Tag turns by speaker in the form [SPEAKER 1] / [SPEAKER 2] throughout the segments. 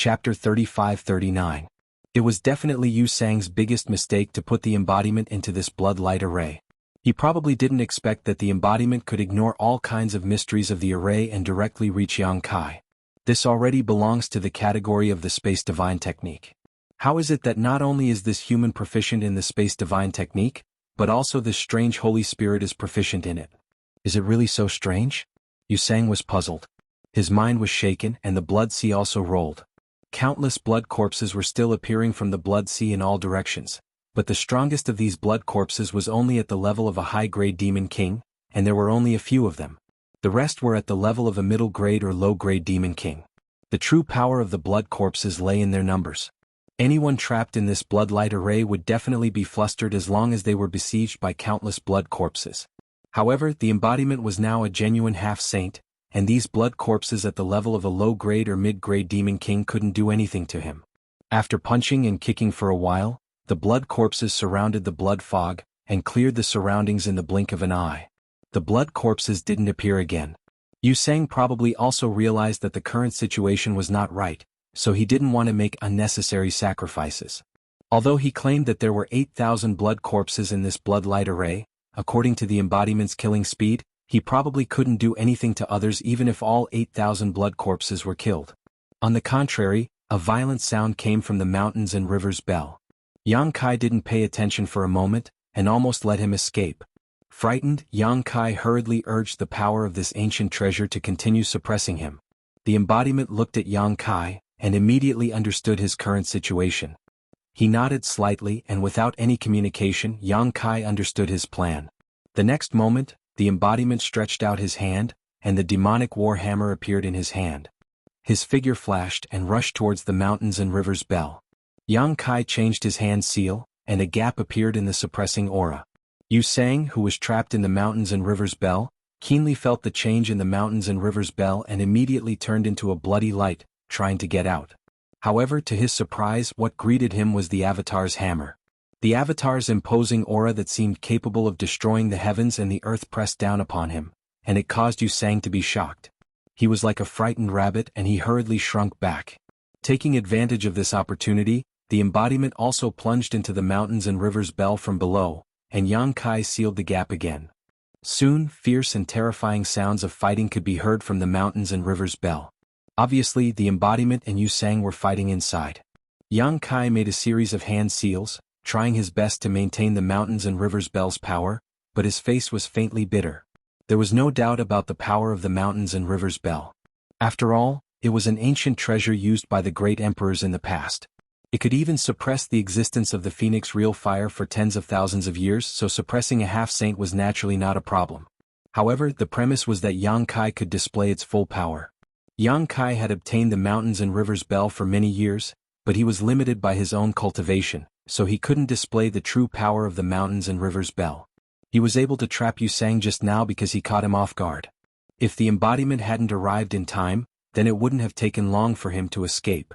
[SPEAKER 1] Chapter 35-39. It was definitely Yu Sang's biggest mistake to put the embodiment into this blood light array. He probably didn't expect that the embodiment could ignore all kinds of mysteries of the array and directly reach Yang Kai. This already belongs to the category of the Space Divine technique. How is it that not only is this human proficient in the Space Divine technique, but also this strange Holy Spirit is proficient in it? Is it really so strange? Yu Sang was puzzled. His mind was shaken and the blood sea also rolled. Countless blood corpses were still appearing from the blood sea in all directions, but the strongest of these blood corpses was only at the level of a high-grade demon king, and there were only a few of them. The rest were at the level of a middle-grade or low-grade demon king. The true power of the blood corpses lay in their numbers. Anyone trapped in this bloodlight array would definitely be flustered as long as they were besieged by countless blood corpses. However, the embodiment was now a genuine half-saint, and these blood corpses at the level of a low-grade or mid-grade demon king couldn't do anything to him. After punching and kicking for a while, the blood corpses surrounded the blood fog, and cleared the surroundings in the blink of an eye. The blood corpses didn't appear again. Yu Sang probably also realized that the current situation was not right, so he didn't want to make unnecessary sacrifices. Although he claimed that there were 8,000 blood corpses in this bloodlight array, according to the embodiment's killing speed, he probably couldn't do anything to others even if all 8,000 blood corpses were killed. On the contrary, a violent sound came from the mountains and rivers bell. Yang Kai didn't pay attention for a moment, and almost let him escape. Frightened, Yang Kai hurriedly urged the power of this ancient treasure to continue suppressing him. The embodiment looked at Yang Kai, and immediately understood his current situation. He nodded slightly and without any communication Yang Kai understood his plan. The next moment, the embodiment stretched out his hand, and the demonic war hammer appeared in his hand. His figure flashed and rushed towards the mountains and rivers bell. Yang Kai changed his hand seal, and a gap appeared in the suppressing aura. Yu Sang, who was trapped in the mountains and rivers bell, keenly felt the change in the mountains and rivers bell and immediately turned into a bloody light, trying to get out. However, to his surprise, what greeted him was the Avatar's hammer. The Avatar's imposing aura that seemed capable of destroying the heavens and the earth pressed down upon him, and it caused Yu Sang to be shocked. He was like a frightened rabbit and he hurriedly shrunk back. Taking advantage of this opportunity, the embodiment also plunged into the mountains and rivers bell from below, and Yang Kai sealed the gap again. Soon, fierce and terrifying sounds of fighting could be heard from the mountains and rivers bell. Obviously, the embodiment and Yu Sang were fighting inside. Yang Kai made a series of hand seals, trying his best to maintain the mountains and rivers bell's power, but his face was faintly bitter. There was no doubt about the power of the mountains and rivers bell. After all, it was an ancient treasure used by the great emperors in the past. It could even suppress the existence of the phoenix real fire for tens of thousands of years, so suppressing a half-saint was naturally not a problem. However, the premise was that Yang Kai could display its full power. Yang Kai had obtained the mountains and rivers bell for many years, but he was limited by his own cultivation, so he couldn't display the true power of the mountains and rivers bell. He was able to trap Yu Sang just now because he caught him off guard. If the embodiment hadn't arrived in time, then it wouldn't have taken long for him to escape.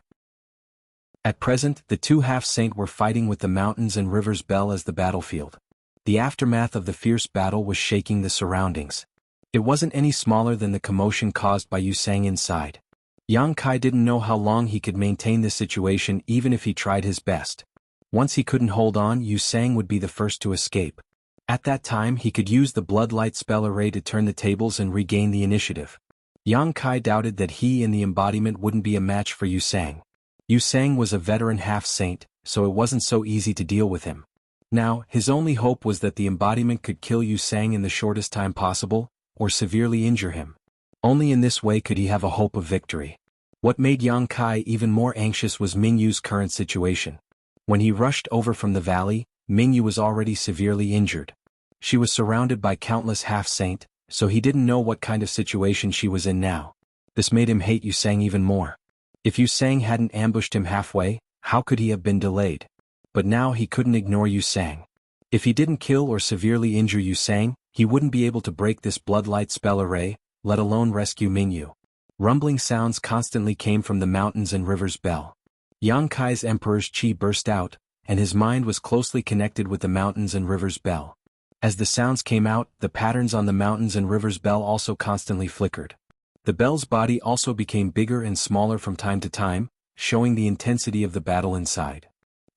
[SPEAKER 1] At present, the two half-saint were fighting with the mountains and rivers bell as the battlefield. The aftermath of the fierce battle was shaking the surroundings. It wasn't any smaller than the commotion caused by Yu Sang inside. Yang Kai didn't know how long he could maintain this situation even if he tried his best. Once he couldn't hold on, Yu Sang would be the first to escape. At that time he could use the bloodlight spell array to turn the tables and regain the initiative. Yang Kai doubted that he and the embodiment wouldn't be a match for Yu Sang. Yu Sang was a veteran half-saint, so it wasn't so easy to deal with him. Now, his only hope was that the embodiment could kill Yu Sang in the shortest time possible, or severely injure him. Only in this way could he have a hope of victory. What made Yang Kai even more anxious was Mingyu's current situation. When he rushed over from the valley, Mingyu was already severely injured. She was surrounded by countless half-saint, so he didn't know what kind of situation she was in now. This made him hate Yu Sang even more. If Yu Sang hadn't ambushed him halfway, how could he have been delayed? But now he couldn't ignore Yu Sang. If he didn't kill or severely injure Yu Sang, he wouldn't be able to break this bloodlight spell array, let alone rescue Mingyu. Rumbling sounds constantly came from the mountains and rivers bell. Yang Kai's emperor's chi burst out, and his mind was closely connected with the mountains and rivers bell. As the sounds came out, the patterns on the mountains and rivers bell also constantly flickered. The bell's body also became bigger and smaller from time to time, showing the intensity of the battle inside.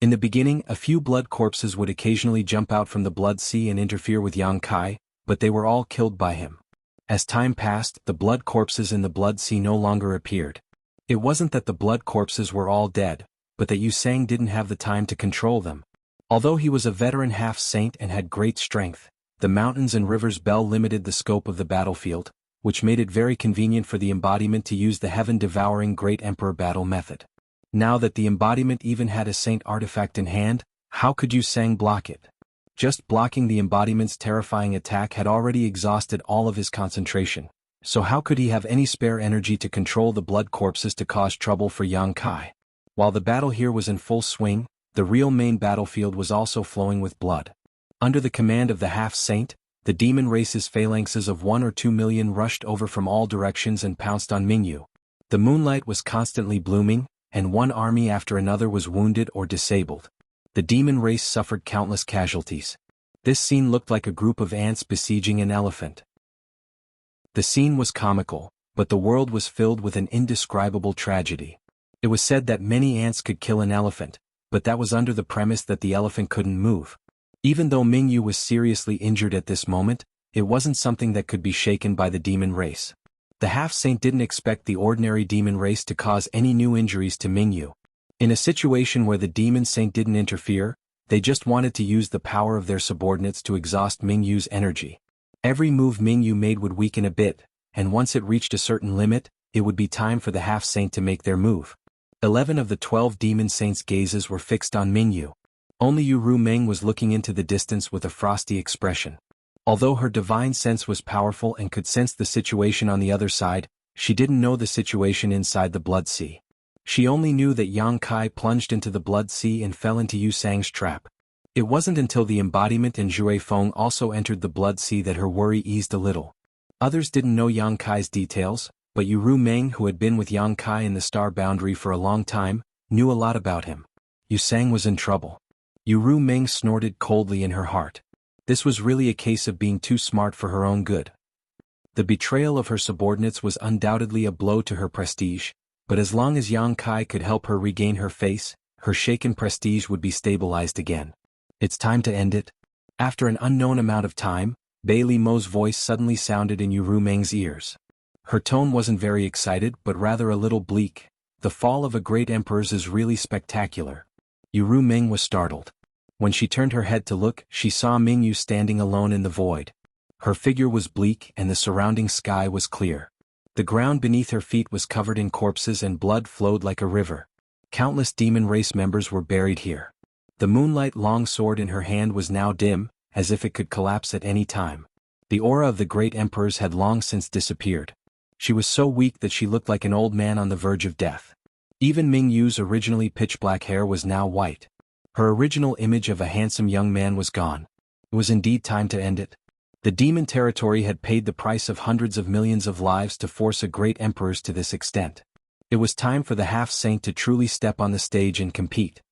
[SPEAKER 1] In the beginning, a few blood corpses would occasionally jump out from the blood sea and interfere with Yang Kai, but they were all killed by him. As time passed, the blood corpses in the blood sea no longer appeared. It wasn't that the blood corpses were all dead, but that Yu Sang didn't have the time to control them. Although he was a veteran half-saint and had great strength, the mountains and rivers Bell limited the scope of the battlefield, which made it very convenient for the embodiment to use the heaven-devouring Great Emperor battle method. Now that the embodiment even had a saint artifact in hand, how could Yu Sang block it? Just blocking the embodiment's terrifying attack had already exhausted all of his concentration, so how could he have any spare energy to control the blood corpses to cause trouble for Yang Kai? While the battle here was in full swing, the real main battlefield was also flowing with blood. Under the command of the half-saint, the demon race's phalanxes of 1 or 2 million rushed over from all directions and pounced on Mingyu. The moonlight was constantly blooming, and one army after another was wounded or disabled. The demon race suffered countless casualties. This scene looked like a group of ants besieging an elephant. The scene was comical, but the world was filled with an indescribable tragedy. It was said that many ants could kill an elephant, but that was under the premise that the elephant couldn't move. Even though Mingyu was seriously injured at this moment, it wasn't something that could be shaken by the demon race. The half-saint didn't expect the ordinary demon race to cause any new injuries to Mingyu. In a situation where the demon saint didn't interfere, they just wanted to use the power of their subordinates to exhaust Mingyu's energy. Every move Mingyu made would weaken a bit, and once it reached a certain limit, it would be time for the half-saint to make their move. 11 of the 12 demon saints' gazes were fixed on Mingyu. Only Yu Rumeng was looking into the distance with a frosty expression. Although her divine sense was powerful and could sense the situation on the other side, she didn't know the situation inside the blood sea. She only knew that Yang Kai plunged into the blood sea and fell into Yu Sang's trap. It wasn't until the embodiment and Zhui Feng also entered the blood sea that her worry eased a little. Others didn't know Yang Kai's details, but Yu Rumeng, who had been with Yang Kai in the star boundary for a long time, knew a lot about him. Yu Sang was in trouble. Yu Rumeng snorted coldly in her heart. This was really a case of being too smart for her own good. The betrayal of her subordinates was undoubtedly a blow to her prestige, but as long as Yang Kai could help her regain her face, her shaken prestige would be stabilized again. It's time to end it. After an unknown amount of time, Bailey Mo's voice suddenly sounded in Yu Rumeng's ears. Her tone wasn't very excited but rather a little bleak. The fall of a great emperor is really spectacular. Yu Rumeng was startled. When she turned her head to look, she saw Mingyu standing alone in the void. Her figure was bleak and the surrounding sky was clear. The ground beneath her feet was covered in corpses and blood flowed like a river. Countless demon race members were buried here. The moonlight long sword in her hand was now dim, as if it could collapse at any time. The aura of the great emperors had long since disappeared. She was so weak that she looked like an old man on the verge of death. Even Mingyu's originally pitch-black hair was now white. Her original image of a handsome young man was gone. It was indeed time to end it. The demon territory had paid the price of hundreds of millions of lives to force a great emperors to this extent. It was time for the half-saint to truly step on the stage and compete.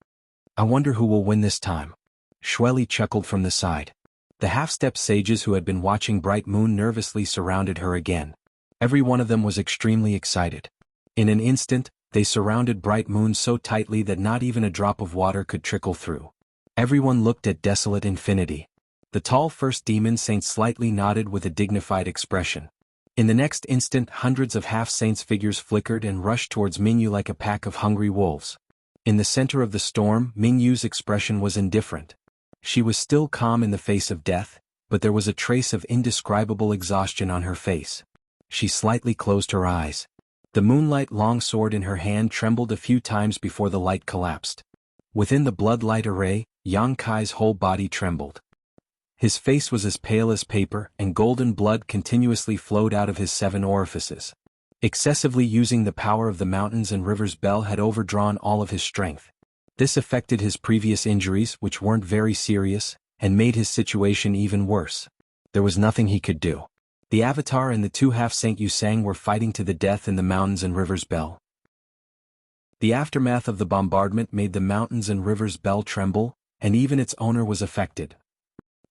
[SPEAKER 1] I wonder who will win this time. Shueli chuckled from the side. The half-step sages who had been watching Bright Moon nervously surrounded her again. Every one of them was extremely excited. In an instant, they surrounded Bright Moon so tightly that not even a drop of water could trickle through. Everyone looked at desolate infinity. The tall first demon saint slightly nodded with a dignified expression. In the next instant, hundreds of half-saints' figures flickered and rushed towards Mingyu like a pack of hungry wolves. In the center of the storm, Mingyu's expression was indifferent. She was still calm in the face of death, but there was a trace of indescribable exhaustion on her face. She slightly closed her eyes. The moonlight longsword in her hand trembled a few times before the light collapsed. Within the bloodlight array, Yang Kai's whole body trembled. His face was as pale as paper, and golden blood continuously flowed out of his 7 orifices. Excessively using the power of the mountains and rivers, Bell had overdrawn all of his strength. This affected his previous injuries, which weren't very serious, and made his situation even worse. There was nothing he could do. The Avatar and the 2 half-Saint Yu Sang were fighting to the death in the mountains and rivers Bell. The aftermath of the bombardment made the mountains and rivers Bell tremble, and even its owner was affected.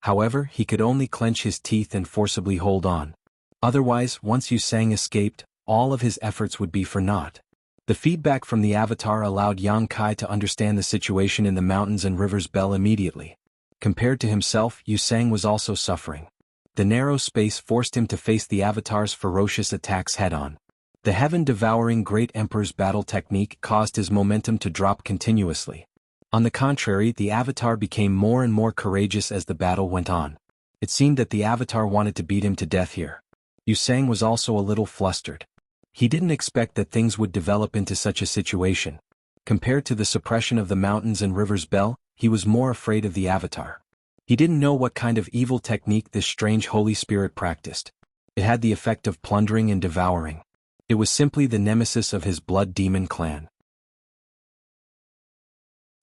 [SPEAKER 1] However, he could only clench his teeth and forcibly hold on. Otherwise, once Yu Sang escaped, all of his efforts would be for naught. The feedback from the avatar allowed Yang Kai to understand the situation in the mountains and rivers Bell immediately. Compared to himself, Yu Sang was also suffering. The narrow space forced him to face the avatar's ferocious attacks head-on. The heaven-devouring Great Emperor's battle technique caused his momentum to drop continuously. On the contrary, the avatar became more and more courageous as the battle went on. It seemed that the avatar wanted to beat him to death here. Yu Sang was also a little flustered. He didn't expect that things would develop into such a situation. Compared to the suppression of the mountains and rivers Bell, he was more afraid of the avatar. He didn't know what kind of evil technique this strange Holy Spirit practiced. It had the effect of plundering and devouring. It was simply the nemesis of his blood demon clan.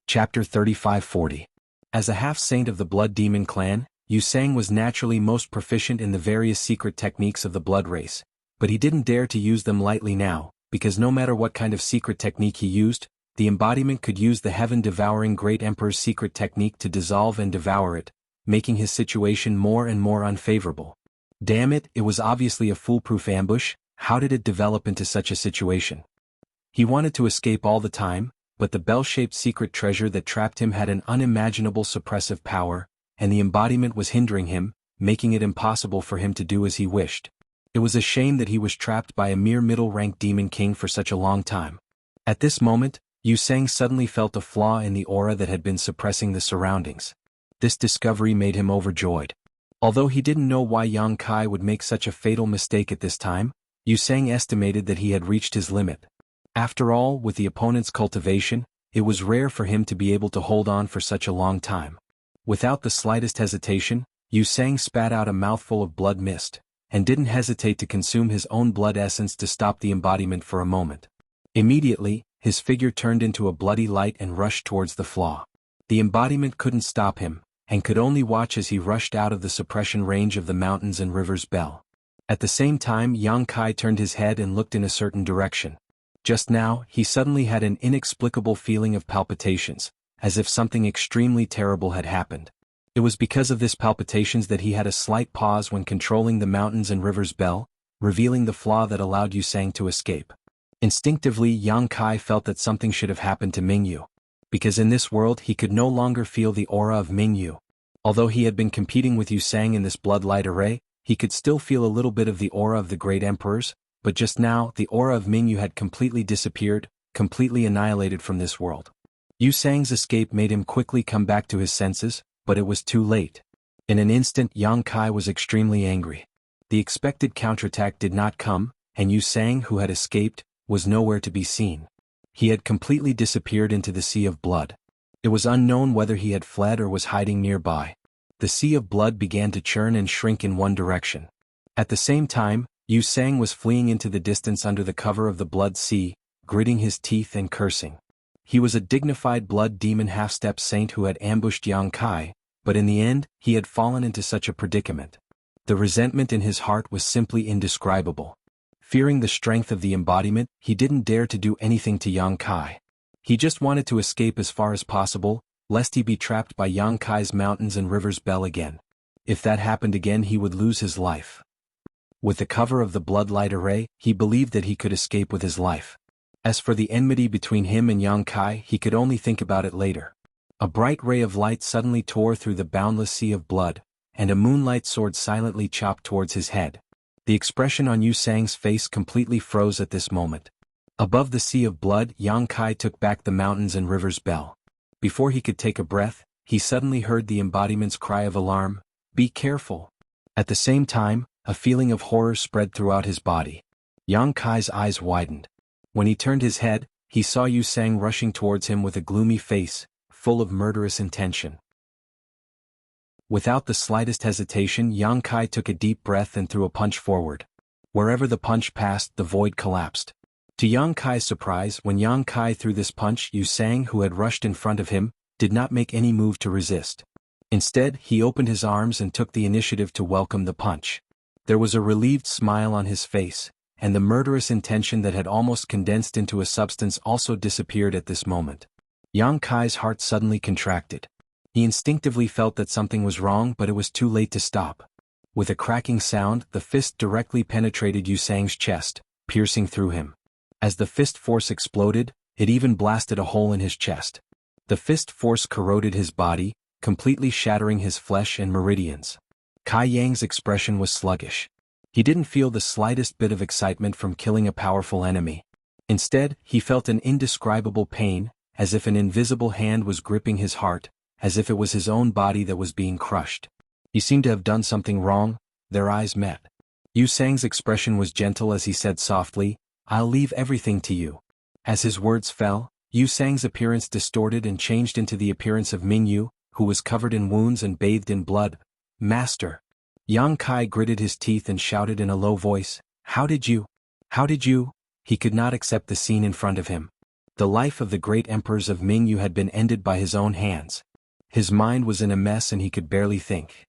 [SPEAKER 1] Chapter 35-40. As a half-saint of the blood demon clan, Yu Sang was naturally most proficient in the various secret techniques of the blood race, but he didn't dare to use them lightly now, because no matter what kind of secret technique he used, the embodiment could use the heaven-devouring Great Emperor's secret technique to dissolve and devour it, making his situation more and more unfavorable. Damn it, it was obviously a foolproof ambush. How did it develop into such a situation? He wanted to escape all the time, but the bell-shaped secret treasure that trapped him had an unimaginable suppressive power, and the embodiment was hindering him, making it impossible for him to do as he wished. It was a shame that he was trapped by a mere middle-ranked demon king for such a long time. At this moment, Yu Sang suddenly felt a flaw in the aura that had been suppressing the surroundings. This discovery made him overjoyed. Although he didn't know why Yang Kai would make such a fatal mistake at this time, Yu Sang estimated that he had reached his limit. After all, with the opponent's cultivation, it was rare for him to be able to hold on for such a long time. Without the slightest hesitation, Yu Sang spat out a mouthful of blood mist, and didn't hesitate to consume his own blood essence to stop the embodiment for a moment. Immediately, his figure turned into a bloody light and rushed towards the flaw. The embodiment couldn't stop him, and could only watch as he rushed out of the suppression range of the mountains and rivers Bell. At the same time, Yang Kai turned his head and looked in a certain direction. Just now, he suddenly had an inexplicable feeling of palpitations, as if something extremely terrible had happened. It was because of this palpitations that he had a slight pause when controlling the mountains and rivers Bell, revealing the flaw that allowed Yu Sang to escape. Instinctively, Yang Kai felt that something should have happened to Mingyu. Because in this world he could no longer feel the aura of Mingyu. Although he had been competing with Yu Sang in this bloodlight array, he could still feel a little bit of the aura of the Great Emperors, but just now the aura of Mingyu had completely disappeared, completely annihilated from this world. Yu Sang's escape made him quickly come back to his senses, but it was too late. In an instant, Yang Kai was extremely angry. The expected counterattack did not come, and Yu Sang, who had escaped, was nowhere to be seen. He had completely disappeared into the sea of blood. It was unknown whether he had fled or was hiding nearby. The sea of blood began to churn and shrink in one direction. At the same time, Yu Sang was fleeing into the distance under the cover of the blood sea, gritting his teeth and cursing. He was a dignified blood demon half-step saint who had ambushed Yang Kai, but in the end, he had fallen into such a predicament. The resentment in his heart was simply indescribable. Fearing the strength of the embodiment, he didn't dare to do anything to Yang Kai. He just wanted to escape as far as possible, lest he be trapped by Yang Kai's mountains and rivers Bell again. If that happened again, he would lose his life. With the cover of the bloodlight array, he believed that he could escape with his life. As for the enmity between him and Yang Kai, he could only think about it later. A bright ray of light suddenly tore through the boundless sea of blood, and a moonlight sword silently chopped towards his head. The expression on Yu Sang's face completely froze at this moment. Above the sea of blood, Yang Kai took back the mountains and rivers Bell. Before he could take a breath, he suddenly heard the embodiment's cry of alarm, "Be careful!" At the same time, a feeling of horror spread throughout his body. Yang Kai's eyes widened. When he turned his head, he saw Yu Sang rushing towards him with a gloomy face, full of murderous intention. Without the slightest hesitation, Yang Kai took a deep breath and threw a punch forward. Wherever the punch passed, the void collapsed. To Yang Kai's surprise, when Yang Kai threw this punch, Yu Sang, who had rushed in front of him, did not make any move to resist. Instead, he opened his arms and took the initiative to welcome the punch. There was a relieved smile on his face, and the murderous intention that had almost condensed into a substance also disappeared at this moment. Yang Kai's heart suddenly contracted. He instinctively felt that something was wrong, but it was too late to stop. With a cracking sound, the fist directly penetrated Yu Sang's chest, piercing through him. As the fist force exploded, it even blasted a hole in his chest. The fist force corroded his body, completely shattering his flesh and meridians. Kai Yang's expression was sluggish. He didn't feel the slightest bit of excitement from killing a powerful enemy. Instead, he felt an indescribable pain, as if an invisible hand was gripping his heart, as if it was his own body that was being crushed. He seemed to have done something wrong. Their eyes met. Yu Sang's expression was gentle as he said softly, "I'll leave everything to you." As his words fell, Yu Sang's appearance distorted and changed into the appearance of Mingyu, who was covered in wounds and bathed in blood. "Master." Yang Kai gritted his teeth and shouted in a low voice, How did you? He could not accept the scene in front of him. The life of the great emperors of Mingyu had been ended by his own hands. His mind was in a mess and he could barely think.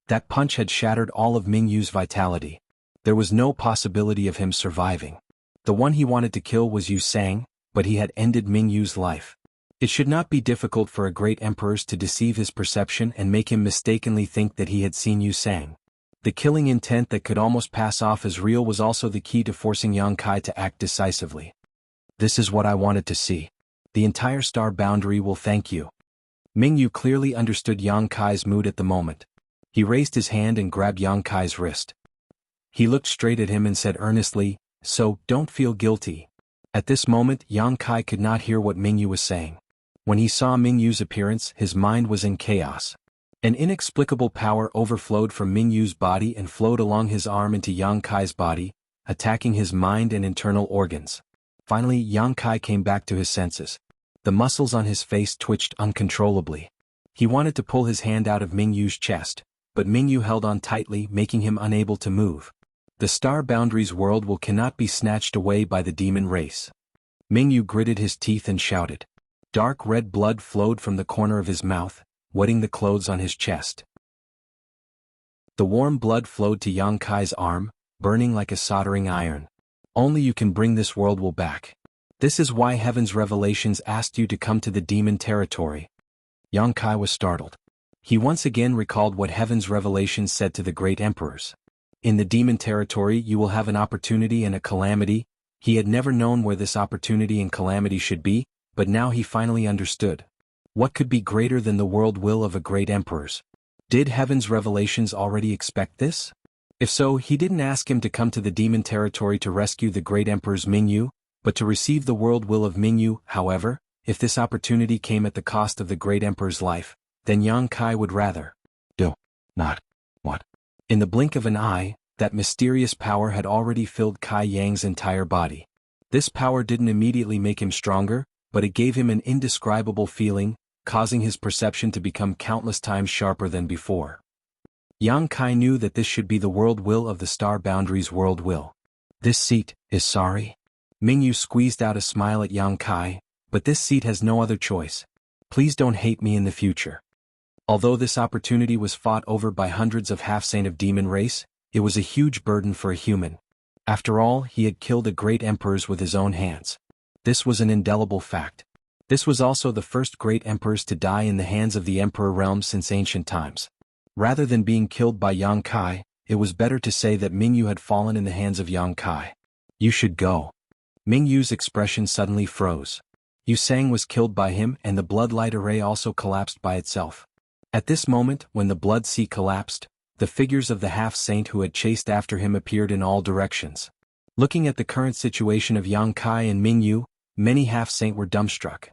[SPEAKER 1] That punch had shattered all of Mingyu's vitality. There was no possibility of him surviving. The one he wanted to kill was Yu Sang, but he had ended Mingyu's life. It should not be difficult for a great emperor to deceive his perception and make him mistakenly think that he had seen Yu Sang. The killing intent that could almost pass off as real was also the key to forcing Yang Kai to act decisively. "This is what I wanted to see. The entire star boundary will thank you." Mingyu clearly understood Yang Kai's mood at the moment. He raised his hand and grabbed Yang Kai's wrist. He looked straight at him and said earnestly, "So, don't feel guilty." At this moment, Yang Kai could not hear what Mingyu was saying. When he saw Mingyu's appearance, his mind was in chaos. An inexplicable power overflowed from Mingyu's body and flowed along his arm into Yang Kai's body, attacking his mind and internal organs. Finally, Yang Kai came back to his senses. The muscles on his face twitched uncontrollably. He wanted to pull his hand out of Mingyu's chest, but Mingyu held on tightly, making him unable to move. The star boundaries world cannot be snatched away by the demon race. Mingyu gritted his teeth and shouted. Dark red blood flowed from the corner of his mouth, wetting the clothes on his chest. The warm blood flowed to Yang Kai's arm, burning like a soldering iron. "Only you can bring this world back. This is why Heaven's revelations asked you to come to the demon territory." Yang Kai was startled. He once again recalled what Heaven's revelations said to the great emperors. "In the demon territory you will have an opportunity and a calamity." He had never known where this opportunity and calamity should be, but now he finally understood. What could be greater than the world will of a great emperors? Did Heaven's revelations already expect this? If so, he didn't ask him to come to the demon territory to rescue the great emperors Mingyu, but to receive the world will of Mingyu. However, if this opportunity came at the cost of the great emperor's life, then Yang Kai would rather do not what. In the blink of an eye, that mysterious power had already filled Kai Yang's entire body. This power didn't immediately make him stronger, but it gave him an indescribable feeling, causing his perception to become countless times sharper than before. Yang Kai knew that this should be the world will of the star boundaries world will. "This seat is sorry." Mingyu squeezed out a smile at Yang Kai, "But this seat has no other choice. Please don't hate me in the future." Although this opportunity was fought over by hundreds of half-saint of demon race, it was a huge burden for a human. After all, he had killed the great emperors with his own hands. This was an indelible fact. This was also the first great emperors to die in the hands of the emperor realm since ancient times. Rather than being killed by Yang Kai, it was better to say that Mingyu had fallen in the hands of Yang Kai. "You should go." Mingyu's expression suddenly froze. Yu Sang was killed by him and the blood light array also collapsed by itself. At this moment, when the blood sea collapsed, the figures of the half-saint who had chased after him appeared in all directions. Looking at the current situation of Yang Kai and Mingyu, many half-saint were dumbstruck.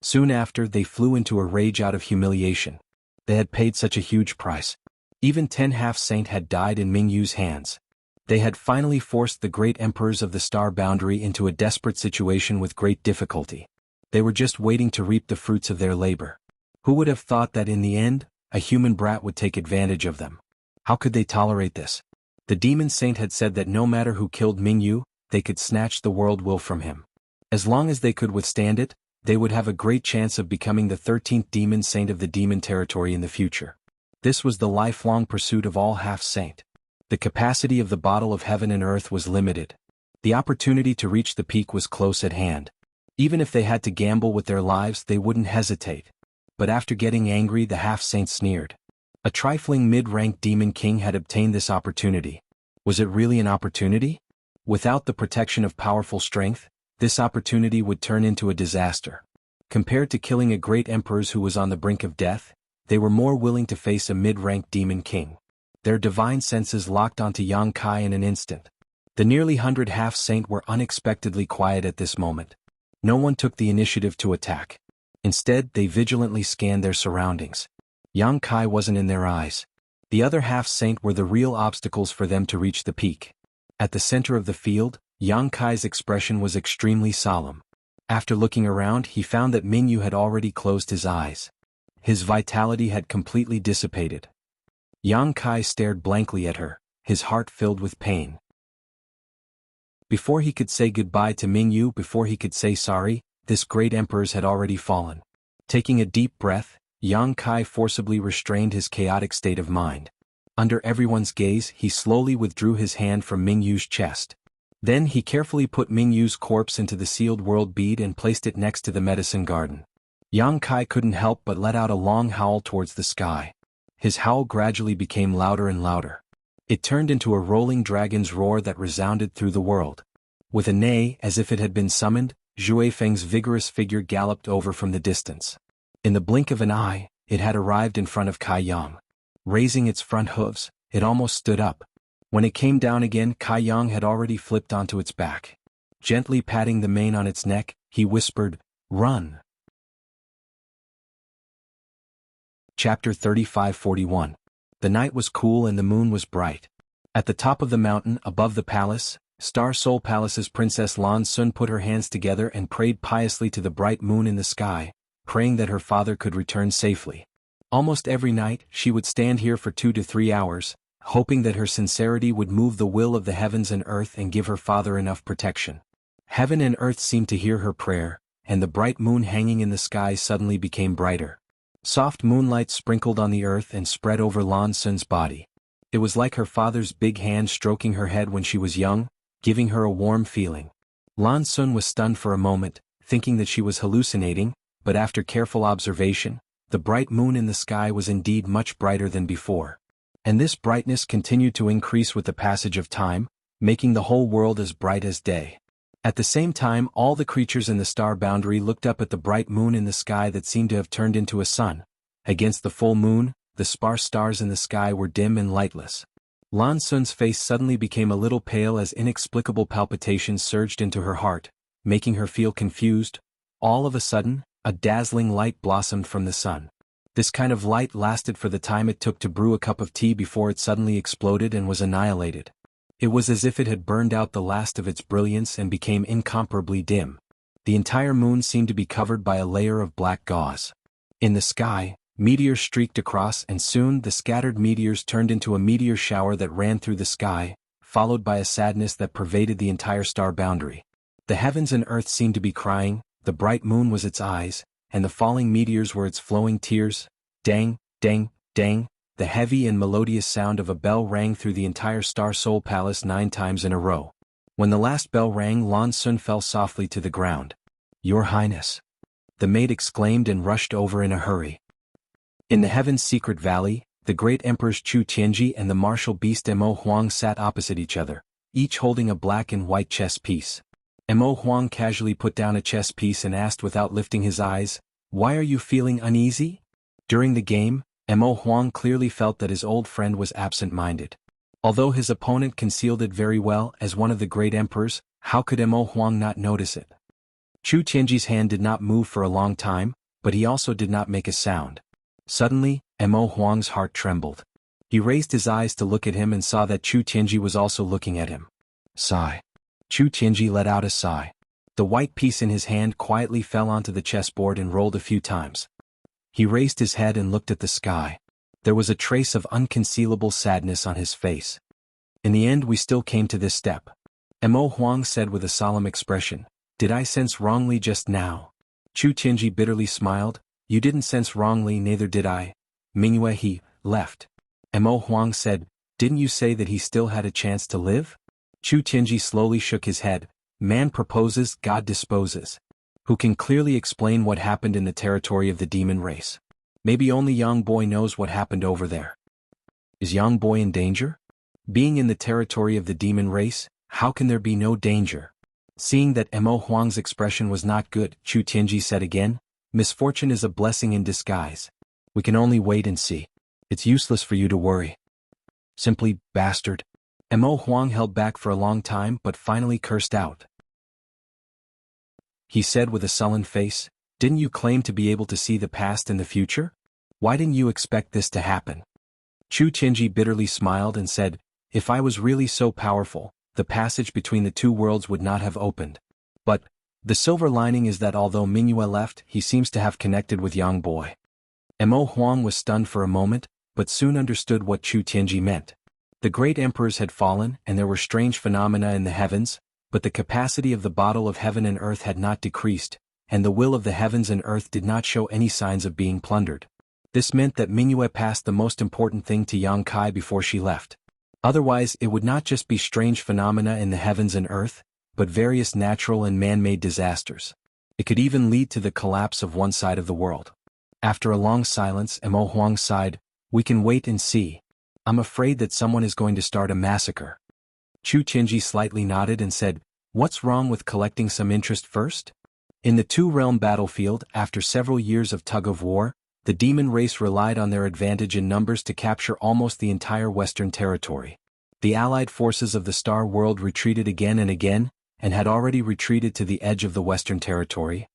[SPEAKER 1] Soon after, they flew into a rage out of humiliation. They had paid such a huge price. Even 10 half-saint had died in Mingyu's hands. They had finally forced the great emperors of the star boundary into a desperate situation with great difficulty. They were just waiting to reap the fruits of their labor. Who would have thought that in the end, a human brat would take advantage of them? How could they tolerate this? The demon saint had said that no matter who killed Mingyu, they could snatch the world will from him. As long as they could withstand it, they would have a great chance of becoming the 13th demon saint of the demon territory in the future. This was the lifelong pursuit of all half-saint. The capacity of the bottle of heaven and earth was limited. The opportunity to reach the peak was close at hand. Even if they had to gamble with their lives, they wouldn't hesitate. But after getting angry, the half-saint sneered. A trifling mid-ranked demon king had obtained this opportunity. Was it really an opportunity? Without the protection of powerful strength, this opportunity would turn into a disaster. Compared to killing a great emperor who was on the brink of death, they were more willing to face a mid-ranked demon king. Their divine senses locked onto Yang Kai in an instant. The nearly 100 half-saint were unexpectedly quiet at this moment. No one took the initiative to attack. Instead, they vigilantly scanned their surroundings. Yang Kai wasn't in their eyes. The other half-saint were the real obstacles for them to reach the peak. At the center of the field, Yang Kai's expression was extremely solemn. After looking around, he found that Mingyu had already closed his eyes. His vitality had completely dissipated. Yang Kai stared blankly at her, his heart filled with pain. Before he could say goodbye to Mingyu, before he could say sorry, this great emperor had already fallen. Taking a deep breath, Yang Kai forcibly restrained his chaotic state of mind. Under everyone's gaze, he slowly withdrew his hand from Mingyu's chest. Then he carefully put Mingyu's corpse into the sealed world bead and placed it next to the medicine garden. Yang Kai couldn't help but let out a long howl towards the sky. His howl gradually became louder and louder. It turned into a rolling dragon's roar that resounded through the world. With a neigh, as if it had been summoned, Zhui Feng's vigorous figure galloped over from the distance. In the blink of an eye, it had arrived in front of Kai Yang. Raising its front hooves, it almost stood up. When it came down again, Kai Yang had already flipped onto its back. Gently patting the mane on its neck, he whispered, "Run." Chapter 35-41. The night was cool and the moon was bright. At the top of the mountain, above the palace, Star Soul Palace's Princess Lan Sun put her hands together and prayed piously to the bright moon in the sky, praying that her father could return safely. Almost every night, she would stand here for 2 to 3 hours, hoping that her sincerity would move the will of the heavens and earth and give her father enough protection. Heaven and earth seemed to hear her prayer, and the bright moon hanging in the sky suddenly became brighter. Soft moonlight sprinkled on the earth and spread over Lan Sun's body. It was like her father's big hand stroking her head when she was young, giving her a warm feeling. Lan Sun was stunned for a moment, thinking that she was hallucinating, but after careful observation, the bright moon in the sky was indeed much brighter than before. And this brightness continued to increase with the passage of time, making the whole world as bright as day. At the same time, all the creatures in the star boundary looked up at the bright moon in the sky that seemed to have turned into a sun. Against the full moon, the sparse stars in the sky were dim and lightless. Lan Sun's face suddenly became a little pale as inexplicable palpitations surged into her heart, making her feel confused. All of a sudden, a dazzling light blossomed from the sun. This kind of light lasted for the time it took to brew a cup of tea before it suddenly exploded and was annihilated. It was as if it had burned out the last of its brilliance and became incomparably dim. The entire moon seemed to be covered by a layer of black gauze. In the sky, meteors streaked across, and soon the scattered meteors turned into a meteor shower that ran through the sky, followed by a sadness that pervaded the entire star boundary. The heavens and earth seemed to be crying, the bright moon was its eyes, and the falling meteors were its flowing tears. Dang, dang, dang. The heavy and melodious sound of a bell rang through the entire Star Soul Palace 9 times in a row. When the last bell rang, Lan Sun fell softly to the ground. "Your Highness!" the maid exclaimed and rushed over in a hurry. In the Heaven's Secret Valley, the great Emperors Chu Tianji and the martial beast Mo Huang sat opposite each other, each holding a black and white chess piece. Mo Huang casually put down a chess piece and asked without lifting his eyes, "Why are you feeling uneasy?" During the game, Mo Huang clearly felt that his old friend was absent-minded. Although his opponent concealed it very well as one of the great emperors, how could Mo Huang not notice it? Chu Tianji's hand did not move for a long time, but he also did not make a sound. Suddenly, Mo Huang's heart trembled. He raised his eyes to look at him and saw that Chu Tianji was also looking at him. Sigh. Chu Tianji let out a sigh. The white piece in his hand quietly fell onto the chessboard and rolled a few times. He raised his head and looked at the sky. There was a trace of unconcealable sadness on his face. "In the end we still came to this step," Mo Huang said with a solemn expression. "Did I sense wrongly just now?" Chu Tianji bitterly smiled. "You didn't sense wrongly, neither did I. Mingyue he left." Mo Huang said, "Didn't you say that he still had a chance to live?" Chu Tianji slowly shook his head. "Man proposes, God disposes. Who can clearly explain what happened in the territory of the demon race? Maybe only Yang Boy knows what happened over there. Is Yang Boy in danger? Being in the territory of the demon race, how can there be no danger? Seeing that Mo Huang's expression was not good, Chu Tianji said again, "Misfortune is a blessing in disguise. We can only wait and see. It's useless for you to worry." "Simply, bastard." Mo Huang held back for a long time but finally cursed out. He said with a sullen face, "Didn't you claim to be able to see the past and the future? Why didn't you expect this to happen?" Chu Tianji bitterly smiled and said, "If I was really so powerful, the passage between the two worlds would not have opened. But the silver lining is that although Mingyue left, he seems to have connected with Yang Boy." Mo Huang was stunned for a moment, but soon understood what Chu Tianji meant. The great emperors had fallen and there were strange phenomena in the heavens, but the capacity of the bottle of heaven and earth had not decreased, and the will of the heavens and earth did not show any signs of being plundered. This meant that Mingyue passed the most important thing to Yang Kai before she left. Otherwise it would not just be strange phenomena in the heavens and earth, but various natural and man-made disasters. It could even lead to the collapse of one side of the world. After a long silence, Mo Huang sighed, "We can wait and see. I'm afraid that someone is going to start a massacre." Chu Tianji slightly nodded and said, "What's wrong with collecting some interest first?" In the two-realm battlefield, after several years of tug-of-war, the demon race relied on their advantage in numbers to capture almost the entire Western territory. The allied forces of the Star World retreated again and had already retreated to the edge of the Western territory.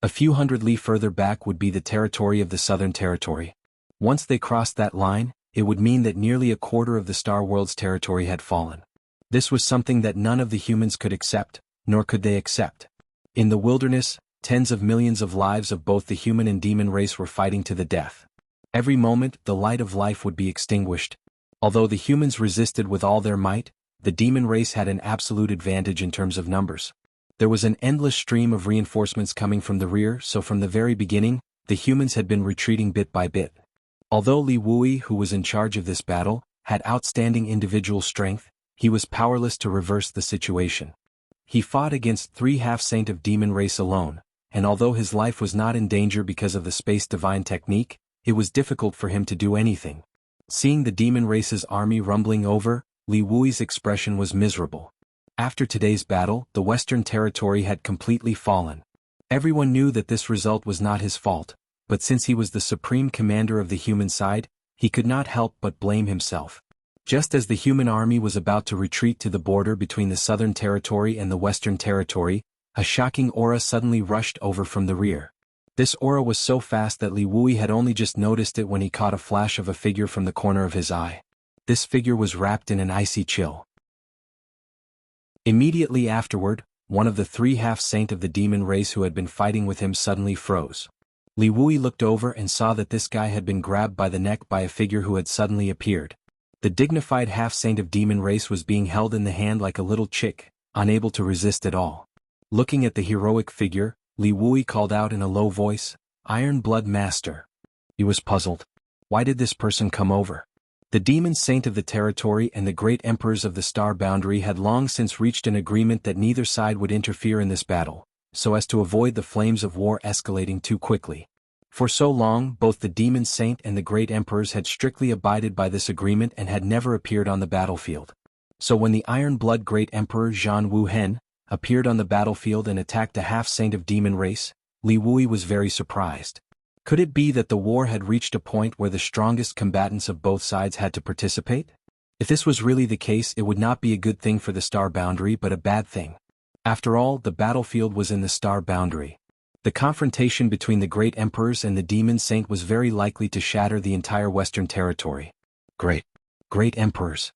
[SPEAKER 1] A few hundred li further back would be the territory of the Southern Territory. Once they crossed that line, it would mean that nearly a quarter of the Star World's territory had fallen. This was something that none of the humans could accept, nor could they accept. In the wilderness, tens of millions of lives of both the human and demon race were fighting to the death. Every moment, the light of life would be extinguished. Although the humans resisted with all their might, the demon race had an absolute advantage in terms of numbers. There was an endless stream of reinforcements coming from the rear, so from the very beginning, the humans had been retreating bit by bit. Although Li Wui, who was in charge of this battle, had outstanding individual strength, he was powerless to reverse the situation. He fought against 3 half-saint of demon race alone, and although his life was not in danger because of the space divine technique, it was difficult for him to do anything. Seeing the demon race's army rumbling over, Li Wui's expression was miserable. After today's battle, the Western Territory had completely fallen. Everyone knew that this result was not his fault, but since he was the supreme commander of the human side, he could not help but blame himself. Just as the human army was about to retreat to the border between the Southern Territory and the Western Territory, a shocking aura suddenly rushed over from the rear. This aura was so fast that Li Wui had only just noticed it when he caught a flash of a figure from the corner of his eye. This figure was wrapped in an icy chill. Immediately afterward, one of the 3 half-saint of the demon race who had been fighting with him suddenly froze. Li Wui looked over and saw that this guy had been grabbed by the neck by a figure who had suddenly appeared. The dignified half-saint of demon race was being held in the hand like a little chick, unable to resist at all. Looking at the heroic figure, Li Wui called out in a low voice, "Iron Blood Master." He was puzzled. Why did this person come over? The demon saint of the territory and the great emperors of the star boundary had long since reached an agreement that neither side would interfere in this battle, so as to avoid the flames of war escalating too quickly. For so long, both the demon saint and the great emperors had strictly abided by this agreement and had never appeared on the battlefield. So when the Iron Blood Great Emperor Zhan Wuhen appeared on the battlefield and attacked a half-saint of demon race, Li Wui was very surprised. Could it be that the war had reached a point where the strongest combatants of both sides had to participate? If this was really the case, it would not be a good thing for the star boundary but a bad thing. After all, the battlefield was in the star boundary. The confrontation between the great emperors and the demon saint was very likely to shatter the entire Western territory. Great emperors.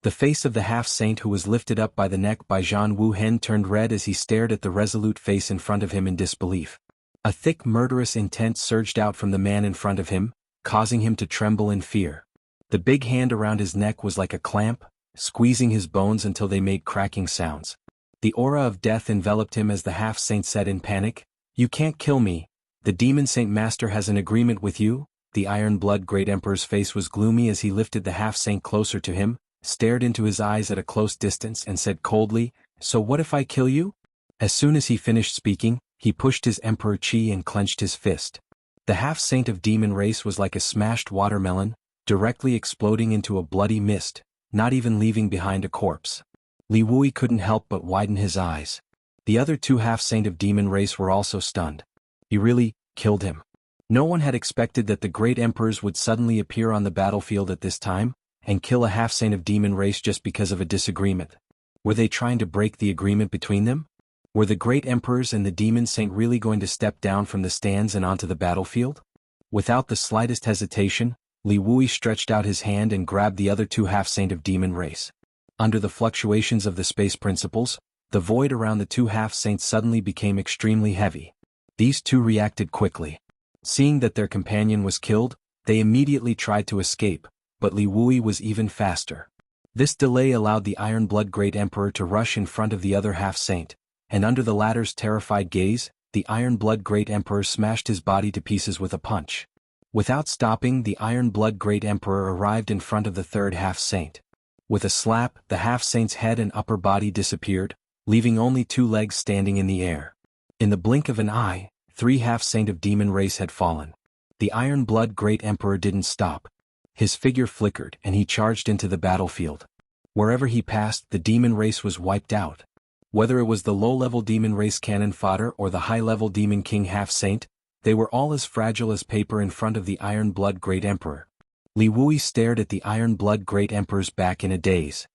[SPEAKER 1] The face of the half-saint who was lifted up by the neck by Zhan Wuhen turned red as he stared at the resolute face in front of him in disbelief. A thick murderous intent surged out from the man in front of him, causing him to tremble in fear. The big hand around his neck was like a clamp, squeezing his bones until they made cracking sounds. The aura of death enveloped him as the half-saint said in panic, "You can't kill me. The demon saint master has an agreement with you." The Iron Blood Great Emperor's face was gloomy as he lifted the half-saint closer to him, stared into his eyes at a close distance and said coldly, "So what if I kill you?" As soon as he finished speaking, he pushed his emperor chi and clenched his fist. The half-saint of demon race was like a smashed watermelon, directly exploding into a bloody mist, not even leaving behind a corpse. Li Wui couldn't help but widen his eyes. The other two half-saint of demon race were also stunned. He really killed him. No one had expected that the great emperors would suddenly appear on the battlefield at this time, and kill a half-saint of demon race just because of a disagreement. Were they trying to break the agreement between them? Were the great emperors and the demon saint really going to step down from the stands and onto the battlefield? Without the slightest hesitation, Li Wui stretched out his hand and grabbed the other two half-saint of demon race. Under the fluctuations of the space principles, the void around the two half-saints suddenly became extremely heavy. These two reacted quickly. Seeing that their companion was killed, they immediately tried to escape, but Li Wui was even faster. This delay allowed the Iron Blood Great Emperor to rush in front of the other half-saint, and under the latter's terrified gaze, the Iron Blood Great Emperor smashed his body to pieces with a punch. Without stopping, the Iron Blood Great Emperor arrived in front of the third half-saint. With a slap, the half-saint's head and upper body disappeared, leaving only two legs standing in the air. In the blink of an eye, 3 half-saint of demon race had fallen. The Iron Blood Great Emperor didn't stop. His figure flickered and he charged into the battlefield. Wherever he passed, the demon race was wiped out. Whether it was the low-level demon race cannon fodder or the high-level demon king half-saint, they were all as fragile as paper in front of the Iron Blood Great Emperor. Li Wui stared at the Iron Blood Great Emperor's back in a daze.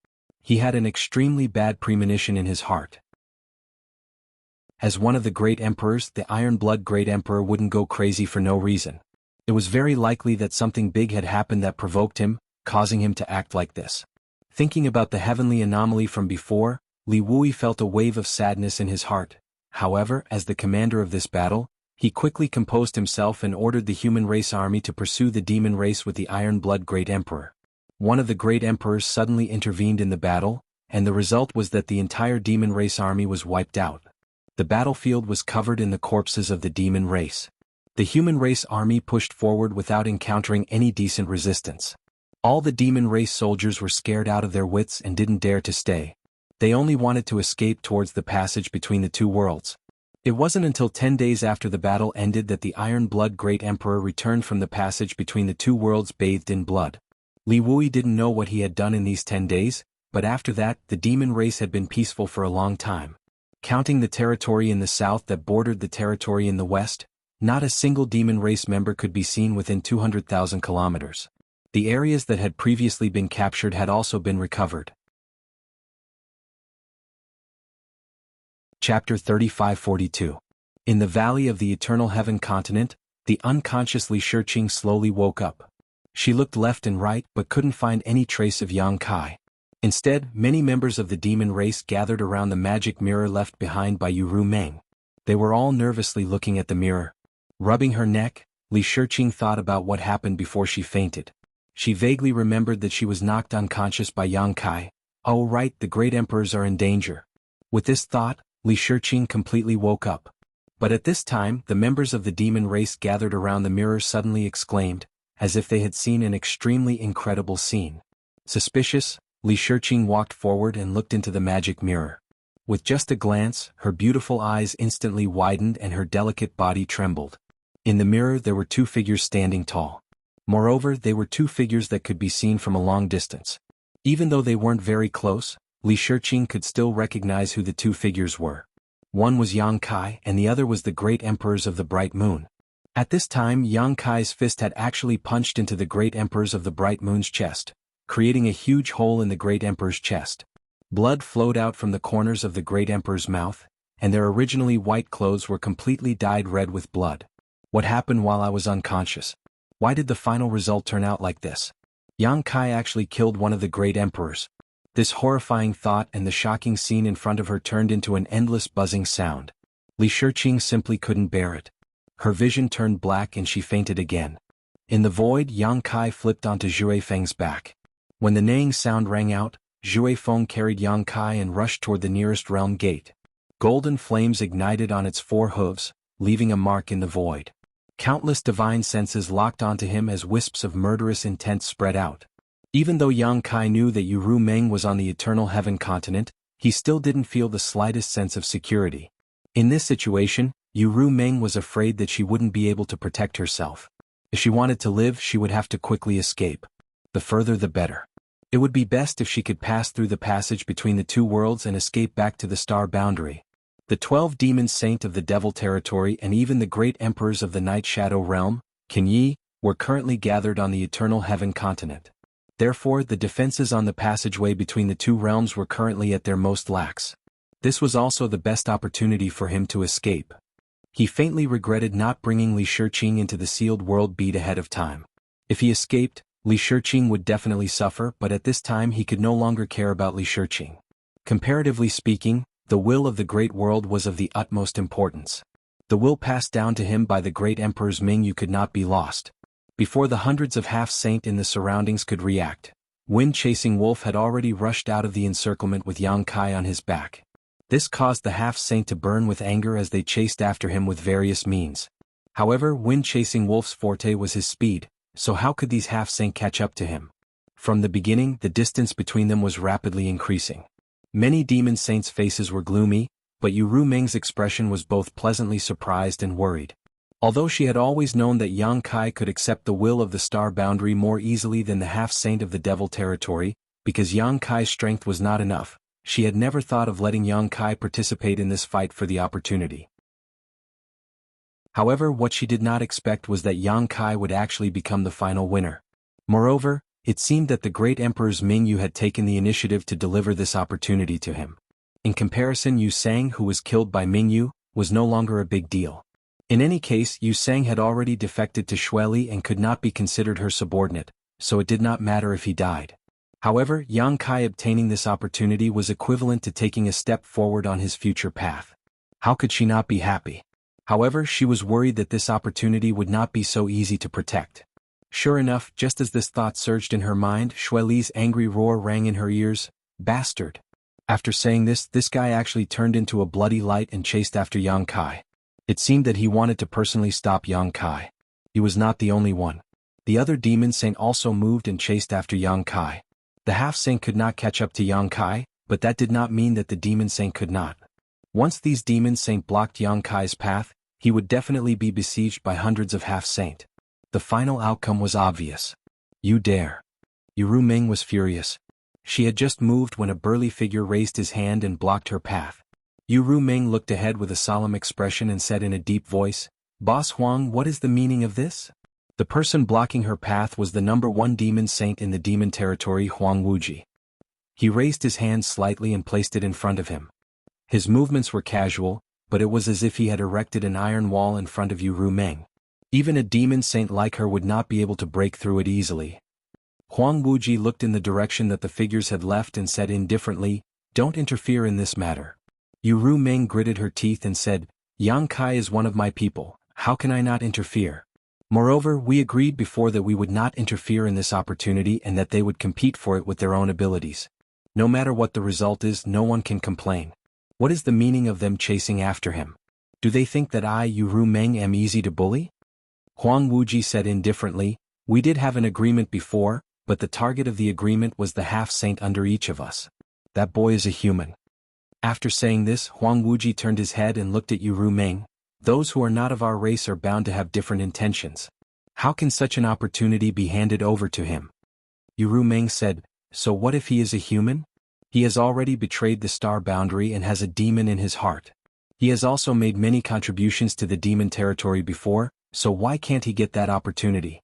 [SPEAKER 1] He had an extremely bad premonition in his heart. As one of the great emperors, the Iron Blood Great Emperor wouldn't go crazy for no reason. It was very likely that something big had happened that provoked him, causing him to act like this. Thinking about the heavenly anomaly from before, Li Wui felt a wave of sadness in his heart. However, as the commander of this battle, he quickly composed himself and ordered the human race army to pursue the demon race with the Iron Blood Great Emperor. One of the great emperors suddenly intervened in the battle, and the result was that the entire demon race army was wiped out. The battlefield was covered in the corpses of the demon race. The human race army pushed forward without encountering any decent resistance. All the demon race soldiers were scared out of their wits and didn't dare to stay. They only wanted to escape towards the passage between the two worlds. It wasn't until 10 days after the battle ended that the Iron Blood Great Emperor returned from the passage between the two worlds bathed in blood. Li Wui didn't know what he had done in these 10 days, but after that, the demon race had been peaceful for a long time. Counting the territory in the south that bordered the territory in the west, not a single demon race member could be seen within 200,000 kilometers. The areas that had previously been captured had also been recovered. Chapter 3542. In the Valley of the Eternal Heaven continent, the unconscious Li Shiqing slowly woke up. She looked left and right but couldn't find any trace of Yang Kai. Instead, many members of the demon race gathered around the magic mirror left behind by Yuru Meng. They were all nervously looking at the mirror. Rubbing her neck, Li Shiqing thought about what happened before she fainted. She vaguely remembered that she was knocked unconscious by Yang Kai. Oh right, the great emperors are in danger. With this thought, Li Shiqing completely woke up. But at this time, the members of the demon race gathered around the mirror suddenly exclaimed, as if they had seen an extremely incredible scene. Suspicious, Li Shiqing walked forward and looked into the magic mirror. With just a glance, her beautiful eyes instantly widened and her delicate body trembled. In the mirror there were 2 figures standing tall. Moreover, they were 2 figures that could be seen from a long distance. Even though they weren't very close, Li Shiqing could still recognize who the 2 figures were. One was Yang Kai and the other was the great emperors of the Bright Moon. At this time, Yang Kai's fist had actually punched into the great emperors of the Bright Moon's chest, creating a huge hole in the great emperor's chest. Blood flowed out from the corners of the great emperor's mouth, and their originally white clothes were completely dyed red with blood. What happened while I was unconscious? Why did the final result turn out like this? Yang Kai actually killed one of the great emperors. This horrifying thought and the shocking scene in front of her turned into an endless buzzing sound. Li Shiqing simply couldn't bear it. Her vision turned black and she fainted again. In the void, Yang Kai flipped onto Zhui Feng's back. When the neighing sound rang out, Zhui Feng carried Yang Kai and rushed toward the nearest realm gate. Golden flames ignited on its 4 hooves, leaving a mark in the void. Countless divine senses locked onto him as wisps of murderous intent spread out. Even though Yang Kai knew that Yuru Meng was on the Eternal Heaven continent, he still didn't feel the slightest sense of security. In this situation, Yuru Meng was afraid that she wouldn't be able to protect herself. If she wanted to live, she would have to quickly escape. The further the better. It would be best if she could pass through the passage between the two worlds and escape back to the star boundary. The 12 demon saint of the Devil Territory and even the great emperors of the Night Shadow Realm, Qin Yi, were currently gathered on the Eternal Heaven continent. Therefore, the defenses on the passageway between the two realms were currently at their most lax. This was also the best opportunity for him to escape. He faintly regretted not bringing Li Shiqing into the sealed world beat ahead of time. If he escaped, Li Shiqing would definitely suffer, but at this time he could no longer care about Li Shiqing. Comparatively speaking, the will of the great world was of the utmost importance. The will passed down to him by the great emperors Mingyu could not be lost. Before the hundreds of half-saint in the surroundings could react, Wind-Chasing Wolf had already rushed out of the encirclement with Yang Kai on his back. This caused the half-saint to burn with anger as they chased after him with various means. However, Wind-Chasing Wolf's forte was his speed, so how could these half-saint catch up to him? From the beginning, the distance between them was rapidly increasing. Many demon saints' faces were gloomy, but Yu Rumeng's expression was both pleasantly surprised and worried. Although she had always known that Yang Kai could accept the will of the Star Boundary more easily than the half-saint of the Devil Territory, because Yang Kai's strength was not enough, she had never thought of letting Yang Kai participate in this fight for the opportunity. However, what she did not expect was that Yang Kai would actually become the final winner. Moreover, it seemed that the great emperors Mingyu had taken the initiative to deliver this opportunity to him. In comparison, Yu Sang, who was killed by Mingyu, was no longer a big deal. In any case, Yu Sang had already defected to Xueli and could not be considered her subordinate, so it did not matter if he died. However, Yang Kai obtaining this opportunity was equivalent to taking a step forward on his future path. How could she not be happy? However, she was worried that this opportunity would not be so easy to protect. Sure enough, just as this thought surged in her mind, Xueli's angry roar rang in her ears, "Bastard!" After saying this guy actually turned into a bloody light and chased after Yang Kai. It seemed that he wanted to personally stop Yang Kai. He was not the only one. The other demon saint also moved and chased after Yang Kai. The half-saint could not catch up to Yang Kai, but that did not mean that the demon saint could not. Once these demon saint blocked Yang Kai's path, he would definitely be besieged by hundreds of half-saint. The final outcome was obvious. You dare. Yu Rumeng was furious. She had just moved when a burly figure raised his hand and blocked her path. Yu Rumeng looked ahead with a solemn expression and said in a deep voice, "Boss Huang, what is the meaning of this?" The person blocking her path was the number 1 demon saint in the demon territory, Huang Wuji. He raised his hand slightly and placed it in front of him. His movements were casual, but it was as if he had erected an iron wall in front of Yu Rumeng. Even a demon saint like her would not be able to break through it easily. Huang Wuji looked in the direction that the figures had left and said indifferently, "Don't interfere in this matter." Yu Rumeng gritted her teeth and said, "Yang Kai is one of my people, how can I not interfere? Moreover, we agreed before that we would not interfere in this opportunity and that they would compete for it with their own abilities. No matter what the result is, no one can complain. What is the meaning of them chasing after him? Do they think that I, Yu Rumeng, am easy to bully?" Huang Wuji said indifferently, "We did have an agreement before, but the target of the agreement was the half-saint under each of us. That boy is a human." After saying this, Huang Wuji turned his head and looked at Yu Rumeng. "Those who are not of our race are bound to have different intentions. How can such an opportunity be handed over to him?" Yu Rumeng said, "So what if he is a human? He has already betrayed the Star Boundary and has a demon in his heart. He has also made many contributions to the demon territory before, so why can't he get that opportunity?"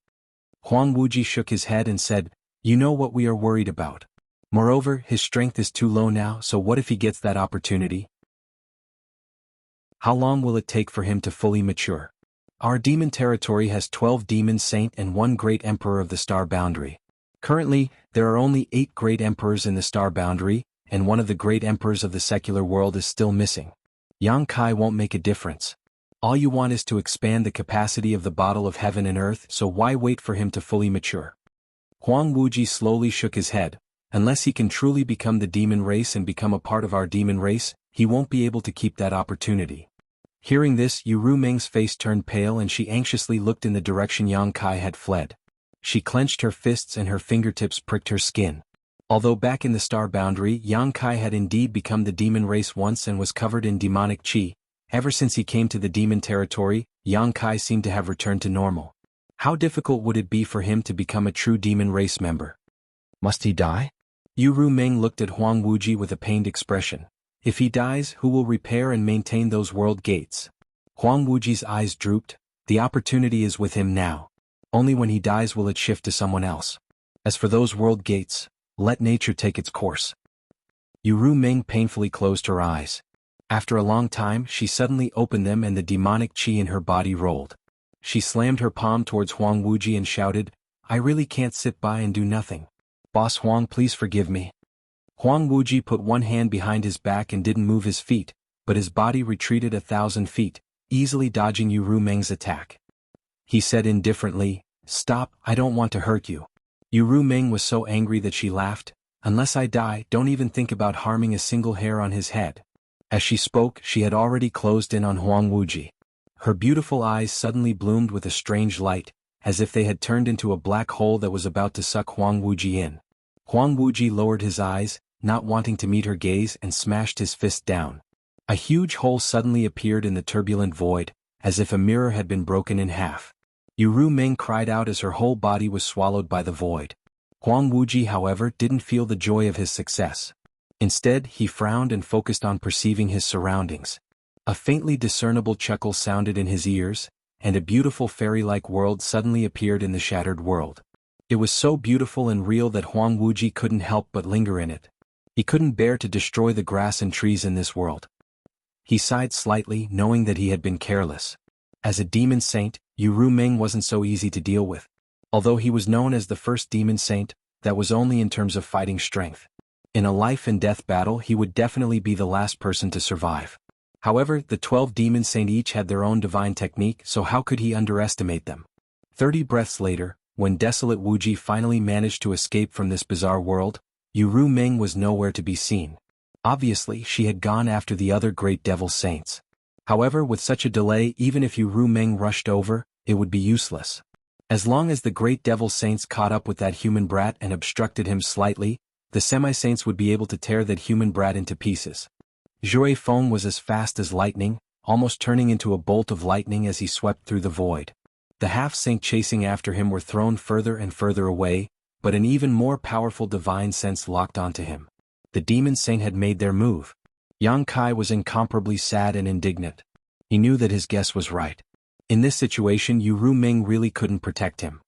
[SPEAKER 1] Huang Wuji shook his head and said, "You know what we are worried about. Moreover, his strength is too low now, so what if he gets that opportunity? How long will it take for him to fully mature? Our demon territory has 12 demon saint and 1 great emperor of the Star Boundary. Currently, there are only 8 great emperors in the Star Boundary, and one of the great emperors of the secular world is still missing. Yang Kai won't make a difference. All you want is to expand the capacity of the bottle of heaven and earth, so why wait for him to fully mature?" Huang Wuji slowly shook his head. "Unless he can truly become the demon race and become a part of our demon race, he won't be able to keep that opportunity." Hearing this, Yu Rumeng's face turned pale and she anxiously looked in the direction Yang Kai had fled. She clenched her fists and her fingertips pricked her skin. Although back in the Star Boundary, Yang Kai had indeed become the demon race once and was covered in demonic chi, ever since he came to the demon territory, Yang Kai seemed to have returned to normal. How difficult would it be for him to become a true demon race member? Must he die? Yu Rumeng looked at Huang Wuji with a pained expression. If he dies, who will repair and maintain those world gates? Huang Wuji's eyes drooped. The opportunity is with him now. Only when he dies will it shift to someone else. As for those world gates, let nature take its course. Yu Ming painfully closed her eyes. After a long time, she suddenly opened them and the demonic qi in her body rolled. She slammed her palm towards Huang Wuji and shouted, "I really can't sit by and do nothing. Boss Huang, please forgive me." Huang Wuji put one hand behind his back and didn't move his feet, but his body retreated 1,000 feet, easily dodging Yu Ming's attack. He said indifferently, "Stop, I don't want to hurt you." Yu Ming was so angry that she laughed, "Unless I die, don't even think about harming a single hair on his head." As she spoke, she had already closed in on Huang Wuji. Her beautiful eyes suddenly bloomed with a strange light, as if they had turned into a black hole that was about to suck Huang Wuji in. Huang Wuji lowered his eyes, not wanting to meet her gaze, and smashed his fist down. A huge hole suddenly appeared in the turbulent void, as if a mirror had been broken in half. Yu Ming cried out as her whole body was swallowed by the void. Huang Wuji, however, didn't feel the joy of his success. Instead, he frowned and focused on perceiving his surroundings. A faintly discernible chuckle sounded in his ears, and a beautiful fairy-like world suddenly appeared in the shattered world. It was so beautiful and real that Huang Wuji couldn't help but linger in it. He couldn't bear to destroy the grass and trees in this world. He sighed slightly, knowing that he had been careless. As a demon saint, Yu Ming wasn't so easy to deal with. Although he was known as the first demon saint, that was only in terms of fighting strength. In a life-and-death battle, he would definitely be the last person to survive. However, the 12 demon saints each had their own divine technique, so how could he underestimate them? 30 breaths later, when desolate Wuji finally managed to escape from this bizarre world, Yu Ming was nowhere to be seen. Obviously, she had gone after the other great devil saints. However, with such a delay, even if Yu Ming rushed over, it would be useless. As long as the great devil saints caught up with that human brat and obstructed him slightly, the semi-saints would be able to tear that human brat into pieces. Jue Feng was as fast as lightning, almost turning into a bolt of lightning as he swept through the void. The half-saint chasing after him were thrown further and further away, but an even more powerful divine sense locked onto him. The demon saint had made their move. Yang Kai was incomparably sad and indignant. He knew that his guess was right. In this situation, Yu Ming really couldn't protect him.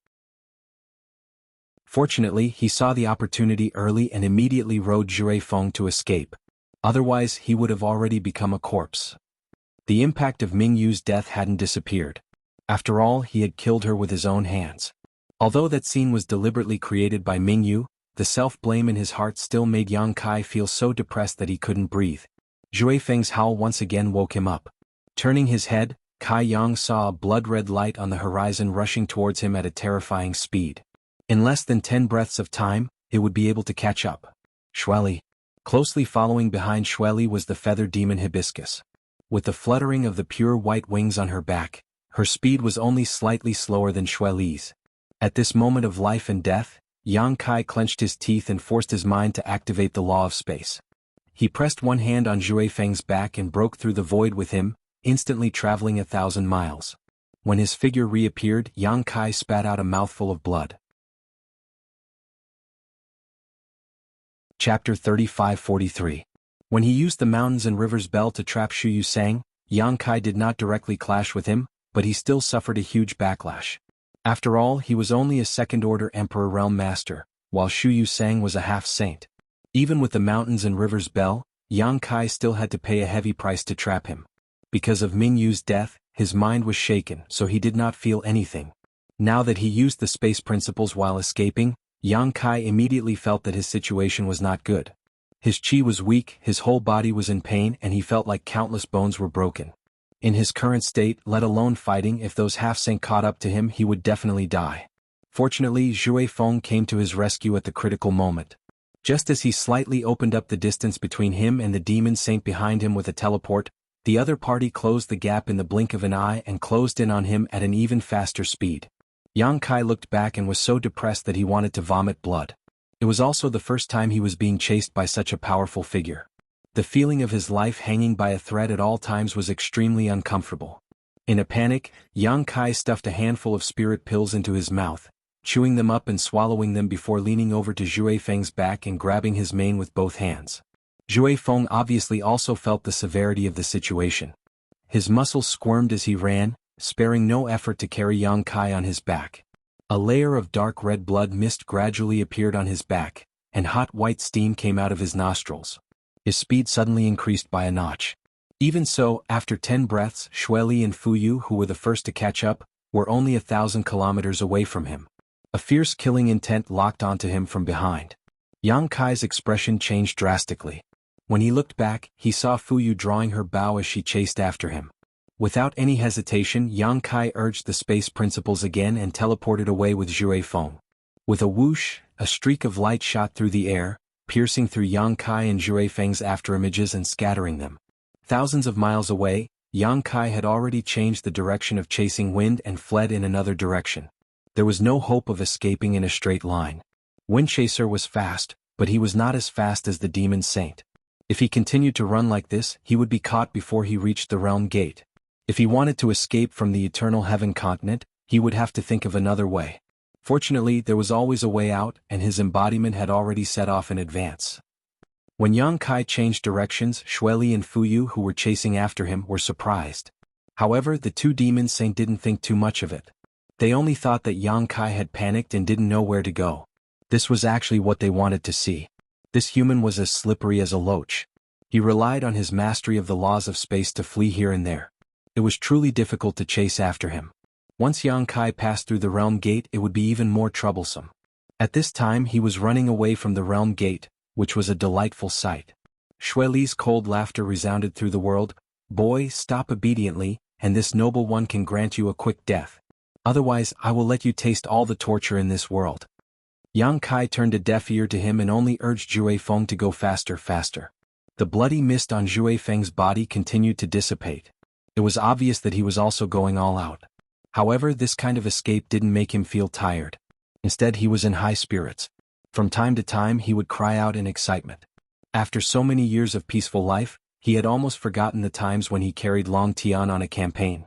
[SPEAKER 1] Fortunately, he saw the opportunity early and immediately rode Jue Feng to escape. Otherwise, he would have already become a corpse. The impact of Ming Yu's death hadn't disappeared. After all, he had killed her with his own hands. Although that scene was deliberately created by Ming Yu, the self-blame in his heart still made Yang Kai feel so depressed that he couldn't breathe. Jue Feng's howl once again woke him up. Turning his head, Kai Yang saw a blood-red light on the horizon rushing towards him at a terrifying speed. In less than 10 breaths of time, it would be able to catch up. Shueli. Closely following behind Shueli was the feathered demon Hibiscus. With the fluttering of the pure white wings on her back, her speed was only slightly slower than Shueli's. At this moment of life and death, Yang Kai clenched his teeth and forced his mind to activate the law of space. He pressed one hand on Jue Feng's back and broke through the void with him, instantly traveling 1,000 miles. When his figure reappeared, Yang Kai spat out a mouthful of blood. Chapter 35-43. When he used the mountains and rivers bell to trap Shu Yusang, Yang Kai did not directly clash with him, but he still suffered a huge backlash. After all, he was only a second-order Emperor Realm Master, while Shu Yusang was a half-saint. Even with the mountains and rivers bell, Yang Kai still had to pay a heavy price to trap him. Because of Ming Yu's death, his mind was shaken, so he did not feel anything. Now that he used the space principles while escaping, Yang Kai immediately felt that his situation was not good. His qi was weak, his whole body was in pain, and he felt like countless bones were broken. In his current state, let alone fighting, if those half-saint caught up to him, he would definitely die. Fortunately, Jue Feng came to his rescue at the critical moment. Just as he slightly opened up the distance between him and the demon saint behind him with a teleport, the other party closed the gap in the blink of an eye and closed in on him at an even faster speed. Yang Kai looked back and was so depressed that he wanted to vomit blood. It was also the first time he was being chased by such a powerful figure. The feeling of his life hanging by a thread at all times was extremely uncomfortable. In a panic, Yang Kai stuffed a handful of spirit pills into his mouth, chewing them up and swallowing them before leaning over to Jue Feng's back and grabbing his mane with both hands. Zhui Feng obviously also felt the severity of the situation. His muscles squirmed as he ran, sparing no effort to carry Yang Kai on his back. A layer of dark red blood mist gradually appeared on his back, and hot white steam came out of his nostrils. His speed suddenly increased by a notch. Even so, after 10 breaths, Xueli and Fuyu, who were the first to catch up, were only 1,000 kilometers away from him. A fierce killing intent locked onto him from behind. Yang Kai's expression changed drastically. When he looked back, he saw Fuyu drawing her bow as she chased after him. Without any hesitation, Yang Kai urged the space principles again and teleported away with Zhui Feng. With a whoosh, a streak of light shot through the air, piercing through Yang Kai and Zhui Feng's afterimages and scattering them. Thousands of miles away, Yang Kai had already changed the direction of chasing wind and fled in another direction. There was no hope of escaping in a straight line. Windchaser was fast, but he was not as fast as the Demon Saint. If he continued to run like this, he would be caught before he reached the realm gate. If he wanted to escape from the Eternal Heaven continent, he would have to think of another way. Fortunately, there was always a way out, and his embodiment had already set off in advance. When Yang Kai changed directions, Xueli and Fuyu, who were chasing after him, were surprised. However, the two Demon Saint didn't think too much of it. They only thought that Yang Kai had panicked and didn't know where to go. This was actually what they wanted to see. This human was as slippery as a loach. He relied on his mastery of the laws of space to flee here and there. It was truly difficult to chase after him. Once Yang Kai passed through the realm gate, it would be even more troublesome. At this time he was running away from the realm gate, which was a delightful sight. Xueli's cold laughter resounded through the world. "Boy, stop obediently, and this noble one can grant you a quick death. Otherwise, I will let you taste all the torture in this world." Yang Kai turned a deaf ear to him and only urged Zhui Feng to go faster. The bloody mist on Zhui Feng's body continued to dissipate. It was obvious that he was also going all out. However, this kind of escape didn't make him feel tired. Instead, he was in high spirits. From time to time he would cry out in excitement. After so many years of peaceful life, he had almost forgotten the times when he carried Long Tian on a campaign.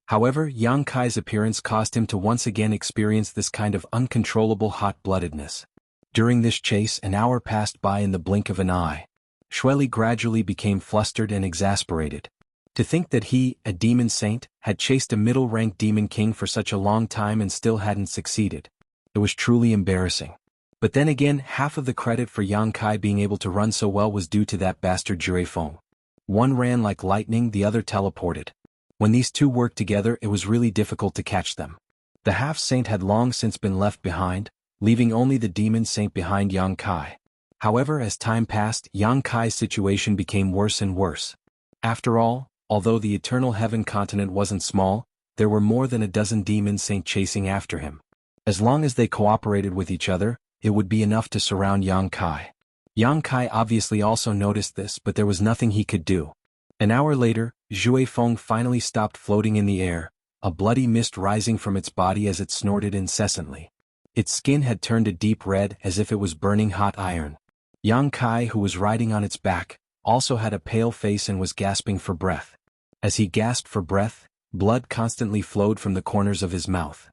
[SPEAKER 1] However, Yang Kai's appearance caused him to once again experience this kind of uncontrollable hot-bloodedness. During this chase, an hour passed by in the blink of an eye. Xueli gradually became flustered and exasperated. To think that he, a demon saint, had chased a middle-ranked demon king for such a long time and still hadn't succeeded. It was truly embarrassing. But then again, half of the credit for Yang Kai being able to run so well was due to that bastard Zhui Feng. One ran like lightning, the other teleported. When these two worked together, it was really difficult to catch them. The half-saint had long since been left behind, leaving only the demon saint behind Yang Kai. However, as time passed, Yang Kai's situation became worse and worse. After all, although the Eternal Heaven continent wasn't small, there were more than a dozen demon saints chasing after him. As long as they cooperated with each other, it would be enough to surround Yang Kai. Yang Kai obviously also noticed this, but there was nothing he could do. An hour later, Zhui Feng finally stopped floating in the air, a bloody mist rising from its body as it snorted incessantly. Its skin had turned a deep red as if it was burning hot iron. Yang Kai, who was riding on its back, also had a pale face and was gasping for breath. As he gasped for breath, blood constantly flowed from the corners of his mouth.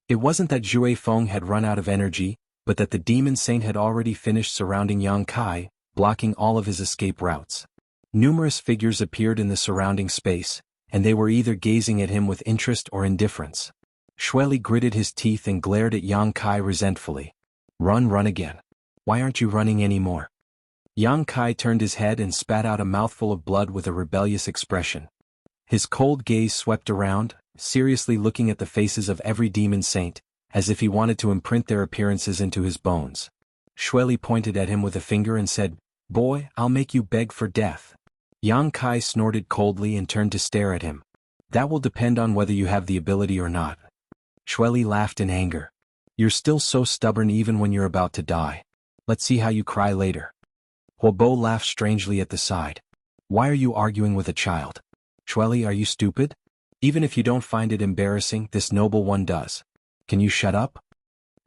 [SPEAKER 1] It wasn't that Zhui Feng had run out of energy, but that the demon saint had already finished surrounding Yang Kai, blocking all of his escape routes. Numerous figures appeared in the surrounding space, and they were either gazing at him with interest or indifference. Xueli gritted his teeth and glared at Yang Kai resentfully. Run again. Why aren't you running anymore?" Yang Kai turned his head and spat out a mouthful of blood with a rebellious expression. His cold gaze swept around, seriously looking at the faces of every demon saint, as if he wanted to imprint their appearances into his bones. Xueli pointed at him with a finger and said, "Boy, I'll make you beg for death." Yang Kai snorted coldly and turned to stare at him. "That will depend on whether you have the ability or not." Xueli laughed in anger. "You're still so stubborn even when you're about to die. Let's see how you cry later." Huobo laughed strangely at the side. "Why are you arguing with a child? Xueli, are you stupid? Even if you don't find it embarrassing, this noble one does. Can you shut up?"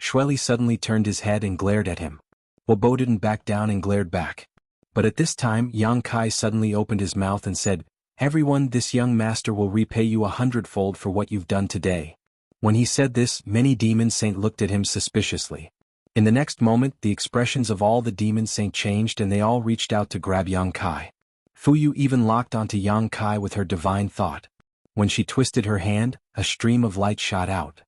[SPEAKER 1] Xueli suddenly turned his head and glared at him. Huobo didn't back down and glared back. But at this time Yang Kai suddenly opened his mouth and said, "Everyone, this young master will repay you 100-fold for what you've done today." When he said this, many demon saints looked at him suspiciously. In the next moment, the expressions of all the demon saint changed and they all reached out to grab Yang Kai. Fu Yu even locked onto Yang Kai with her divine thought. When she twisted her hand, a stream of light shot out.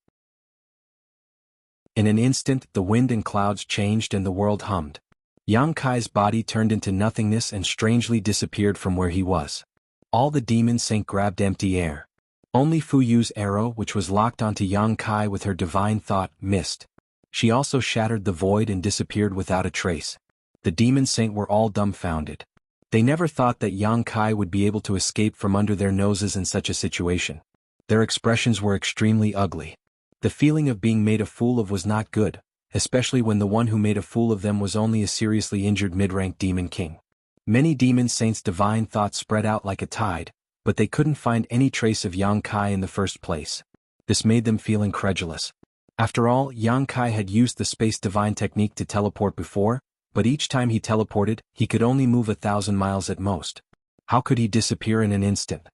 [SPEAKER 1] In an instant, the wind and clouds changed and the world hummed. Yang Kai's body turned into nothingness and strangely disappeared from where he was. All the demon saint grabbed empty air. Only Fu Yu's arrow, which was locked onto Yang Kai with her divine thought, missed. She also shattered the void and disappeared without a trace. The demon saint were all dumbfounded. They never thought that Yang Kai would be able to escape from under their noses in such a situation. Their expressions were extremely ugly. The feeling of being made a fool of was not good, especially when the one who made a fool of them was only a seriously injured mid-rank demon king. Many demon saints' divine thoughts spread out like a tide, but they couldn't find any trace of Yang Kai in the first place. This made them feel incredulous. After all, Yang Kai had used the space divine technique to teleport before, but each time he teleported, he could only move 1,000 miles at most. How could he disappear in an instant?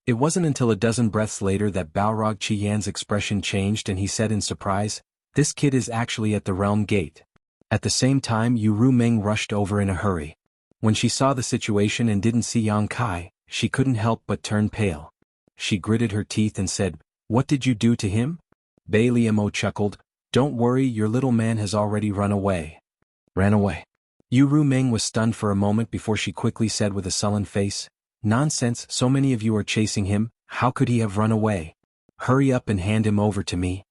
[SPEAKER 1] It wasn't until a dozen breaths later that Balrog Qian's expression changed and he said in surprise, "This kid is actually at the realm gate." At the same time, Yu Rumeng rushed over in a hurry. When she saw the situation and didn't see Yang Kai, she couldn't help but turn pale. She gritted her teeth and said, "What did you do to him?" Bei Liamo chuckled, "Don't worry, your little man has already run away." Ran away. Yu Rumeng was stunned for a moment before she quickly said with a sullen face, "Nonsense, so many of you are chasing him, how could he have run away? Hurry up and hand him over to me."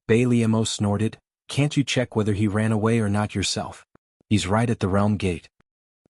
[SPEAKER 1] Bei Liamo snorted, "Can't you check whether he ran away or not yourself? He's right at the realm gate."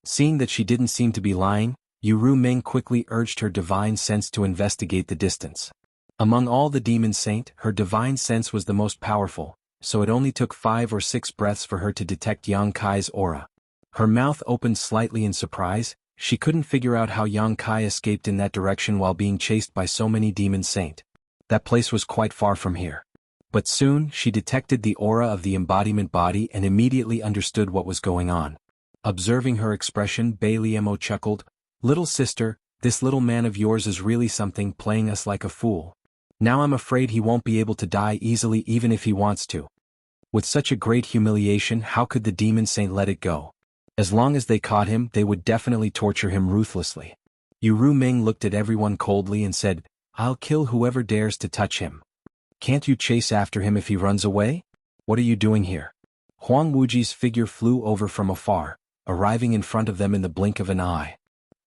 [SPEAKER 1] Seeing that she didn't seem to be lying, Yu Rumeng quickly urged her divine sense to investigate the distance. Among all the demon saint, her divine sense was the most powerful, so it only took 5 or 6 breaths for her to detect Yang Kai's aura. Her mouth opened slightly in surprise. She couldn't figure out how Yang Kai escaped in that direction while being chased by so many demon saint. That place was quite far from here. But soon, she detected the aura of the embodiment body and immediately understood what was going on. Observing her expression, Bei Liamo chuckled, "Little sister, this little man of yours is really something, playing us like a fool. Now I'm afraid he won't be able to die easily even if he wants to." With such a great humiliation, how could the demon saint let it go? As long as they caught him, they would definitely torture him ruthlessly. Yu Rumeng looked at everyone coldly and said, "I'll kill whoever dares to touch him. Can't you chase after him if he runs away? What are you doing here?" Huang Wuji's figure flew over from afar, arriving in front of them in the blink of an eye.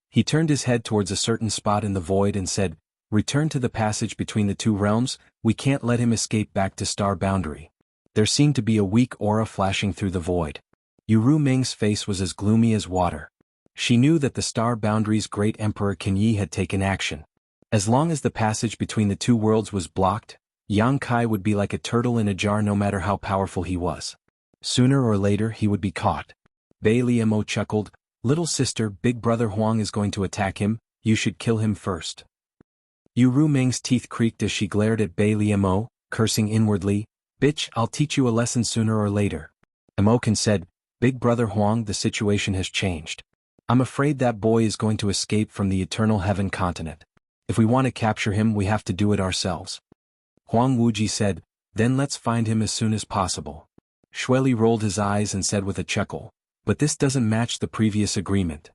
[SPEAKER 1] He turned his head towards a certain spot in the void and said, "Return to the passage between the 2 realms, we can't let him escape back to Star Boundary." There seemed to be a weak aura flashing through the void. Yu Rumeng's face was as gloomy as water. She knew that the Star Boundary's great Emperor Qin Yi had taken action. As long as the passage between the 2 worlds was blocked, Yang Kai would be like a turtle in a jar no matter how powerful he was. Sooner or later he would be caught. Bei Liamo chuckled, "Little sister, big brother Huang is going to attack him, you should kill him first." Yu Rumeng's teeth creaked as she glared at Bei Liamo, cursing inwardly, "Bitch, I'll teach you a lesson sooner or later." Imoken said, "Big brother Huang, the situation has changed. I'm afraid that boy is going to escape from the Eternal Heaven continent. If we want to capture him, we have to do it ourselves." Huang Wuji said, "Then let's find him as soon as possible." Shueli rolled his eyes and said with a chuckle, "But this doesn't match the previous agreement.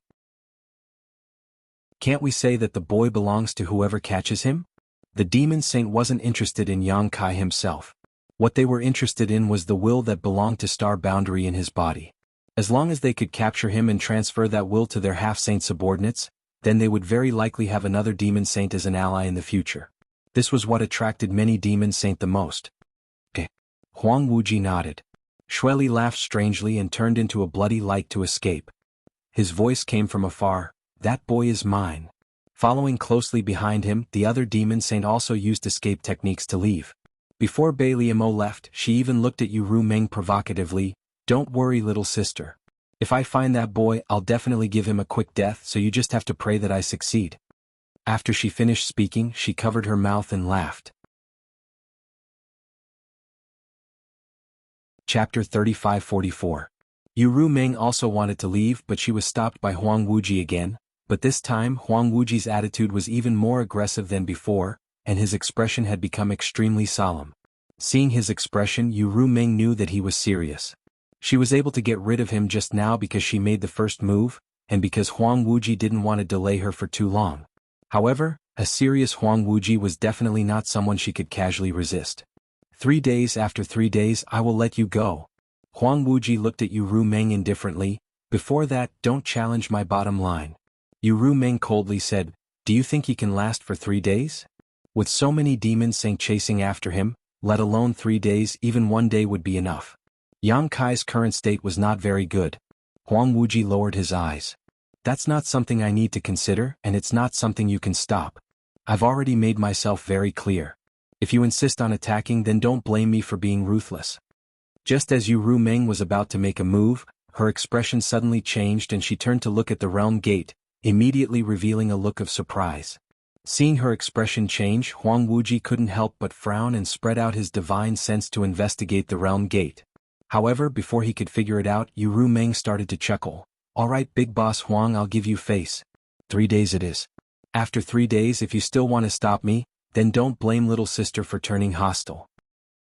[SPEAKER 1] Can't we say that the boy belongs to whoever catches him?" The demon saint wasn't interested in Yang Kai himself. What they were interested in was the will that belonged to Star Boundary in his body. As long as they could capture him and transfer that will to their half-saint subordinates, then they would very likely have another demon saint as an ally in the future. This was what attracted many demon saint the most. Huang Wuji nodded. Shueli laughed strangely and turned into a bloody light to escape. His voice came from afar, "That boy is mine." Following closely behind him, the other demon saint also used escape techniques to leave. Before Bei Liamo left, she even looked at Yu Rumeng provocatively, "Don't worry, little sister. If I find that boy, I'll definitely give him a quick death, so you just have to pray that I succeed." After she finished speaking, she covered her mouth and laughed. Chapter 35-44. Yu Rumeng also wanted to leave, but she was stopped by Huang Wuji again, but this time Huang Wuji's attitude was even more aggressive than before, and his expression had become extremely solemn. Seeing his expression, Yu Rumeng knew that he was serious. She was able to get rid of him just now because she made the first move, and because Huang Wuji didn't want to delay her for too long. However, a serious Huang Wuji was definitely not someone she could casually resist. 3 days after 3 days I will let you go. Huang Wuji looked at Yu Rumeng indifferently. Before that, don't challenge my bottom line. Yu Rumeng coldly said, do you think he can last for 3 days? With so many demon saints chasing after him, let alone 3 days, even 1 day would be enough. Yang Kai's current state was not very good. Huang Wuji lowered his eyes. That's not something I need to consider, and it's not something you can stop. I've already made myself very clear. If you insist on attacking, then don't blame me for being ruthless. Just as Yu Rumeng was about to make a move, her expression suddenly changed and she turned to look at the realm gate, immediately revealing a look of surprise. Seeing her expression change, Huang Wuji couldn't help but frown and spread out his divine sense to investigate the realm gate. However, before he could figure it out, Yu Rumeng started to chuckle. Alright, big boss Huang, I'll give you face. 3 days it is. After 3 days, if you still want to stop me, then don't blame little sister for turning hostile.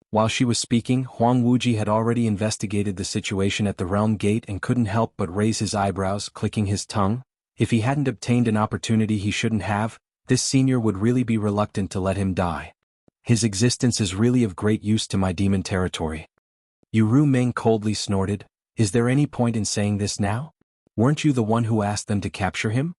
[SPEAKER 1] While she was speaking, Huang Wuji had already investigated the situation at the realm gate and couldn't help but raise his eyebrows, clicking his tongue. If he hadn't obtained an opportunity he shouldn't have, this senior would really be reluctant to let him die. His existence is really of great use to my demon territory. Yu Rumeng coldly snorted, is there any point in saying this now? Weren't you the one who asked them to capture him?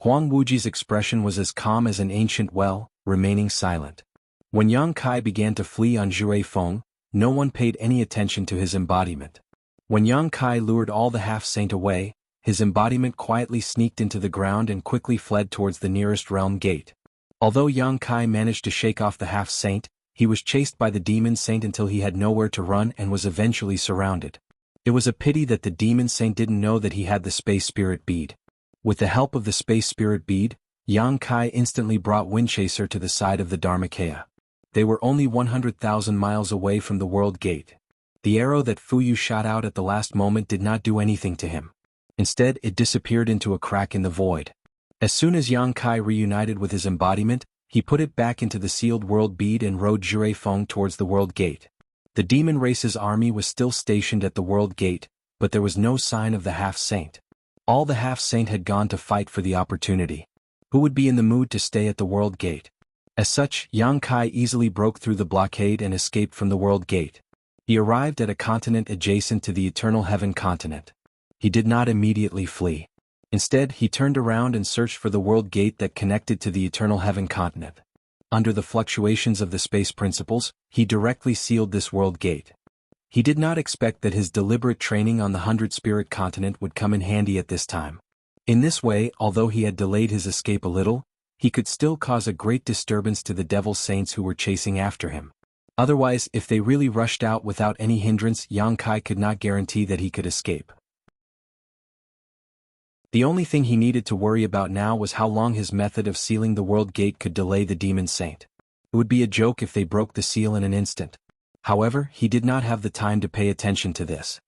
[SPEAKER 1] Huang Wuji's expression was as calm as an ancient well, remaining silent. When Yang Kai began to flee on Jue Feng, no one paid any attention to his embodiment. When Yang Kai lured all the half-saint away, his embodiment quietly sneaked into the ground and quickly fled towards the nearest realm gate. Although Yang Kai managed to shake off the half-saint, he was chased by the demon saint until he had nowhere to run and was eventually surrounded. It was a pity that the demon saint didn't know that he had the space spirit bead. With the help of the space spirit bead, Yang Kai instantly brought Windchaser to the side of the Dharmakaya. They were only 100,000 miles away from the world gate. The arrow that Fuyu shot out at the last moment did not do anything to him. Instead, it disappeared into a crack in the void. As soon as Yang Kai reunited with his embodiment, he put it back into the sealed world bead and rode Jue Feng towards the world gate. The demon race's army was still stationed at the world gate, but there was no sign of the half-saint. All the half-saint had gone to fight for the opportunity. Who would be in the mood to stay at the world gate? As such, Yang Kai easily broke through the blockade and escaped from the world gate. He arrived at a continent adjacent to the Eternal Heaven continent. He did not immediately flee. Instead, he turned around and searched for the world gate that connected to the Eternal Heaven continent. Under the fluctuations of the space principles, he directly sealed this world gate. He did not expect that his deliberate training on the 100 Spirit continent would come in handy at this time. In this way, although he had delayed his escape a little, he could still cause a great disturbance to the devil saints who were chasing after him. Otherwise, if they really rushed out without any hindrance, Yang Kai could not guarantee that he could escape. The only thing he needed to worry about now was how long his method of sealing the world gate could delay the demon saint. It would be a joke if they broke the seal in an instant. However, he did not have the time to pay attention to this.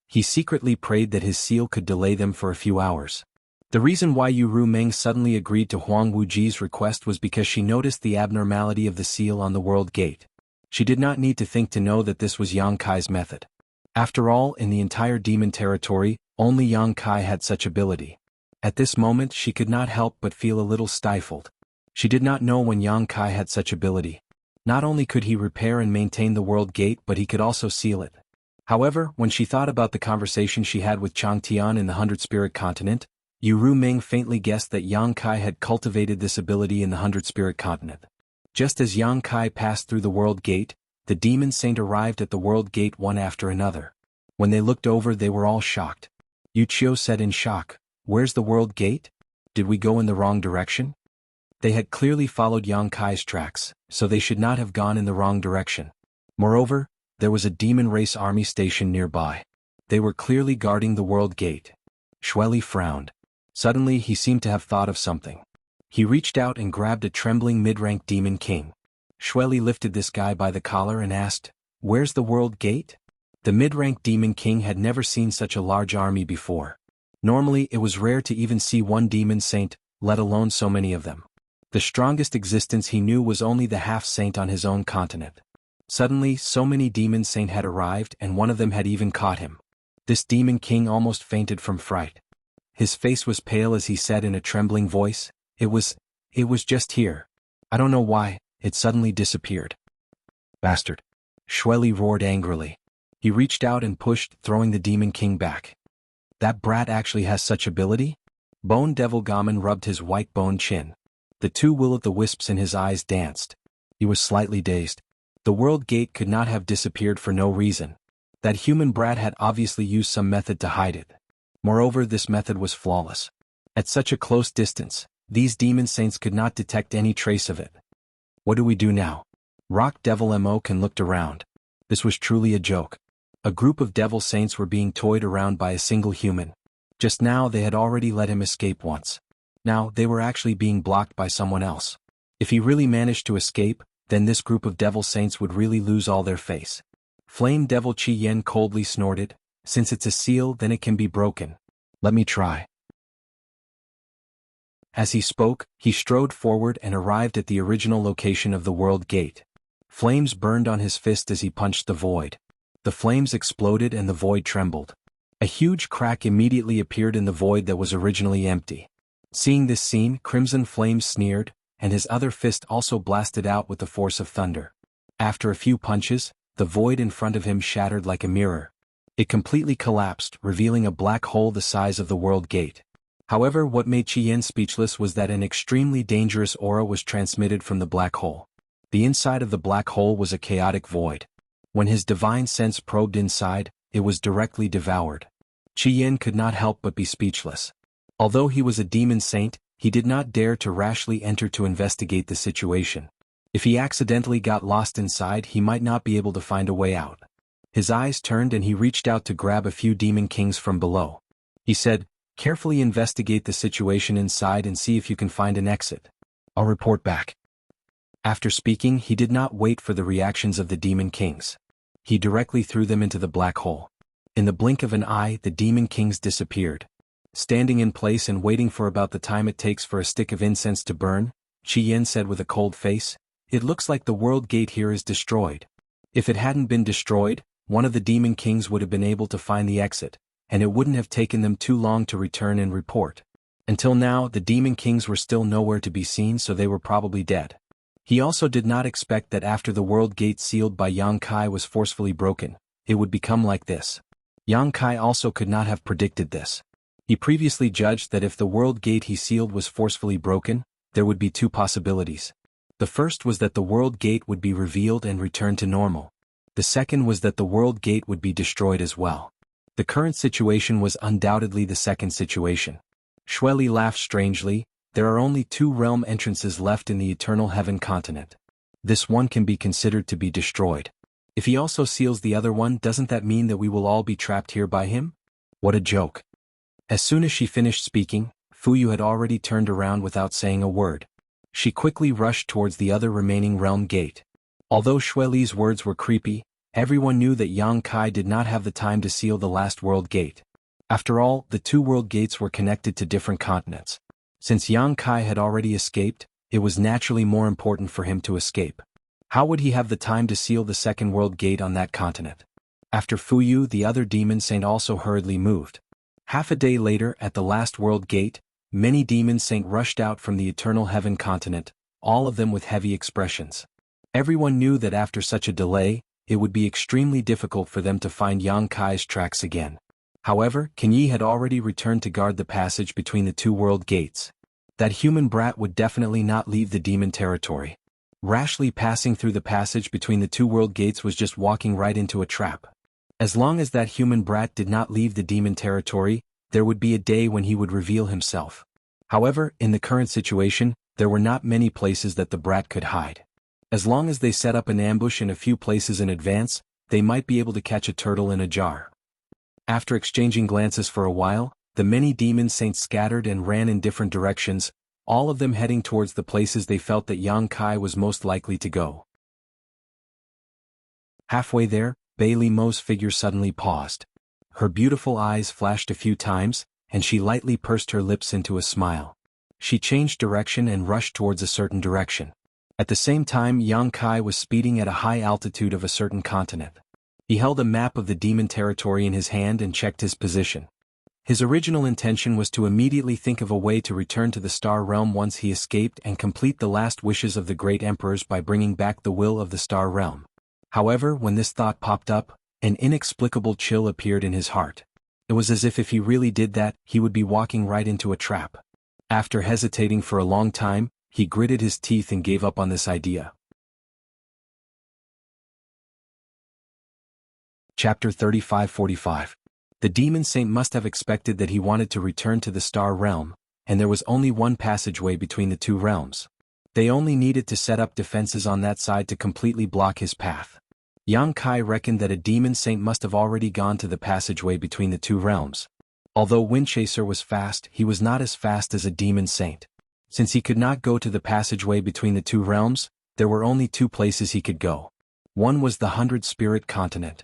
[SPEAKER 1] He secretly prayed that his seal could delay them for a few hours. The reason why Yu Rumeng suddenly agreed to Huang Wuji's request was because she noticed the abnormality of the seal on the world gate. She did not need to think to know that this was Yang Kai's method. After all, in the entire demon territory, only Yang Kai had such ability. At this moment she could not help but feel a little stifled. She did not know when Yang Kai had such ability. Not only could he repair and maintain the world gate, but he could also seal it. However, when she thought about the conversation she had with Chang Tian in the 100 Spirit continent, Yu Rumeng faintly guessed that Yang Kai had cultivated this ability in the 100 Spirit continent. Just as Yang Kai passed through the world gate, the demon saint arrived at the world gate one after another. When they looked over, they were all shocked. Yu Qiu said in shock, "Where's the world gate? Did we go in the wrong direction?" They had clearly followed Yang Kai's tracks, so they should not have gone in the wrong direction. Moreover, there was a demon race army stationed nearby. They were clearly guarding the world gate. Xueli frowned. Suddenly he seemed to have thought of something. He reached out and grabbed a trembling mid-rank demon king. Xueli lifted this guy by the collar and asked, "Where's the world gate?" The mid-rank demon king had never seen such a large army before. Normally it was rare to even see one demon saint, let alone so many of them. The strongest existence he knew was only the half-saint on his own continent. Suddenly, so many demon saint had arrived and one of them had even caught him. This demon king almost fainted from fright. His face was pale as he said in a trembling voice, It was just here. I don't know why, it suddenly disappeared. Bastard. Shueli roared angrily. He reached out and pushed, throwing the demon king back. That brat actually has such ability? Bone Devil Gaman rubbed his white bone chin. The two will-o'-the-wisps in his eyes danced. He was slightly dazed. The world gate could not have disappeared for no reason. That human brat had obviously used some method to hide it. Moreover, this method was flawless. At such a close distance, these demon saints could not detect any trace of it. What do we do now? Rock Devil Moken looked around. This was truly a joke. A group of devil saints were being toyed around by a single human. Just now they had already let him escape once. Now they were actually being blocked by someone else. If he really managed to escape, then this group of devil saints would really lose all their face. Flame Devil Chi Yen coldly snorted, Since it's a seal, then it can be broken. Let me try. As he spoke, he strode forward and arrived at the original location of the world gate. Flames burned on his fist as he punched the void. The flames exploded and the void trembled. A huge crack immediately appeared in the void that was originally empty. Seeing this scene, Crimson Flames sneered, and his other fist also blasted out with the force of thunder. After a few punches, the void in front of him shattered like a mirror. It completely collapsed, revealing a black hole the size of the world gate. However, what made Chien speechless was that an extremely dangerous aura was transmitted from the black hole. The inside of the black hole was a chaotic void. When his divine sense probed inside, it was directly devoured. Chien could not help but be speechless. Although he was a demon saint, he did not dare to rashly enter to investigate the situation. If he accidentally got lost inside, he might not be able to find a way out. His eyes turned and he reached out to grab a few demon kings from below. He said, Carefully investigate the situation inside and see if you can find an exit. I'll report back. After speaking, he did not wait for the reactions of the demon kings. He directly threw them into the black hole. In the blink of an eye, the demon kings disappeared. Standing in place and waiting for about the time it takes for a stick of incense to burn, Chien said with a cold face, It looks like the world gate here is destroyed. If it hadn't been destroyed, one of the demon kings would have been able to find the exit, and it wouldn't have taken them too long to return and report. Until now, the demon kings were still nowhere to be seen, so they were probably dead. He also did not expect that after the world gate sealed by Yang Kai was forcefully broken, it would become like this. Yang Kai also could not have predicted this. He previously judged that if the world gate he sealed was forcefully broken, there would be two possibilities. The first was that the world gate would be revealed and returned to normal. The second was that the world gate would be destroyed as well. The current situation was undoubtedly the second situation. Shueli laughed strangely. There are only two realm entrances left in the Eternal Heaven continent. This one can be considered to be destroyed. If he also seals the other one, doesn't that mean that we will all be trapped here by him? What a joke. As soon as she finished speaking, Fuyu had already turned around without saying a word. She quickly rushed towards the other remaining realm gate. Although Shueli's words were creepy, everyone knew that Yang Kai did not have the time to seal the last world gate. After all, the two world gates were connected to different continents. Since Yang Kai had already escaped, it was naturally more important for him to escape. How would he have the time to seal the second world gate on that continent? After Fuyu, the other demon saint also hurriedly moved. Half a day later, at the last world gate, many demon saint rushed out from the Eternal Heaven continent, all of them with heavy expressions. Everyone knew that after such a delay, it would be extremely difficult for them to find Yang Kai's tracks again. However, Kenyi had already returned to guard the passage between the two world gates. That human brat would definitely not leave the demon territory. Rashly passing through the passage between the two world gates was just walking right into a trap. As long as that human brat did not leave the demon territory, there would be a day when he would reveal himself. However, in the current situation, there were not many places that the brat could hide. As long as they set up an ambush in a few places in advance, they might be able to catch a turtle in a jar. After exchanging glances for a while, the many demon saints scattered and ran in different directions, all of them heading towards the places they felt that Yang Kai was most likely to go. Halfway there, Bailey Mo's figure suddenly paused. Her beautiful eyes flashed a few times, and she lightly pursed her lips into a smile. She changed direction and rushed towards a certain direction. At the same time, Yang Kai was speeding at a high altitude of a certain continent. He held a map of the demon territory in his hand and checked his position. His original intention was to immediately think of a way to return to the Star Realm once he escaped and complete the last wishes of the great emperors by bringing back the will of the Star Realm. However, when this thought popped up, an inexplicable chill appeared in his heart. It was as if he really did that, he would be walking right into a trap. After hesitating for a long time, he gritted his teeth and gave up on this idea. Chapter 35-45. The demon saint must have expected that he wanted to return to the Star Realm, and there was only one passageway between the two realms. They only needed to set up defenses on that side to completely block his path. Yang Kai reckoned that a demon saint must have already gone to the passageway between the two realms. Although Windchaser was fast, he was not as fast as a demon saint. Since he could not go to the passageway between the two realms, there were only two places he could go. One was the 100 Spirit Continent.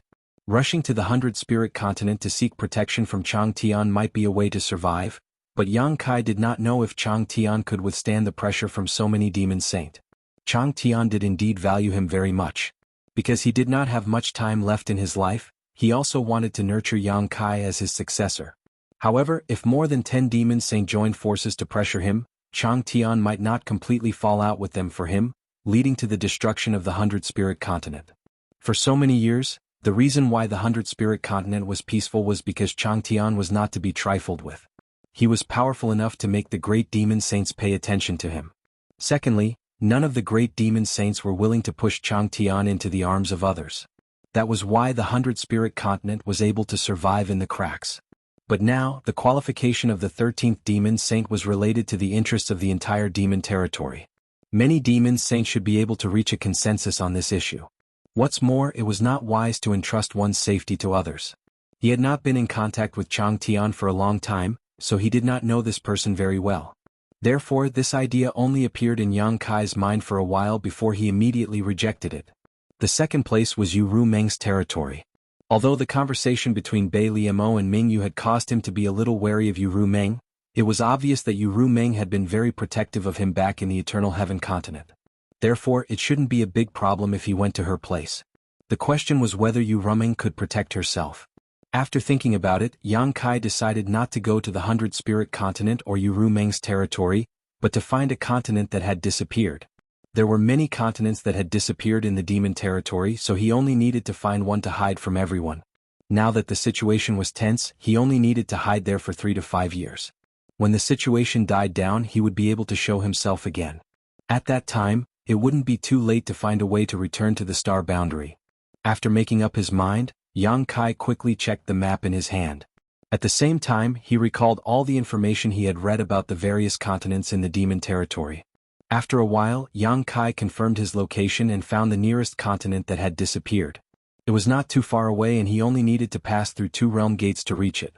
[SPEAKER 1] Rushing to the 100 Spirit Continent to seek protection from Chang Tian might be a way to survive, but Yang Kai did not know if Chang Tian could withstand the pressure from so many demon saint. Chang Tian did indeed value him very much. Because he did not have much time left in his life, he also wanted to nurture Yang Kai as his successor. However, if more than 10 demon saint joined forces to pressure him, Chang Tian might not completely fall out with them for him, leading to the destruction of the 100 Spirit Continent. For so many years, the reason why the 100 Spirit Continent was peaceful was because Chang Tian was not to be trifled with. He was powerful enough to make the great demon saints pay attention to him. Secondly, none of the great demon saints were willing to push Chang Tian into the arms of others. That was why the 100 Spirit Continent was able to survive in the cracks. But now, the qualification of the 13th demon saint was related to the interests of the entire demon territory. Many demon saints should be able to reach a consensus on this issue. What's more, it was not wise to entrust one's safety to others. He had not been in contact with Chang Tian for a long time, so he did not know this person very well. Therefore, this idea only appeared in Yang Kai's mind for a while before he immediately rejected it. The second place was Yu Rumeng's territory. Although the conversation between Bai Liamo and Ming Yu had caused him to be a little wary of Yu Rumeng, it was obvious that Yu Rumeng had been very protective of him back in the Eternal Heaven continent. Therefore, it shouldn't be a big problem if he went to her place. The question was whether Yu Rumeng could protect herself. After thinking about it, Yang Kai decided not to go to the 100 Spirit Continent or Yu Rumeng's territory, but to find a continent that had disappeared. There were many continents that had disappeared in the demon territory, so he only needed to find one to hide from everyone. Now that the situation was tense, he only needed to hide there for 3 to 5 years. When the situation died down, he would be able to show himself again. At that time, it wouldn't be too late to find a way to return to the star boundary. After making up his mind, Yang Kai quickly checked the map in his hand. At the same time, he recalled all the information he had read about the various continents in the demon territory. After a while, Yang Kai confirmed his location and found the nearest continent that had disappeared. It was not too far away and he only needed to pass through 2 realm gates to reach it.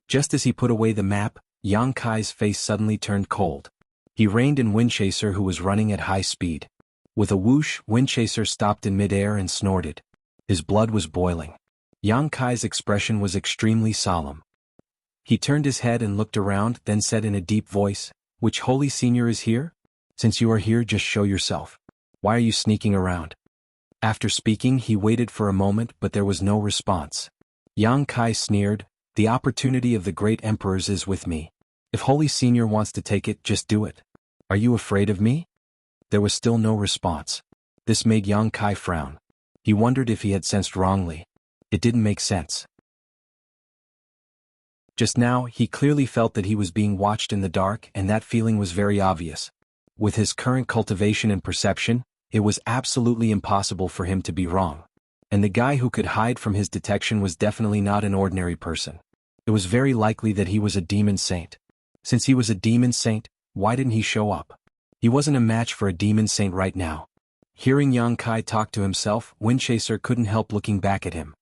[SPEAKER 1] Just as he put away the map, Yang Kai's face suddenly turned cold. He reined in Windchaser, who was running at high speed. With a whoosh, Windchaser stopped in midair and snorted. His blood was boiling. Yang Kai's expression was extremely solemn. He turned his head and looked around, then said in a deep voice, "Which holy senior is here? Since you are here, just show yourself. Why are you sneaking around?" After speaking, he waited for a moment, but there was no response. Yang Kai sneered, "The opportunity of the great emperors is with me. If Holy Senior wants to take it, just do it. Are you afraid of me?" There was still no response. This made Yang Kai frown. He wondered if he had sensed wrongly. It didn't make sense. Just now, he clearly felt that he was being watched in the dark, and that feeling was very obvious. With his current cultivation and perception, it was absolutely impossible for him to be wrong. And the guy who could hide from his detection was definitely not an ordinary person. It was very likely that he was a demon saint. Since he was a demon saint, why didn't he show up? He wasn't a match for a demon saint right now. Hearing Yang Kai talk to himself, Windchaser couldn't help looking back at him.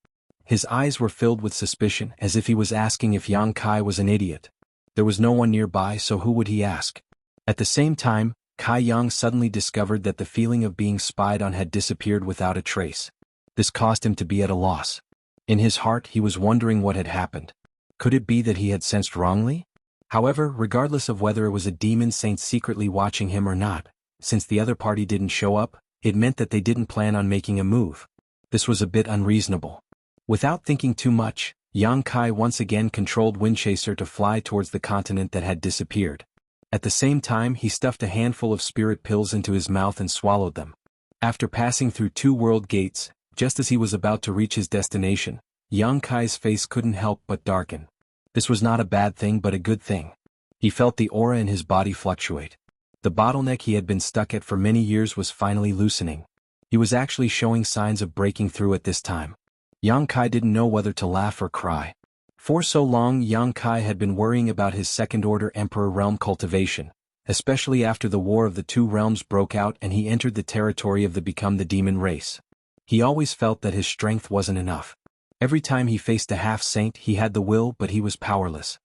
[SPEAKER 1] His eyes were filled with suspicion, as if he was asking if Yang Kai was an idiot. There was no one nearby, so who would he ask? At the same time, Kai Yang suddenly discovered that the feeling of being spied on had disappeared without a trace. This caused him to be at a loss. In his heart, he was wondering what had happened. Could it be that he had sensed wrongly? However, regardless of whether it was a demon saint secretly watching him or not, since the other party didn't show up, it meant that they didn't plan on making a move. This was a bit unreasonable. Without thinking too much, Yang Kai once again controlled Windchaser to fly towards the continent that had disappeared. At the same time he stuffed a handful of spirit pills into his mouth and swallowed them. After passing through 2 world gates, just as he was about to reach his destination, Yang Kai's face couldn't help but darken. This was not a bad thing but a good thing. He felt the aura in his body fluctuate. The bottleneck he had been stuck at for many years was finally loosening. He was actually showing signs of breaking through at this time. Yang Kai didn't know whether to laugh or cry. For so long Yang Kai had been worrying about his second-order Emperor realm cultivation, especially after the War of the Two Realms broke out and he entered the territory of the Become the Demon race. He always felt that his strength wasn't enough. Every time he faced a half-saint he had the will but he was powerless.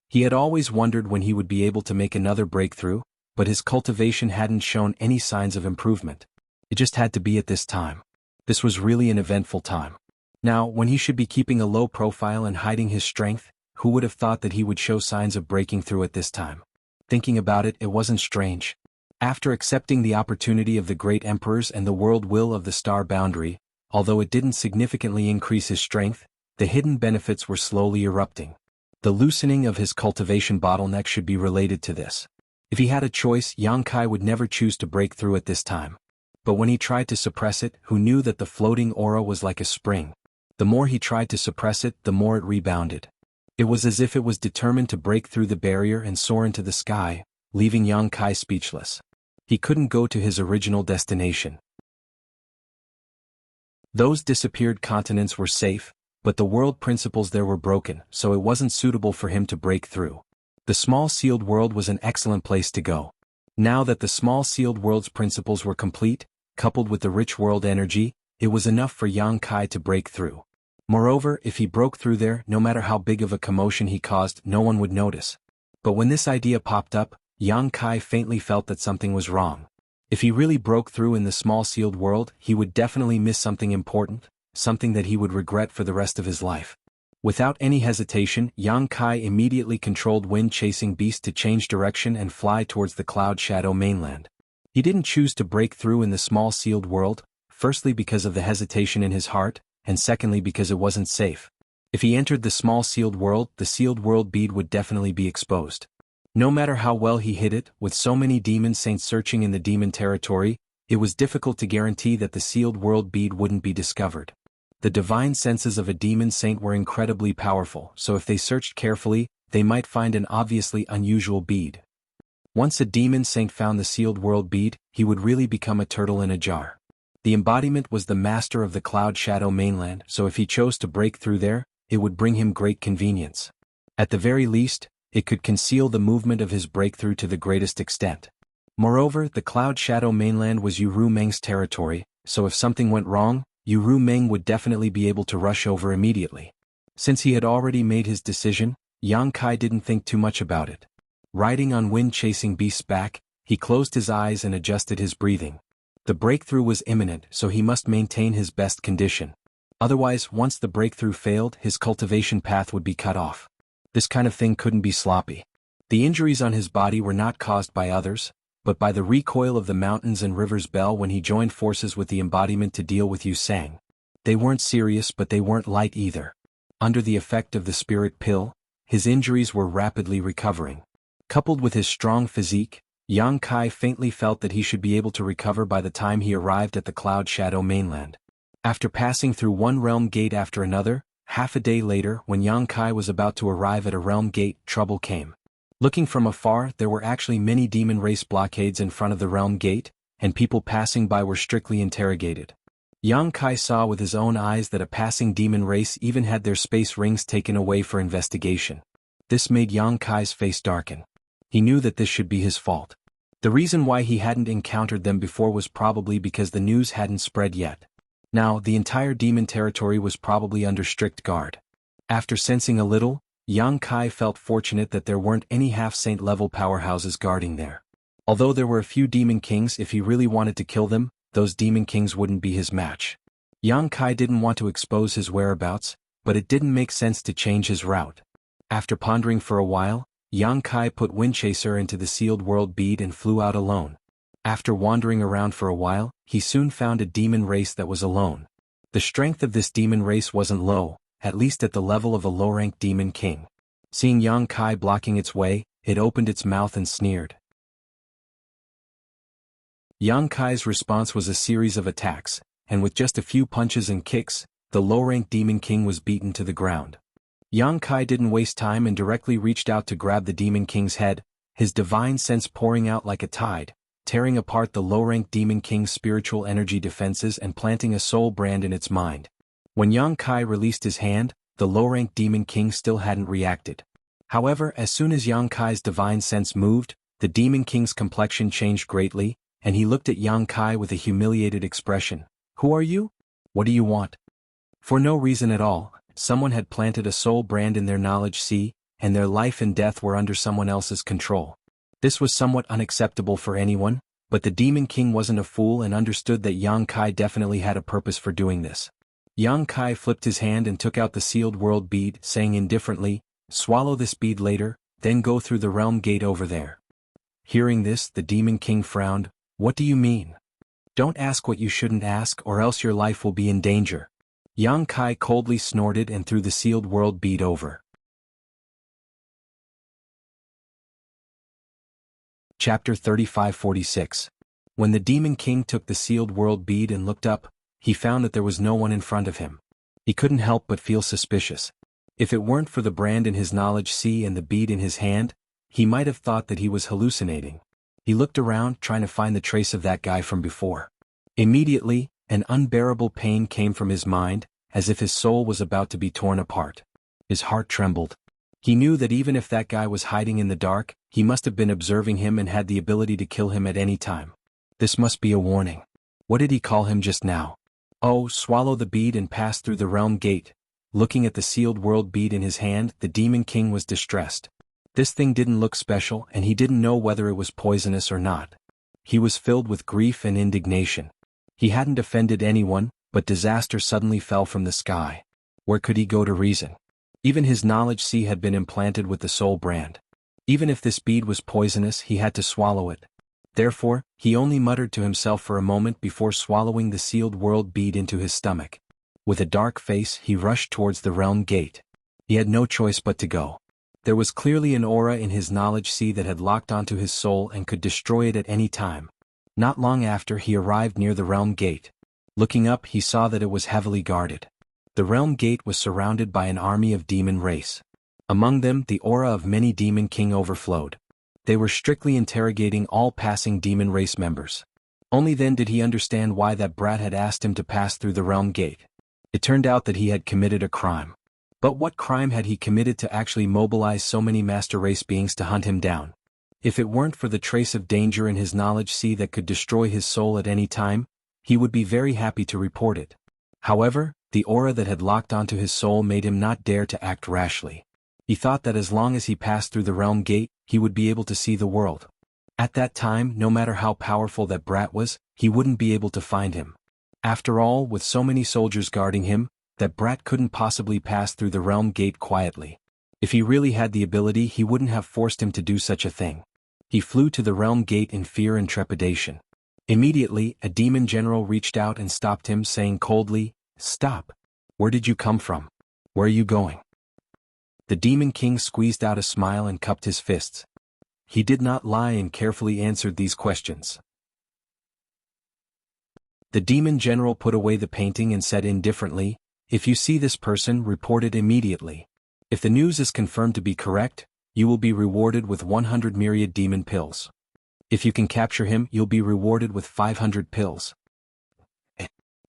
[SPEAKER 1] He had always wondered when he would be able to make another breakthrough, but his cultivation hadn't shown any signs of improvement. It just had to be at this time. This was really an eventful time. Now, when he should be keeping a low profile and hiding his strength, who would have thought that he would show signs of breaking through at this time? Thinking about it, it wasn't strange. After accepting the opportunity of the great emperors and the world will of the star boundary, although it didn't significantly increase his strength, the hidden benefits were slowly erupting. The loosening of his cultivation bottleneck should be related to this. If he had a choice, Yang Kai would never choose to break through at this time. But when he tried to suppress it, who knew that the floating aura was like a spring? The more he tried to suppress it, the more it rebounded. It was as if it was determined to break through the barrier and soar into the sky, leaving Yang Kai speechless. He couldn't go to his original destination. Those disappeared continents were safe, but the world principles there were broken, so it wasn't suitable for him to break through. The small sealed world was an excellent place to go. Now that the small sealed world's principles were complete, coupled with the rich world energy, it was enough for Yang Kai to break through. Moreover, if he broke through there, no matter how big of a commotion he caused, no one would notice. But when this idea popped up, Yang Kai faintly felt that something was wrong. If he really broke through in the small sealed world, he would definitely miss something important, something that he would regret for the rest of his life. Without any hesitation, Yang Kai immediately controlled wind-chasing beast to change direction and fly towards the Cloud Shadow mainland. He didn't choose to break through in the small sealed world, firstly because of the hesitation in his heart, and secondly because it wasn't safe. If he entered the small sealed world, the sealed world bead would definitely be exposed. No matter how well he hid it, with so many demon saints searching in the demon territory, it was difficult to guarantee that the sealed world bead wouldn't be discovered. The divine senses of a demon saint were incredibly powerful, so if they searched carefully, they might find an obviously unusual bead. Once a demon saint found the sealed world bead, he would really become a turtle in a jar. The embodiment was the master of the Cloud Shadow mainland, so if he chose to break through there, it would bring him great convenience. At the very least, it could conceal the movement of his breakthrough to the greatest extent. Moreover, the Cloud Shadow mainland was Yu Meng's territory, so if something went wrong, Yu Meng would definitely be able to rush over immediately. Since he had already made his decision, Yang Kai didn't think too much about it. Riding on wind-chasing beast's back, he closed his eyes and adjusted his breathing. The breakthrough was imminent, so he must maintain his best condition. Otherwise, once the breakthrough failed, his cultivation path would be cut off. This kind of thing couldn't be sloppy. The injuries on his body were not caused by others, but by the recoil of the mountains and rivers Bell when he joined forces with the embodiment to deal with Yu Sang. They weren't serious, but they weren't light either. Under the effect of the spirit pill, his injuries were rapidly recovering. Coupled with his strong physique, Yang Kai faintly felt that he should be able to recover by the time he arrived at the Cloud Shadow mainland. After passing through one realm gate after another, half a day later, when Yang Kai was about to arrive at a realm gate, trouble came. Looking from afar, there were actually many demon race blockades in front of the realm gate, and people passing by were strictly interrogated. Yang Kai saw with his own eyes that a passing demon race even had their space rings taken away for investigation. This made Yang Kai's face darken. He knew that this should be his fault. The reason why he hadn't encountered them before was probably because the news hadn't spread yet. Now, the entire demon territory was probably under strict guard. After sensing a little, Yang Kai felt fortunate that there weren't any half-saint level powerhouses guarding there. Although there were a few demon kings, if he really wanted to kill them, those demon kings wouldn't be his match. Yang Kai didn't want to expose his whereabouts, but it didn't make sense to change his route. After pondering for a while, Yang Kai put Windchaser into the sealed world bead and flew out alone. After wandering around for a while, he soon found a demon race that was alone. The strength of this demon race wasn't low, at least at the level of a low-ranked demon king. Seeing Yang Kai blocking its way, it opened its mouth and sneered. Yang Kai's response was a series of attacks, and with just a few punches and kicks, the low-ranked demon king was beaten to the ground. Yang Kai didn't waste time and directly reached out to grab the demon king's head, his divine sense pouring out like a tide, tearing apart the low-ranked demon king's spiritual energy defenses and planting a soul brand in its mind. When Yang Kai released his hand, the low-ranked demon king still hadn't reacted. However, as soon as Yang Kai's divine sense moved, the demon king's complexion changed greatly, and he looked at Yang Kai with a humiliated expression. "Who are you? What do you want?" For no reason at all, someone had planted a soul brand in their knowledge sea, and their life and death were under someone else's control. This was somewhat unacceptable for anyone, but the demon king wasn't a fool and understood that Yang Kai definitely had a purpose for doing this. Yang Kai flipped his hand and took out the sealed world bead, saying indifferently, "Swallow this bead later, then go through the realm gate over there." Hearing this, the demon king frowned. "What do you mean? Don't ask what you shouldn't ask or else your life will be in danger." Yang Kai coldly snorted and threw the sealed world bead over. Chapter 35-46. When the demon king took the sealed world bead and looked up, he found that there was no one in front of him. He couldn't help but feel suspicious. If it weren't for the brand in his knowledge sea and the bead in his hand, he might have thought that he was hallucinating. He looked around, trying to find the trace of that guy from before. Immediately, an unbearable pain came from his mind, as if his soul was about to be torn apart. His heart trembled. He knew that even if that guy was hiding in the dark, he must have been observing him and had the ability to kill him at any time. This must be a warning. What did he call him just now? Oh, swallow the bead and pass through the realm gate. Looking at the sealed world bead in his hand, the demon king was distressed. This thing didn't look special and he didn't know whether it was poisonous or not. He was filled with grief and indignation. He hadn't offended anyone, but disaster suddenly fell from the sky. Where could he go to reason? Even his knowledge sea had been implanted with the soul brand. Even if this bead was poisonous, he had to swallow it. Therefore, he only muttered to himself for a moment before swallowing the sealed world bead into his stomach. With a dark face, he rushed towards the realm gate. He had no choice but to go. There was clearly an aura in his knowledge sea that had locked onto his soul and could destroy it at any time. Not long after, he arrived near the realm gate. Looking up, he saw that it was heavily guarded. The realm gate was surrounded by an army of demon race. Among them, the aura of many demon king overflowed. They were strictly interrogating all passing demon race members. Only then did he understand why that brat had asked him to pass through the realm gate. It turned out that he had committed a crime. But what crime had he committed to actually mobilize so many master race beings to hunt him down? If it weren't for the trace of danger in his knowledge sea that could destroy his soul at any time, he would be very happy to report it. However, the aura that had locked onto his soul made him not dare to act rashly. He thought that as long as he passed through the realm gate, he would be able to see the world. At that time, no matter how powerful that brat was, he wouldn't be able to find him. After all, with so many soldiers guarding him, that brat couldn't possibly pass through the realm gate quietly. If he really had the ability, he wouldn't have forced him to do such a thing. He flew to the realm gate in fear and trepidation. Immediately, a demon general reached out and stopped him, saying coldly, "Stop. Where did you come from? Where are you going?" The demon king squeezed out a smile and cupped his fists. He did not lie and carefully answered these questions. The demon general put away the painting and said indifferently, "If you see this person, report it immediately. If the news is confirmed to be correct, you will be rewarded with 100 myriad demon pills. If you can capture him, you'll be rewarded with 500 pills."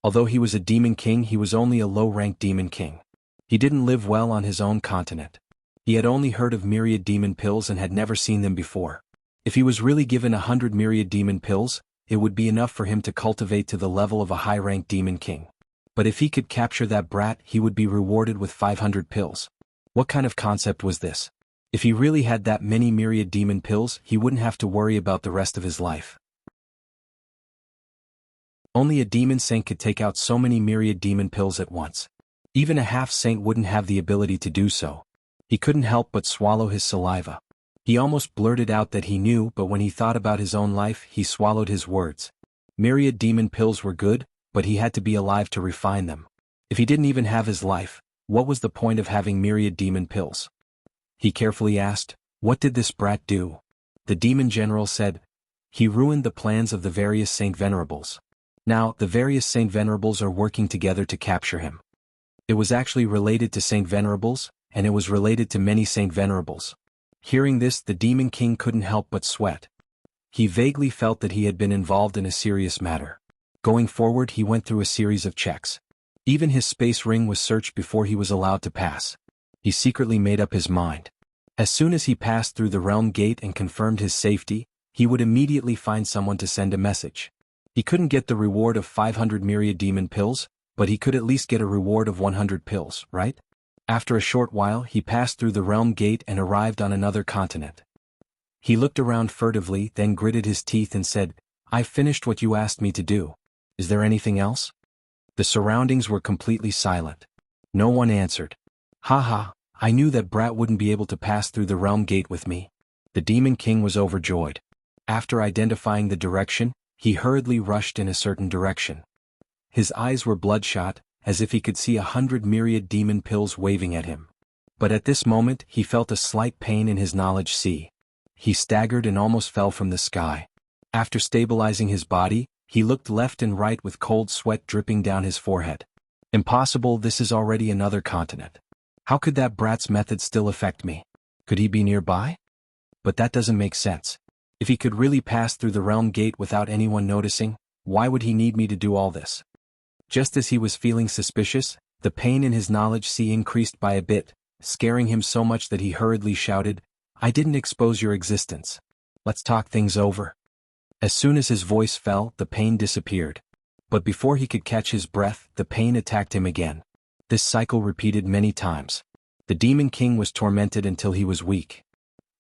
[SPEAKER 1] Although he was a demon king, he was only a low-ranked demon king. He didn't live well on his own continent. He had only heard of myriad demon pills and had never seen them before. If he was really given 100 myriad demon pills, it would be enough for him to cultivate to the level of a high-ranked demon king. But if he could capture that brat, he would be rewarded with 500 pills. What kind of concept was this? If he really had that many myriad demon pills, he wouldn't have to worry about the rest of his life. Only a demon saint could take out so many myriad demon pills at once. Even a half-saint wouldn't have the ability to do so. He couldn't help but swallow his saliva. He almost blurted out that he knew, but when he thought about his own life, he swallowed his words. Myriad demon pills were good, but he had to be alive to refine them. If he didn't even have his life, what was the point of having myriad demon pills? He carefully asked, "What did this brat do?" The demon general said, "He ruined the plans of the various Saint Venerables. Now, the various Saint Venerables are working together to capture him." It was actually related to Saint Venerables, and it was related to many Saint Venerables. Hearing this, the Demon King couldn't help but sweat. He vaguely felt that he had been involved in a serious matter. Going forward, he went through a series of checks. Even his space ring was searched before he was allowed to pass. He secretly made up his mind. As soon as he passed through the realm gate and confirmed his safety, he would immediately find someone to send a message. He couldn't get the reward of 500 myriad demon pills, but he could at least get a reward of 100 pills, right? After a short while, he passed through the realm gate and arrived on another continent. He looked around furtively, then gritted his teeth and said, "I've finished what you asked me to do. Is there anything else?" The surroundings were completely silent. No one answered. "Haha, I knew that brat wouldn't be able to pass through the realm gate with me." The Demon King was overjoyed. After identifying the direction, he hurriedly rushed in a certain direction. His eyes were bloodshot, as if he could see 100 myriad demon pills waving at him. But at this moment he felt a slight pain in his knowledge sea. He staggered and almost fell from the sky. After stabilizing his body, he looked left and right with cold sweat dripping down his forehead. Impossible, this is already another continent. How could that brat's method still affect me? Could he be nearby? But that doesn't make sense. If he could really pass through the realm gate without anyone noticing, why would he need me to do all this? Just as he was feeling suspicious, the pain in his knowledge sea increased by a bit, scaring him so much that he hurriedly shouted, "I didn't expose your existence. Let's talk things over." As soon as his voice fell, the pain disappeared. But before he could catch his breath, the pain attacked him again. This cycle repeated many times. The Demon King was tormented until he was weak.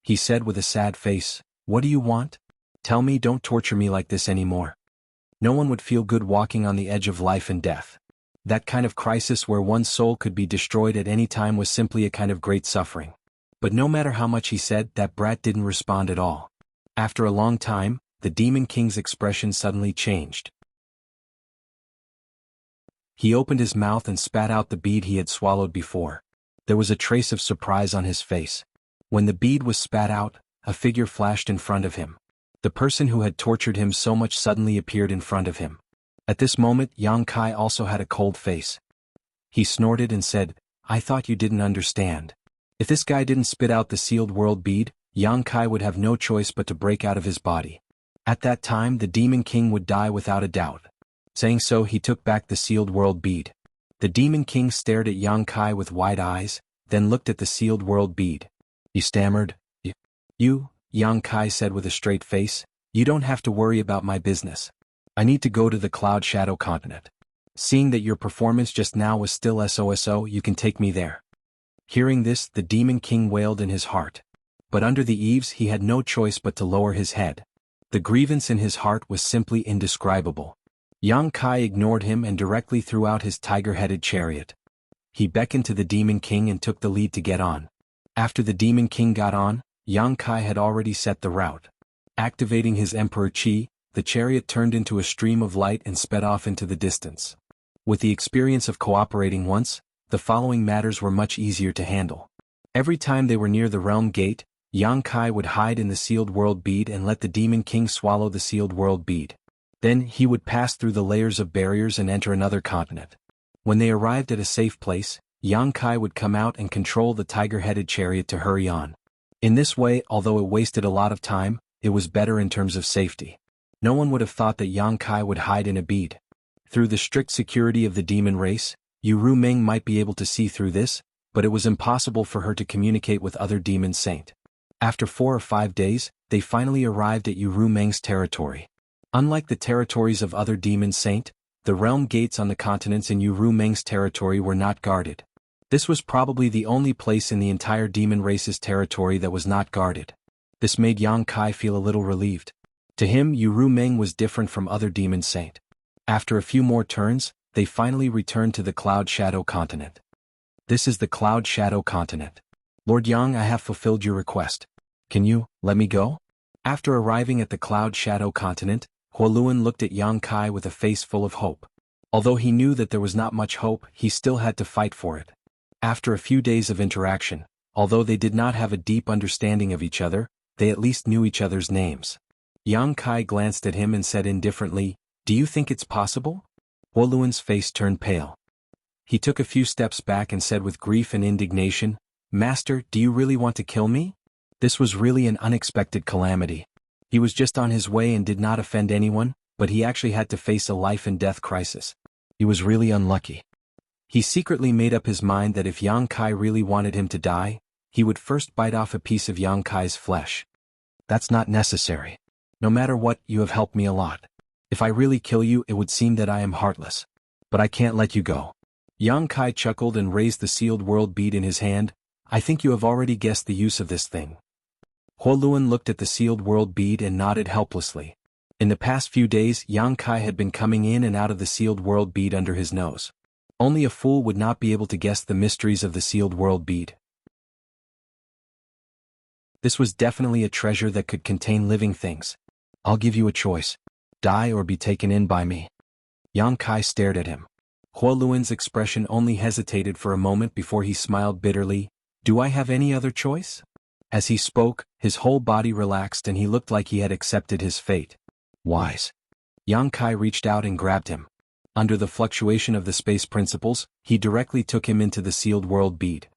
[SPEAKER 1] He said with a sad face, "What do you want? Tell me, don't torture me like this anymore." No one would feel good walking on the edge of life and death. That kind of crisis where one's soul could be destroyed at any time was simply a kind of great suffering. But no matter how much he said, that brat didn't respond at all. After a long time, the Demon King's expression suddenly changed. He opened his mouth and spat out the bead he had swallowed before. There was a trace of surprise on his face. When the bead was spat out, a figure flashed in front of him. The person who had tortured him so much suddenly appeared in front of him. At this moment, Yang Kai also had a cold face. He snorted and said, "I thought you didn't understand. If this guy didn't spit out the sealed world bead, Yang Kai would have no choice but to break out of his body. At that time, the Demon King would die without a doubt." Saying so, he took back the sealed world bead. The Demon King stared at Yang Kai with wide eyes, then looked at the sealed world bead. He stammered, You, Yang Kai said with a straight face, "You don't have to worry about my business. I need to go to the Cloud Shadow continent. Seeing that your performance just now was still SOSO, you can take me there." Hearing this, the Demon King wailed in his heart. But under the eaves he had no choice but to lower his head. The grievance in his heart was simply indescribable. Yang Kai ignored him and directly threw out his tiger-headed chariot. He beckoned to the Demon King and took the lead to get on. After the Demon King got on, Yang Kai had already set the route. Activating his Emperor Qi, the chariot turned into a stream of light and sped off into the distance. With the experience of cooperating once, the following matters were much easier to handle. Every time they were near the realm gate, Yang Kai would hide in the sealed world bead and let the Demon King swallow the sealed world bead. Then he would pass through the layers of barriers and enter another continent. When they arrived at a safe place, Yang Kai would come out and control the tiger-headed chariot to hurry on. In this way, although it wasted a lot of time, it was better in terms of safety. No one would have thought that Yang Kai would hide in a bead. Through the strict security of the demon race, Yu Rumeng might be able to see through this, but it was impossible for her to communicate with other demon saint. After 4 or 5 days, they finally arrived at Yu Rumeng's territory. Unlike the territories of other demon saint, the realm gates on the continents in Yu Rumeng's territory were not guarded. This was probably the only place in the entire demon race's territory that was not guarded. This made Yang Kai feel a little relieved. To him, Yu Rumeng was different from other demon saint. After a few more turns, they finally returned to the Cloud Shadow continent. "This is the Cloud Shadow continent. Lord Yang, I have fulfilled your request. Can you let me go?" After arriving at the Cloud Shadow continent, Huoluan looked at Yang Kai with a face full of hope. Although he knew that there was not much hope, he still had to fight for it. After a few days of interaction, although they did not have a deep understanding of each other, they at least knew each other's names. Yang Kai glanced at him and said indifferently, "Do you think it's possible?" Huoluan's face turned pale. He took a few steps back and said with grief and indignation, "Master, do you really want to kill me?" This was really an unexpected calamity. He was just on his way and did not offend anyone, but he actually had to face a life-and-death crisis. He was really unlucky. He secretly made up his mind that if Yang Kai really wanted him to die, he would first bite off a piece of Yang Kai's flesh. "That's not necessary. No matter what, you have helped me a lot. If I really kill you, it would seem that I am heartless. But I can't let you go." Yang Kai chuckled and raised the sealed world bead in his hand. "I think you have already guessed the use of this thing." Huoluan looked at the sealed world bead and nodded helplessly. In the past few days, Yang Kai had been coming in and out of the sealed world bead under his nose. Only a fool would not be able to guess the mysteries of the sealed world bead. This was definitely a treasure that could contain living things. "I'll give you a choice. Die or be taken in by me." Yang Kai stared at him. Huoluan's expression only hesitated for a moment before he smiled bitterly. "Do I have any other choice?" As he spoke, his whole body relaxed and he looked like he had accepted his fate. "Wise." Yang Kai reached out and grabbed him. Under the fluctuation of the space principles, he directly took him into the sealed world bead.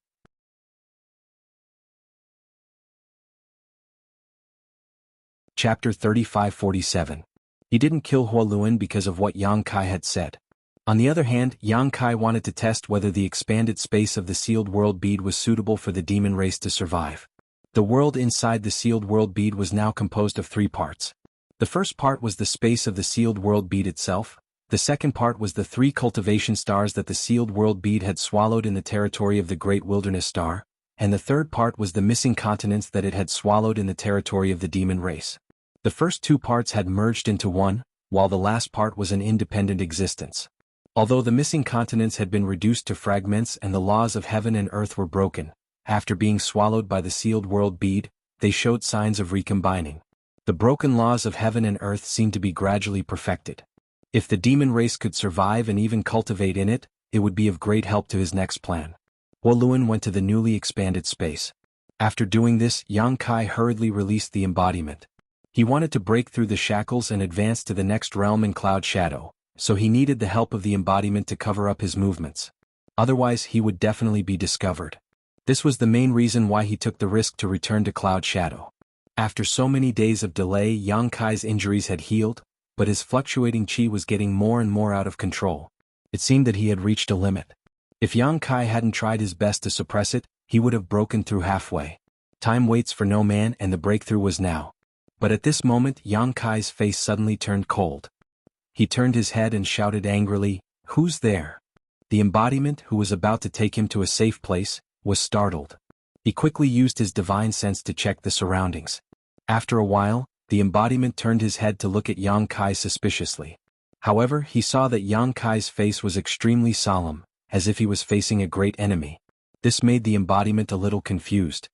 [SPEAKER 1] Chapter 3547. He didn't kill Huoluan because of what Yang Kai had said. On the other hand, Yang Kai wanted to test whether the expanded space of the sealed world bead was suitable for the demon race to survive. The world inside the sealed world bead was now composed of 3 parts. The first part was the space of the sealed world bead itself. The second part was the 3 cultivation stars that the sealed world bead had swallowed in the territory of the Great Wilderness Star, and the third part was the missing continents that it had swallowed in the territory of the demon race. The first 2 parts had merged into one, while the last part was an independent existence. Although the missing continents had been reduced to fragments and the laws of heaven and earth were broken, after being swallowed by the sealed world bead, they showed signs of recombining. The broken laws of heaven and earth seemed to be gradually perfected. If the demon race could survive and even cultivate in it, it would be of great help to his next plan. Huoluan went to the newly expanded space. After doing this, Yang Kai hurriedly released the embodiment. He wanted to break through the shackles and advance to the next realm in Cloud Shadow, so he needed the help of the embodiment to cover up his movements. Otherwise, he would definitely be discovered. This was the main reason why he took the risk to return to Cloud Shadow. After so many days of delay, Yang Kai's injuries had healed, but his fluctuating chi was getting more and more out of control. It seemed that he had reached a limit. If Yang Kai hadn't tried his best to suppress it, he would have broken through halfway. Time waits for no man and the breakthrough was now. But at this moment, Yang Kai's face suddenly turned cold. He turned his head and shouted angrily, "Who's there?" The embodiment, who was about to take him to a safe place, was startled. He quickly used his divine sense to check the surroundings. After a while, the embodiment turned his head to look at Yang Kai suspiciously. However, he saw that Yang Kai's face was extremely solemn, as if he was facing a great enemy. This made the embodiment a little confused.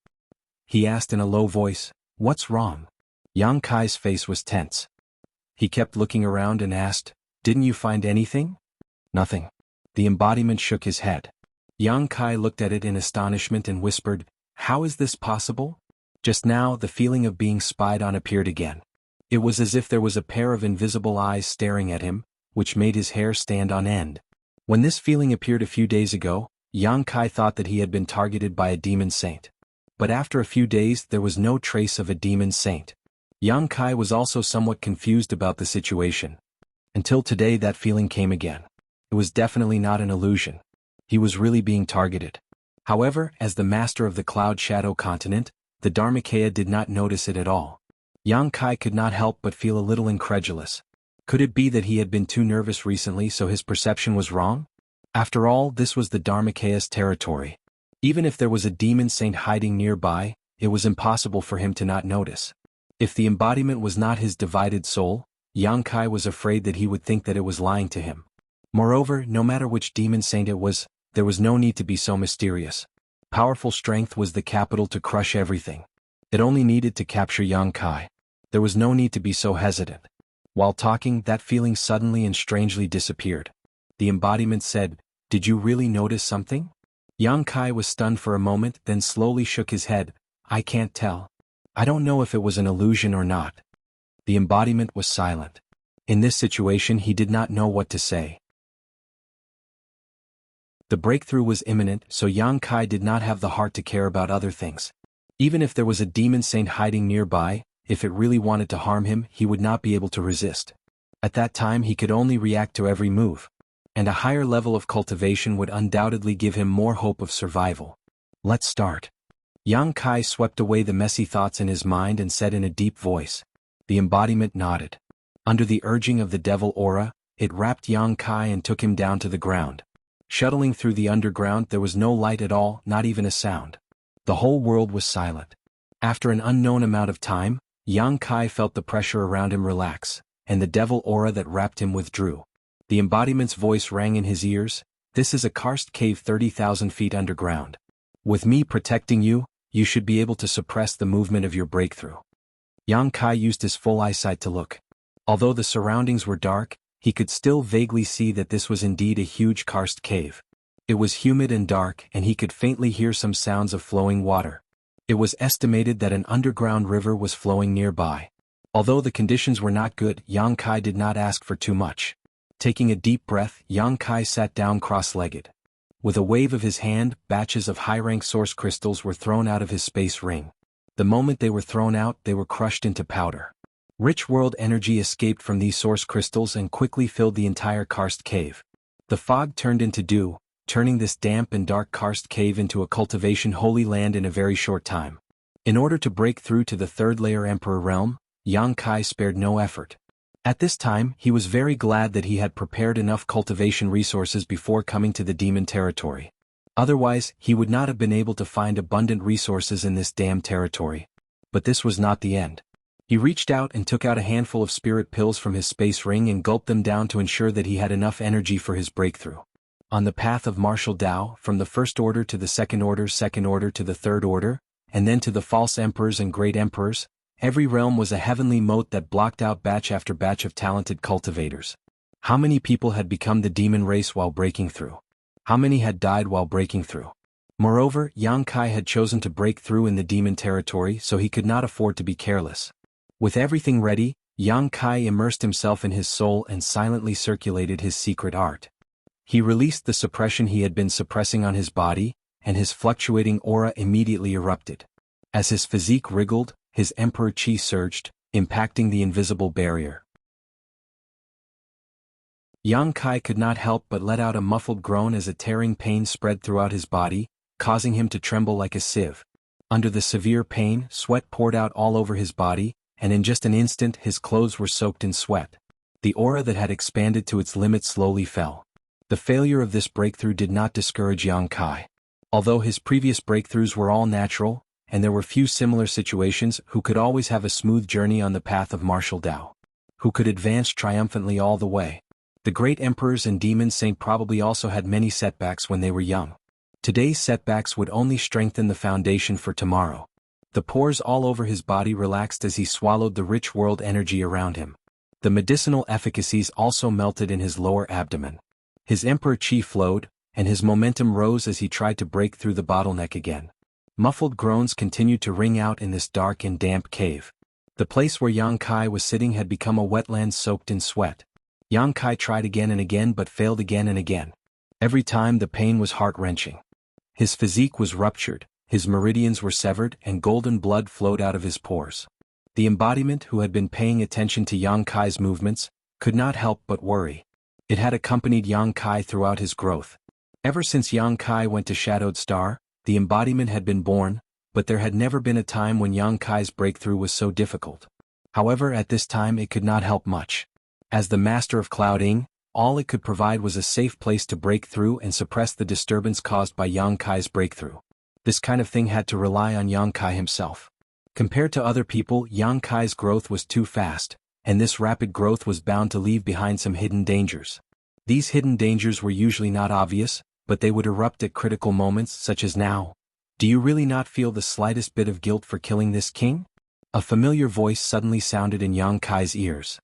[SPEAKER 1] He asked in a low voice, "What's wrong?" Yang Kai's face was tense. He kept looking around and asked, "Didn't you find anything?" "Nothing." The embodiment shook his head. Yang Kai looked at it in astonishment and whispered, "How is this possible?" Just now, the feeling of being spied on appeared again. It was as if there was a pair of invisible eyes staring at him, which made his hair stand on end. When this feeling appeared a few days ago, Yang Kai thought that he had been targeted by a demon saint. But after a few days, there was no trace of a demon saint. Yang Kai was also somewhat confused about the situation. Until today, that feeling came again. It was definitely not an illusion. He was really being targeted. However, as the master of the Cloud Shadow continent, the Dharmakaya did not notice it at all. Yang Kai could not help but feel a little incredulous. Could it be that he had been too nervous recently so his perception was wrong? After all, this was the Dharmakaya's territory. Even if there was a demon saint hiding nearby, it was impossible for him to not notice. If the embodiment was not his divided soul, Yang Kai was afraid that he would think that it was lying to him. Moreover, no matter which demon saint it was, there was no need to be so mysterious. Powerful strength was the capital to crush everything. It only needed to capture Yang Kai. There was no need to be so hesitant. While talking, that feeling suddenly and strangely disappeared. The embodiment said, "Did you really notice something?" Yang Kai was stunned for a moment, then slowly shook his head. "I can't tell. I don't know if it was an illusion or not." The embodiment was silent. In this situation he did not know what to say. The breakthrough was imminent, so Yang Kai did not have the heart to care about other things. Even if there was a demon saint hiding nearby, if it really wanted to harm him, he would not be able to resist. At that time he could only react to every move. And a higher level of cultivation would undoubtedly give him more hope of survival. "Let's start." Yang Kai swept away the messy thoughts in his mind and said in a deep voice. The embodiment nodded. Under the urging of the devil aura, it wrapped Yang Kai and took him down to the ground. Shuttling through the underground, there was no light at all, not even a sound. The whole world was silent. After an unknown amount of time, Yang Kai felt the pressure around him relax, and the devil aura that wrapped him withdrew. The embodiment's voice rang in his ears. "This is a karst cave 30,000 feet underground. With me protecting you, you should be able to suppress the movement of your breakthrough." Yang Kai used his full eyesight to look. Although the surroundings were dark, he could still vaguely see that this was indeed a huge karst cave. It was humid and dark, and he could faintly hear some sounds of flowing water. It was estimated that an underground river was flowing nearby. Although the conditions were not good, Yang Kai did not ask for too much. Taking a deep breath, Yang Kai sat down cross-legged. With a wave of his hand, batches of high-rank source crystals were thrown out of his space ring. The moment they were thrown out, they were crushed into powder. Rich world energy escaped from these source crystals and quickly filled the entire karst cave. The fog turned into dew, turning this damp and dark karst cave into a cultivation holy land in a very short time. In order to break through to the third layer Emperor realm, Yang Kai spared no effort. At this time, he was very glad that he had prepared enough cultivation resources before coming to the demon territory. Otherwise, he would not have been able to find abundant resources in this damned territory. But this was not the end. He reached out and took out a handful of spirit pills from his space ring and gulped them down to ensure that he had enough energy for his breakthrough. On the path of martial Tao, from the first order to the second order to the third order, and then to the false emperors and great emperors, every realm was a heavenly moat that blocked out batch after batch of talented cultivators. How many people had become the demon race while breaking through? How many had died while breaking through? Moreover, Yang Kai had chosen to break through in the demon territory, so he could not afford to be careless. With everything ready, Yang Kai immersed himself in his soul and silently circulated his secret art. He released the suppression he had been suppressing on his body, and his fluctuating aura immediately erupted. As his physique wriggled, his emperor chi surged, impacting the invisible barrier. Yang Kai could not help but let out a muffled groan as a tearing pain spread throughout his body, causing him to tremble like a sieve. Under the severe pain, sweat poured out all over his body, and in just an instant his clothes were soaked in sweat. The aura that had expanded to its limit slowly fell. The failure of this breakthrough did not discourage Yang Kai. Although his previous breakthroughs were all natural, and there were few similar situations, who could always have a smooth journey on the path of martial Tao? Who could advance triumphantly all the way? The great emperors and demon saint probably also had many setbacks when they were young. Today's setbacks would only strengthen the foundation for tomorrow. The pores all over his body relaxed as he swallowed the rich world energy around him. The medicinal efficacies also melted in his lower abdomen. His emperor chi flowed, and his momentum rose as he tried to break through the bottleneck again. Muffled groans continued to ring out in this dark and damp cave. The place where Yang Kai was sitting had become a wetland soaked in sweat. Yang Kai tried again and again but failed again and again. Every time the pain was heart-wrenching. His physique was ruptured, his meridians were severed, and golden blood flowed out of his pores. The embodiment, who had been paying attention to Yang Kai's movements, could not help but worry. It had accompanied Yang Kai throughout his growth. Ever since Yang Kai went to Shadowed Star, the embodiment had been born, but there had never been a time when Yang Kai's breakthrough was so difficult. However, at this time it could not help much. As the master of Clouding, all it could provide was a safe place to break through and suppress the disturbance caused by Yang Kai's breakthrough. This kind of thing had to rely on Yang Kai himself. Compared to other people, Yang Kai's growth was too fast, and this rapid growth was bound to leave behind some hidden dangers. These hidden dangers were usually not obvious, but they would erupt at critical moments such as now. Do you really not feel the slightest bit of guilt for killing this king? A familiar voice suddenly sounded in Yang Kai's ears.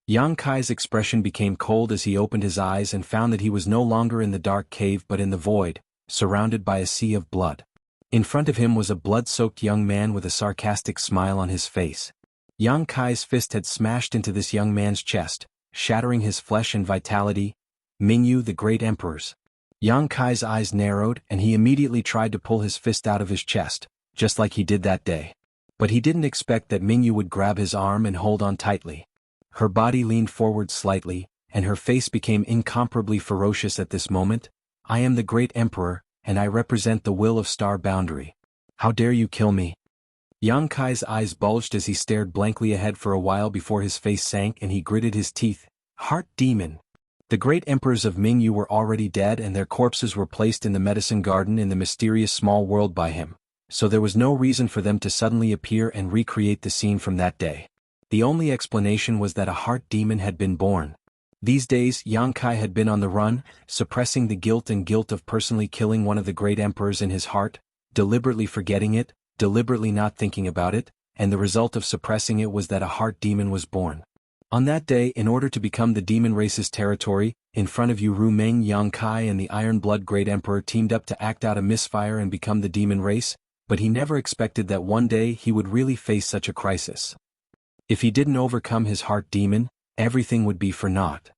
[SPEAKER 1] Yang Kai's expression became cold as he opened his eyes and found that he was no longer in the dark cave but in the void, surrounded by a sea of blood. In front of him was a blood-soaked young man with a sarcastic smile on his face. Yang Kai's fist had smashed into this young man's chest, shattering his flesh and vitality. Mingyu, the great emperor's. Yang Kai's eyes narrowed and he immediately tried to pull his fist out of his chest, just like he did that day. But he didn't expect that Mingyu would grab his arm and hold on tightly. Her body leaned forward slightly, and her face became incomparably ferocious at this moment. I am the great emperor, and I represent the will of Star Boundary. How dare you kill me? Yang Kai's eyes bulged as he stared blankly ahead for a while before his face sank and he gritted his teeth. Heart demon. The great emperors of Mingyu were already dead and their corpses were placed in the medicine garden in the mysterious small world by him, so there was no reason for them to suddenly appear and recreate the scene from that day. The only explanation was that a heart demon had been born. These days Yang Kai had been on the run, suppressing the guilt of personally killing one of the great emperors in his heart, deliberately forgetting it, deliberately not thinking about it, and the result of suppressing it was that a heart demon was born. On that day, in order to become the demon race's territory, in front of Ru Meng, Yang Kai and the Iron Blood Great Emperor teamed up to act out a misfire and become the demon race, but he never expected that one day he would really face such a crisis. If he didn't overcome his heart demon, everything would be for naught.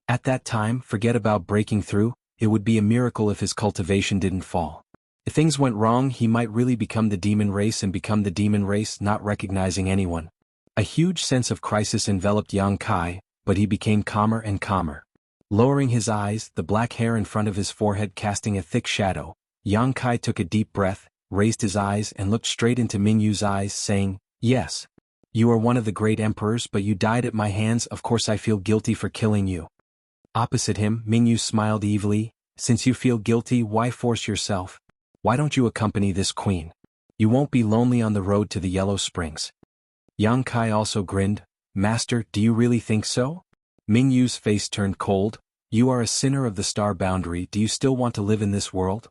[SPEAKER 1] At that time, forget about breaking through, it would be a miracle if his cultivation didn't fall. If things went wrong, he might really become the demon race and become the demon race, not recognizing anyone. A huge sense of crisis enveloped Yang Kai, but he became calmer and calmer. Lowering his eyes, the black hair in front of his forehead casting a thick shadow, Yang Kai took a deep breath, raised his eyes and looked straight into Mingyu's eyes, saying, Yes. You are one of the great emperors, but you died at my hands. Of course I feel guilty for killing you. Opposite him, Mingyu smiled evilly. Since you feel guilty, why force yourself? Why don't you accompany this queen? You won't be lonely on the road to the Yellow Springs. Yang Kai also grinned. Master, do you really think so? Mingyu's face turned cold. You are a sinner of the Star Boundary. Do you still want to live in this world?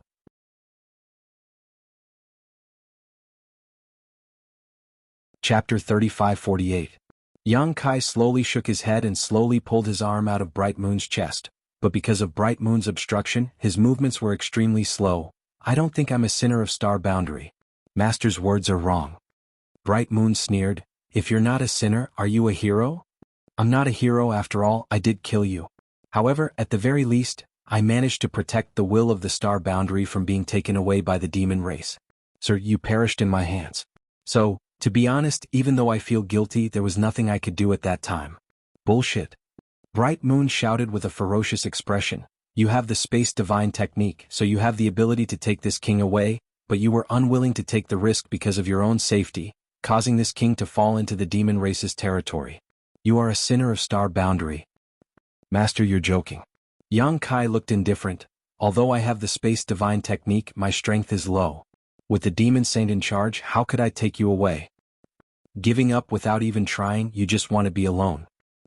[SPEAKER 1] Chapter 35-48. Yang Kai slowly shook his head and slowly pulled his arm out of Bright Moon's chest, but because of Bright Moon's obstruction, his movements were extremely slow. I don't think I'm a sinner of Star Boundary. Master's words are wrong. Bright Moon sneered. If you're not a sinner, are you a hero? I'm not a hero after all, I did kill you. However, at the very least, I managed to protect the will of the Star Boundary from being taken away by the demon race. Sir, you perished in my hands. So, to be honest, even though I feel guilty, there was nothing I could do at that time. Bullshit. Bright Moon shouted with a ferocious expression. You have the Space Divine technique, so you have the ability to take this king away, but you were unwilling to take the risk because of your own safety, causing this king to fall into the demon race's territory. You are a sinner of Star Boundary. Master, you're joking. Yang Kai looked indifferent. Although I have the Space Divine technique, my strength is low. With the demon saint in charge, how could I take you away? Giving up without even trying, you just want to be alone.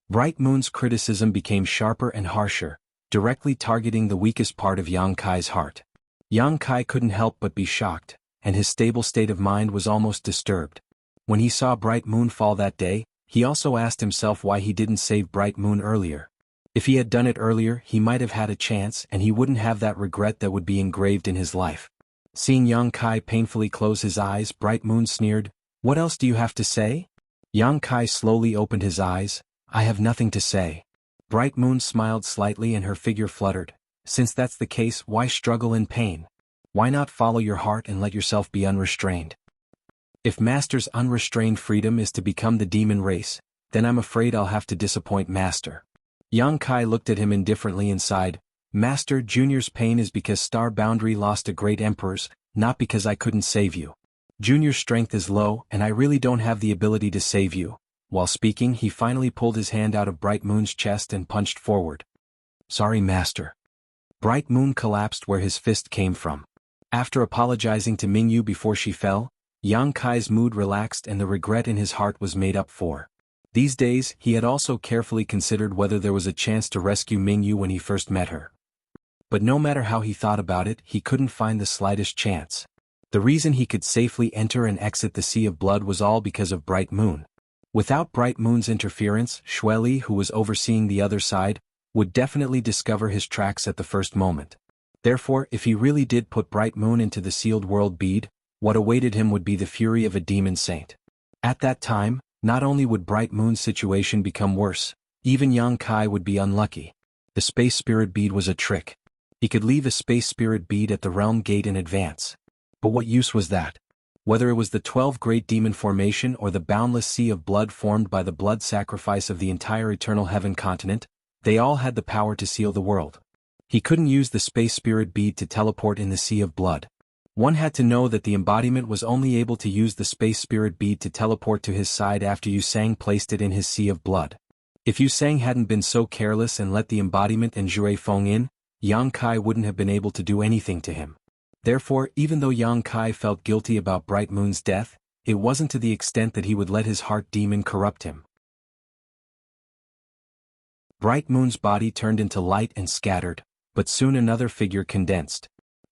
[SPEAKER 1] Bright Moon's criticism became sharper and harsher, directly targeting the weakest part of Yang Kai's heart. Yang Kai couldn't help but be shocked, and his stable state of mind was almost disturbed. When he saw Bright Moon fall that day, he also asked himself why he didn't save Bright Moon earlier. If he had done it earlier, he might have had a chance and he wouldn't have that regret that would be engraved in his life. Seeing Yang Kai painfully close his eyes, Bright Moon sneered, What else do you have to say? Yang Kai slowly opened his eyes. I have nothing to say. Bright Moon smiled slightly and her figure fluttered. Since that's the case, why struggle in pain? Why not follow your heart and let yourself be unrestrained? If Master's unrestrained freedom is to become the demon race, then I'm afraid I'll have to disappoint Master. Yang Kai looked at him indifferently and sighed. Master, Junior's pain is because Star Boundary lost a great emperors, not because I couldn't save you. Junior's strength is low and I really don't have the ability to save you. While speaking, he finally pulled his hand out of Bright Moon's chest and punched forward. Sorry, Master. Bright Moon collapsed where his fist came from. After apologizing to Mingyu before she fell, Yang Kai's mood relaxed and the regret in his heart was made up for. These days, he had also carefully considered whether there was a chance to rescue Mingyu when he first met her. But no matter how he thought about it, he couldn't find the slightest chance. The reason he could safely enter and exit the Sea of Blood was all because of Bright Moon. Without Bright Moon's interference, Xueli, who was overseeing the other side, would definitely discover his tracks at the first moment. Therefore, if he really did put Bright Moon into the sealed world bead, what awaited him would be the fury of a demon saint. At that time, not only would Bright Moon's situation become worse, even Yang Kai would be unlucky. The space spirit bead was a trick. He could leave a space spirit bead at the realm gate in advance. But what use was that? Whether it was the 12 great demon formation or the boundless sea of blood formed by the blood sacrifice of the entire eternal heaven continent, they all had the power to seal the world. He couldn't use the space spirit bead to teleport in the sea of blood. One had to know that the embodiment was only able to use the space spirit bead to teleport to his side after Yu Sang placed it in his sea of blood. If Yu Sang hadn't been so careless and let the embodiment and Jue Feng in, Yang Kai wouldn't have been able to do anything to him. Therefore, even though Yang Kai felt guilty about Bright Moon's death, it wasn't to the extent that he would let his heart demon corrupt him. Bright Moon's body turned into light and scattered, but soon another figure condensed.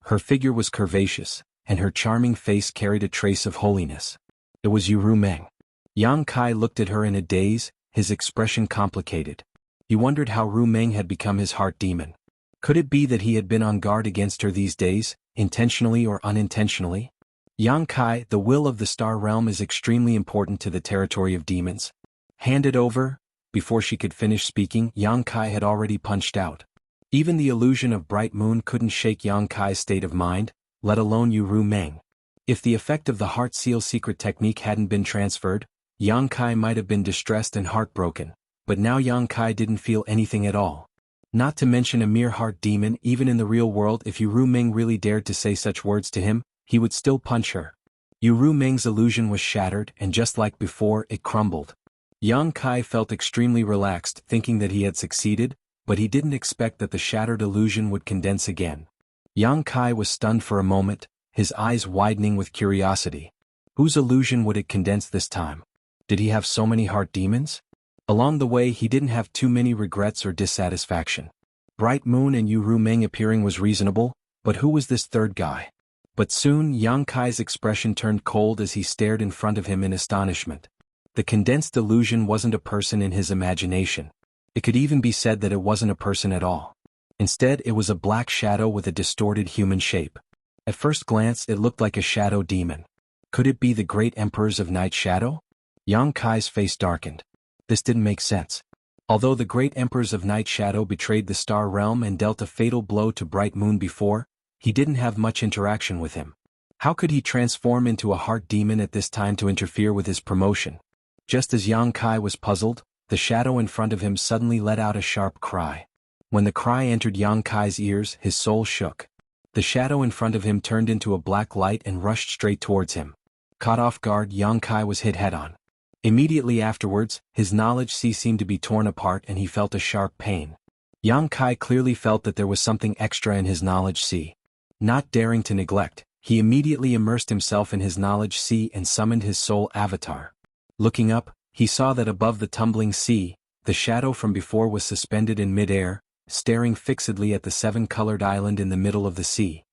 [SPEAKER 1] Her figure was curvaceous, and her charming face carried a trace of holiness. It was Yu Rumeng. Yang Kai looked at her in a daze, his expression complicated. He wondered how Rumeng had become his heart demon. Could it be that he had been on guard against her these days, intentionally or unintentionally? Yang Kai, the will of the star realm is extremely important to the territory of demons. Hand it over. Before she could finish speaking, Yang Kai had already punched out. Even the illusion of Bright Moon couldn't shake Yang Kai's state of mind, let alone Yu Rumeng. If the effect of the heart seal secret technique hadn't been transferred, Yang Kai might have been distressed and heartbroken, but now Yang Kai didn't feel anything at all. Not to mention a mere heart demon. Even in the real world, if Yu Rumeng really dared to say such words to him, he would still punch her. Yu Rumeng's illusion was shattered, and just like before, it crumbled. Yang Kai felt extremely relaxed, thinking that he had succeeded, but he didn't expect that the shattered illusion would condense again. Yang Kai was stunned for a moment, his eyes widening with curiosity. Whose illusion would it condense this time? Did he have so many heart demons? Along the way, he didn't have too many regrets or dissatisfaction. Bright Moon and Yu Rumeng appearing was reasonable, but who was this third guy? But soon Yang Kai's expression turned cold as he stared in front of him in astonishment. The condensed illusion wasn't a person in his imagination. It could even be said that it wasn't a person at all. Instead, it was a black shadow with a distorted human shape. At first glance, it looked like a shadow demon. Could it be the great emperors of Night Shadow? Yang Kai's face darkened. This didn't make sense. Although the great emperors of Night Shadow betrayed the star realm and dealt a fatal blow to Bright Moon before, he didn't have much interaction with him. How could he transform into a heart demon at this time to interfere with his promotion? Just as Yang Kai was puzzled, the shadow in front of him suddenly let out a sharp cry. When the cry entered Yang Kai's ears, his soul shook. The shadow in front of him turned into a black light and rushed straight towards him. Caught off guard, Yang Kai was hit head-on. Immediately afterwards, his knowledge sea seemed to be torn apart and he felt a sharp pain. Yang Kai clearly felt that there was something extra in his knowledge sea. Not daring to neglect, he immediately immersed himself in his knowledge sea and summoned his soul avatar. Looking up, he saw that above the tumbling sea, the shadow from before was suspended in mid-air, staring fixedly at the seven-colored island in the middle of the sea.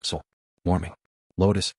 [SPEAKER 1] Soul, warming, lotus.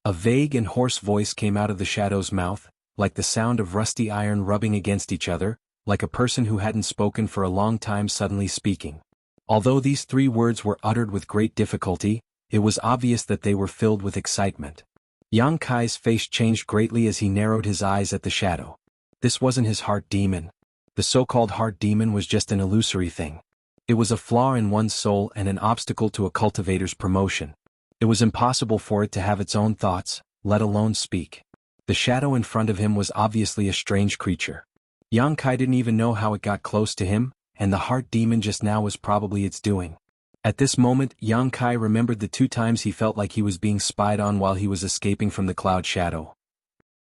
[SPEAKER 1] A vague and hoarse voice came out of the shadow's mouth, like the sound of rusty iron rubbing against each other, like a person who hadn't spoken for a long time suddenly speaking. Although these three words were uttered with great difficulty, it was obvious that they were filled with excitement. Yang Kai's face changed greatly as he narrowed his eyes at the shadow. This wasn't his heart demon. The so-called heart demon was just an illusory thing. It was a flaw in one's soul and an obstacle to a cultivator's promotion. It was impossible for it to have its own thoughts, let alone speak. The shadow in front of him was obviously a strange creature. Yang Kai didn't even know how it got close to him, and the heart demon just now was probably its doing. At this moment, Yang Kai remembered the 2 times he felt like he was being spied on while he was escaping from the cloud shadow.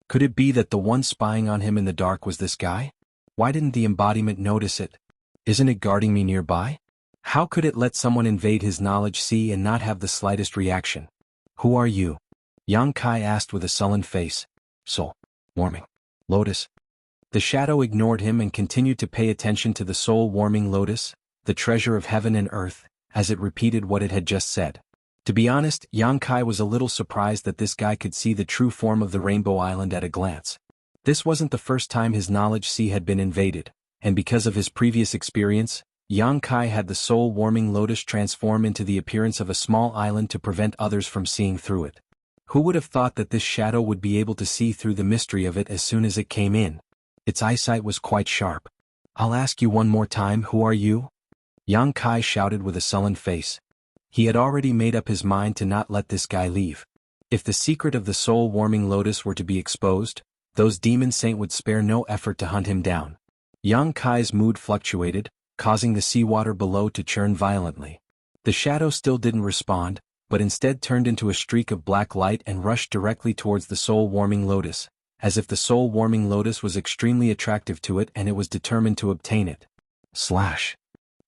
[SPEAKER 1] Could it be that the one spying on him in the dark was this guy? Why didn't the embodiment notice it? Isn't it guarding me nearby? How could it let someone invade his knowledge sea and not have the slightest reaction? Who are you? Yang Kai asked with a sullen face. Soul, warming, lotus. The shadow ignored him and continued to pay attention to the soul-warming lotus, the treasure of heaven and earth, as it repeated what it had just said. To be honest, Yang Kai was a little surprised that this guy could see the true form of the Rainbow Island at a glance. This wasn't the first time his knowledge sea had been invaded, and because of his previous experience, Yang Kai had the soul-warming lotus transform into the appearance of a small island to prevent others from seeing through it. Who would have thought that this shadow would be able to see through the mystery of it as soon as it came in? Its eyesight was quite sharp. "I'll ask you one more time, who are you?" Yang Kai shouted with a sullen face. He had already made up his mind to not let this guy leave. If the secret of the soul-warming lotus were to be exposed, those demon saints would spare no effort to hunt him down. Yang Kai's mood fluctuated, causing the seawater below to churn violently. The shadow still didn't respond, but instead turned into a streak of black light and rushed directly towards the soul-warming lotus, as if the soul-warming lotus was extremely attractive to it and it was determined to obtain it. Slash.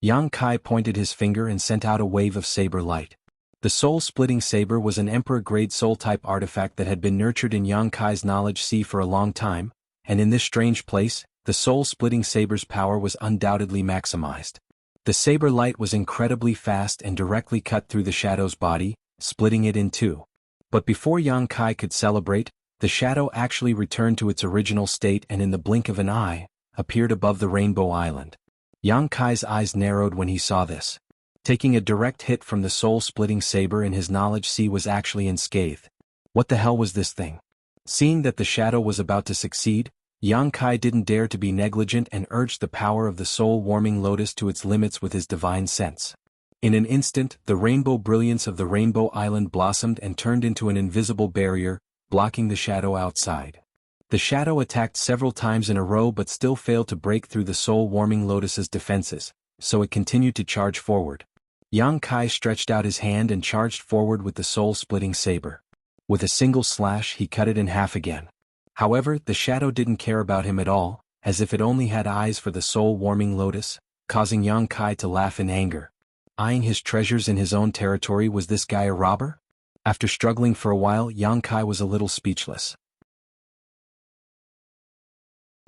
[SPEAKER 1] Yang Kai pointed his finger and sent out a wave of saber light. The soul-splitting saber was an emperor-grade soul-type artifact that had been nurtured in Yang Kai's knowledge sea for a long time, and in this strange place, the soul-splitting saber's power was undoubtedly maximized. The saber light was incredibly fast and directly cut through the shadow's body, splitting it in two. But before Yang Kai could celebrate, the shadow actually returned to its original state and in the blink of an eye, appeared above the Rainbow Island. Yang Kai's eyes narrowed when he saw this. Taking a direct hit from the soul-splitting saber in his knowledge sea was actually unscathed. What the hell was this thing? Seeing that the shadow was about to succeed, Yang Kai didn't dare to be negligent and urged the power of the soul-warming lotus to its limits with his divine sense. In an instant, the rainbow brilliance of the Rainbow Island blossomed and turned into an invisible barrier, blocking the shadow outside. The shadow attacked several times in a row but still failed to break through the soul-warming lotus's defenses, so it continued to charge forward. Yang Kai stretched out his hand and charged forward with the soul-splitting saber. With a single slash he cut it in half again. However, the shadow didn't care about him at all, as if it only had eyes for the soul-warming lotus, causing Yang Kai to laugh in anger. Eyeing his treasures in his own territory, was this guy a robber? After struggling for a while, Yang Kai was a little speechless.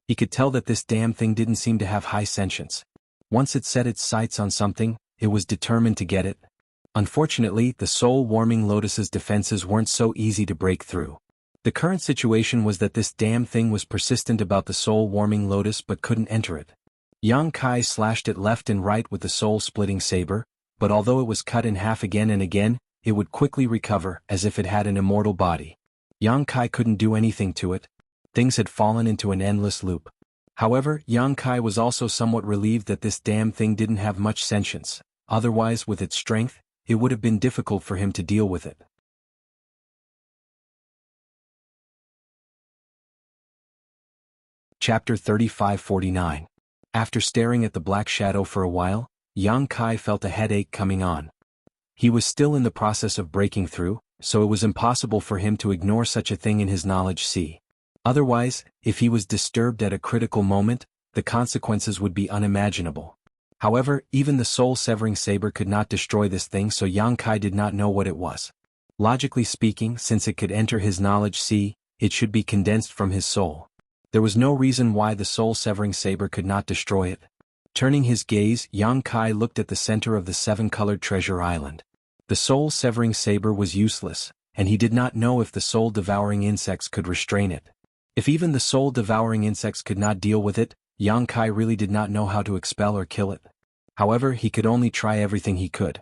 [SPEAKER 1] He could tell that this damn thing didn't seem to have high sentience. Once it set its sights on something, it was determined to get it. Unfortunately, the soul-warming lotus's defenses weren't so easy to break through. The current situation was that this damn thing was persistent about the soul-warming lotus but couldn't enter it. Yang Kai slashed it left and right with the soul-splitting saber, but although it was cut in half again and again, it would quickly recover as if it had an immortal body. Yang Kai couldn't do anything to it. Things had fallen into an endless loop. However, Yang Kai was also somewhat relieved that this damn thing didn't have much sentience, otherwise with its strength, it would have been difficult for him to deal with it. Chapter 35-49. After staring at the black shadow for a while, Yang Kai felt a headache coming on. He was still in the process of breaking through, so it was impossible for him to ignore such a thing in his knowledge sea. Otherwise, if he was disturbed at a critical moment, the consequences would be unimaginable. However, even the soul-severing saber could not destroy this thing, so Yang Kai did not know what it was. Logically speaking, since it could enter his knowledge sea, it should be condensed from his soul. There was no reason why the soul-severing saber could not destroy it. Turning his gaze, Yang Kai looked at the center of the seven-colored treasure island. The soul-severing saber was useless, and he did not know if the soul-devouring insects could restrain it. If even the soul-devouring insects could not deal with it, Yang Kai really did not know how to expel or kill it. However, he could only try everything he could.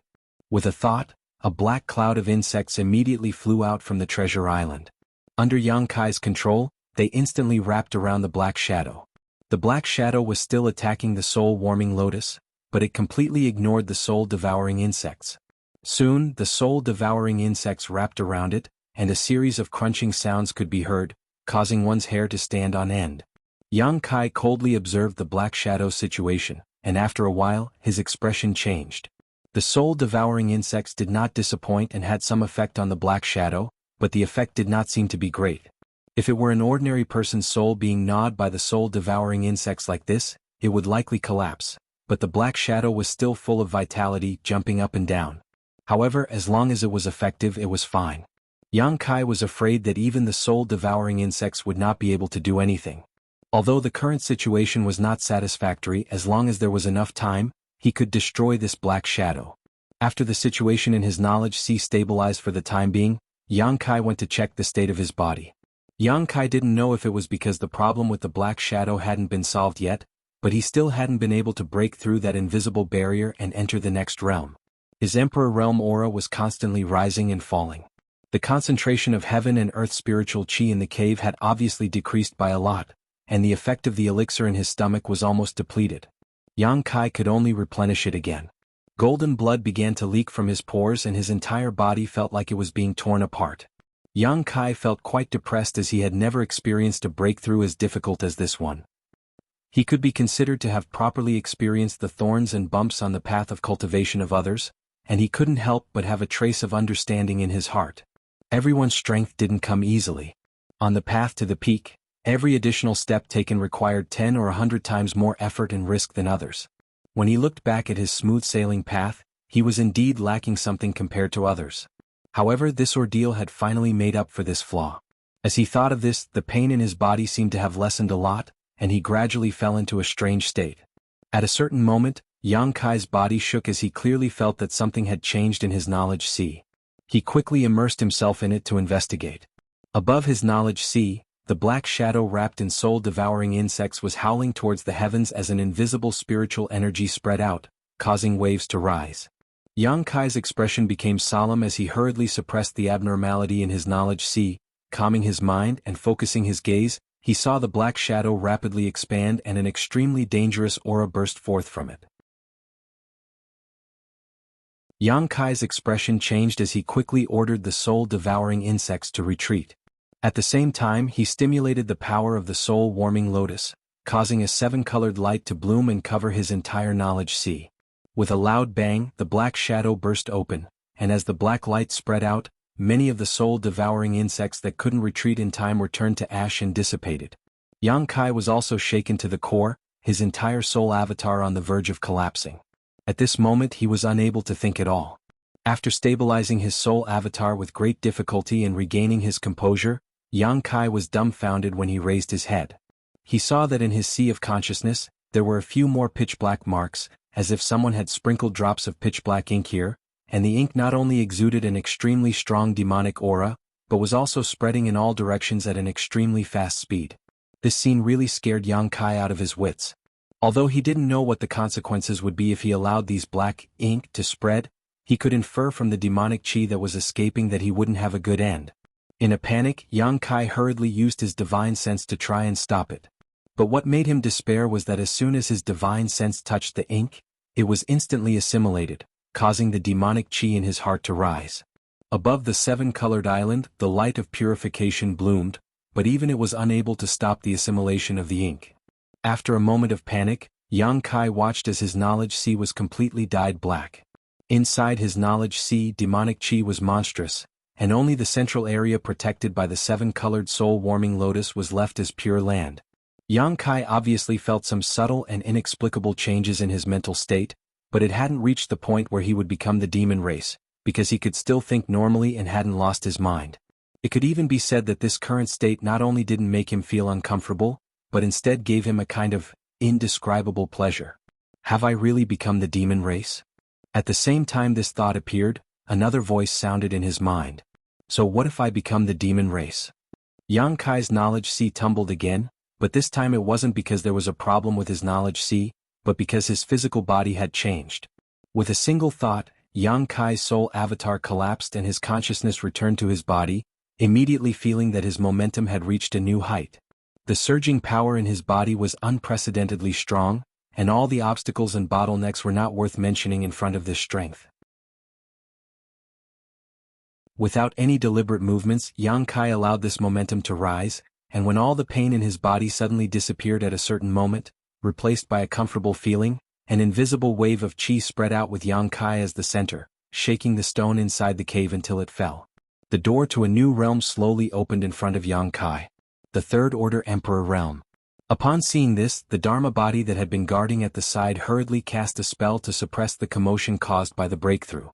[SPEAKER 1] With a thought, a black cloud of insects immediately flew out from the treasure island. Under Yang Kai's control, they instantly wrapped around the black shadow. The black shadow was still attacking the soul-warming lotus, but it completely ignored the soul-devouring insects. Soon, the soul-devouring insects wrapped around it, and a series of crunching sounds could be heard, causing one's hair to stand on end. Yang Kai coldly observed the black shadow's situation, and after a while, his expression changed. The soul-devouring insects did not disappoint and had some effect on the black shadow, but the effect did not seem to be great. If it were an ordinary person's soul being gnawed by the soul-devouring insects like this, it would likely collapse, but the black shadow was still full of vitality, jumping up and down. However, as long as it was effective, it was fine. Yang Kai was afraid that even the soul-devouring insects would not be able to do anything. Although the current situation was not satisfactory, as long as there was enough time, he could destroy this black shadow. After the situation in his knowledge sea stabilized for the time being, Yang Kai went to check the state of his body. Yang Kai didn't know if it was because the problem with the black shadow hadn't been solved yet, but he still hadn't been able to break through that invisible barrier and enter the next realm. His Emperor Realm aura was constantly rising and falling. The concentration of heaven and earth spiritual chi in the cave had obviously decreased by a lot, and the effect of the elixir in his stomach was almost depleted. Yang Kai could only replenish it again. Golden blood began to leak from his pores and his entire body felt like it was being torn apart. Yang Kai felt quite depressed as he had never experienced a breakthrough as difficult as this one. He could be considered to have properly experienced the thorns and bumps on the path of cultivation of others, and he couldn't help but have a trace of understanding in his heart. Everyone's strength didn't come easily. On the path to the peak, every additional step taken required 10 or 100 times more effort and risk than others. When he looked back at his smooth-sailing path, he was indeed lacking something compared to others. However, this ordeal had finally made up for this flaw. As he thought of this, the pain in his body seemed to have lessened a lot, and he gradually fell into a strange state. At a certain moment, Yang Kai's body shook as he clearly felt that something had changed in his knowledge sea. He quickly immersed himself in it to investigate. Above his knowledge sea, the black shadow wrapped in soul-devouring insects was howling towards the heavens as an invisible spiritual energy spread out, causing waves to rise. Yang Kai's expression became solemn as he hurriedly suppressed the abnormality in his knowledge sea, calming his mind and focusing his gaze. He saw the black shadow rapidly expand and an extremely dangerous aura burst forth from it. Yang Kai's expression changed as he quickly ordered the soul-devouring insects to retreat. At the same time, he stimulated the power of the soul-warming lotus, causing a 7-colored light to bloom and cover his entire knowledge sea. With a loud bang, the black shadow burst open, and as the black light spread out, many of the soul-devouring insects that couldn't retreat in time were turned to ash and dissipated. Yang Kai was also shaken to the core, his entire soul avatar on the verge of collapsing. At this moment he was unable to think at all. After stabilizing his soul avatar with great difficulty and regaining his composure, Yang Kai was dumbfounded when he raised his head. He saw that in his sea of consciousness, there were a few more pitch-black marks, as if someone had sprinkled drops of pitch-black ink here, and the ink not only exuded an extremely strong demonic aura, but was also spreading in all directions at an extremely fast speed. This scene really scared Yang Kai out of his wits. Although he didn't know what the consequences would be if he allowed these black ink to spread, he could infer from the demonic chi that was escaping that he wouldn't have a good end. In a panic, Yang Kai hurriedly used his divine sense to try and stop it. But what made him despair was that as soon as his divine sense touched the ink, it was instantly assimilated, causing the demonic chi in his heart to rise. Above the 7-colored island, the light of purification bloomed, but even it was unable to stop the assimilation of the ink. After a moment of panic, Yang Kai watched as his knowledge sea was completely dyed black. Inside his knowledge sea, demonic chi was monstrous, and only the central area protected by the 7-colored soul-warming lotus was left as pure land. Yang Kai obviously felt some subtle and inexplicable changes in his mental state, but it hadn't reached the point where he would become the demon race, because he could still think normally and hadn't lost his mind. It could even be said that this current state not only didn't make him feel uncomfortable, but instead gave him a kind of indescribable pleasure. Have I really become the demon race? At the same time this thought appeared, another voice sounded in his mind. So what if I become the demon race? Yang Kai's knowledge sea tumbled again, but this time it wasn't because there was a problem with his knowledge sea, but because his physical body had changed. With a single thought, Yang Kai's soul avatar collapsed and his consciousness returned to his body, immediately feeling that his momentum had reached a new height. The surging power in his body was unprecedentedly strong, and all the obstacles and bottlenecks were not worth mentioning in front of this strength. Without any deliberate movements, Yang Kai allowed this momentum to rise, and when all the pain in his body suddenly disappeared at a certain moment, replaced by a comfortable feeling, an invisible wave of chi spread out with Yang Kai as the center, shaking the stone inside the cave until it fell. The door to a new realm slowly opened in front of Yang Kai. The Third Order Emperor Realm. Upon seeing this, the Dharma body that had been guarding at the side hurriedly cast a spell to suppress the commotion caused by the breakthrough.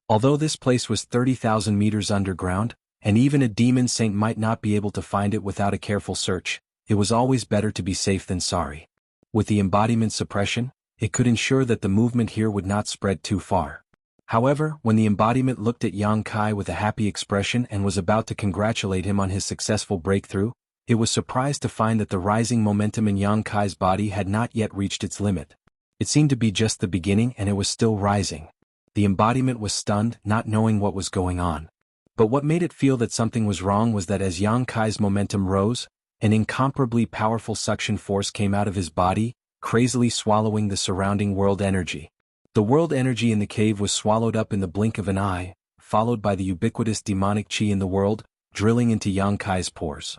[SPEAKER 1] Although this place was 30,000 meters underground, and even a demon saint might not be able to find it without a careful search, it was always better to be safe than sorry. With the embodiment suppression, it could ensure that the movement here would not spread too far. However, when the embodiment looked at Yang Kai with a happy expression and was about to congratulate him on his successful breakthrough, it was surprised to find that the rising momentum in Yang Kai's body had not yet reached its limit. It seemed to be just the beginning and it was still rising. The embodiment was stunned, not knowing what was going on. But what made it feel that something was wrong was that as Yang Kai's momentum rose, an incomparably powerful suction force came out of his body, crazily swallowing the surrounding world energy. The world energy in the cave was swallowed up in the blink of an eye, followed by the ubiquitous demonic chi in the world, drilling into Yang Kai's pores.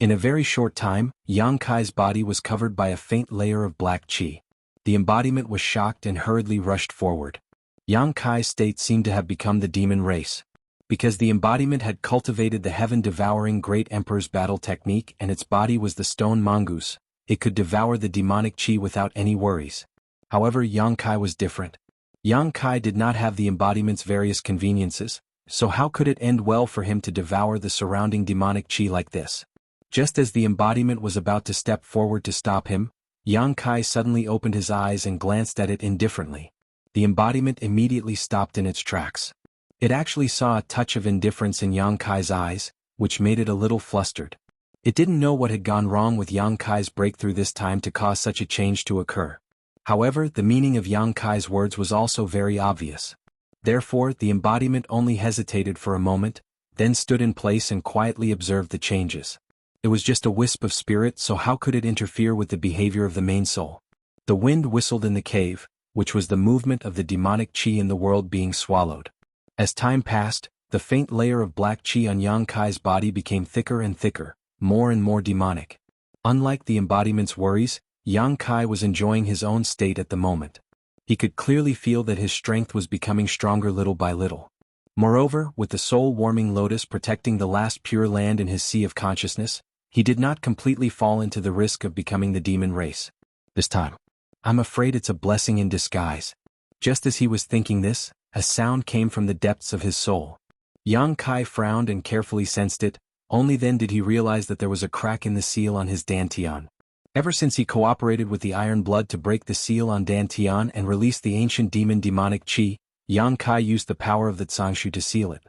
[SPEAKER 1] In a very short time, Yang Kai's body was covered by a faint layer of black chi. The embodiment was shocked and hurriedly rushed forward. Yang Kai's state seemed to have become the demon race. Because the embodiment had cultivated the heaven-devouring Great Emperor's battle technique and its body was the stone mongoose, it could devour the demonic chi without any worries. However, Yang Kai was different. Yang Kai did not have the embodiment's various conveniences, so how could it end well for him to devour the surrounding demonic chi like this? Just as the embodiment was about to step forward to stop him, Yang Kai suddenly opened his eyes and glanced at it indifferently. The embodiment immediately stopped in its tracks. It actually saw a touch of indifference in Yang Kai's eyes, which made it a little flustered. It didn't know what had gone wrong with Yang Kai's breakthrough this time to cause such a change to occur. However, the meaning of Yang Kai's words was also very obvious. Therefore, the embodiment only hesitated for a moment, then stood in place and quietly observed the changes. It was just a wisp of spirit, so how could it interfere with the behavior of the main soul? The wind whistled in the cave, which was the movement of the demonic chi in the world being swallowed. As time passed, the faint layer of black chi on Yang Kai's body became thicker and thicker, more and more demonic. Unlike the embodiment's worries, Yang Kai was enjoying his own state at the moment. He could clearly feel that his strength was becoming stronger little by little. Moreover, with the soul-warming lotus protecting the last pure land in his sea of consciousness, he did not completely fall into the risk of becoming the demon race. This time, I'm afraid it's a blessing in disguise. Just as he was thinking this, a sound came from the depths of his soul. Yang Kai frowned and carefully sensed it, only then did he realize that there was a crack in the seal on his dantian. Ever since he cooperated with the Iron Blood to break the seal on dantian and release the ancient demon demonic chi, Yang Kai used the power of the Zangshu to seal it.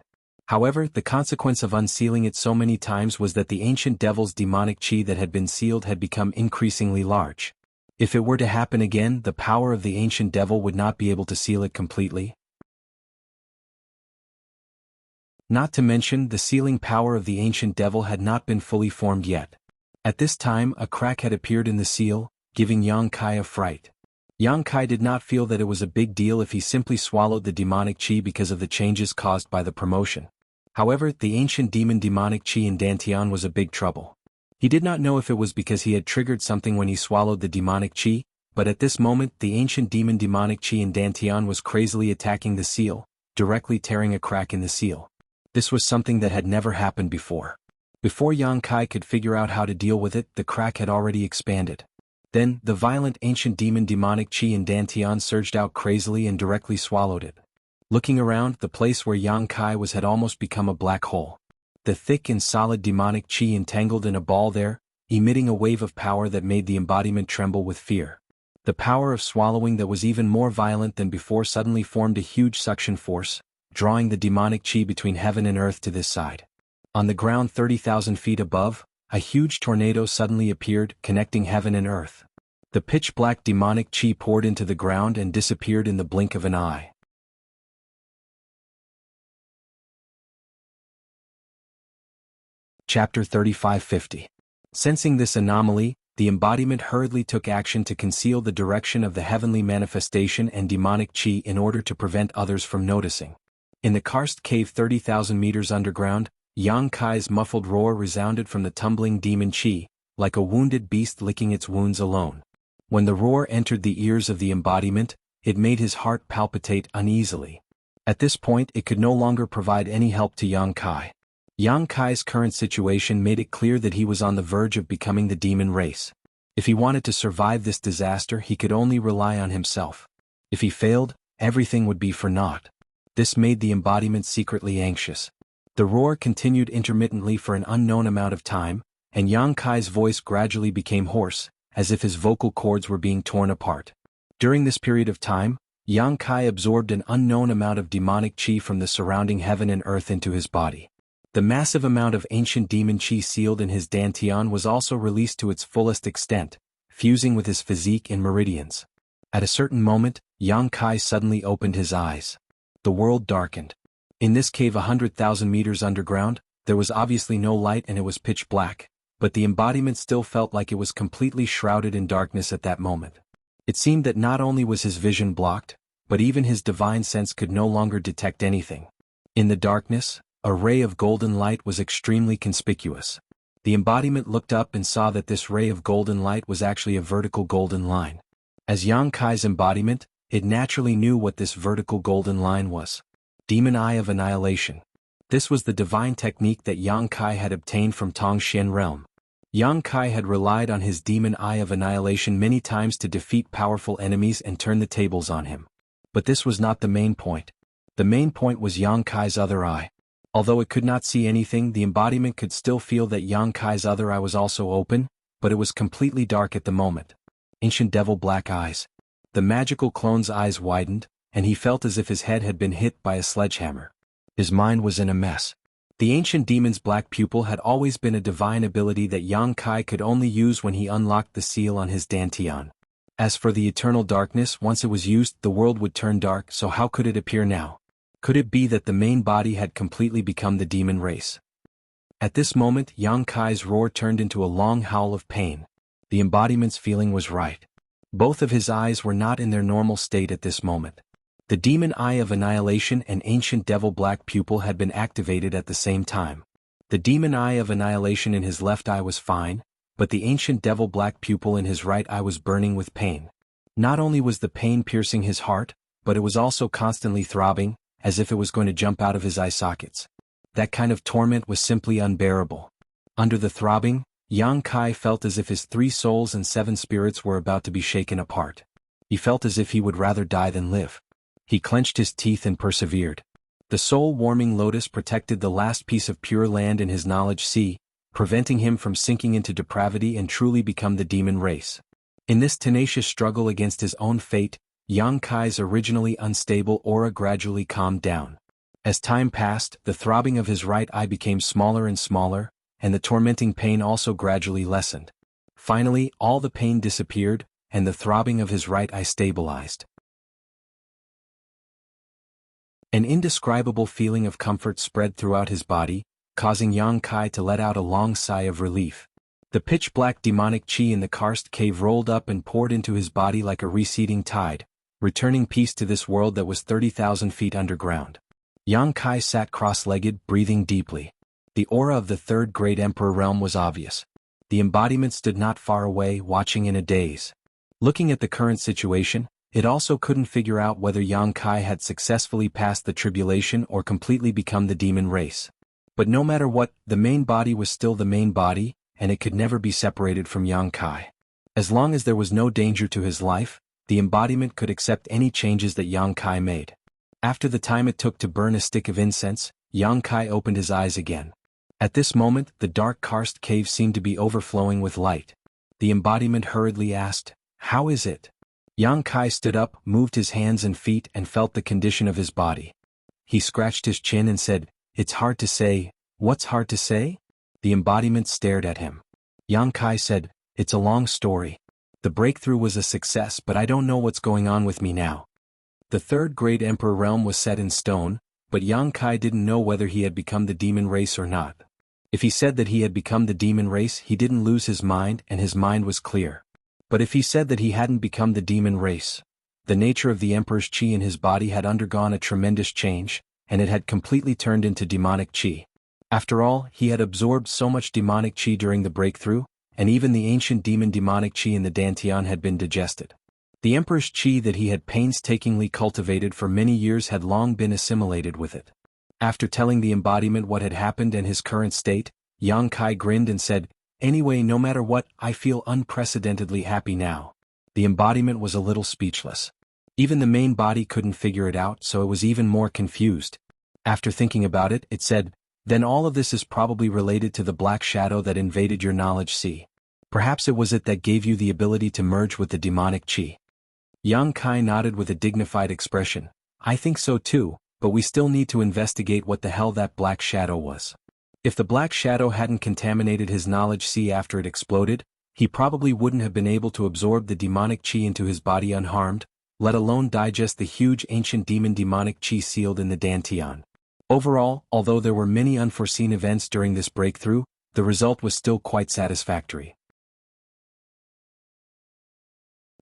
[SPEAKER 1] However, the consequence of unsealing it so many times was that the ancient devil's demonic chi that had been sealed had become increasingly large. If it were to happen again, the power of the ancient devil would not be able to seal it completely. Not to mention, the sealing power of the ancient devil had not been fully formed yet. At this time, a crack had appeared in the seal, giving Yang Kai a fright. Yang Kai did not feel that it was a big deal if he simply swallowed the demonic chi because of the changes caused by the promotion. However, the ancient demon demonic chi in dantian was a big trouble. He did not know if it was because he had triggered something when he swallowed the demonic chi, but at this moment the ancient demon demonic chi in dantian was crazily attacking the seal, directly tearing a crack in the seal. This was something that had never happened before. Before Yang Kai could figure out how to deal with it, the crack had already expanded. Then, the violent ancient demon demonic chi in dantian surged out crazily and directly swallowed it. Looking around, the place where Yang Kai was had almost become a black hole. The thick and solid demonic chi entangled in a ball there, emitting a wave of power that made the embodiment tremble with fear. The power of swallowing that was even more violent than before suddenly formed a huge suction force, drawing the demonic chi between heaven and earth to this side. On the ground 30,000 feet above, a huge tornado suddenly appeared, connecting heaven and earth. The pitch-black demonic chi poured into the ground and disappeared in the blink of an eye. Chapter 3550. Sensing this anomaly, the embodiment hurriedly took action to conceal the direction of the heavenly manifestation and demonic chi in order to prevent others from noticing. In the karst cave 30,000 meters underground, Yang Kai's muffled roar resounded from the tumbling demon chi, like a wounded beast licking its wounds alone. When the roar entered the ears of the embodiment, it made his heart palpitate uneasily. At this point it could no longer provide any help to Yang Kai. Yang Kai's current situation made it clear that he was on the verge of becoming the demon race. If he wanted to survive this disaster, he could only rely on himself. If he failed, everything would be for naught. This made the embodiment secretly anxious. The roar continued intermittently for an unknown amount of time, and Yang Kai's voice gradually became hoarse, as if his vocal cords were being torn apart. During this period of time, Yang Kai absorbed an unknown amount of demonic qi from the surrounding heaven and earth into his body. The massive amount of ancient demon qi sealed in his dantian was also released to its fullest extent, fusing with his physique in meridians. At a certain moment, Yang Kai suddenly opened his eyes. The world darkened. In this cave 100,000 meters underground, there was obviously no light and it was pitch black, but the embodiment still felt like it was completely shrouded in darkness at that moment. It seemed that not only was his vision blocked, but even his divine sense could no longer detect anything. In the darkness, a ray of golden light was extremely conspicuous. The embodiment looked up and saw that this ray of golden light was actually a vertical golden line. As Yang Kai's embodiment, it naturally knew what this vertical golden line was. Demon Eye of Annihilation. This was the divine technique that Yang Kai had obtained from Tongxian realm. Yang Kai had relied on his Demon Eye of Annihilation many times to defeat powerful enemies and turn the tables on him. But this was not the main point. The main point was Yang Kai's other eye. Although it could not see anything, the embodiment could still feel that Yang Kai's other eye was also open, but it was completely dark at the moment. Ancient devil black eyes. The magical clone's eyes widened, and he felt as if his head had been hit by a sledgehammer. His mind was in a mess. The ancient demon's black pupil had always been a divine ability that Yang Kai could only use when he unlocked the seal on his dantian. As for the eternal darkness, once it was used, the world would turn dark, so how could it appear now? Could it be that the main body had completely become the demon race? At this moment, Yang Kai's roar turned into a long howl of pain. The embodiment's feeling was right. Both of his eyes were not in their normal state at this moment. The Demon Eye of Annihilation and Ancient Devil Black Pupil had been activated at the same time. The Demon Eye of Annihilation in his left eye was fine, but the Ancient Devil Black Pupil in his right eye was burning with pain. Not only was the pain piercing his heart, but it was also constantly throbbing, as if it was going to jump out of his eye sockets. That kind of torment was simply unbearable. Under the throbbing, Yang Kai felt as if his 3 souls and 7 spirits were about to be shaken apart. He felt as if he would rather die than live. He clenched his teeth and persevered. The soul-warming lotus protected the last piece of pure land in his knowledge sea, preventing him from sinking into depravity and truly become the demon race. In this tenacious struggle against his own fate, Yang Kai's originally unstable aura gradually calmed down. As time passed, the throbbing of his right eye became smaller and smaller, and the tormenting pain also gradually lessened. Finally, all the pain disappeared, and the throbbing of his right eye stabilized. An indescribable feeling of comfort spread throughout his body, causing Yang Kai to let out a long sigh of relief. The pitch-black demonic qi in the karst cave rolled up and poured into his body like a receding tide, returning peace to this world that was 30,000 feet underground. Yang Kai sat cross-legged, breathing deeply. The aura of the third great emperor realm was obvious. The embodiment stood not far away, watching in a daze. Looking at the current situation, it also couldn't figure out whether Yang Kai had successfully passed the tribulation or completely become the demon race. But no matter what, the main body was still the main body, and it could never be separated from Yang Kai. As long as there was no danger to his life, the embodiment could accept any changes that Yang Kai made. After the time it took to burn a stick of incense, Yang Kai opened his eyes again. At this moment, the dark karst cave seemed to be overflowing with light. The embodiment hurriedly asked, "How is it?" Yang Kai stood up, moved his hands and feet and felt the condition of his body. He scratched his chin and said, "It's hard to say." "What's hard to say?" The embodiment stared at him. Yang Kai said, "It's a long story. The breakthrough was a success, but I don't know what's going on with me now." The third great emperor realm was set in stone, but Yang Kai didn't know whether he had become the demon race or not. If he said that he had become the demon race, he didn't lose his mind and his mind was clear. But if he said that he hadn't become the demon race, the nature of the emperor's qi in his body had undergone a tremendous change, and it had completely turned into demonic qi. After all, he had absorbed so much demonic qi during the breakthrough, and even the ancient demon demonic qi in the dantian had been digested. The emperor's qi that he had painstakingly cultivated for many years had long been assimilated with it. After telling the embodiment what had happened and his current state, Yang Kai grinned and said, "Anyway, no matter what, I feel unprecedentedly happy now." The embodiment was a little speechless. Even the main body couldn't figure it out, so it was even more confused. After thinking about it, it said, "Then all of this is probably related to the black shadow that invaded your knowledge sea. Perhaps it was it that gave you the ability to merge with the demonic qi." Yang Kai nodded with a dignified expression. I think so too, but we still need to investigate what the hell that black shadow was. If the black shadow hadn't contaminated his knowledge sea after it exploded, he probably wouldn't have been able to absorb the demonic chi into his body unharmed, let alone digest the huge ancient demonic chi sealed in the Dantian. Overall, although there were many unforeseen events during this breakthrough, the result was still quite satisfactory.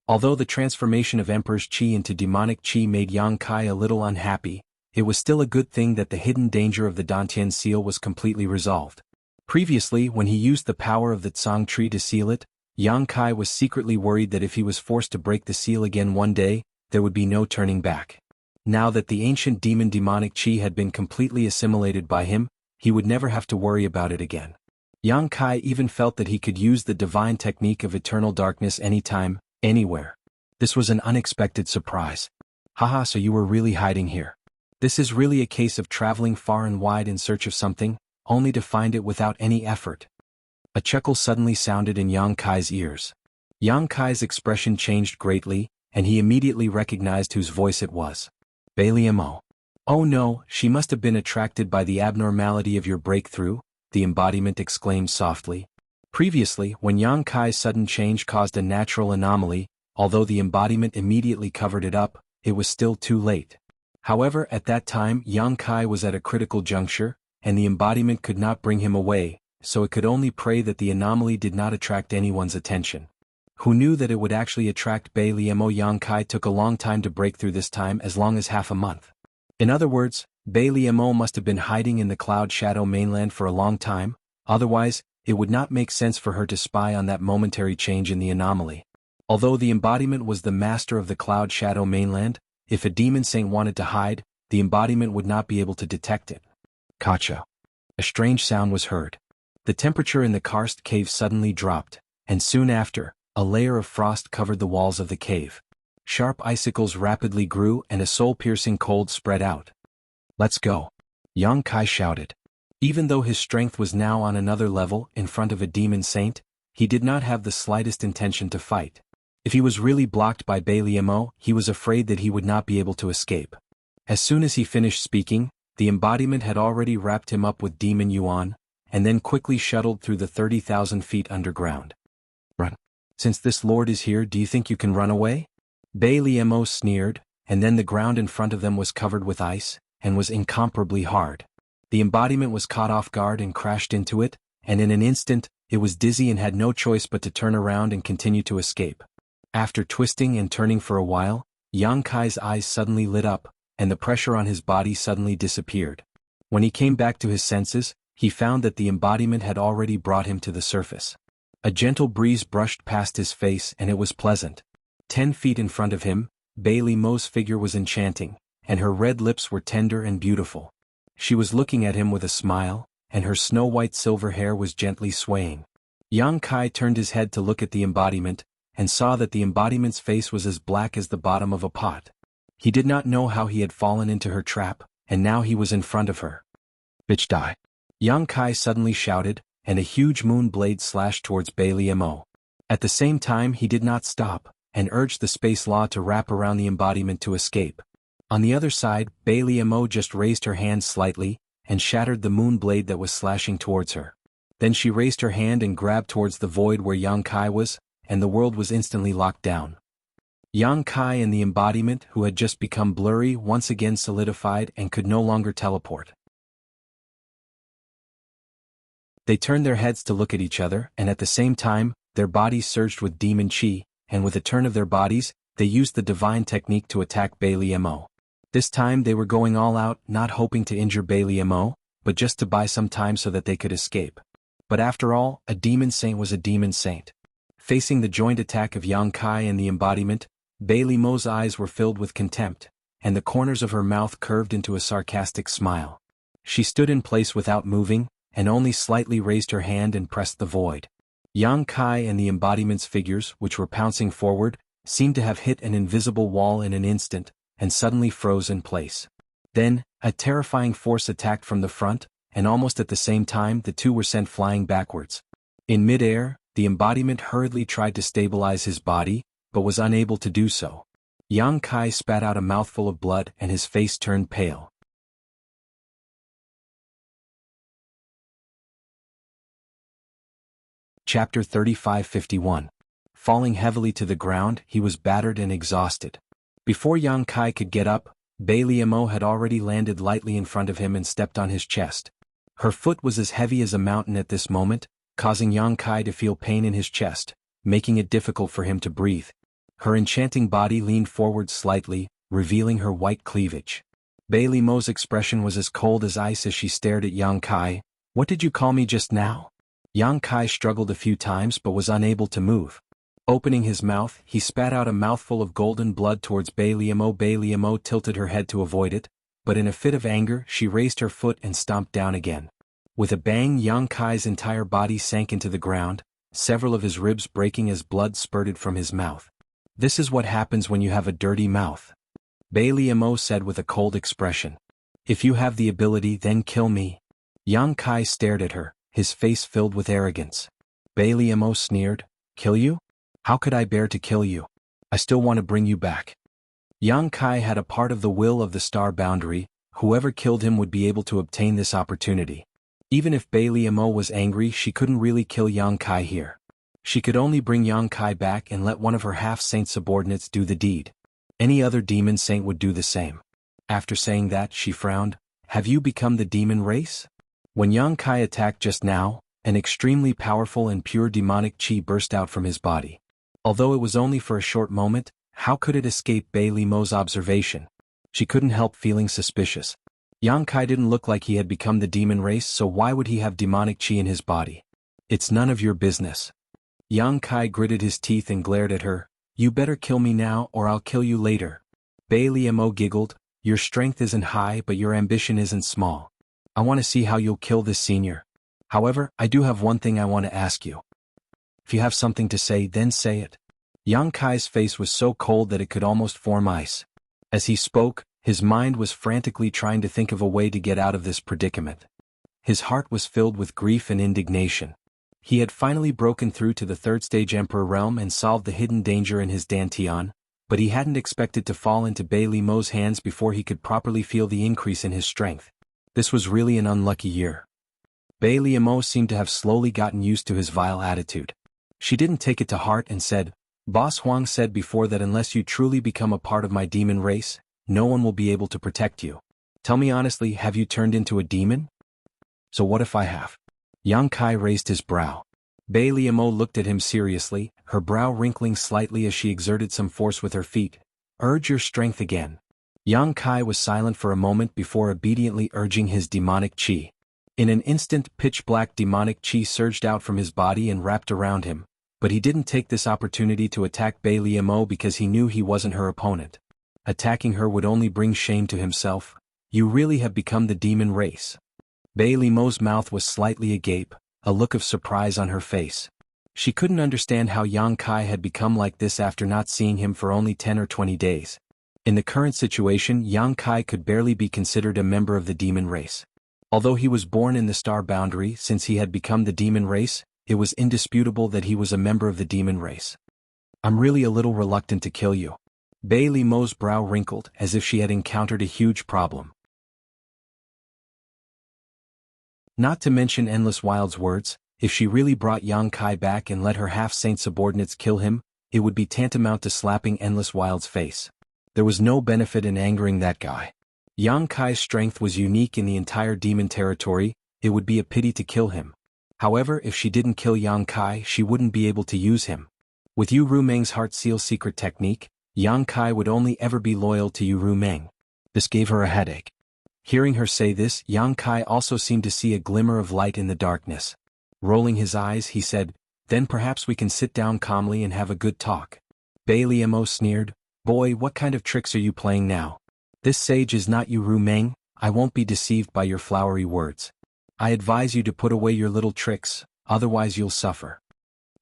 [SPEAKER 1] Although the transformation of Emperor's chi into demonic chi made Yang Kai a little unhappy, it was still a good thing that the hidden danger of the Dantian seal was completely resolved. Previously, when he used the power of the Tsang tree to seal it, Yang Kai was secretly worried that if he was forced to break the seal again one day, there would be no turning back. Now that the ancient demonic chi had been completely assimilated by him, he would never have to worry about it again. Yang Kai even felt that he could use the divine technique of eternal darkness anytime, anywhere. This was an unexpected surprise. Haha, so you were really hiding here. This is really a case of traveling far and wide in search of something, only to find it without any effort. A chuckle suddenly sounded in Yang Kai's ears. Yang Kai's expression changed greatly, and he immediately recognized whose voice it was. Baliamo. Oh no, she must have been attracted by the abnormality of your breakthrough, the embodiment exclaimed softly. Previously, when Yang Kai's sudden change caused a natural anomaly, although the embodiment immediately covered it up, it was still too late. However, at that time Yang Kai was at a critical juncture, and the embodiment could not bring him away, so it could only pray that the anomaly did not attract anyone's attention. Who knew that it would actually attract Baliamo? Yang Kai took a long time to break through, this time as long as half a month. In other words, Baliamo must have been hiding in the Cloud Shadow mainland for a long time, otherwise, it would not make sense for her to spy on that momentary change in the anomaly. Although the embodiment was the master of the Cloud Shadow mainland, if a demon saint wanted to hide, the embodiment would not be able to detect it. Kacha. A strange sound was heard. The temperature in the karst cave suddenly dropped, and soon after, a layer of frost covered the walls of the cave. Sharp icicles rapidly grew and a soul-piercing cold spread out. Let's go. Yang Kai shouted. Even though his strength was now on another level in front of a demon saint, he did not have the slightest intention to fight. If he was really blocked by Baliamo, he was afraid that he would not be able to escape. As soon as he finished speaking, the embodiment had already wrapped him up with demon yuan, and then quickly shuttled through the 30,000 feet underground. Run. Since this lord is here, do you think you can run away? Baliamo sneered, and then the ground in front of them was covered with ice, and was incomparably hard. The embodiment was caught off guard and crashed into it, and in an instant, it was dizzy and had no choice but to turn around and continue to escape. After twisting and turning for a while, Yang Kai's eyes suddenly lit up, and the pressure on his body suddenly disappeared. When he came back to his senses, he found that the embodiment had already brought him to the surface. A gentle breeze brushed past his face and it was pleasant. 10 feet in front of him, Baliamo's figure was enchanting, and her red lips were tender and beautiful. She was looking at him with a smile, and her snow-white silver hair was gently swaying. Yang Kai turned his head to look at the embodiment, and saw that the embodiment's face was as black as the bottom of a pot. He did not know how he had fallen into her trap, and now he was in front of her. Bitch die. Yang Kai suddenly shouted, and a huge moon blade slashed towards Baliamo. At the same time he did not stop, and urged the space law to wrap around the embodiment to escape. On the other side, Baliamo just raised her hand slightly, and shattered the moon blade that was slashing towards her. Then she raised her hand and grabbed towards the void where Yang Kai was, and the world was instantly locked down. Yang Kai and the embodiment, who had just become blurry, once again solidified and could no longer teleport. They turned their heads to look at each other, and at the same time, their bodies surged with demon chi, and with a turn of their bodies, they used the divine technique to attack Baliamo. This time they were going all out, not hoping to injure Baliamo, but just to buy some time so that they could escape. But after all, a demon saint was a demon saint. Facing the joint attack of Yang Kai and the embodiment, Baliamo's eyes were filled with contempt, and the corners of her mouth curved into a sarcastic smile. She stood in place without moving, and only slightly raised her hand and pressed the void. Yang Kai and the embodiment's figures, which were pouncing forward, seemed to have hit an invisible wall in an instant, and suddenly froze in place. Then, a terrifying force attacked from the front, and almost at the same time the two were sent flying backwards. In mid-air, the embodiment hurriedly tried to stabilize his body, but was unable to do so. Yang Kai spat out a mouthful of blood and his face turned pale. Chapter 3551. Falling heavily to the ground, he was battered and exhausted. Before Yang Kai could get up, Bai Liamo had already landed lightly in front of him and stepped on his chest. Her foot was as heavy as a mountain at this moment, causing Yang Kai to feel pain in his chest, making it difficult for him to breathe. Her enchanting body leaned forward slightly, revealing her white cleavage. Bai Liamo's expression was as cold as ice as she stared at Yang Kai. "What did you call me just now?" Yang Kai struggled a few times but was unable to move. Opening his mouth, he spat out a mouthful of golden blood towards Bai Liamo. Bai Liamo tilted her head to avoid it, but in a fit of anger she raised her foot and stomped down again. With a bang, Yang Kai's entire body sank into the ground, several of his ribs breaking as blood spurted from his mouth. "This is what happens when you have a dirty mouth," Bai Liamo said with a cold expression. "If you have the ability, then kill me." Yang Kai stared at her, his face filled with arrogance. Bai Liamo sneered, "Kill you? How could I bear to kill you? I still want to bring you back." Yang Kai had a part of the will of the star boundary. Whoever killed him would be able to obtain this opportunity. Even if Bai Liamo was angry, she couldn't really kill Yang Kai here. She could only bring Yang Kai back and let one of her half-saint subordinates do the deed. Any other demon saint would do the same. After saying that, she frowned. "Have you become the demon race?" When Yang Kai attacked just now, an extremely powerful and pure demonic chi burst out from his body. Although it was only for a short moment, how could it escape Bai Liamo's observation? She couldn't help feeling suspicious. Yang Kai didn't look like he had become the demon race, so why would he have demonic chi in his body? "It's none of your business." Yang Kai gritted his teeth and glared at her. "You better kill me now or I'll kill you later." Bai Liamo giggled. "Your strength isn't high but your ambition isn't small. I want to see how you'll kill this senior. However, I do have one thing I want to ask you. If you have something to say, then say it." Yang Kai's face was so cold that it could almost form ice. As he spoke, his mind was frantically trying to think of a way to get out of this predicament. His heart was filled with grief and indignation. He had finally broken through to the third stage Emperor realm and solved the hidden danger in his Dantian, but he hadn't expected to fall into Bai Liamo's hands before he could properly feel the increase in his strength. This was really an unlucky year. Bai Liamo seemed to have slowly gotten used to his vile attitude. She didn't take it to heart and said, "Boss Huang said before that unless you truly become a part of my demon race, no one will be able to protect you. Tell me honestly, have you turned into a demon?" "So what if I have?" Yang Kai raised his brow. Bai Liamo looked at him seriously, her brow wrinkling slightly as she exerted some force with her feet. "Urge your strength again." Yang Kai was silent for a moment before obediently urging his demonic chi. In an instant, pitch-black demonic chi surged out from his body and wrapped around him, but he didn't take this opportunity to attack Bai Liamo because he knew he wasn't her opponent. Attacking her would only bring shame to himself. "You really have become the demon race." Bai Liamo's mouth was slightly agape, a look of surprise on her face. She couldn't understand how Yang Kai had become like this after not seeing him for only 10 or 20 days. In the current situation, Yang Kai could barely be considered a member of the demon race. Although he was born in the star boundary, since he had become the demon race, it was indisputable that he was a member of the demon race. "I'm really a little reluctant to kill you." Bai Liamo's brow wrinkled as if she had encountered a huge problem. Not to mention Endless Wild's words, if she really brought Yang Kai back and let her half-saint subordinates kill him, it would be tantamount to slapping Endless Wild's face. There was no benefit in angering that guy. Yang Kai's strength was unique in the entire demon territory, it would be a pity to kill him. However, if she didn't kill Yang Kai, she wouldn't be able to use him. With Yu Rumeng's Heart Seal secret technique, Yang Kai would only ever be loyal to Yu Rumeng. This gave her a headache. Hearing her say this, Yang Kai also seemed to see a glimmer of light in the darkness. Rolling his eyes, he said, "Then perhaps we can sit down calmly and have a good talk." Bai Liamo sneered, "Boy, what kind of tricks are you playing now? This sage is not Yu Rumeng, I won't be deceived by your flowery words. I advise you to put away your little tricks, otherwise you'll suffer."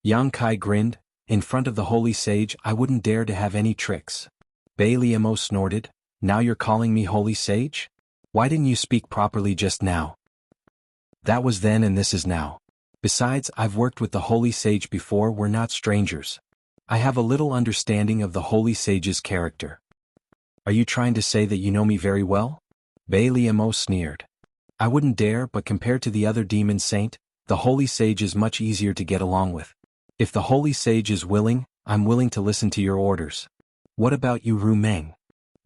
[SPEAKER 1] Yang Kai grinned, "In front of the holy sage I wouldn't dare to have any tricks." Bai Liamo snorted, "Now you're calling me holy sage? Why didn't you speak properly just now?" "That was then and this is now. Besides, I've worked with the holy sage before, we're not strangers." I have a little understanding of the holy sage's character. Are you trying to say that you know me very well? Bailey Mo sneered. I wouldn't dare, but compared to the other demon saint, the holy sage is much easier to get along with. If the holy sage is willing, I'm willing to listen to your orders. What about you, Ru Meng?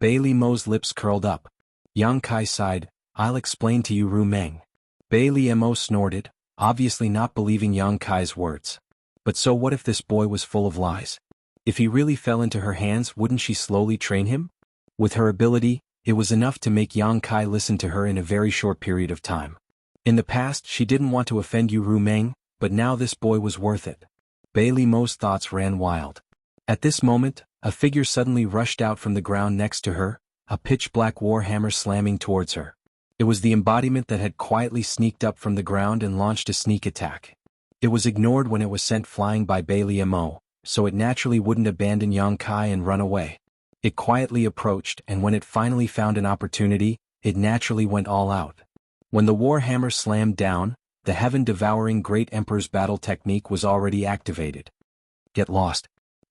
[SPEAKER 1] Bailey Mo's lips curled up. Yang Kai sighed. I'll explain to you, Ru Meng. Bailey Mo snorted, obviously not believing Yang Kai's words. But so what if this boy was full of lies? If he really fell into her hands, wouldn't she slowly train him? With her ability, it was enough to make Yang Kai listen to her in a very short period of time. In the past, she didn't want to offend you, Ru Meng, but now this boy was worth it. Bailey Mo's thoughts ran wild. At this moment, a figure suddenly rushed out from the ground next to her, a pitch-black warhammer slamming towards her. It was the embodiment that had quietly sneaked up from the ground and launched a sneak attack. It was ignored when it was sent flying by Bailey Mo, so it naturally wouldn't abandon Yang Kai and run away. It quietly approached, and when it finally found an opportunity, it naturally went all out. When the warhammer slammed down, the heaven-devouring Great Emperor's battle technique was already activated. Get lost.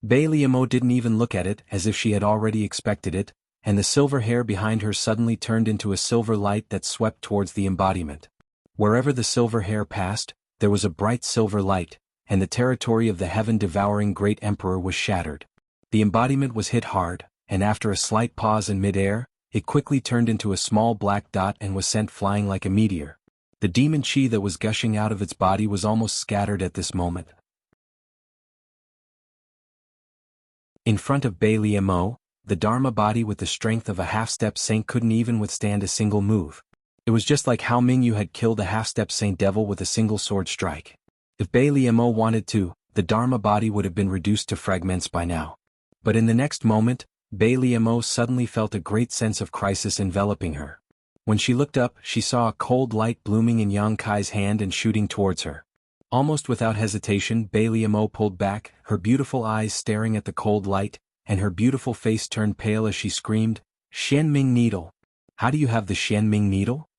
[SPEAKER 1] Bailey Mo didn't even look at it as if she had already expected it, and the silver hair behind her suddenly turned into a silver light that swept towards the embodiment. Wherever the silver hair passed, there was a bright silver light, and the territory of the heaven-devouring Great Emperor was shattered. The embodiment was hit hard, and after a slight pause in mid-air, it quickly turned into a small black dot and was sent flying like a meteor. The demon chi that was gushing out of its body was almost scattered at this moment. In front of Bailey Mo, the Dharma body with the strength of a half-step saint couldn't even withstand a single move. It was just like how Mingyu had killed a half-step saint devil with a single sword strike. If Bailey Mo wanted to, the Dharma body would have been reduced to fragments by now. But in the next moment, Bailey Mo suddenly felt a great sense of crisis enveloping her. When she looked up, she saw a cold light blooming in Yang Kai's hand and shooting towards her. Almost without hesitation, Bailey Mo pulled back, her beautiful eyes staring at the cold light, and her beautiful face turned pale as she screamed, Xianming Needle! How do you have the Xianming Needle?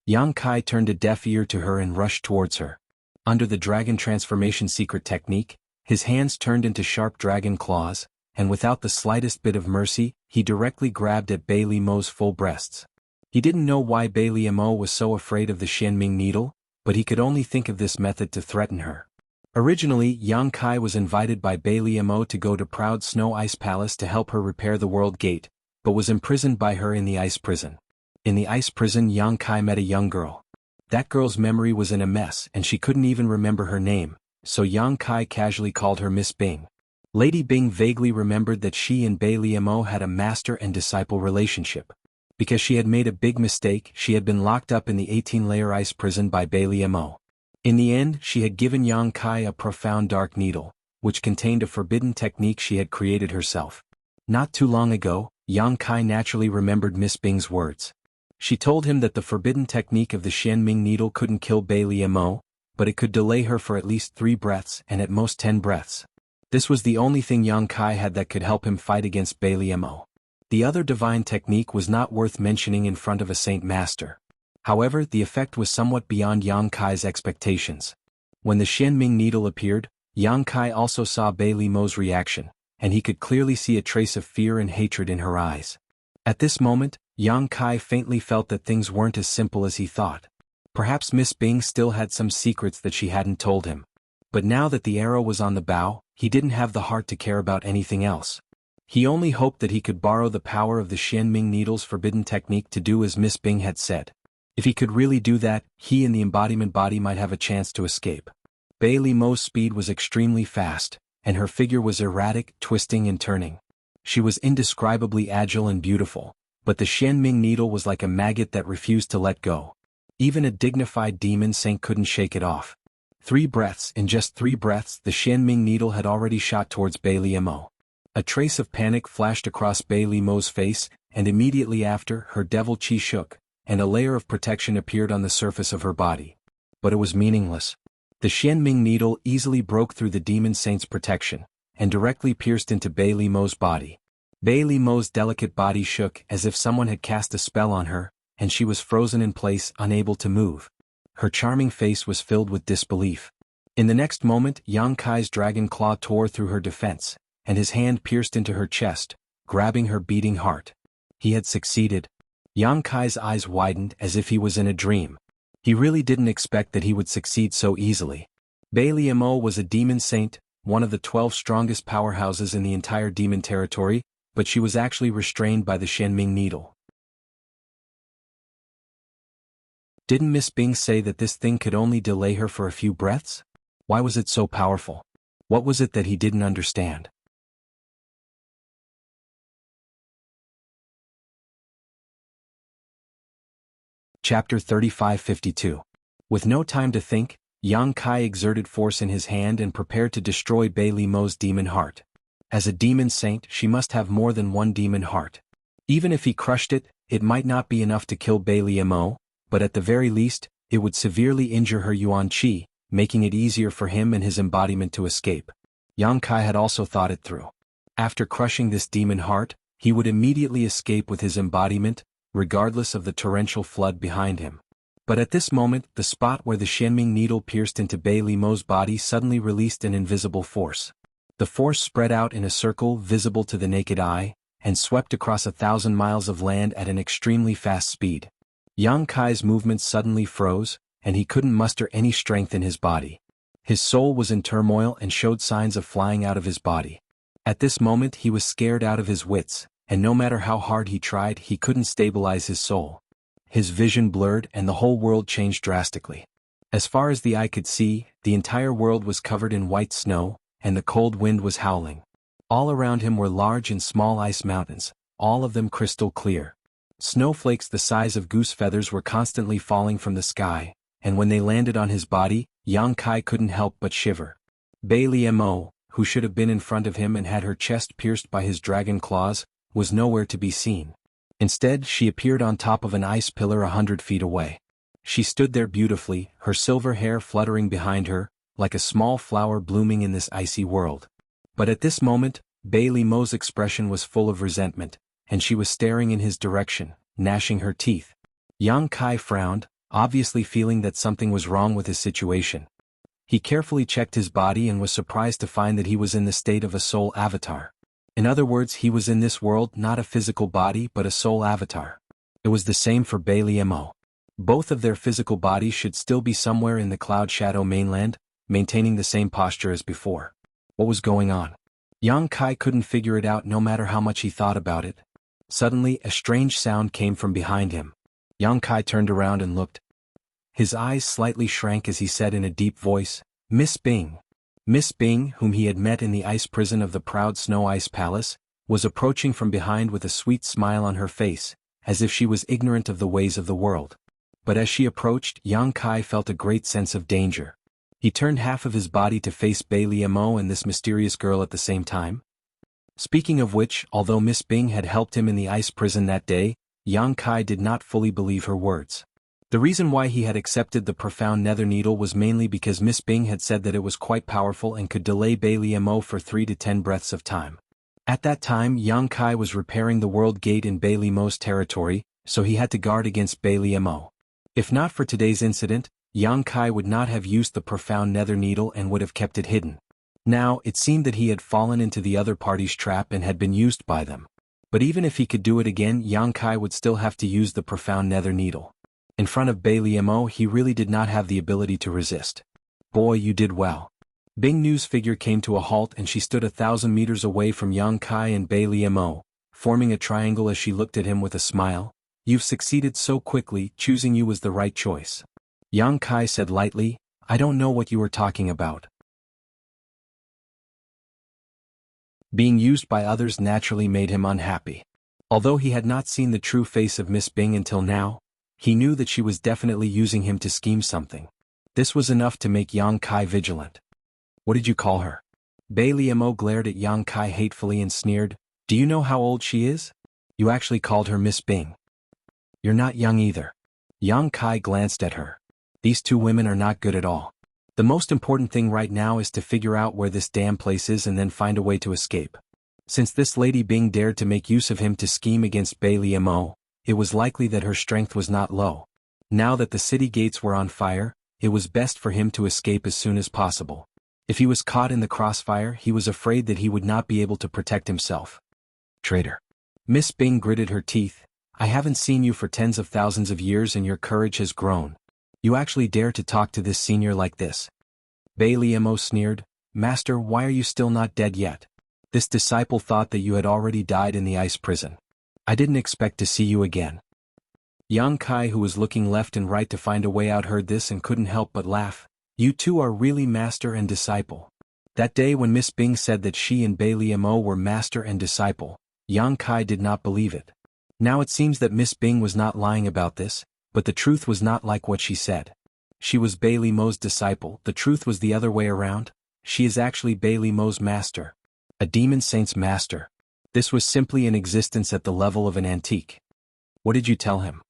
[SPEAKER 1] Yang Kai turned a deaf ear to her and rushed towards her. Under the dragon transformation secret technique, his hands turned into sharp dragon claws, and without the slightest bit of mercy, he directly grabbed at Bailey Mo's full breasts. He didn't know why Bailey Mo was so afraid of the Xianming Needle, but he could only think of this method to threaten her. Originally, Yang Kai was invited by Bailey Mo to go to Proud Snow Ice Palace to help her repair the World Gate, but was imprisoned by her in the ice prison. In the ice prison, Yang Kai met a young girl. That girl's memory was in a mess and she couldn't even remember her name, so Yang Kai casually called her Miss Bing. Lady Bing vaguely remembered that she and Bailey Mo had a master and disciple relationship. Because she had made a big mistake, she had been locked up in the 18-layer ice prison by Bailey Mo. In the end, she had given Yang Kai a profound dark needle, which contained a forbidden technique she had created herself. Not too long ago, Yang Kai naturally remembered Miss Bing's words. She told him that the forbidden technique of the Xianming Needle couldn't kill Bailey Mo, but it could delay her for at least 3 breaths and at most 10 breaths. This was the only thing Yang Kai had that could help him fight against Bailey Mo. The other divine technique was not worth mentioning in front of a saint master. However, the effect was somewhat beyond Yang Kai's expectations. When the Xianming Needle appeared, Yang Kai also saw Bailey Mo's reaction, and he could clearly see a trace of fear and hatred in her eyes. At this moment, Yang Kai faintly felt that things weren't as simple as he thought. Perhaps Miss Bing still had some secrets that she hadn't told him. But now that the arrow was on the bow, he didn't have the heart to care about anything else. He only hoped that he could borrow the power of the Xianming Needle's forbidden technique to do as Miss Bing had said. If he could really do that, he and the embodiment body might have a chance to escape. Bailey Mo's speed was extremely fast, and her figure was erratic, twisting and turning. She was indescribably agile and beautiful, but the Xianming Needle was like a maggot that refused to let go. Even a dignified demon saint couldn't shake it off. 3 breaths, in just 3 breaths, the Xianming Needle had already shot towards Bailey Mo. A trace of panic flashed across Bailey Mo's face, and immediately after, her devil chi shook, and a layer of protection appeared on the surface of her body. But it was meaningless. The Xianming Needle easily broke through the demon saint's protection, and directly pierced into Bailey Mo's body. Bailey Mo's delicate body shook as if someone had cast a spell on her, and she was frozen in place, unable to move. Her charming face was filled with disbelief. In the next moment, Yang Kai's dragon claw tore through her defense, and his hand pierced into her chest, grabbing her beating heart. He had succeeded. Yang Kai's eyes widened as if he was in a dream. He really didn't expect that he would succeed so easily. Bai Liamo was a demon saint, one of the 12 strongest powerhouses in the entire demon territory, but she was actually restrained by the Shenming needle. Didn't Miss Bing say that this thing could only delay her for a few breaths? Why was it so powerful? What was it that he didn't understand? Chapter 3552. With no time to think, Yang Kai exerted force in his hand and prepared to destroy Bai Liao's demon heart. As a demon saint, she must have more than one demon heart. Even if he crushed it, it might not be enough to kill Bai Liao, but at the very least, it would severely injure her yuan qi, making it easier for him and his embodiment to escape. Yang Kai had also thought it through. After crushing this demon heart, he would immediately escape with his embodiment, regardless of the torrential flood behind him. But at this moment, the spot where the Shenming needle pierced into Bai Liao's body suddenly released an invisible force. The force spread out in a circle visible to the naked eye, and swept across 1,000 miles of land at an extremely fast speed. Yang Kai's movements suddenly froze, and he couldn't muster any strength in his body. His soul was in turmoil and showed signs of flying out of his body. At this moment he was scared out of his wits, and no matter how hard he tried, he couldn't stabilize his soul. His vision blurred and the whole world changed drastically. As far as the eye could see, the entire world was covered in white snow, and the cold wind was howling. All around him were large and small ice mountains, all of them crystal clear. Snowflakes the size of goose feathers were constantly falling from the sky, and when they landed on his body, Yang Kai couldn't help but shiver. Bai Liao, who should have been in front of him and had her chest pierced by his dragon claws, was nowhere to be seen. Instead, she appeared on top of an ice pillar 100 feet away. She stood there beautifully, her silver hair fluttering behind her, like a small flower blooming in this icy world. But at this moment, Bai Liao's expression was full of resentment, and she was staring in his direction, gnashing her teeth. Yang Kai frowned, obviously feeling that something was wrong with his situation. He carefully checked his body and was surprised to find that he was in the state of a soul avatar. In other words, he was in this world not a physical body but a soul avatar. It was the same for Bai Liao. Both of their physical bodies should still be somewhere in the Cloud Shadow mainland, maintaining the same posture as before. What was going on? Yang Kai couldn't figure it out no matter how much he thought about it. Suddenly, a strange sound came from behind him. Yang Kai turned around and looked. His eyes slightly shrank as he said in a deep voice, "Miss Bing." Miss Bing, whom he had met in the ice prison of the proud Snow Ice Palace, was approaching from behind with a sweet smile on her face, as if she was ignorant of the ways of the world. But as she approached, Yang Kai felt a great sense of danger. He turned half of his body to face Bai Liao and this mysterious girl at the same time. Speaking of which, although Miss Bing had helped him in the ice prison that day, Yang Kai did not fully believe her words. The reason why he had accepted the profound nether needle was mainly because Miss Bing had said that it was quite powerful and could delay Bai Liao for 3 to 10 breaths of time. At that time, Yang Kai was repairing the world gate in Bai Liao's territory, so he had to guard against Bai Liao. If not for today's incident, Yang Kai would not have used the profound nether needle and would have kept it hidden. Now, it seemed that he had fallen into the other party's trap and had been used by them. But even if he could do it again, Yang Kai would still have to use the profound nether needle. In front of Bai Liao, he really did not have the ability to resist. "Boy, you did well." Bing Nu's figure came to a halt and she stood 1,000 meters away from Yang Kai and Bai Liao, forming a triangle as she looked at him with a smile. "You've succeeded so quickly, choosing you was the right choice." Yang Kai said lightly, "I don't know what you are talking about." Being used by others naturally made him unhappy. Although he had not seen the true face of Miss Bing until now, he knew that she was definitely using him to scheme something. This was enough to make Yang Kai vigilant. "What did you call her?" Bai Liao glared at Yang Kai hatefully and sneered, "Do you know how old she is? You actually called her Miss Bing. You're not young either." Yang Kai glanced at her. "These two women are not good at all. The most important thing right now is to figure out where this damn place is and then find a way to escape." Since this Lady Bing dared to make use of him to scheme against Bai Liao, it was likely that her strength was not low. Now that the city gates were on fire, it was best for him to escape as soon as possible. If he was caught in the crossfire, he was afraid that he would not be able to protect himself. Traitor. Miss Bing gritted her teeth. I haven't seen you for tens of thousands of years and your courage has grown. You actually dare to talk to this senior like this? Bailey Mo sneered. Master, why are you still not dead yet? This disciple thought that you had already died in the ice prison. I didn't expect to see you again. Yang Kai, who was looking left and right to find a way out, heard this and couldn't help but laugh. You two are really master and disciple. That day when Miss Bing said that she and Bailey Mo were master and disciple, Yang Kai did not believe it. Now it seems that Miss Bing was not lying about this, but the truth was not like what she said. She was Bailey Mo's disciple. The truth was the other way around. She is actually Bailey Mo's master. A demon saint's master. This was simply in existence at the level of an antique. What did you tell him?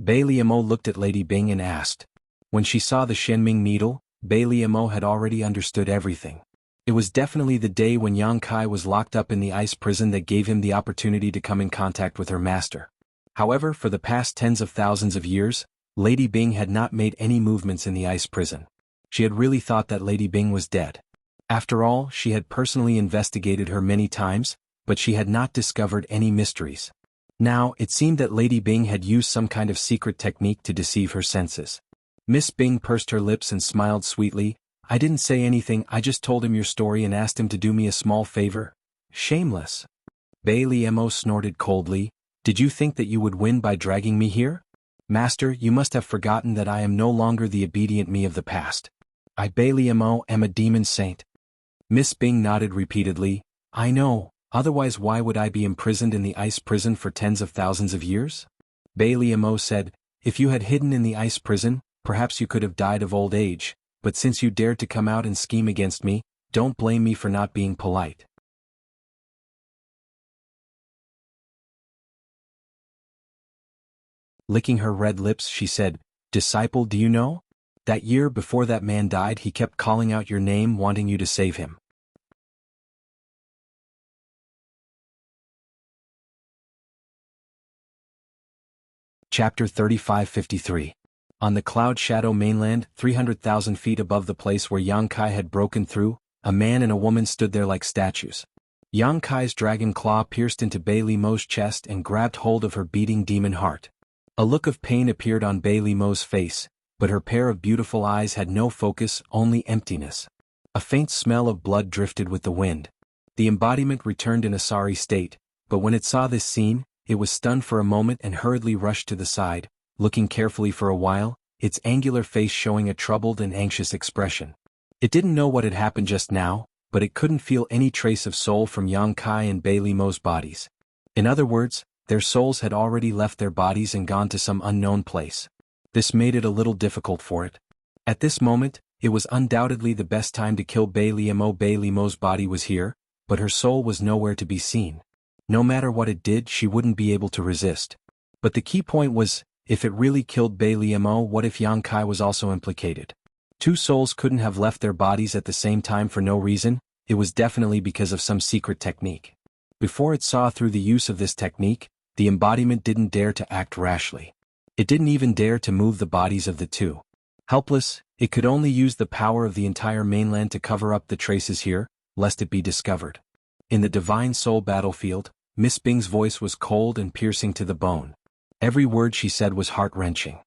[SPEAKER 1] Bailey Mo looked at Lady Bing and asked. When she saw the Shenming needle, Bailey Mo had already understood everything. It was definitely the day when Yang Kai was locked up in the ice prison that gave him the opportunity to come in contact with her master. However, for the past tens of thousands of years, Lady Bing had not made any movements in the ice prison. She had really thought that Lady Bing was dead. After all, she had personally investigated her many times, but she had not discovered any mysteries. Now, it seemed that Lady Bing had used some kind of secret technique to deceive her senses. Miss Bing pursed her lips and smiled sweetly. I didn't say anything, I just told him your story and asked him to do me a small favor. Shameless. Bailey Mo snorted coldly. Did you think that you would win by dragging me here? Master, you must have forgotten that I am no longer the obedient me of the past. I, Bailey Mo, am a demon saint. Miss Bing nodded repeatedly. I know, otherwise why would I be imprisoned in the ice prison for tens of thousands of years? Bailey Mo said, if you had hidden in the ice prison, perhaps you could have died of old age, but since you dared to come out and scheme against me, don't blame me for not being polite. Licking her red lips, she said, Disciple, do you know? That year before that man died, he kept calling out your name, wanting you to save him. Chapter 3553. On the Cloud Shadow mainland, 300,000 feet above the place where Yang Kai had broken through, a man and a woman stood there like statues. Yang Kai's dragon claw pierced into Bailey Mo's chest and grabbed hold of her beating demon heart. A look of pain appeared on Bailey Mo's face, but her pair of beautiful eyes had no focus, only emptiness. A faint smell of blood drifted with the wind. The embodiment returned in a sorry state, but when it saw this scene, it was stunned for a moment and hurriedly rushed to the side, looking carefully for a while, its angular face showing a troubled and anxious expression. It didn't know what had happened just now, but it couldn't feel any trace of soul from Yang Kai and Bailey Mo's bodies. In other words, their souls had already left their bodies and gone to some unknown place. This made it a little difficult for it. At this moment, it was undoubtedly the best time to kill Bailey Mo. Bailey Mo's body was here, but her soul was nowhere to be seen. No matter what it did, she wouldn't be able to resist. But the key point was, if it really killed Bailey Mo, what if Yang Kai was also implicated? Two souls couldn't have left their bodies at the same time for no reason. It was definitely because of some secret technique. Before it saw through the use of this technique, the embodiment didn't dare to act rashly. It didn't even dare to move the bodies of the two. Helpless, it could only use the power of the entire mainland to cover up the traces here, lest it be discovered. In the Divine Soul battlefield, Miss Bing's voice was cold and piercing to the bone. Every word she said was heart-wrenching.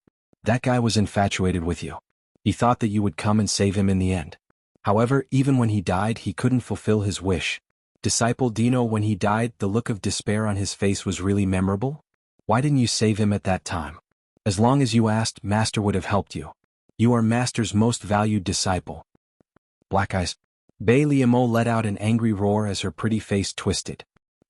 [SPEAKER 1] That guy was infatuated with you. He thought that you would come and save him in the end. However, even when he died, he couldn't fulfill his wish. Disciple Dino, when he died, the look of despair on his face was really memorable. Why didn't you save him at that time? As long as you asked, Master would have helped you. You are Master's most valued disciple. Black Eyes. Bailey Mo let out an angry roar as her pretty face twisted.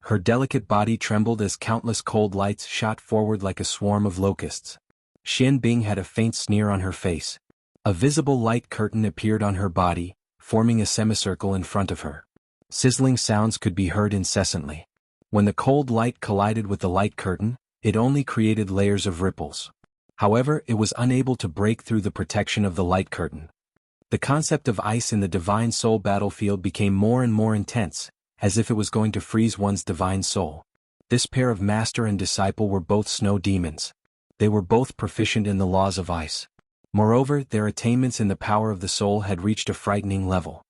[SPEAKER 1] Her delicate body trembled as countless cold lights shot forward like a swarm of locusts. Xian Bing had a faint sneer on her face. A visible light curtain appeared on her body, forming a semicircle in front of her. Sizzling sounds could be heard incessantly. When the cold light collided with the light curtain, it only created layers of ripples. However, it was unable to break through the protection of the light curtain. The concept of ice in the Divine Soul battlefield became more and more intense, as if it was going to freeze one's divine soul. This pair of master and disciple were both snow demons. They were both proficient in the laws of ice. Moreover, their attainments in the power of the soul had reached a frightening level.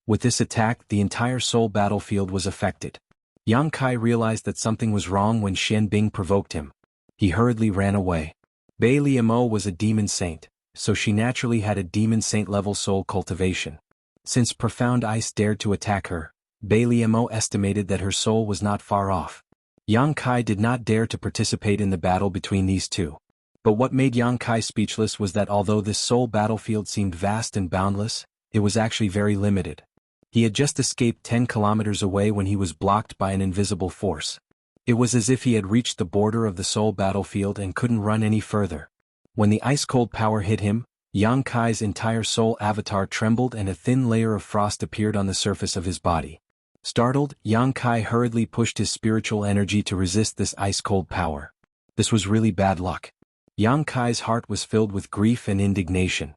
[SPEAKER 1] With this attack, the entire soul battlefield was affected. Yang Kai realized that something was wrong when Xian Bing provoked him. He hurriedly ran away. Bai Liamo was a demon saint, so she naturally had a demon saint-level soul cultivation. Since Profound Ice dared to attack her, Bai Liamo estimated that her soul was not far off. Yang Kai did not dare to participate in the battle between these two. But what made Yang Kai speechless was that although this soul battlefield seemed vast and boundless, it was actually very limited. He had just escaped 10 kilometers away when he was blocked by an invisible force. It was as if he had reached the border of the soul battlefield and couldn't run any further. When the ice-cold power hit him, Yang Kai's entire soul avatar trembled and a thin layer of frost appeared on the surface of his body. Startled, Yang Kai hurriedly pushed his spiritual energy to resist this ice-cold power. This was really bad luck. Yang Kai's heart was filled with grief and indignation.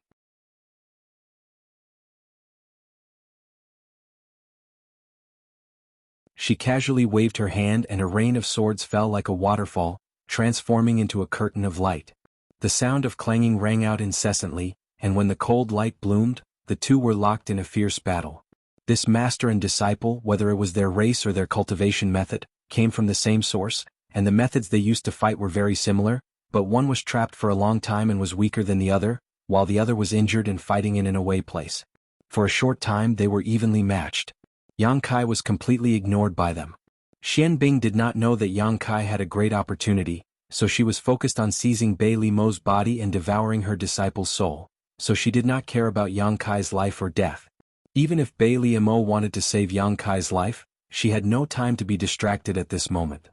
[SPEAKER 1] She casually waved her hand and a rain of swords fell like a waterfall, transforming into a curtain of light. The sound of clanging rang out incessantly, and when the cold light bloomed, the two were locked in a fierce battle. This master and disciple, whether it was their race or their cultivation method, came from the same source, and the methods they used to fight were very similar, but one was trapped for a long time and was weaker than the other, while the other was injured and fighting in an away place. For a short time they were evenly matched. Yang Kai was completely ignored by them. Xian Bing did not know that Yang Kai had a great opportunity, so she was focused on seizing Bai Limo's body and devouring her disciple's soul, so she did not care about Yang Kai's life or death. Even if Bai Limo wanted to save Yang Kai's life, she had no time to be distracted at this moment.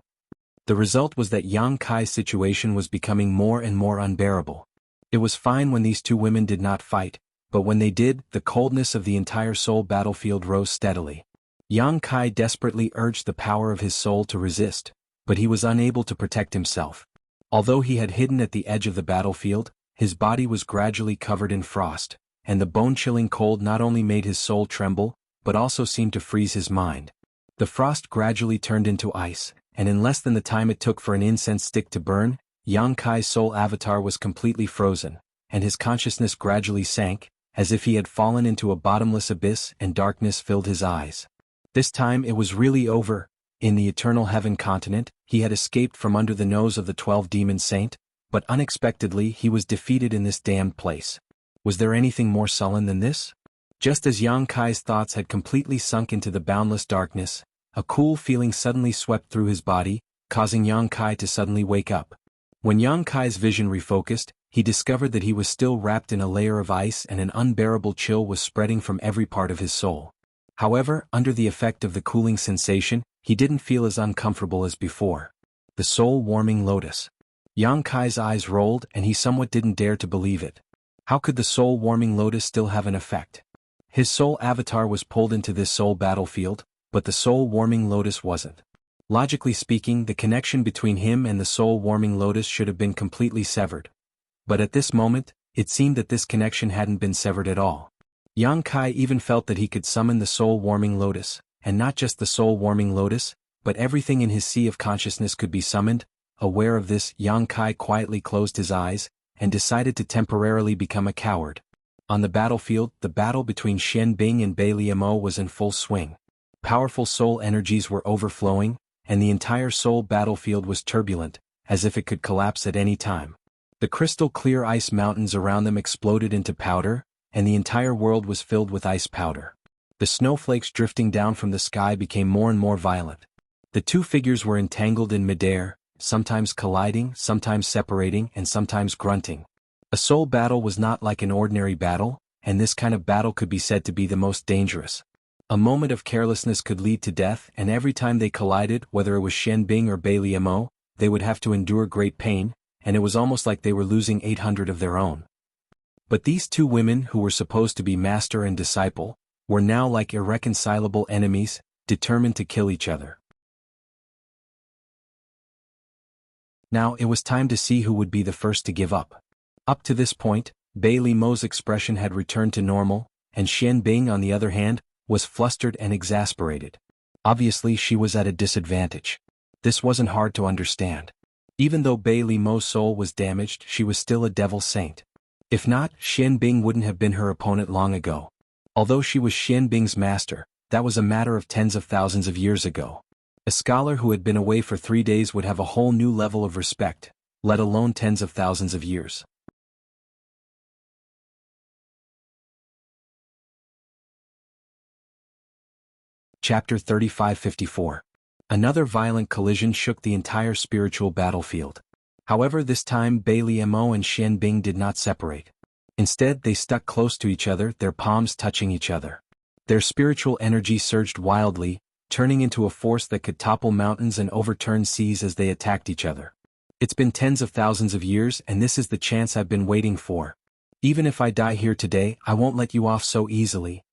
[SPEAKER 1] The result was that Yang Kai's situation was becoming more and more unbearable. It was fine when these two women did not fight, but when they did, the coldness of the entire soul battlefield rose steadily. Yang Kai desperately urged the power of his soul to resist, but he was unable to protect himself. Although he had hidden at the edge of the battlefield, his body was gradually covered in frost, and the bone-chilling cold not only made his soul tremble, but also seemed to freeze his mind. The frost gradually turned into ice, and in less than the time it took for an incense stick to burn, Yang Kai's soul avatar was completely frozen, and his consciousness gradually sank, as if he had fallen into a bottomless abyss and darkness filled his eyes. This time it was really over. In the Eternal Heaven continent, he had escaped from under the nose of the 12 demon saint, but unexpectedly he was defeated in this damned place. Was there anything more sullen than this? Just as Yang Kai's thoughts had completely sunk into the boundless darkness, a cool feeling suddenly swept through his body, causing Yang Kai to suddenly wake up. When Yang Kai's vision refocused, he discovered that he was still wrapped in a layer of ice and an unbearable chill was spreading from every part of his soul. However, under the effect of the cooling sensation, he didn't feel as uncomfortable as before. The soul-warming lotus. Yang Kai's eyes rolled and he somewhat didn't dare to believe it. How could the soul-warming lotus still have an effect? His soul avatar was pulled into this soul battlefield, but the soul-warming lotus wasn't. Logically speaking, the connection between him and the soul-warming lotus should have been completely severed. But at this moment, it seemed that this connection hadn't been severed at all. Yang Kai even felt that he could summon the soul-warming lotus, and not just the soul-warming lotus, but everything in his sea of consciousness could be summoned. Aware of this, Yang Kai quietly closed his eyes, and decided to temporarily become a coward. On the battlefield, the battle between Xian Bing and Bai Liamo was in full swing. Powerful soul energies were overflowing, and the entire soul battlefield was turbulent, as if it could collapse at any time. The crystal-clear ice mountains around them exploded into powder, and the entire world was filled with ice powder. The snowflakes drifting down from the sky became more and more violent. The two figures were entangled in midair, sometimes colliding, sometimes separating, and sometimes grunting. A soul battle was not like an ordinary battle, and this kind of battle could be said to be the most dangerous. A moment of carelessness could lead to death, and every time they collided, whether it was Xian Bing or Bai Liamo, they would have to endure great pain, and it was almost like they were losing 800 of their own. But these two women, who were supposed to be master and disciple, were now like irreconcilable enemies, determined to kill each other. Now it was time to see who would be the first to give up. Up to this point, Bai Limo's expression had returned to normal, and Xian Bing, on the other hand, was flustered and exasperated. Obviously she was at a disadvantage. This wasn't hard to understand. Even though Bai Limo's soul was damaged, she was still a devil saint. If not, Xian Bing wouldn't have been her opponent long ago. Although she was Xian Bing's master, that was a matter of tens of thousands of years ago. A scholar who had been away for 3 days would have a whole new level of respect, let alone tens of thousands of years. Chapter 35-54. Another violent collision shook the entire spiritual battlefield. However, this time Bailey Mo and Xian Bing did not separate. Instead, they stuck close to each other, their palms touching each other. Their spiritual energy surged wildly, turning into a force that could topple mountains and overturn seas as they attacked each other. It's been tens of thousands of years, and this is the chance I've been waiting for. Even if I die here today, I won't let you off so easily.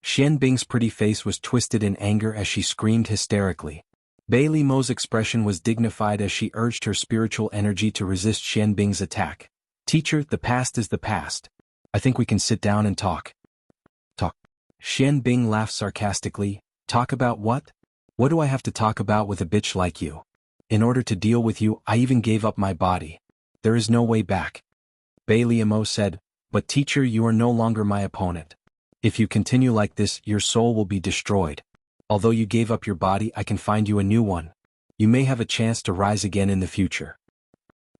[SPEAKER 1] Xian Bing's pretty face was twisted in anger as she screamed hysterically. Bailey Mo's expression was dignified as she urged her spiritual energy to resist Xian Bing's attack. Teacher, the past is the past. I think we can sit down and talk. Talk. Xian Bing laughed sarcastically. Talk about what? What do I have to talk about with a bitch like you? In order to deal with you, I even gave up my body. There is no way back. Bailey Mo said, but teacher, you are no longer my opponent. If you continue like this, your soul will be destroyed. Although you gave up your body, I can find you a new one. You may have a chance to rise again in the future.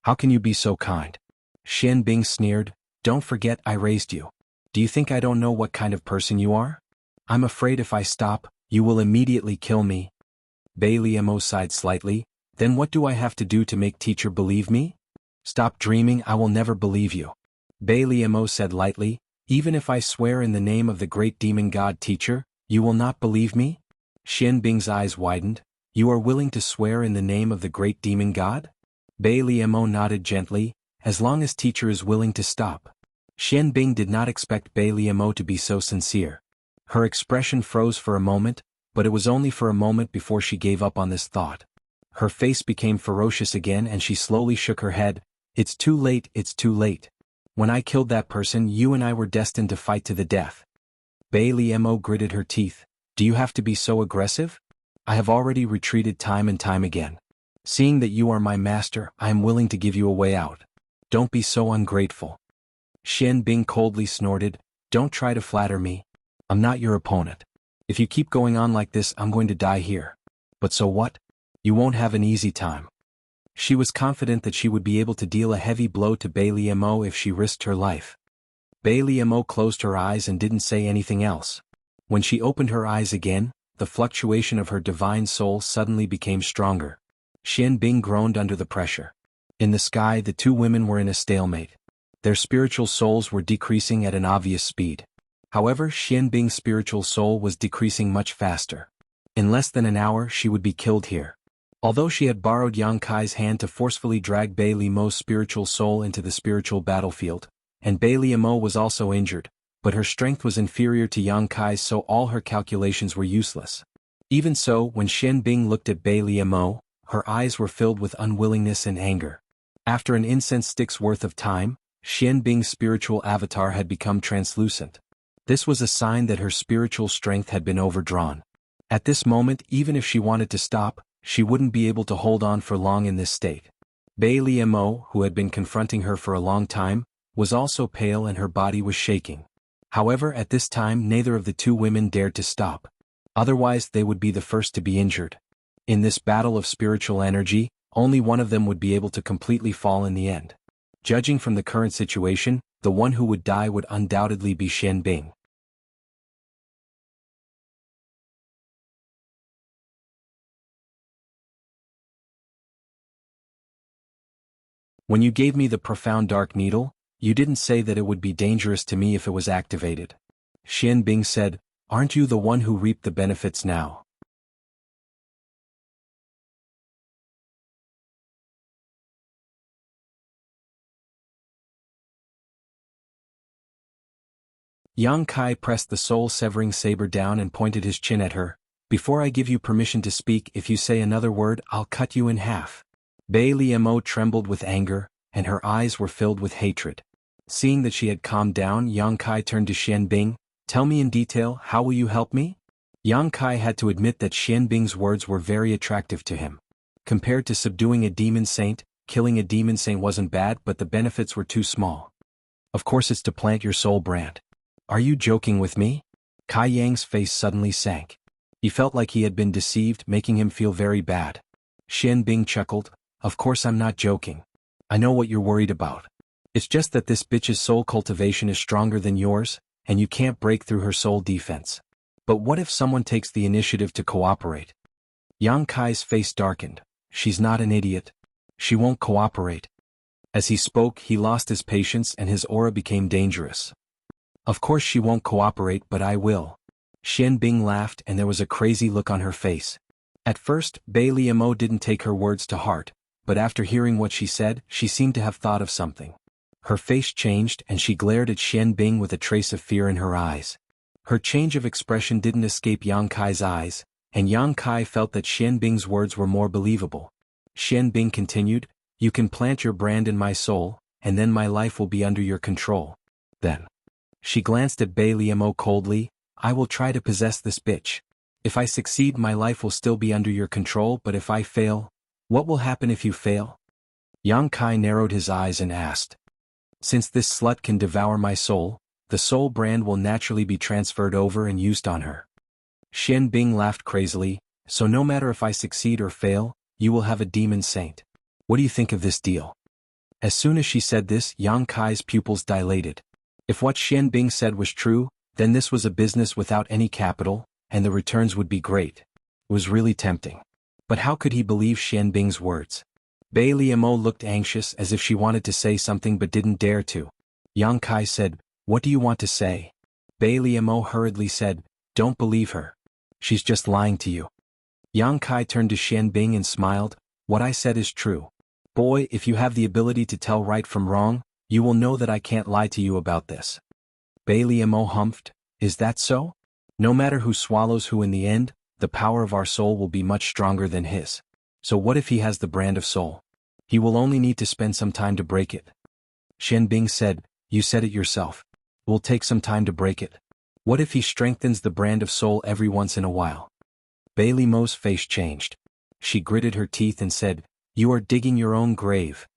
[SPEAKER 1] How can you be so kind? Xian Bing sneered, don't forget I raised you. Do you think I don't know what kind of person you are? I'm afraid if I stop, you will immediately kill me. Bailey Mo sighed slightly, then what do I have to do to make teacher believe me? Stop dreaming, I will never believe you. Bailey Mo said lightly, even if I swear in the name of the great demon god teacher, you will not believe me? Xian Bing's eyes widened. You are willing to swear in the name of the great demon god? Bailey Mo nodded gently, as long as teacher is willing to stop. Xian Bing did not expect Bailey Mo to be so sincere. Her expression froze for a moment, but it was only for a moment before she gave up on this thought. Her face became ferocious again and she slowly shook her head. It's too late, it's too late. When I killed that person, you and I were destined to fight to the death. Bailey Mo gritted her teeth. Do you have to be so aggressive? I have already retreated time and time again. Seeing that you are my master, I am willing to give you a way out. Don't be so ungrateful. Xian Bing coldly snorted, don't try to flatter me. I'm not your opponent. If you keep going on like this, I'm going to die here. But so what? You won't have an easy time. She was confident that she would be able to deal a heavy blow to Bailey Mo if she risked her life. Bailey Mo closed her eyes and didn't say anything else. When she opened her eyes again, the fluctuation of her divine soul suddenly became stronger. Xian Bing groaned under the pressure. In the sky, the two women were in a stalemate. Their spiritual souls were decreasing at an obvious speed. However, Xian Bing's spiritual soul was decreasing much faster. In less than an hour, she would be killed here. Although she had borrowed Yang Kai's hand to forcefully drag Bailey Mo's spiritual soul into the spiritual battlefield, and Bailey Mo was also injured, but her strength was inferior to Yang Kai's, so all her calculations were useless. Even so, when Xian Bing looked at Bailey Mo, her eyes were filled with unwillingness and anger. After an incense stick's worth of time, Xian Bing's spiritual avatar had become translucent. This was a sign that her spiritual strength had been overdrawn. At this moment, even if she wanted to stop, she wouldn't be able to hold on for long in this state. Bailey Mo, who had been confronting her for a long time, was also pale and her body was shaking. However, at this time neither of the two women dared to stop. Otherwise they would be the first to be injured. In this battle of spiritual energy, only one of them would be able to completely fall in the end. Judging from the current situation, the one who would die would undoubtedly be Xian Bing. When you gave me the profound dark needle, you didn't say that it would be dangerous to me if it was activated. Xian Bing said, aren't you the one who reaped the benefits now? Yang Kai pressed the soul-severing saber down and pointed his chin at her. Before I give you permission to speak, if you say another word, I'll cut you in half. Bailey Mo trembled with anger, and her eyes were filled with hatred. Seeing that she had calmed down, Yang Kai turned to Xian Bing. Tell me in detail, how will you help me? Yang Kai had to admit that Xian Bing's words were very attractive to him. Compared to subduing a demon saint, killing a demon saint wasn't bad, but the benefits were too small. Of course it's to plant your soul brand. Are you joking with me? Kai Yang's face suddenly sank. He felt like he had been deceived, making him feel very bad. Xian Bing chuckled, of course I'm not joking. I know what you're worried about. It's just that this bitch's soul cultivation is stronger than yours, and you can't break through her soul defense. But what if someone takes the initiative to cooperate? Yang Kai's face darkened. She's not an idiot. She won't cooperate. As he spoke, he lost his patience and his aura became dangerous. Of course she won't cooperate, but I will. Xian Bing laughed and there was a crazy look on her face. At first, Bai Liamo didn't take her words to heart, but after hearing what she said, she seemed to have thought of something. Her face changed and she glared at Xian Bing with a trace of fear in her eyes. Her change of expression didn't escape Yang Kai's eyes, and Yang Kai felt that Xian Bing's words were more believable. Xian Bing continued, you can plant your brand in my soul, and then my life will be under your control. Then. She glanced at Bai Liamo coldly, I will try to possess this bitch. If I succeed, my life will still be under your control, but if I fail, what will happen if you fail? Yang Kai narrowed his eyes and asked. Since this slut can devour my soul, the soul brand will naturally be transferred over and used on her. Xian Bing laughed crazily, so no matter if I succeed or fail, you will have a demon saint. What do you think of this deal? As soon as she said this, Yang Kai's pupils dilated. If what Xian Bing said was true, then this was a business without any capital, and the returns would be great. It was really tempting. But how could he believe Xian Bing's words? Bai Liamo looked anxious as if she wanted to say something but didn't dare to. Yang Kai said, what do you want to say? Bai Liamo hurriedly said, don't believe her. She's just lying to you. Yang Kai turned to Xian Bing and smiled, what I said is true. Boy, if you have the ability to tell right from wrong, you will know that I can't lie to you about this. Bai Liamo humphed, is that so? No matter who swallows who in the end, the power of our soul will be much stronger than his. So what if he has the brand of soul? He will only need to spend some time to break it. Xian Bing said, you said it yourself. It will take some time to break it. What if he strengthens the brand of soul every once in a while? Bai Liamo's face changed. She gritted her teeth and said, you are digging your own grave.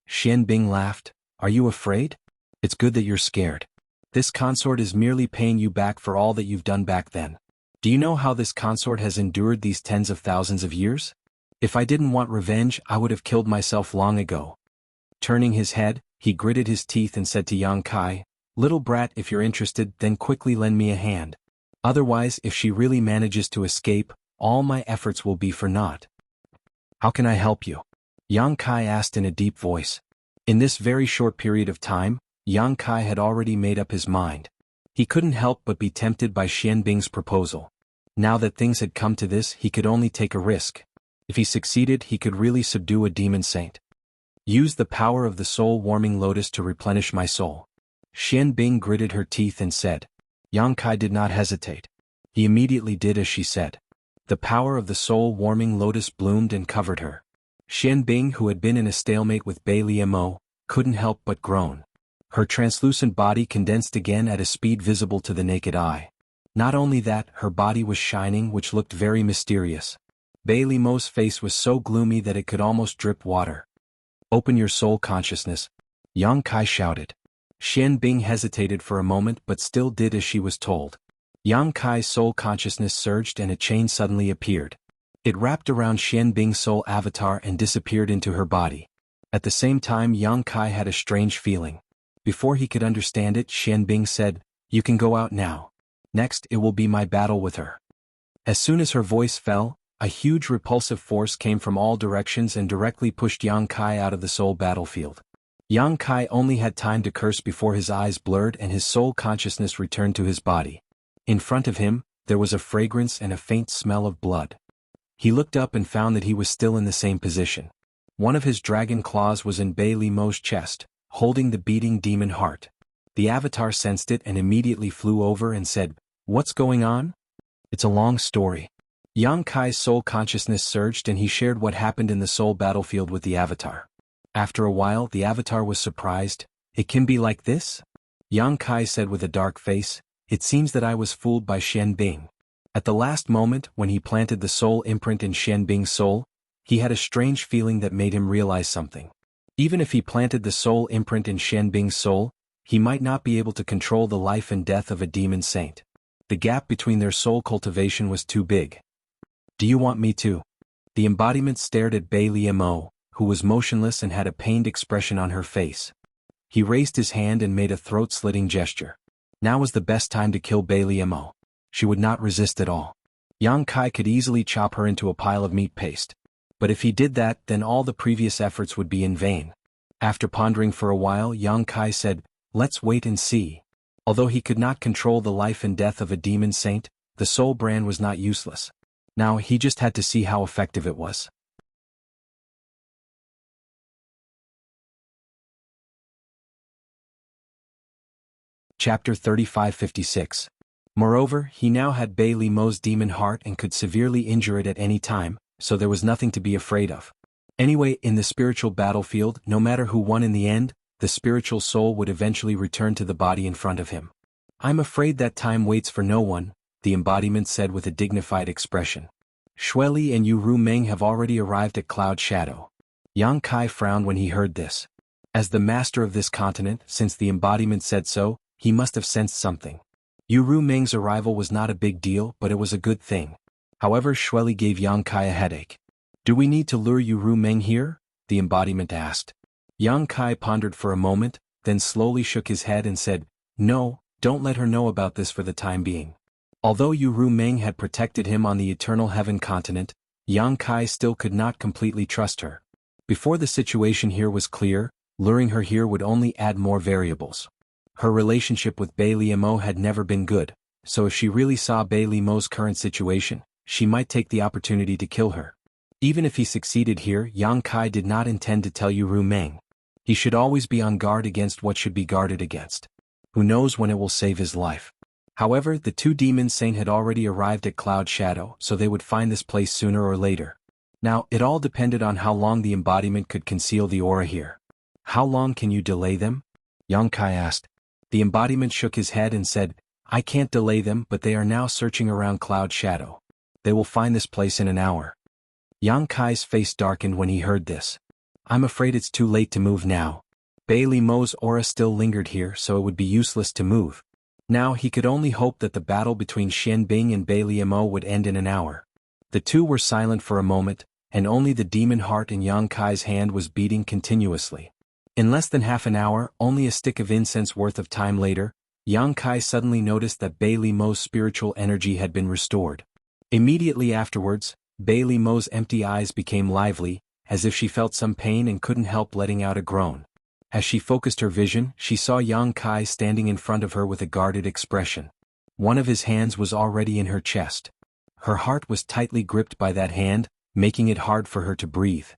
[SPEAKER 1] Xian Bing laughed, are you afraid? It's good that you're scared. This consort is merely paying you back for all that you've done back then. Do you know how this consort has endured these tens of thousands of years? If I didn't want revenge, I would have killed myself long ago. Turning his head, he gritted his teeth and said to Yang Kai, little brat, if you're interested, then quickly lend me a hand. Otherwise, if she really manages to escape, all my efforts will be for naught. How can I help you? Yang Kai asked in a deep voice. In this very short period of time, Yang Kai had already made up his mind. He couldn't help but be tempted by Xian Bing's proposal. Now that things had come to this, he could only take a risk. If he succeeded, he could really subdue a demon saint. Use the power of the soul-warming lotus to replenish my soul. Xian Bing gritted her teeth and said. Yang Kai did not hesitate. He immediately did as she said. The power of the soul-warming lotus bloomed and covered her. Xian Bing, who had been in a stalemate with Bai Liamo, couldn't help but groan. Her translucent body condensed again at a speed visible to the naked eye. Not only that, her body was shining, which looked very mysterious. Bai Liamo's face was so gloomy that it could almost drip water. Open your soul consciousness, Yang Kai shouted. Xian Bing hesitated for a moment but still did as she was told. Yang Kai's soul consciousness surged and a chain suddenly appeared. It wrapped around Xian Bing's soul avatar and disappeared into her body. At the same time, Yang Kai had a strange feeling. Before he could understand it, Xian Bing said, you can go out now. Next, it will be my battle with her. As soon as her voice fell, a huge repulsive force came from all directions and directly pushed Yang Kai out of the soul battlefield. Yang Kai only had time to curse before his eyes blurred and his soul consciousness returned to his body. In front of him, there was a fragrance and a faint smell of blood. He looked up and found that he was still in the same position. One of his dragon claws was in Bai Liamo's chest, holding the beating demon heart. The avatar sensed it and immediately flew over and said, what's going on? It's a long story. Yang Kai's soul consciousness surged and he shared what happened in the soul battlefield with the avatar. After a while, the avatar was surprised. It can be like this? Yang Kai said with a dark face, it seems that I was fooled by Xian Bing. At the last moment, when he planted the soul imprint in Xian Bing's soul, he had a strange feeling that made him realize something. Even if he planted the soul imprint in Xianbing's soul, he might not be able to control the life and death of a demon saint. The gap between their soul cultivation was too big. Do you want me to? The embodiment stared at Bai Liemo, who was motionless and had a pained expression on her face. He raised his hand and made a throat-slitting gesture. Now was the best time to kill Bai Liemo. She would not resist at all. Yang Kai could easily chop her into a pile of meat paste. But if he did that, then all the previous efforts would be in vain. After pondering for a while, Yang Kai said, "Let's wait and see." Although he could not control the life and death of a demon saint, the soul brand was not useless. Now he just had to see how effective it was. Chapter 3556. Moreover, he now had Bai Limeau's demon heart and could severely injure it at any time, so there was nothing to be afraid of. Anyway, in the spiritual battlefield, no matter who won in the end, the spiritual soul would eventually return to the body in front of him. "I'm afraid that time waits for no one," the embodiment said with a dignified expression. "Xueli and Yu Rumeng have already arrived at Cloud Shadow." Yang Kai frowned when he heard this. As the master of this continent, since the embodiment said so, he must have sensed something. Yu Rumeng's arrival was not a big deal, but it was a good thing. However, Xueli gave Yang Kai a headache. "Do we need to lure Yu Rumeng here?" the embodiment asked. Yang Kai pondered for a moment, then slowly shook his head and said, "No, don't let her know about this for the time being." Although Yu Rumeng had protected him on the Eternal Heaven continent, Yang Kai still could not completely trust her. Before the situation here was clear, luring her here would only add more variables. Her relationship with Bai Liemo had never been good, so if she really saw Bai Limeau's current situation, she might take the opportunity to kill her. Even if he succeeded here, Yang Kai did not intend to tell Yu Rumeng. He should always be on guard against what should be guarded against. Who knows when it will save his life. However, the two demon saints had already arrived at Cloud Shadow, so they would find this place sooner or later. Now, it all depended on how long the embodiment could conceal the aura here. "How long can you delay them?" Yang Kai asked. The embodiment shook his head and said, "I can't delay them, but they are now searching around Cloud Shadow. They will find this place in an hour." Yang Kai's face darkened when he heard this. "I'm afraid it's too late to move now." Bai Limeau's aura still lingered here, so it would be useless to move. Now he could only hope that the battle between Xianbing and Bai Liemo would end in an hour. The two were silent for a moment, and only the demon heart in Yang Kai's hand was beating continuously. In less than half an hour, only a stick of incense worth of time later, Yang Kai suddenly noticed that Bai Limeau's spiritual energy had been restored. Immediately afterwards, Bai Limeau's empty eyes became lively, as if she felt some pain and couldn't help letting out a groan. As she focused her vision, she saw Yang Kai standing in front of her with a guarded expression. One of his hands was already in her chest. Her heart was tightly gripped by that hand, making it hard for her to breathe.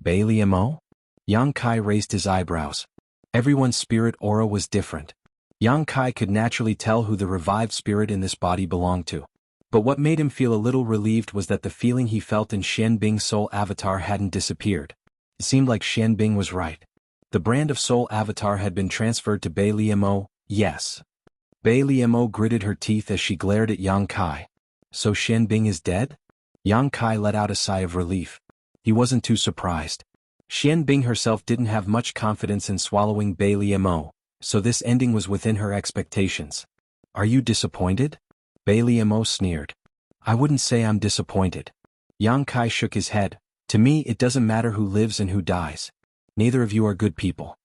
[SPEAKER 1] "Bai Liemo?" Yang Kai raised his eyebrows. Everyone's spirit aura was different. Yang Kai could naturally tell who the revived spirit in this body belonged to. But what made him feel a little relieved was that the feeling he felt in Xianbing's soul avatar hadn't disappeared. It seemed like Xianbing was right. The brand of soul avatar had been transferred to Bai Liemo, yes. Bai Liemo gritted her teeth as she glared at Yang Kai. "So Xianbing is dead?" Yang Kai let out a sigh of relief. He wasn't too surprised. Xianbing herself didn't have much confidence in swallowing Bai Liemo, so this ending was within her expectations. "Are you disappointed?" Bai Liemo sneered. "I wouldn't say I'm disappointed." Yang Kai shook his head. "To me it doesn't matter who lives and who dies. Neither of you are good people."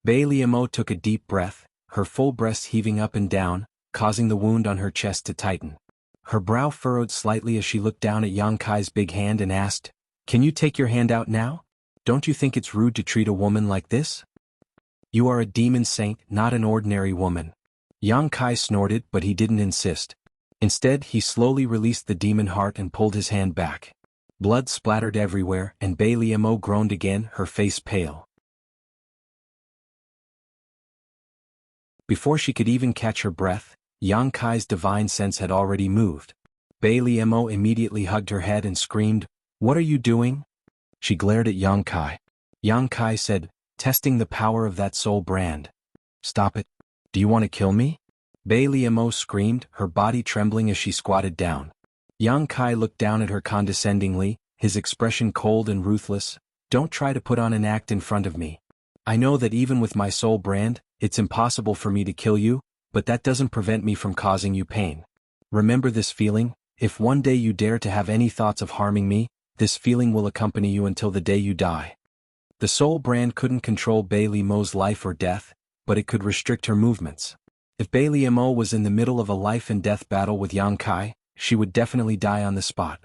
[SPEAKER 1] Bai Liemo took a deep breath, her full breast heaving up and down, causing the wound on her chest to tighten. Her brow furrowed slightly as she looked down at Yang Kai's big hand and asked, "Can you take your hand out now? Don't you think it's rude to treat a woman like this? You are a demon saint, not an ordinary woman." Yang Kai snorted, but he didn't insist. Instead, he slowly released the demon heart and pulled his hand back. Blood splattered everywhere, and Bai Liemo groaned again, her face pale. Before she could even catch her breath, Yang Kai's divine sense had already moved. Bai Liemo immediately hugged her head and screamed, "What are you doing?" She glared at Yang Kai. Yang Kai said, "Testing the power of that soul brand." "Stop it. Do you want to kill me?" Bai Liemo screamed, her body trembling as she squatted down. Yang Kai looked down at her condescendingly, his expression cold and ruthless. "Don't try to put on an act in front of me. I know that even with my soul brand, it's impossible for me to kill you, but that doesn't prevent me from causing you pain. Remember this feeling? If one day you dare to have any thoughts of harming me, this feeling will accompany you until the day you die. The soul brand couldn't control Bailey Mo's life or death, but it could restrict her movements. If Bailey Mo was in the middle of a life and death battle with Yang Kai, she would definitely die on the spot.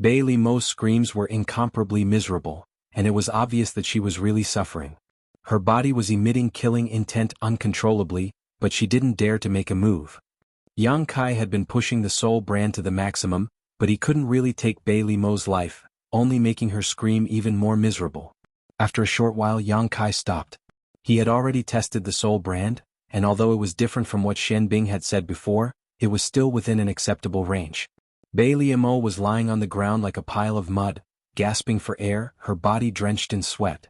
[SPEAKER 1] Bailey Mo's screams were incomparably miserable, and it was obvious that she was really suffering. Her body was emitting killing intent uncontrollably, but she didn't dare to make a move. Yang Kai had been pushing the soul brand to the maximum, but he couldn't really take Bailey Mo's life, only making her scream even more miserable. After a short while, Yang Kai stopped. He had already tested the soul brand, and although it was different from what Shen Bing had said before, it was still within an acceptable range. Bailey Mo was lying on the ground like a pile of mud, gasping for air, her body drenched in sweat.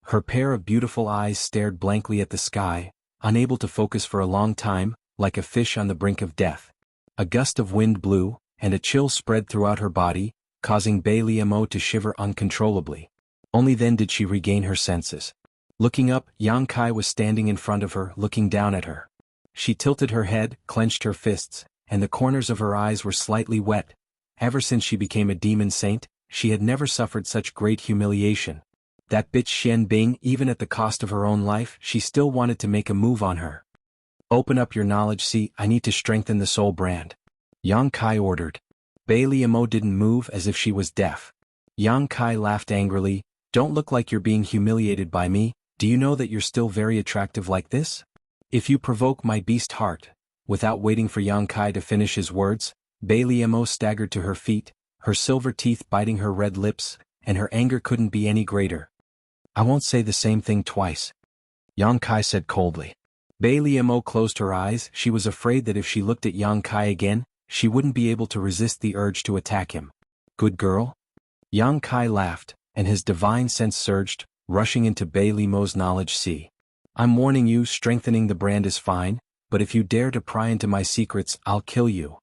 [SPEAKER 1] Her pair of beautiful eyes stared blankly at the sky, unable to focus for a long time, like a fish on the brink of death. A gust of wind blew, and a chill spread throughout her body, causing Bailey Mo to shiver uncontrollably. Only then did she regain her senses. Looking up, Yang Kai was standing in front of her, looking down at her. She tilted her head, clenched her fists, and the corners of her eyes were slightly wet. Ever since she became a demon saint, she had never suffered such great humiliation. That bitch Shen Bing, even at the cost of her own life, she still wanted to make a move on her. Open up your knowledge, see, I need to strengthen the soul brand. Yang Kai ordered. Bailey Mo didn't move as if she was deaf. Yang Kai laughed angrily. Don't look like you're being humiliated by me. Do you know that you're still very attractive like this? If you provoke my beast heart. Without waiting for Yang Kai to finish his words, Bailey Mo staggered to her feet, her silver teeth biting her red lips, and her anger couldn't be any greater. I won't say the same thing twice, Yang Kai said coldly. Bailey Mo closed her eyes. She was afraid that if she looked at Yang Kai again, she wouldn't be able to resist the urge to attack him. Good girl? Yang Kai laughed, and his divine sense surged, rushing into Bailey Mo's knowledge sea. I'm warning you, strengthening the brand is fine, but if you dare to pry into my secrets, I'll kill you.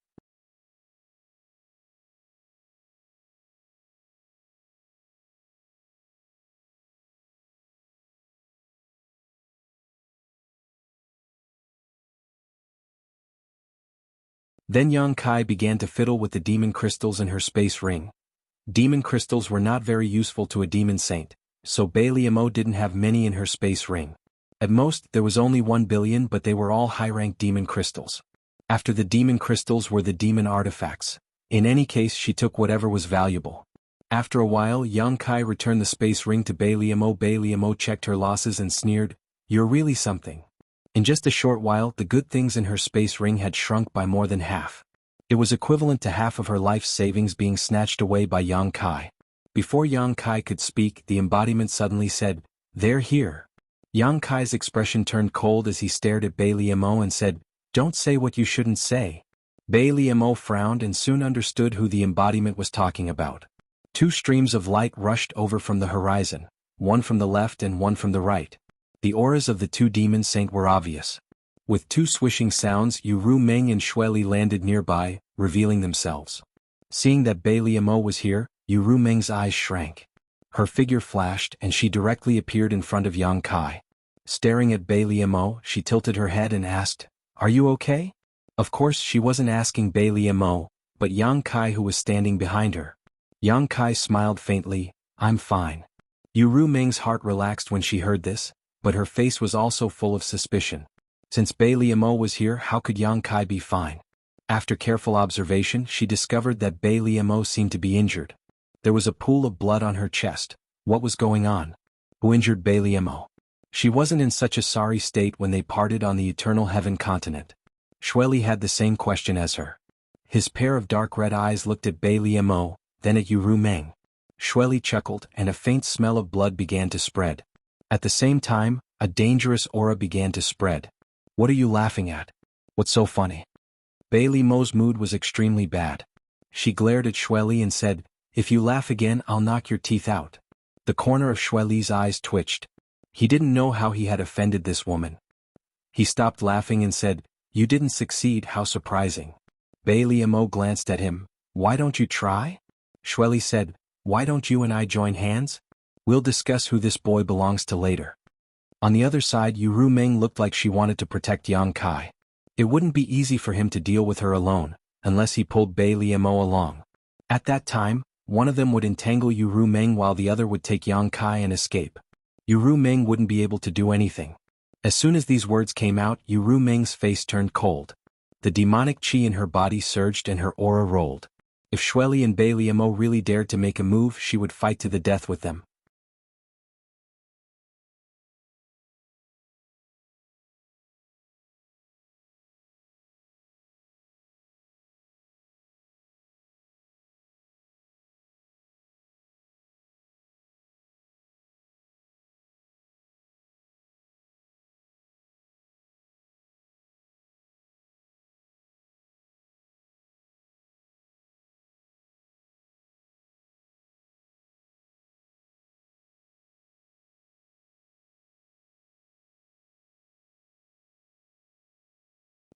[SPEAKER 1] Then Yang Kai began to fiddle with the demon crystals in her space ring. Demon crystals were not very useful to a demon saint, so Bailey Mo didn't have many in her space ring. At most, there was only 1 billion, but they were all high-ranked demon crystals. After the demon crystals were the demon artifacts. In any case, she took whatever was valuable. After a while, Yang Kai returned the space ring to Bailey Mo. Bailey Mo checked her losses and sneered, "You're really something." In just a short while, the good things in her space ring had shrunk by more than half. It was equivalent to half of her life savings being snatched away by Yang Kai. Before Yang Kai could speak, the embodiment suddenly said, "They're here." Yang Kai's expression turned cold as he stared at Bailey Mo and said, "Don't say what you shouldn't say." Bailey Mo frowned and soon understood who the embodiment was talking about. 2 streams of light rushed over from the horizon, one from the left and one from the right. The auras of the 2 demon saints were obvious. With 2 swishing sounds, Ru Meng and Shui Li landed nearby, revealing themselves. Seeing that Bailey Mo was here, Ru Meng's eyes shrank. Her figure flashed and she directly appeared in front of Yang Kai. Staring at Bailey Mo, she tilted her head and asked, "Are you okay?" Of course she wasn't asking Bailey Mo, but Yang Kai, who was standing behind her. Yang Kai smiled faintly, "I'm fine." Ru Meng's heart relaxed when she heard this, but her face was also full of suspicion. Since Bailey Mo was here, how could Yang Kai be fine? After careful observation, she discovered that Bailey Mo seemed to be injured. There was a pool of blood on her chest. What was going on? Who injured Bailey Mo? She wasn't in such a sorry state when they parted on the Eternal Heaven continent. Shui Li had the same question as her. His pair of dark red eyes looked at Bailey Mo, then at Ru Meng. Shui Li chuckled and a faint smell of blood began to spread. At the same time, a dangerous aura began to spread. What are you laughing at? What's so funny? Bailey Mo's mood was extremely bad. She glared at Shui Li and said, "If you laugh again, I'll knock your teeth out." The corner of Shui Li's eyes twitched. He didn't know how he had offended this woman. He stopped laughing and said, "You didn't succeed, how surprising." Bailey Mo glanced at him. "Why don't you try?" Shui Li said, "Why don't you and I join hands? We'll discuss who this boy belongs to later." On the other side, Yu Meng looked like she wanted to protect Yang Kai. It wouldn't be easy for him to deal with her alone, unless he pulled Bai Liamo along. At that time, one of them would entangle Yu Meng while the other would take Yang Kai and escape. Yu Meng wouldn't be able to do anything. As soon as these words came out, Yu Meng's face turned cold. The demonic chi in her body surged and her aura rolled. If Shueli and Bai Liamo really dared to make a move, she would fight to the death with them.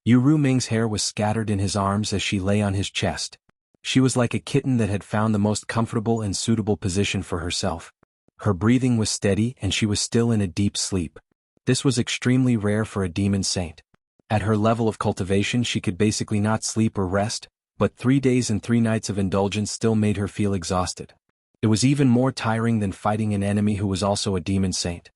[SPEAKER 1] Yu Meng's hair was scattered in his arms as she lay on his chest. She was like a kitten that had found the most comfortable and suitable position for herself. Her breathing was steady and she was still in a deep sleep. This was extremely rare for a demon saint. At her level of cultivation she could basically not sleep or rest, but 3 days and 3 nights of indulgence still made her feel exhausted. It was even more tiring than fighting an enemy who was also a demon saint.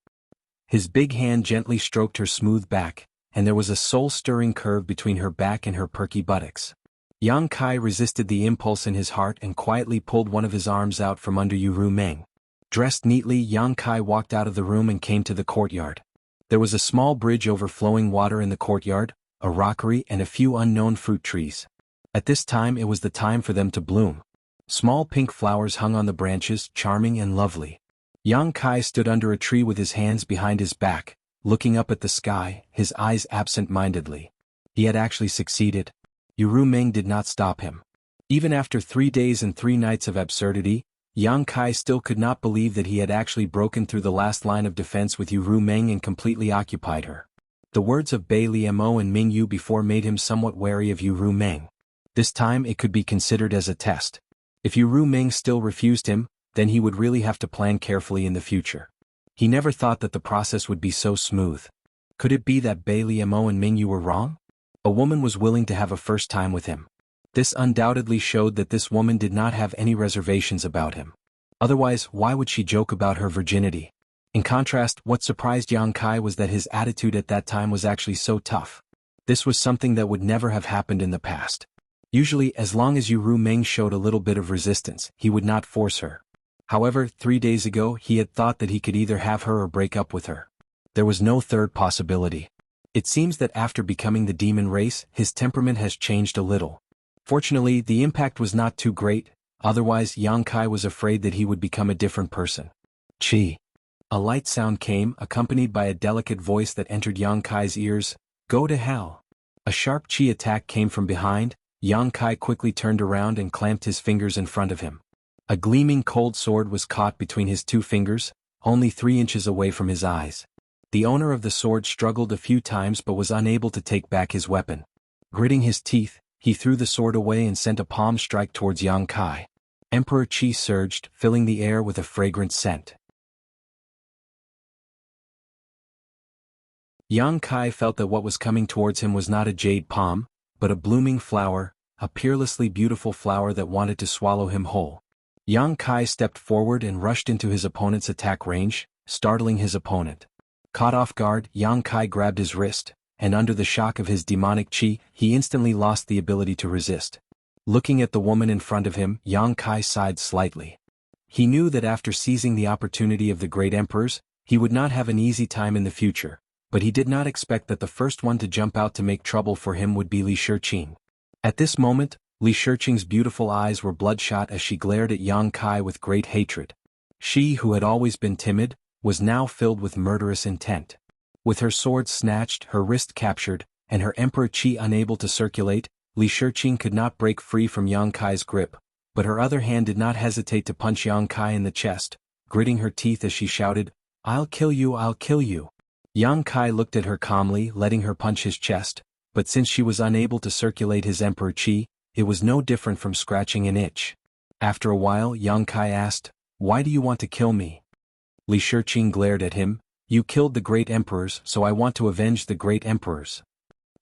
[SPEAKER 1] His big hand gently stroked her smooth back, and there was a soul-stirring curve between her back and her perky buttocks. Yang Kai resisted the impulse in his heart and quietly pulled one of his arms out from under Yu Meng. Dressed neatly, Yang Kai walked out of the room and came to the courtyard. There was a small bridge over flowing water in the courtyard, a rockery and a few unknown fruit trees. At this time it was the time for them to bloom. Small pink flowers hung on the branches, charming and lovely. Yang Kai stood under a tree with his hands behind his back, looking up at the sky, his eyes absent-mindedly. He had actually succeeded. Yu Meng did not stop him. Even after 3 days and 3 nights of absurdity, Yang Kai still could not believe that he had actually broken through the last line of defense with Yu Meng and completely occupied her. The words of Bai Liamo and Ming Yu before made him somewhat wary of Yu Meng. This time it could be considered as a test. If Yu Meng still refused him, then he would really have to plan carefully in the future. He never thought that the process would be so smooth. Could it be that Bai Liamo and Ming Yu were wrong? A woman was willing to have a first time with him. This undoubtedly showed that this woman did not have any reservations about him. Otherwise, why would she joke about her virginity? In contrast, what surprised Yang Kai was that his attitude at that time was actually so tough. This was something that would never have happened in the past. Usually, as long as Yu Meng showed a little bit of resistance, he would not force her. However, 3 days ago he had thought that he could either have her or break up with her. There was no third possibility. It seems that after becoming the demon race, his temperament has changed a little. Fortunately, the impact was not too great, otherwise Yang Kai was afraid that he would become a different person. Chi. A light sound came, accompanied by a delicate voice that entered Yang Kai's ears. Go to hell. A sharp chi attack came from behind. Yang Kai quickly turned around and clamped his fingers in front of him. A gleaming cold sword was caught between his 2 fingers, only 3 inches away from his eyes. The owner of the sword struggled a few times but was unable to take back his weapon. Gritting his teeth, he threw the sword away and sent a palm strike towards Yang Kai. Emperor Qi surged, filling the air with a fragrant scent. Yang Kai felt that what was coming towards him was not a jade palm, but a blooming flower, a peerlessly beautiful flower that wanted to swallow him whole. Yang Kai stepped forward and rushed into his opponent's attack range, startling his opponent. Caught off guard, Yang Kai grabbed his wrist, and under the shock of his demonic chi, he instantly lost the ability to resist. Looking at the woman in front of him, Yang Kai sighed slightly. He knew that after seizing the opportunity of the great emperors, he would not have an easy time in the future, but he did not expect that the first one to jump out to make trouble for him would be Li Shiqing. At this moment, Li Shiqing's beautiful eyes were bloodshot as she glared at Yang Kai with great hatred. She, who had always been timid, was now filled with murderous intent. With her sword snatched, her wrist captured, and her emperor chi unable to circulate, Li Shiqing could not break free from Yang Kai's grip, but her other hand did not hesitate to punch Yang Kai in the chest, gritting her teeth as she shouted, "I'll kill you, I'll kill you." Yang Kai looked at her calmly, letting her punch his chest, but since she was unable to circulate his emperor chi, it was no different from scratching an itch. After a while Yang Kai asked, "Why do you want to kill me?" Li Shiqing glared at him, You killed the great emperors, so I want to avenge the great emperors.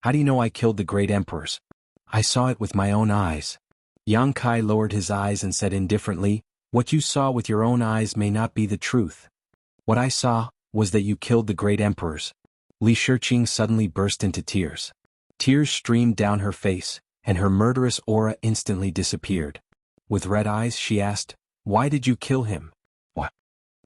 [SPEAKER 1] How do you know I killed the great emperors? I saw it with my own eyes. Yang Kai lowered his eyes and said indifferently, what you saw with your own eyes may not be the truth. What I saw was that you killed the great emperors. Li Shiqing suddenly burst into tears. Tears streamed down her face, and her murderous aura instantly disappeared. With red eyes she asked, why did you kill him? What?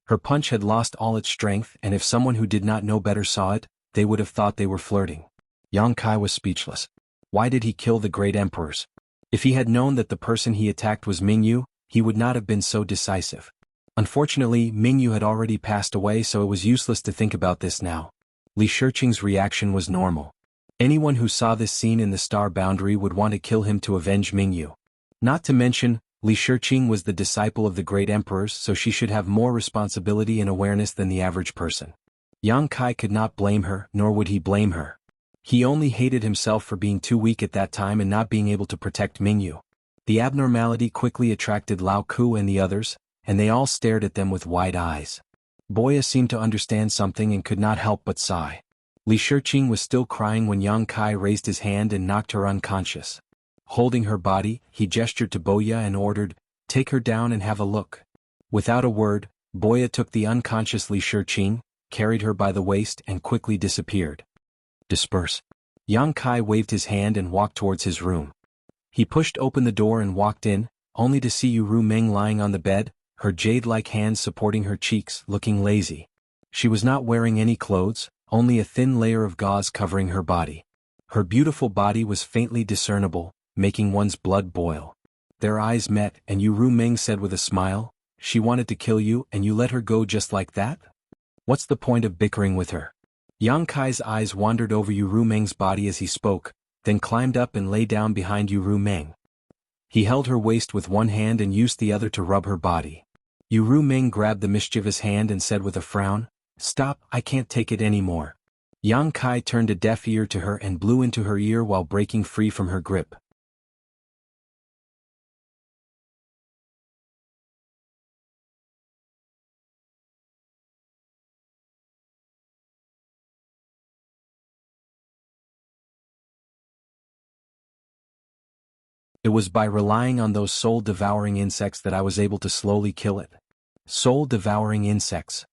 [SPEAKER 1] Her punch had lost all its strength, and if someone who did not know better saw it, they would have thought they were flirting. Yang Kai was speechless. Why did he kill the great emperors? If he had known that the person he attacked was Mingyu, he would not have been so decisive. Unfortunately, Mingyu had already passed away, so it was useless to think about this now. Li Shiqing's reaction was normal. Anyone who saw this scene in the star boundary would want to kill him to avenge Mingyu. Not to mention, Li Shiqing was the disciple of the great emperors, so she should have more responsibility and awareness than the average person. Yang Kai could not blame her, nor would he blame her. He only hated himself for being too weak at that time and not being able to protect Mingyu. The abnormality quickly attracted Lao Ku and the others, and they all stared at them with wide eyes. Boya seemed to understand something and could not help but sigh. Li Shiqing was still crying when Yang Kai raised his hand and knocked her unconscious. Holding her body, he gestured to Boya and ordered, take her down and have a look. Without a word, Boya took the unconscious Li Shiqing, carried her by the waist and quickly disappeared. Disperse. Yang Kai waved his hand and walked towards his room. He pushed open the door and walked in, only to see Yu Ru Meng lying on the bed, her jade-like hands supporting her cheeks, looking lazy. She was not wearing any clothes, only a thin layer of gauze covering her body. Her beautiful body was faintly discernible, making one's blood boil. Their eyes met, and Yu Ru Meng said with a smile, she wanted to kill you and you let her go just like that? What's the point of bickering with her? Yang Kai's eyes wandered over Yu Ru Meng's body as he spoke, then climbed up and lay down behind Yu Ru Meng. He held her waist with one hand and used the other to rub her body. Yu Ru Meng grabbed the mischievous hand and said with a frown, stop, I can't take it anymore. Yang Kai turned a deaf ear to her and blew into her ear while breaking free from her grip. It was by relying on those soul-devouring insects that I was able to slowly kill it. Soul-devouring insects.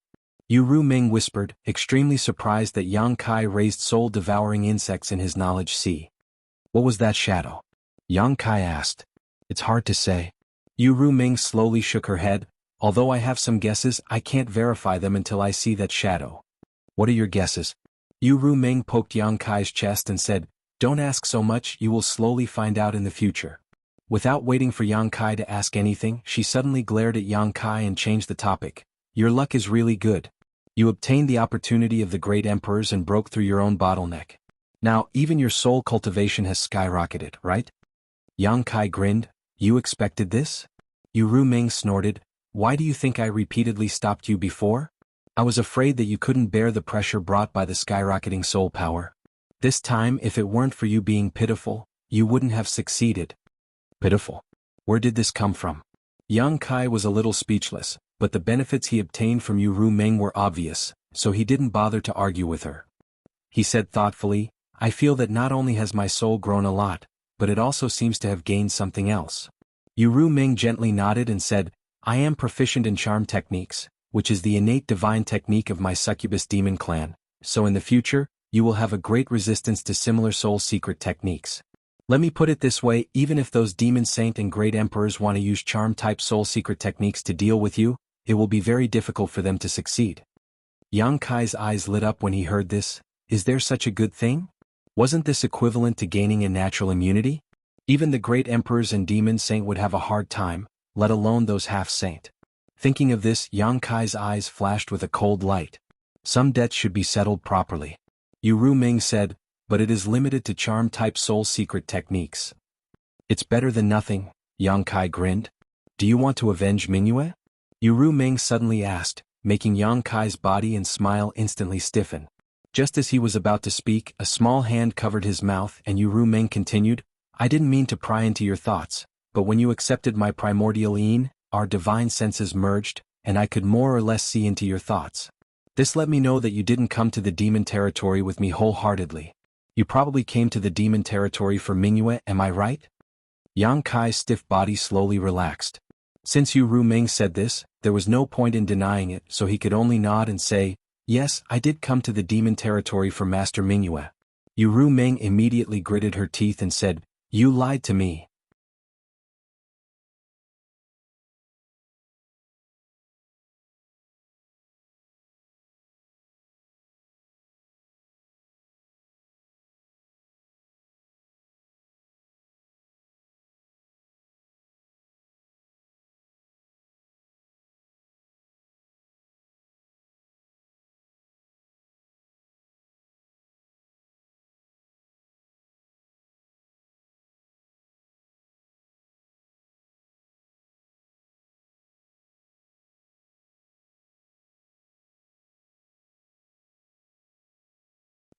[SPEAKER 1] Yu Ru Meng whispered, extremely surprised that Yang Kai raised soul-devouring insects in his knowledge sea. What was that shadow? Yang Kai asked. It's hard to say. Yu Ru Meng slowly shook her head, although I have some guesses, I can't verify them until I see that shadow. What are your guesses? Yu Ru Meng poked Yang Kai's chest and said, don't ask so much, you will slowly find out in the future. Without waiting for Yang Kai to ask anything, she suddenly glared at Yang Kai and changed the topic. Your luck is really good. You obtained the opportunity of the great emperors and broke through your own bottleneck. Now, even your soul cultivation has skyrocketed, right? Yang Kai grinned, you expected this? Yu Ru Meng snorted, why do you think I repeatedly stopped you before? I was afraid that you couldn't bear the pressure brought by the skyrocketing soul power. This time, if it weren't for you being pitiful, you wouldn't have succeeded. Pitiful? Where did this come from? Yang Kai was a little speechless, but the benefits he obtained from Yu Ru Meng were obvious, so he didn't bother to argue with her. He said thoughtfully, I feel that not only has my soul grown a lot, but it also seems to have gained something else. Yu Ru Meng gently nodded and said, I am proficient in charm techniques, which is the innate divine technique of my succubus demon clan, so in the future, you will have a great resistance to similar soul secret techniques. Let me put it this way, even if those demon saint and great emperors want to use charm-type soul secret techniques to deal with you, it will be very difficult for them to succeed. Yang Kai's eyes lit up when he heard this. Is there such a good thing? Wasn't this equivalent to gaining a natural immunity? Even the great emperors and demon saint would have a hard time, let alone those half-saint. Thinking of this, Yang Kai's eyes flashed with a cold light. Some debts should be settled properly. Yu Ru Meng said, but it is limited to charm-type soul secret techniques. It's better than nothing, Yang Kai grinned. Do you want to avenge Mingyue? Yu Ru Meng suddenly asked, making Yang Kai's body and smile instantly stiffen. Just as he was about to speak, a small hand covered his mouth and Yu Ru Meng continued, I didn't mean to pry into your thoughts, but when you accepted my primordial yin, our divine senses merged, and I could more or less see into your thoughts. This let me know that you didn't come to the demon territory with me wholeheartedly. You probably came to the demon territory for Mingyue, am I right? Yang Kai's stiff body slowly relaxed. Since Yu Ruming said this, there was no point in denying it, so he could only nod and say, "Yes, I did come to the demon territory for Master Mingyue." Yu Ruming immediately gritted her teeth and said, "You lied to me."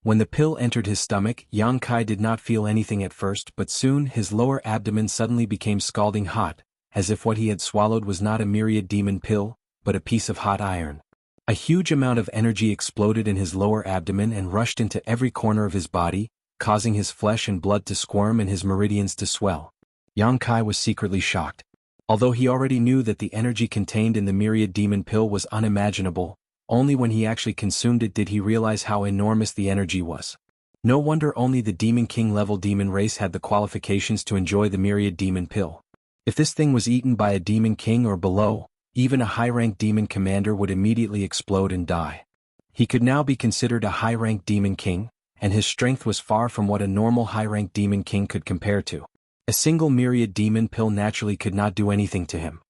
[SPEAKER 1] When the pill entered his stomach, Yang Kai did not feel anything at first, but soon his lower abdomen suddenly became scalding hot, as if what he had swallowed was not a myriad demon pill, but a piece of hot iron. A huge amount of energy exploded in his lower abdomen and rushed into every corner of his body, causing his flesh and blood to squirm and his meridians to swell. Yang Kai was secretly shocked. Although he already knew that the energy contained in the myriad demon pill was unimaginable, only when he actually consumed it did he realize how enormous the energy was. No wonder only the Demon King level demon race had the qualifications to enjoy the myriad demon pill. If this thing was eaten by a Demon King or below, even a high-ranked demon commander would immediately explode and die. He could now be considered a high-ranked Demon King, and his strength was far from what a normal high-ranked Demon King could compare to. A single myriad demon pill naturally could not do anything to him.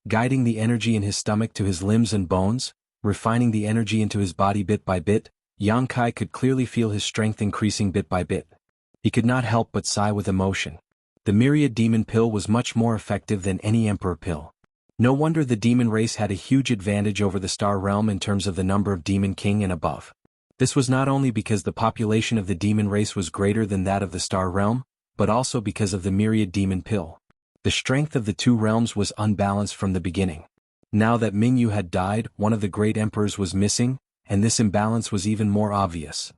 [SPEAKER 1] Guiding the energy in his stomach to his limbs and bones, refining the energy into his body bit by bit, Yang Kai could clearly feel his strength increasing bit by bit. He could not help but sigh with emotion. The myriad demon pill was much more effective than any emperor pill. No wonder the demon race had a huge advantage over the star realm in terms of the number of demon king and above. This was not only because the population of the demon race was greater than that of the star realm, but also because of the myriad demon pill. The strength of the two realms was unbalanced from the beginning. Now that Mingyu had died, one of the great emperors was missing, and this imbalance was even more obvious.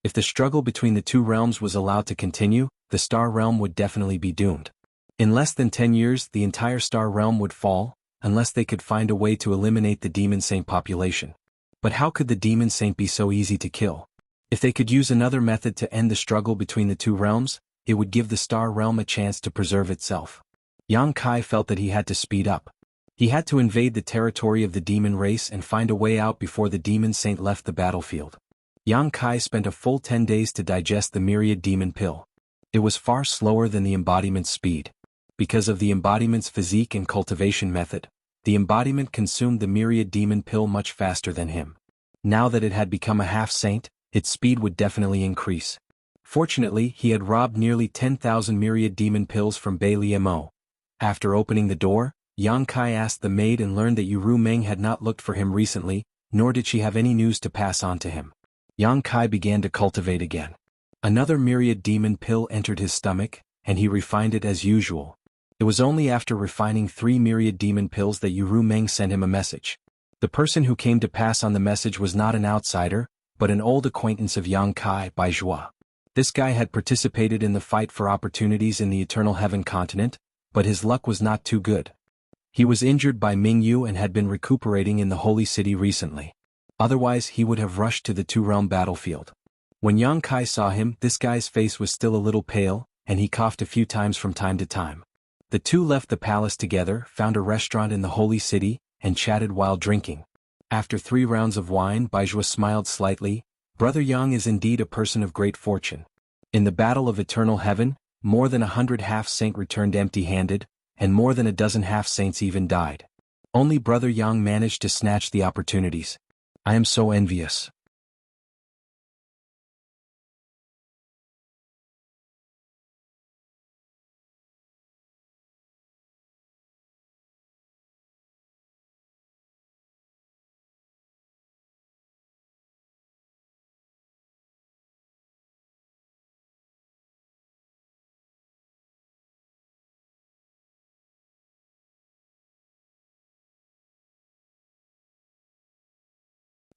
[SPEAKER 1] If the struggle between the two realms was allowed to continue, the star realm would definitely be doomed. In less than 10 years, the entire star realm would fall, unless they could find a way to eliminate the demon saint population. But how could the demon saint be so easy to kill? If they could use another method to end the struggle between the two realms, it would give the star realm a chance to preserve itself. Yang Kai felt that he had to speed up. He had to invade the territory of the demon race and find a way out before the demon saint left the battlefield. Yang Kai spent a full 10 days to digest the myriad demon pill. It was far slower than the embodiment's speed. Because of the embodiment's physique and cultivation method, the embodiment consumed the myriad demon pill much faster than him. Now that it had become a half-saint, its speed would definitely increase. Fortunately, he had robbed nearly 10,000 myriad demon pills from Bei Liemo. After opening the door, Yang Kai asked the maid and learned that Yu Ruming had not looked for him recently, nor did she have any news to pass on to him. Yang Kai began to cultivate again. Another myriad demon pill entered his stomach, and he refined it as usual. It was only after refining 3 myriad demon pills that Yu Ruming sent him a message. The person who came to pass on the message was not an outsider, but an old acquaintance of Yang Kai, Bai Zhua. This guy had participated in the fight for opportunities in the Eternal Heaven continent, but his luck was not too good. He was injured by Mingyu and had been recuperating in the Holy City recently. Otherwise he would have rushed to the two-realm battlefield. When Yang Kai saw him, this guy's face was still a little pale, and he coughed a few times from time to time. The two left the palace together, found a restaurant in the Holy City, and chatted while drinking. After 3 rounds of wine, Baizhua smiled slightly. Brother Yang is indeed a person of great fortune. In the Battle of Eternal Heaven, more than 100 half-saint returned empty-handed, and more than a dozen half-saints even died. Only Brother Yang managed to snatch the opportunities. I am so envious.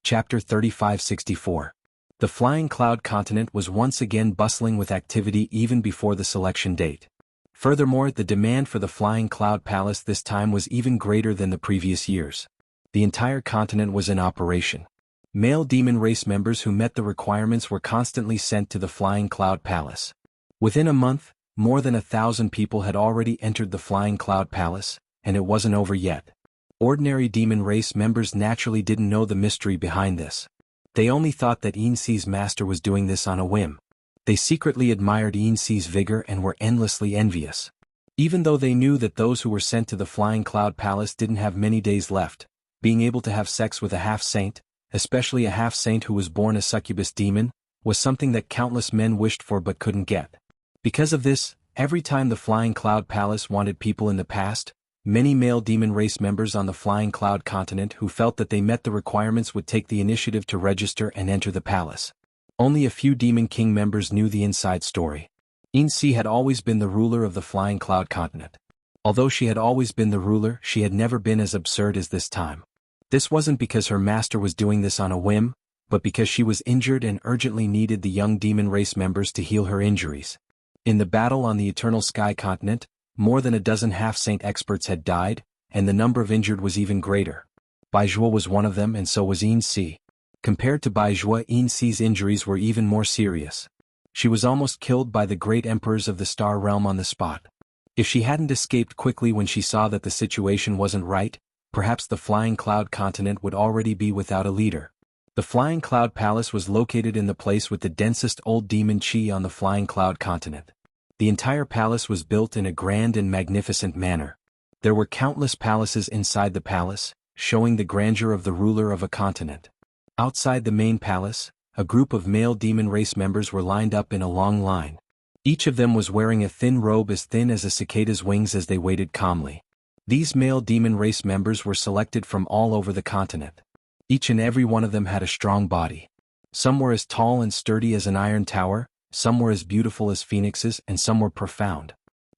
[SPEAKER 1] Chapter 3564. The Flying Cloud Continent was once again bustling with activity even before the selection date. Furthermore, the demand for the Flying Cloud Palace this time was even greater than the previous years. The entire continent was in operation. Male demon race members who met the requirements were constantly sent to the Flying Cloud Palace. Within a month, more than 1,000 people had already entered the Flying Cloud Palace, and it wasn't over yet. Ordinary demon race members naturally didn't know the mystery behind this. They only thought that Insi's master was doing this on a whim. They secretly admired Insi's vigor and were endlessly envious. Even though they knew that those who were sent to the Flying Cloud Palace didn't have many days left, being able to have sex with a half-saint, especially a half-saint who was born a succubus demon, was something that countless men wished for but couldn't get. Because of this, every time the Flying Cloud Palace wanted people in the past, many male demon race members on the Flying Cloud continent who felt that they met the requirements would take the initiative to register and enter the palace. Only a few Demon King members knew the inside story. Insi had always been the ruler of the Flying Cloud continent. Although she had always been the ruler, she had never been as absurd as this time. This wasn't because her master was doing this on a whim, but because she was injured and urgently needed the young demon race members to heal her injuries. In the battle on the Eternal Sky continent, more than a dozen half-saint experts had died, and the number of injured was even greater. Baizhuo was one of them and so was Insi. Compared to Baizhuo, Insi's injuries were even more serious. She was almost killed by the great emperors of the Star Realm on the spot. If she hadn't escaped quickly when she saw that the situation wasn't right, perhaps the Flying Cloud continent would already be without a leader. The Flying Cloud Palace was located in the place with the densest old demon chi on the Flying Cloud continent. The entire palace was built in a grand and magnificent manner. There were countless palaces inside the palace, showing the grandeur of the ruler of a continent. Outside the main palace, a group of male demon race members were lined up in a long line. Each of them was wearing a thin robe as thin as a cicada's wings as they waited calmly. These male demon race members were selected from all over the continent. Each and every one of them had a strong body. Some were as tall and sturdy as an iron tower, some were as beautiful as phoenixes, and some were profound.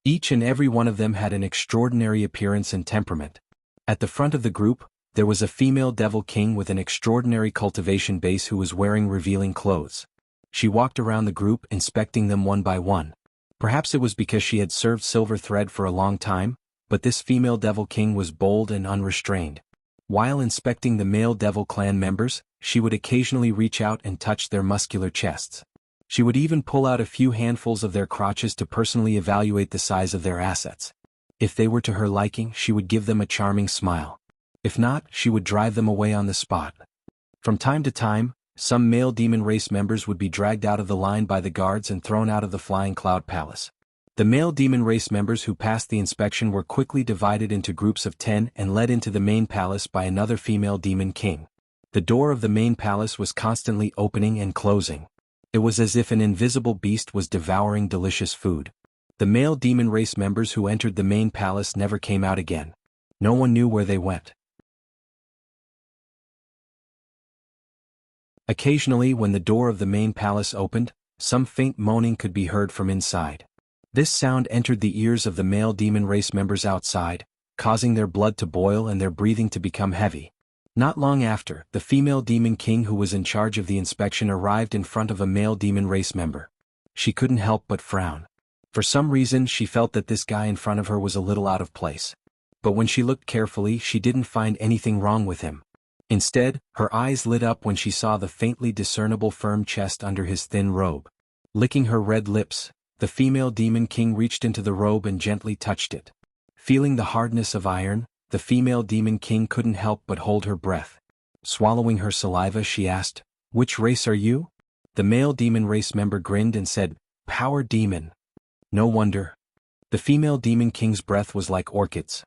[SPEAKER 1] Each and every one of them had an extraordinary appearance and temperament. At the front of the group, there was a female devil king with an extraordinary cultivation base who was wearing revealing clothes. She walked around the group inspecting them one by one. Perhaps it was because she had served silver thread for a long time, but this female devil king was bold and unrestrained. While inspecting the male devil clan members, she would occasionally reach out and touch their muscular chests. She would even pull out a few handfuls of their crotches to personally evaluate the size of their assets. If they were to her liking, she would give them a charming smile. If not, she would drive them away on the spot. From time to time, some male demon race members would be dragged out of the line by the guards and thrown out of the Flying Cloud Palace. The male demon race members who passed the inspection were quickly divided into groups of 10 and led into the main palace by another female demon king. The door of the main palace was constantly opening and closing. It was as if an invisible beast was devouring delicious food. The male demon race members who entered the main palace never came out again. No one knew where they went. Occasionally, when the door of the main palace opened, some faint moaning could be heard from inside. This sound entered the ears of the male demon race members outside, causing their blood to boil and their breathing to become heavy. Not long after, the female demon king who was in charge of the inspection arrived in front of a male demon race member. She couldn't help but frown. For some reason, she felt that this guy in front of her was a little out of place. But when she looked carefully, she didn't find anything wrong with him. Instead, her eyes lit up when she saw the faintly discernible firm chest under his thin robe. Licking her red lips, the female demon king reached into the robe and gently touched it. Feeling the hardness of iron, the female demon king couldn't help but hold her breath. Swallowing her saliva, she asked, "Which race are you?" The male demon race member grinned and said, "Power demon." No wonder. The female demon king's breath was like orchids.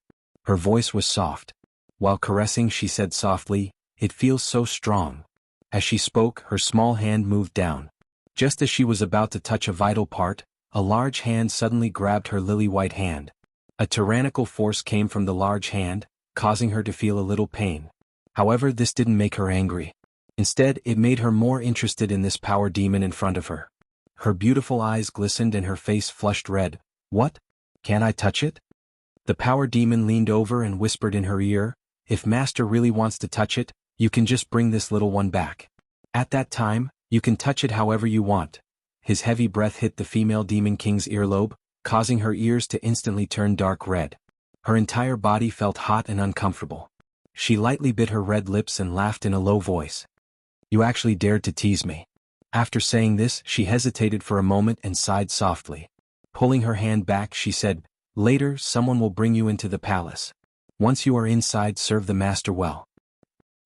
[SPEAKER 1] Her voice was soft. While caressing, she said softly, "It feels so strong." As she spoke, her small hand moved down. Just as she was about to touch a vital part, a large hand suddenly grabbed her lily-white hand. A tyrannical force came from the large hand, causing her to feel a little pain. However, this didn't make her angry. Instead, it made her more interested in this power demon in front of her. Her beautiful eyes glistened and her face flushed red. "What? Can I touch it?" The power demon leaned over and whispered in her ear, "If Master really wants to touch it, You can just bring this little one back. At that time, you can touch it however you want. His heavy breath hit the female demon king's earlobe, causing her ears to instantly turn dark red. Her entire body felt hot and uncomfortable. She lightly bit her red lips and laughed in a low voice. You actually dared to tease me. After saying this, she hesitated for a moment and sighed softly. Pulling her hand back, she said, "Later, someone will bring you into the palace. Once you are inside, serve the master well."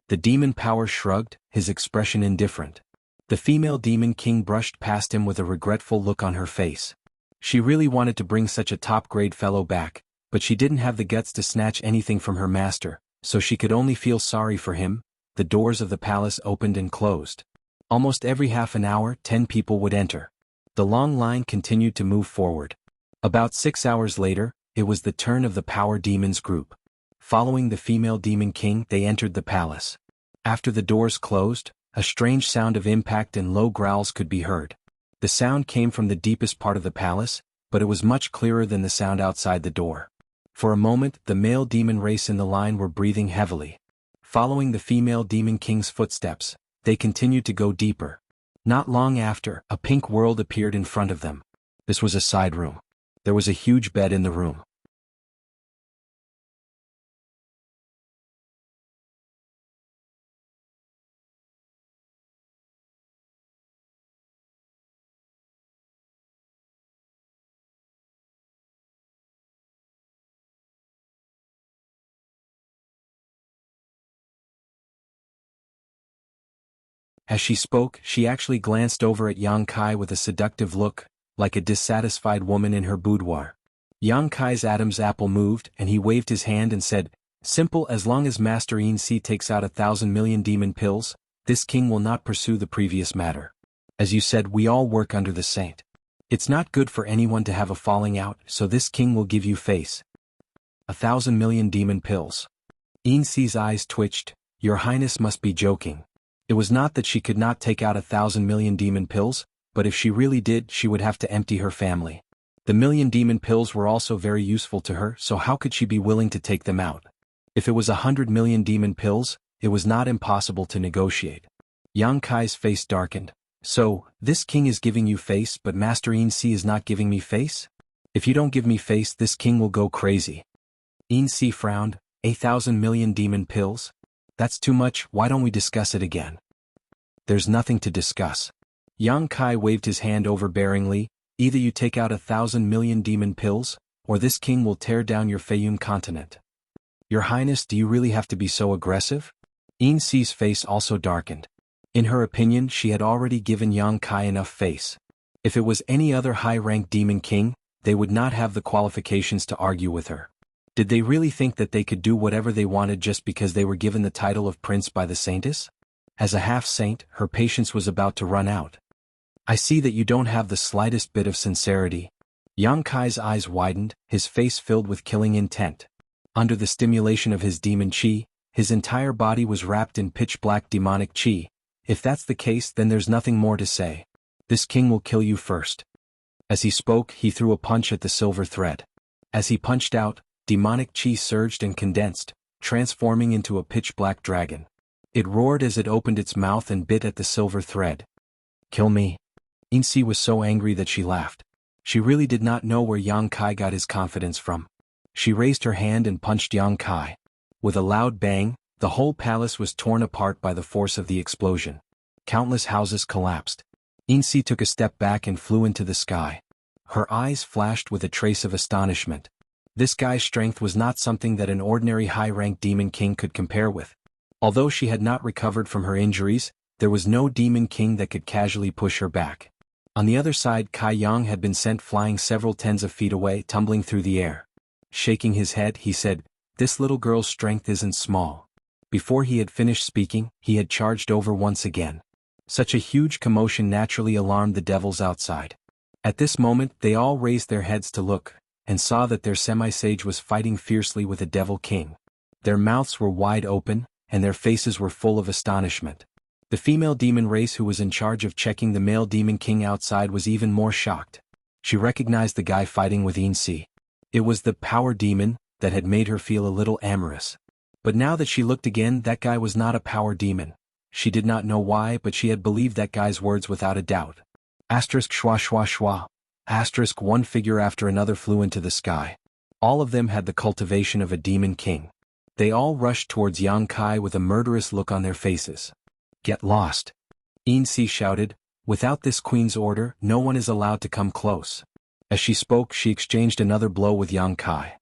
[SPEAKER 1] The demon power shrugged, his expression indifferent. The female demon king brushed past him with a regretful look on her face. She really wanted to bring such a top-grade fellow back, but she didn't have the guts to snatch anything from her master, so she could only feel sorry for him. The doors of the palace opened and closed. Almost every half an hour, 10 people would enter. The long line continued to move forward. About 6 hours later, it was the turn of the power demons group. Following the female demon king, they entered the palace. After the doors closed, a strange sound of impact and low growls could be heard. The sound came from the deepest part of the palace, but it was much clearer than the sound outside the door. For a moment, the male demon race in the line were breathing heavily. Following the female demon king's footsteps, they continued to go deeper. Not long after, a pink world appeared in front of them. This was a side room. There was a huge bed in the room. As she spoke, she actually glanced over at Yang Kai with a seductive look, like a dissatisfied woman in her boudoir. Yang Kai's Adam's apple moved, and he waved his hand and said, "Simple, as long as Master Yin Si takes out 1,000 million demon pills, this king will not pursue the previous matter. As you said, we all work under the saint. It's not good for anyone to have a falling out, so this king will give you face. 1,000 million demon pills." Yin Si's eyes twitched. "Your Highness must be joking." It was not that she could not take out 1,000 million demon pills, but if she really did, she would have to empty her family. The million demon pills were also very useful to her, so how could she be willing to take them out? If it was 100 million demon pills, it was not impossible to negotiate. Yang Kai's face darkened. "So, this king is giving you face, but Master Yin Si is not giving me face? If you don't give me face, this king will go crazy." Yin Si frowned. 1,000 million demon pills? That's too much, why don't we discuss it again? There's nothing to discuss. Yang Kai waved his hand overbearingly. Either you take out 1,000 million demon pills, or this king will tear down your Fayum continent. Your Highness, do you really have to be so aggressive? Yin Si's face also darkened. In her opinion, she had already given Yang Kai enough face. If it was any other high-ranked demon king, they would not have the qualifications to argue with her. Did they really think that they could do whatever they wanted just because they were given the title of prince by the saintess? As a half-saint, her patience was about to run out. "I see that you don't have the slightest bit of sincerity." Yang Kai's eyes widened, his face filled with killing intent. Under the stimulation of his demon chi, his entire body was wrapped in pitch-black demonic chi. If that's the case, then there's nothing more to say. This king will kill you first. As he spoke, he threw a punch at the silver thread. As he punched out, demonic chi surged and condensed, transforming into a pitch-black dragon. It roared as it opened its mouth and bit at the silver thread. "Kill me." Yin Si was so angry that she laughed. She really did not know where Yang Kai got his confidence from. She raised her hand and punched Yang Kai. With a loud bang, the whole palace was torn apart by the force of the explosion. Countless houses collapsed. Yin Si took a step back and flew into the sky. Her eyes flashed with a trace of astonishment. This guy's strength was not something that an ordinary high-ranked demon king could compare with. Although she had not recovered from her injuries, there was no demon king that could casually push her back. On the other side, Kai Yang had been sent flying several tens of feet away, tumbling through the air. Shaking his head, he said, "This little girl's strength isn't small." Before he had finished speaking, he had charged over once again. Such a huge commotion naturally alarmed the devils outside. At this moment, they all raised their heads to look, and saw that their semi-sage was fighting fiercely with a devil king. Their mouths were wide open, and their faces were full of astonishment. The female demon race who was in charge of checking the male demon king outside was even more shocked. She recognized the guy fighting with Yin Si. It was the power demon that had made her feel a little amorous. But now that she looked again, that guy was not a power demon. She did not know why, but she had believed that guy's words without a doubt. Asterisk schwa schwa schwa. Asterisk one figure after another flew into the sky. All of them had the cultivation of a demon king. They all rushed towards Yang Kai with a murderous look on their faces. Get lost. Yin-Si shouted, without this queen's order, no one is allowed to come close. As she spoke, she exchanged another blow with Yang Kai.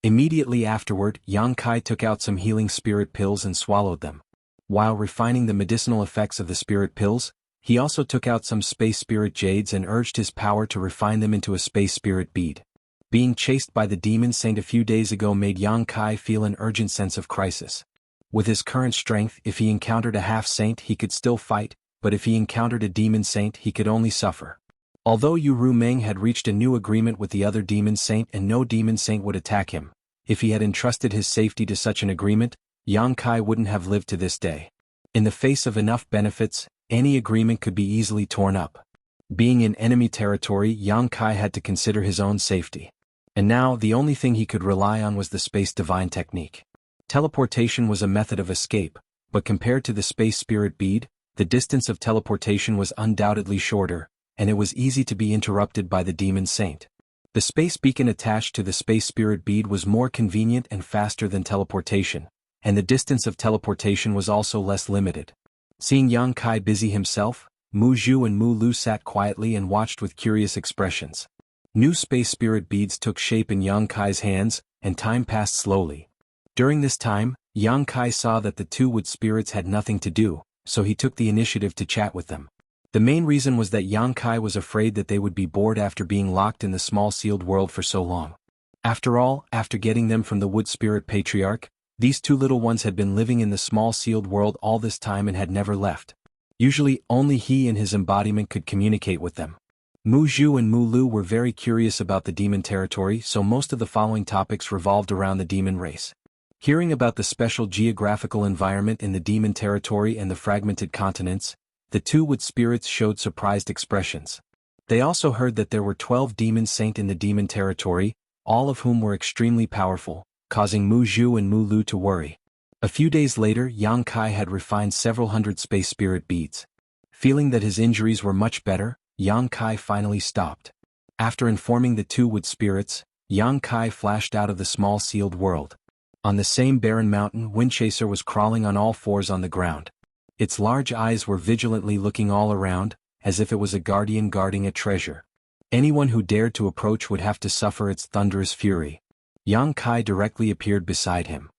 [SPEAKER 1] Immediately afterward, Yang Kai took out some healing spirit pills and swallowed them. While refining the medicinal effects of the spirit pills, he also took out some space spirit jades and urged his power to refine them into a space spirit bead. Being chased by the demon saint a few days ago made Yang Kai feel an urgent sense of crisis. With his current strength, if he encountered a half-saint he could still fight, but if he encountered a demon saint he could only suffer. Although Yu Ru Meng had reached a new agreement with the other demon saint and no demon saint would attack him, if he had entrusted his safety to such an agreement, Yang Kai wouldn't have lived to this day. In the face of enough benefits, any agreement could be easily torn up. Being in enemy territory, Yang Kai had to consider his own safety. And now, the only thing he could rely on was the space divine technique. Teleportation was a method of escape, but compared to the space spirit bead, the distance of teleportation was undoubtedly shorter, and it was easy to be interrupted by the demon saint. The space beacon attached to the space spirit bead was more convenient and faster than teleportation, and the distance of teleportation was also less limited. Seeing Yang Kai busy himself, Mu Zhu and Mu Lu sat quietly and watched with curious expressions. New space spirit beads took shape in Yang Kai's hands, and time passed slowly. During this time, Yang Kai saw that the two wood spirits had nothing to do, so he took the initiative to chat with them. The main reason was that Yang Kai was afraid that they would be bored after being locked in the small sealed world for so long. After all, after getting them from the wood spirit patriarch, these two little ones had been living in the small sealed world all this time and had never left. Usually, only he and his embodiment could communicate with them. Mu Zhu and Mu Lu were very curious about the demon territory, so most of the following topics revolved around the demon race. Hearing about the special geographical environment in the demon territory and the fragmented continents, the two wood spirits showed surprised expressions. They also heard that there were 12 demon saint in the demon territory, all of whom were extremely powerful, causing Mu Zhu and Mu Lu to worry. A few days later, Yang Kai had refined several hundred space spirit beads. Feeling that his injuries were much better, Yang Kai finally stopped. After informing the two wood spirits, Yang Kai flashed out of the small sealed world. On the same barren mountain, Windchaser was crawling on all fours on the ground. Its large eyes were vigilantly looking all around, as if it was a guardian guarding a treasure. Anyone who dared to approach would have to suffer its thunderous fury. Yang Kai directly appeared beside him.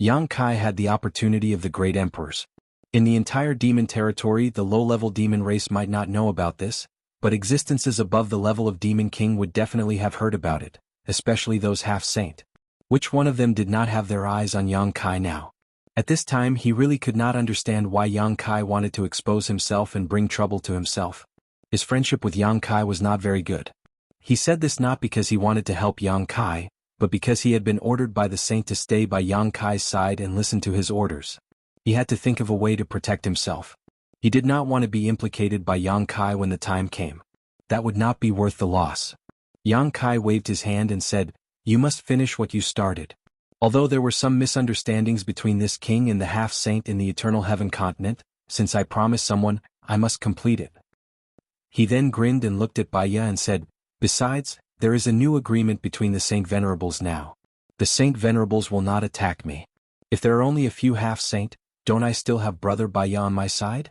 [SPEAKER 1] Yang Kai had the opportunity of the great emperors. In the entire demon territory, the low-level demon race might not know about this, but existences above the level of Demon King would definitely have heard about it, especially those half-saint. Which one of them did not have their eyes on Yang Kai now? At this time he really could not understand why Yang Kai wanted to expose himself and bring trouble to himself. His friendship with Yang Kai was not very good. He said this not because he wanted to help Yang Kai, but because he had been ordered by the saint to stay by Yang Kai's side and listen to his orders. He had to think of a way to protect himself. He did not want to be implicated by Yang Kai when the time came. That would not be worth the loss. Yang Kai waved his hand and said, "You must finish what you started." Although there were some misunderstandings between this king and the half-saint in the Eternal Heaven continent, since I promised someone, I must complete it. He then grinned and looked at Baya and said, "Besides, there is a new agreement between the Saint Venerables now. The Saint Venerables will not attack me. If there are only a few half-saint, don't I still have brother Baya on my side?"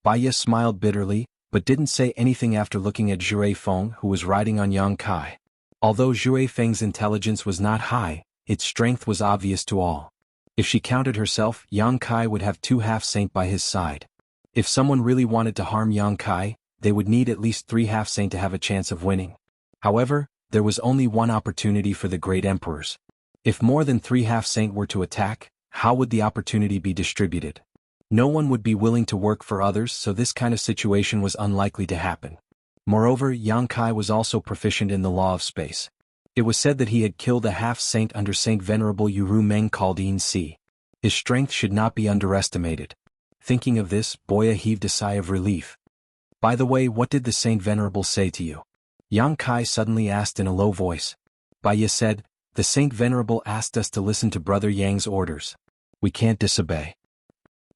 [SPEAKER 1] Baya smiled bitterly, but didn't say anything after looking at Jue Feng, who was riding on Yang Kai. Although Jue Feng's intelligence was not high, its strength was obvious to all. If she counted herself, Yang Kai would have 2 half-saint by his side. If someone really wanted to harm Yang Kai, they would need at least 3 half-saint to have a chance of winning. However, there was only one opportunity for the great emperors. If more than 3 half-saint were to attack, how would the opportunity be distributed? No one would be willing to work for others, so this kind of situation was unlikely to happen. Moreover, Yang Kai was also proficient in the law of space. It was said that he had killed a half-saint under Saint Venerable Yuru Meng Kaldeen Si. His strength should not be underestimated. Thinking of this, Boya heaved a sigh of relief. "By the way, what did the Saint Venerable say to you?" Yang Kai suddenly asked in a low voice. Baya said, "The Saint Venerable asked us to listen to Brother Yang's orders. We can't disobey."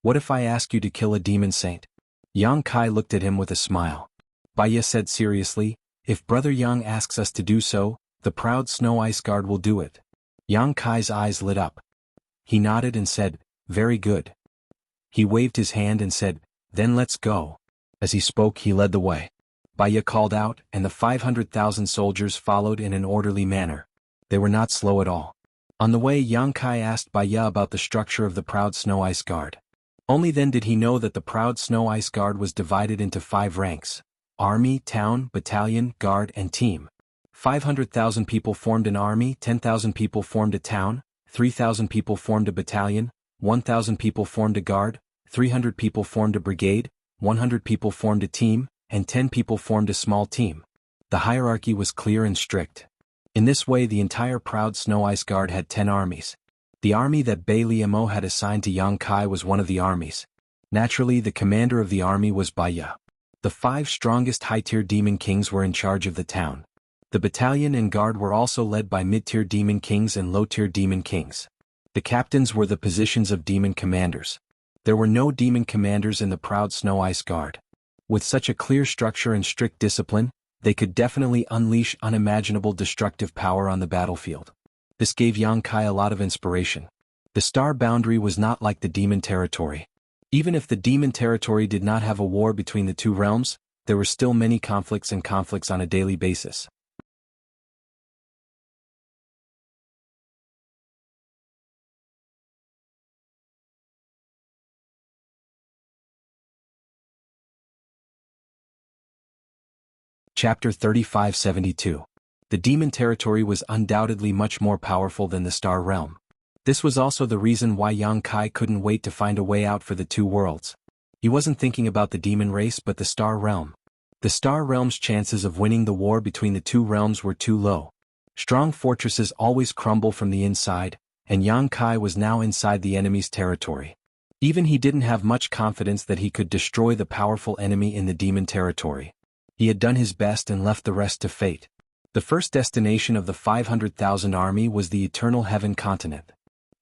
[SPEAKER 1] "What if I ask you to kill a demon saint?" Yang Kai looked at him with a smile. Baya said seriously, "If Brother Yang asks us to do so, the proud Snow Ice Guard will do it." Yang Kai's eyes lit up. He nodded and said, "Very good." He waved his hand and said, "Then let's go." As he spoke, he led the way. Baya called out, and the 500,000 soldiers followed in an orderly manner. They were not slow at all. On the way, Yang Kai asked Baya about the structure of the proud Snow Ice Guard. Only then did he know that the proud Snow Ice Guard was divided into 5 ranks: army, town, battalion, guard, and team. 500,000 people formed an army, 10,000 people formed a town, 3,000 people formed a battalion, 1,000 people formed a guard, 300 people formed a brigade, 100 people formed a team, and 10 people formed a small team. The hierarchy was clear and strict. In this way, the entire proud Snow Ice Guard had 10 armies. The army that Bai Liamo had assigned to Yang Kai was one of the armies. Naturally, the commander of the army was Baya. The 5 strongest high-tier demon kings were in charge of the town. The battalion and guard were also led by mid-tier demon kings and low-tier demon kings. The captains were the positions of demon commanders. There were no demon commanders in the proud Snow Ice Guard. With such a clear structure and strict discipline, they could definitely unleash unimaginable destructive power on the battlefield. This gave Yang Kai a lot of inspiration. The star boundary was not like the demon territory. Even if the demon territory did not have a war between the 2 realms, there were still many conflicts on a daily basis. Chapter 3572. The demon territory was undoubtedly much more powerful than the star realm. This was also the reason why Yang Kai couldn't wait to find a way out for the 2 worlds. He wasn't thinking about the demon race but the star realm. The star realm's chances of winning the war between the 2 realms were too low. Strong fortresses always crumble from the inside, and Yang Kai was now inside the enemy's territory. Even he didn't have much confidence that he could destroy the powerful enemy in the demon territory. He had done his best and left the rest to fate. The first destination of the 500,000 army was the Eternal Heaven continent.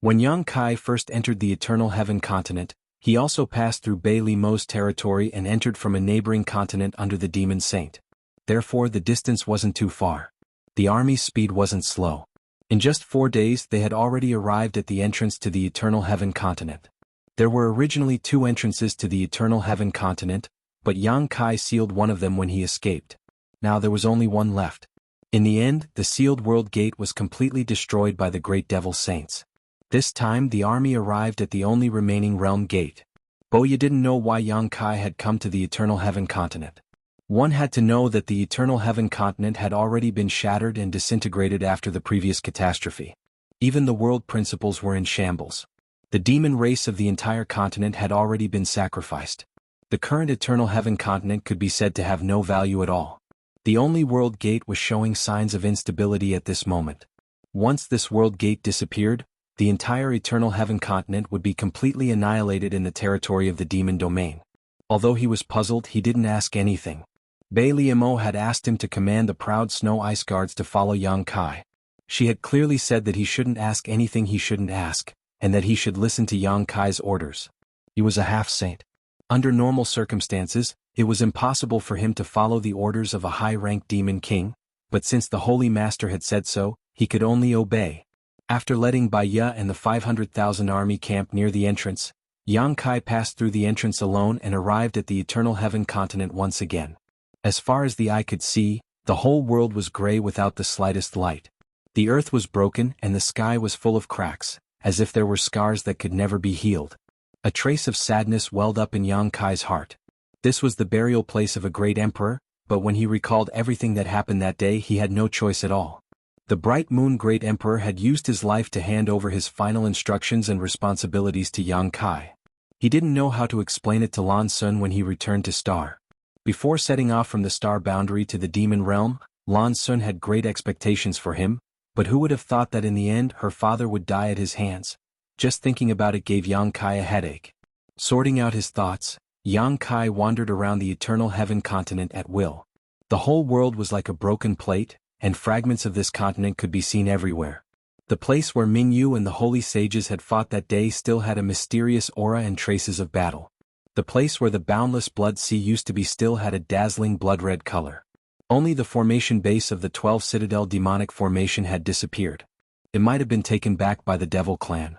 [SPEAKER 1] When Yang Kai first entered the Eternal Heaven continent, he also passed through Bai Limo's territory and entered from a neighboring continent under the Demon Saint. Therefore, the distance wasn't too far. The army's speed wasn't slow. In just 4 days, they had already arrived at the entrance to the Eternal Heaven continent. There were originally 2 entrances to the Eternal Heaven continent, but Yang Kai sealed one of them when he escaped. Now there was only one left. In the end, the sealed world gate was completely destroyed by the great devil saints. This time the army arrived at the only remaining realm gate. Boya didn't know why Yang Kai had come to the Eternal Heaven continent. One had to know that the Eternal Heaven continent had already been shattered and disintegrated after the previous catastrophe. Even the world principles were in shambles. The demon race of the entire continent had already been sacrificed. The current Eternal Heaven continent could be said to have no value at all. The only world gate was showing signs of instability at this moment. Once this world gate disappeared, the entire Eternal Heaven continent would be completely annihilated in the territory of the demon domain. Although he was puzzled, he didn't ask anything. Bei Liamo had asked him to command the proud snow ice guards to follow Yang Kai. She had clearly said that he shouldn't ask anything he shouldn't ask, and that he should listen to Yang Kai's orders. He was a half-saint. Under normal circumstances, it was impossible for him to follow the orders of a high-ranked demon king, but since the Holy Master had said so, he could only obey. After letting Bai Ye and the 500,000 army camp near the entrance, Yang Kai passed through the entrance alone and arrived at the Eternal Heaven continent once again. As far as the eye could see, the whole world was gray without the slightest light. The earth was broken and the sky was full of cracks, as if there were scars that could never be healed. A trace of sadness welled up in Yang Kai's heart. This was the burial place of a great emperor, but when he recalled everything that happened that day, he had no choice at all. The Bright Moon Great Emperor had used his life to hand over his final instructions and responsibilities to Yang Kai. He didn't know how to explain it to Lan Sun when he returned to Star. Before setting off from the star boundary to the demon realm, Lan Sun had great expectations for him, but who would have thought that in the end her father would die at his hands? Just thinking about it gave Yang Kai a headache. Sorting out his thoughts, Yang Kai wandered around the Eternal Heaven continent at will. The whole world was like a broken plate, and fragments of this continent could be seen everywhere. The place where Ming Yu and the holy sages had fought that day still had a mysterious aura and traces of battle. The place where the boundless blood sea used to be still had a dazzling blood-red color. Only the formation base of the 12 Citadel demonic formation had disappeared. It might have been taken back by the Devil clan.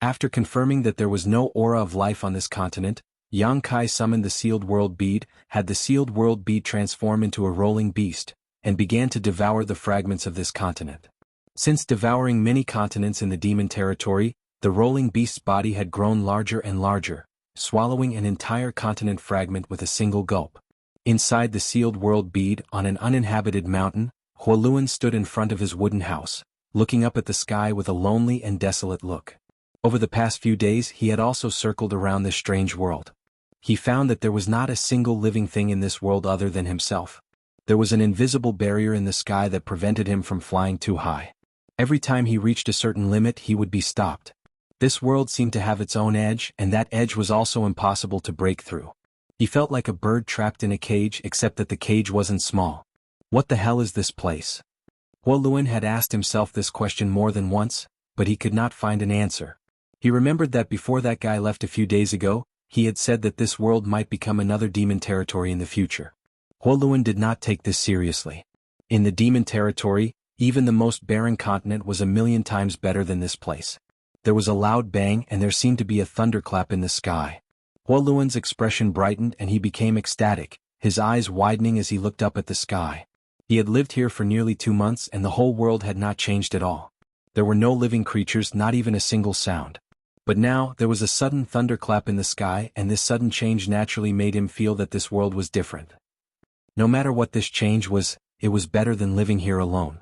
[SPEAKER 1] After confirming that there was no aura of life on this continent, Yang Kai summoned the sealed world bead, had the sealed world bead transform into a rolling beast, and began to devour the fragments of this continent. Since devouring many continents in the demon territory, the rolling beast's body had grown larger and larger, swallowing an entire continent fragment with a single gulp. Inside the sealed world bead, on an uninhabited mountain, Huoluan stood in front of his wooden house, looking up at the sky with a lonely and desolate look. Over the past few days he had also circled around this strange world. He found that there was not a single living thing in this world other than himself. There was an invisible barrier in the sky that prevented him from flying too high. Every time he reached a certain limit he would be stopped. This world seemed to have its own edge, and that edge was also impossible to break through. He felt like a bird trapped in a cage, except that the cage wasn't small. What the hell is this place? Huoluan had asked himself this question more than once, but he could not find an answer. He remembered that before that guy left a few days ago, he had said that this world might become another demon territory in the future. Huoluan did not take this seriously. In the demon territory, even the most barren continent was 1,000,000 times better than this place. There was a loud bang and there seemed to be a thunderclap in the sky. Huoluan's expression brightened and he became ecstatic, his eyes widening as he looked up at the sky. He had lived here for nearly 2 months and the whole world had not changed at all. There were no living creatures, not even a single sound. But now, there was a sudden thunderclap in the sky, and this sudden change naturally made him feel that this world was different. No matter what this change was, it was better than living here alone.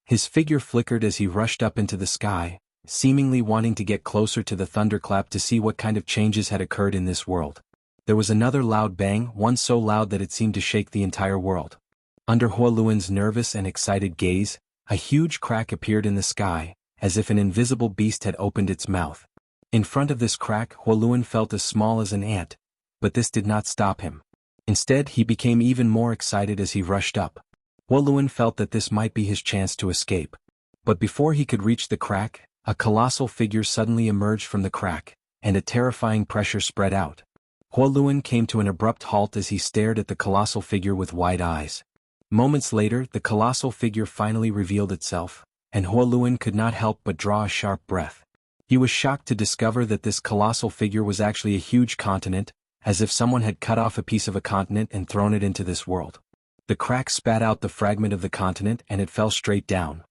[SPEAKER 1] His figure flickered as he rushed up into the sky, seemingly wanting to get closer to the thunderclap to see what kind of changes had occurred in this world. There was another loud bang, one so loud that it seemed to shake the entire world. Under Huoluan's nervous and excited gaze, a huge crack appeared in the sky, as if an invisible beast had opened its mouth. In front of this crack, Huoluan felt as small as an ant, but this did not stop him. Instead, he became even more excited as he rushed up. Huoluan felt that this might be his chance to escape. But before he could reach the crack, a colossal figure suddenly emerged from the crack, and a terrifying pressure spread out. Huoluan came to an abrupt halt as he stared at the colossal figure with wide eyes. Moments later, the colossal figure finally revealed itself, and Huoluan could not help but draw a sharp breath. He was shocked to discover that this colossal figure was actually a huge continent, as if someone had cut off a piece of a continent and thrown it into this world. The crack spat out the fragment of the continent and it fell straight down.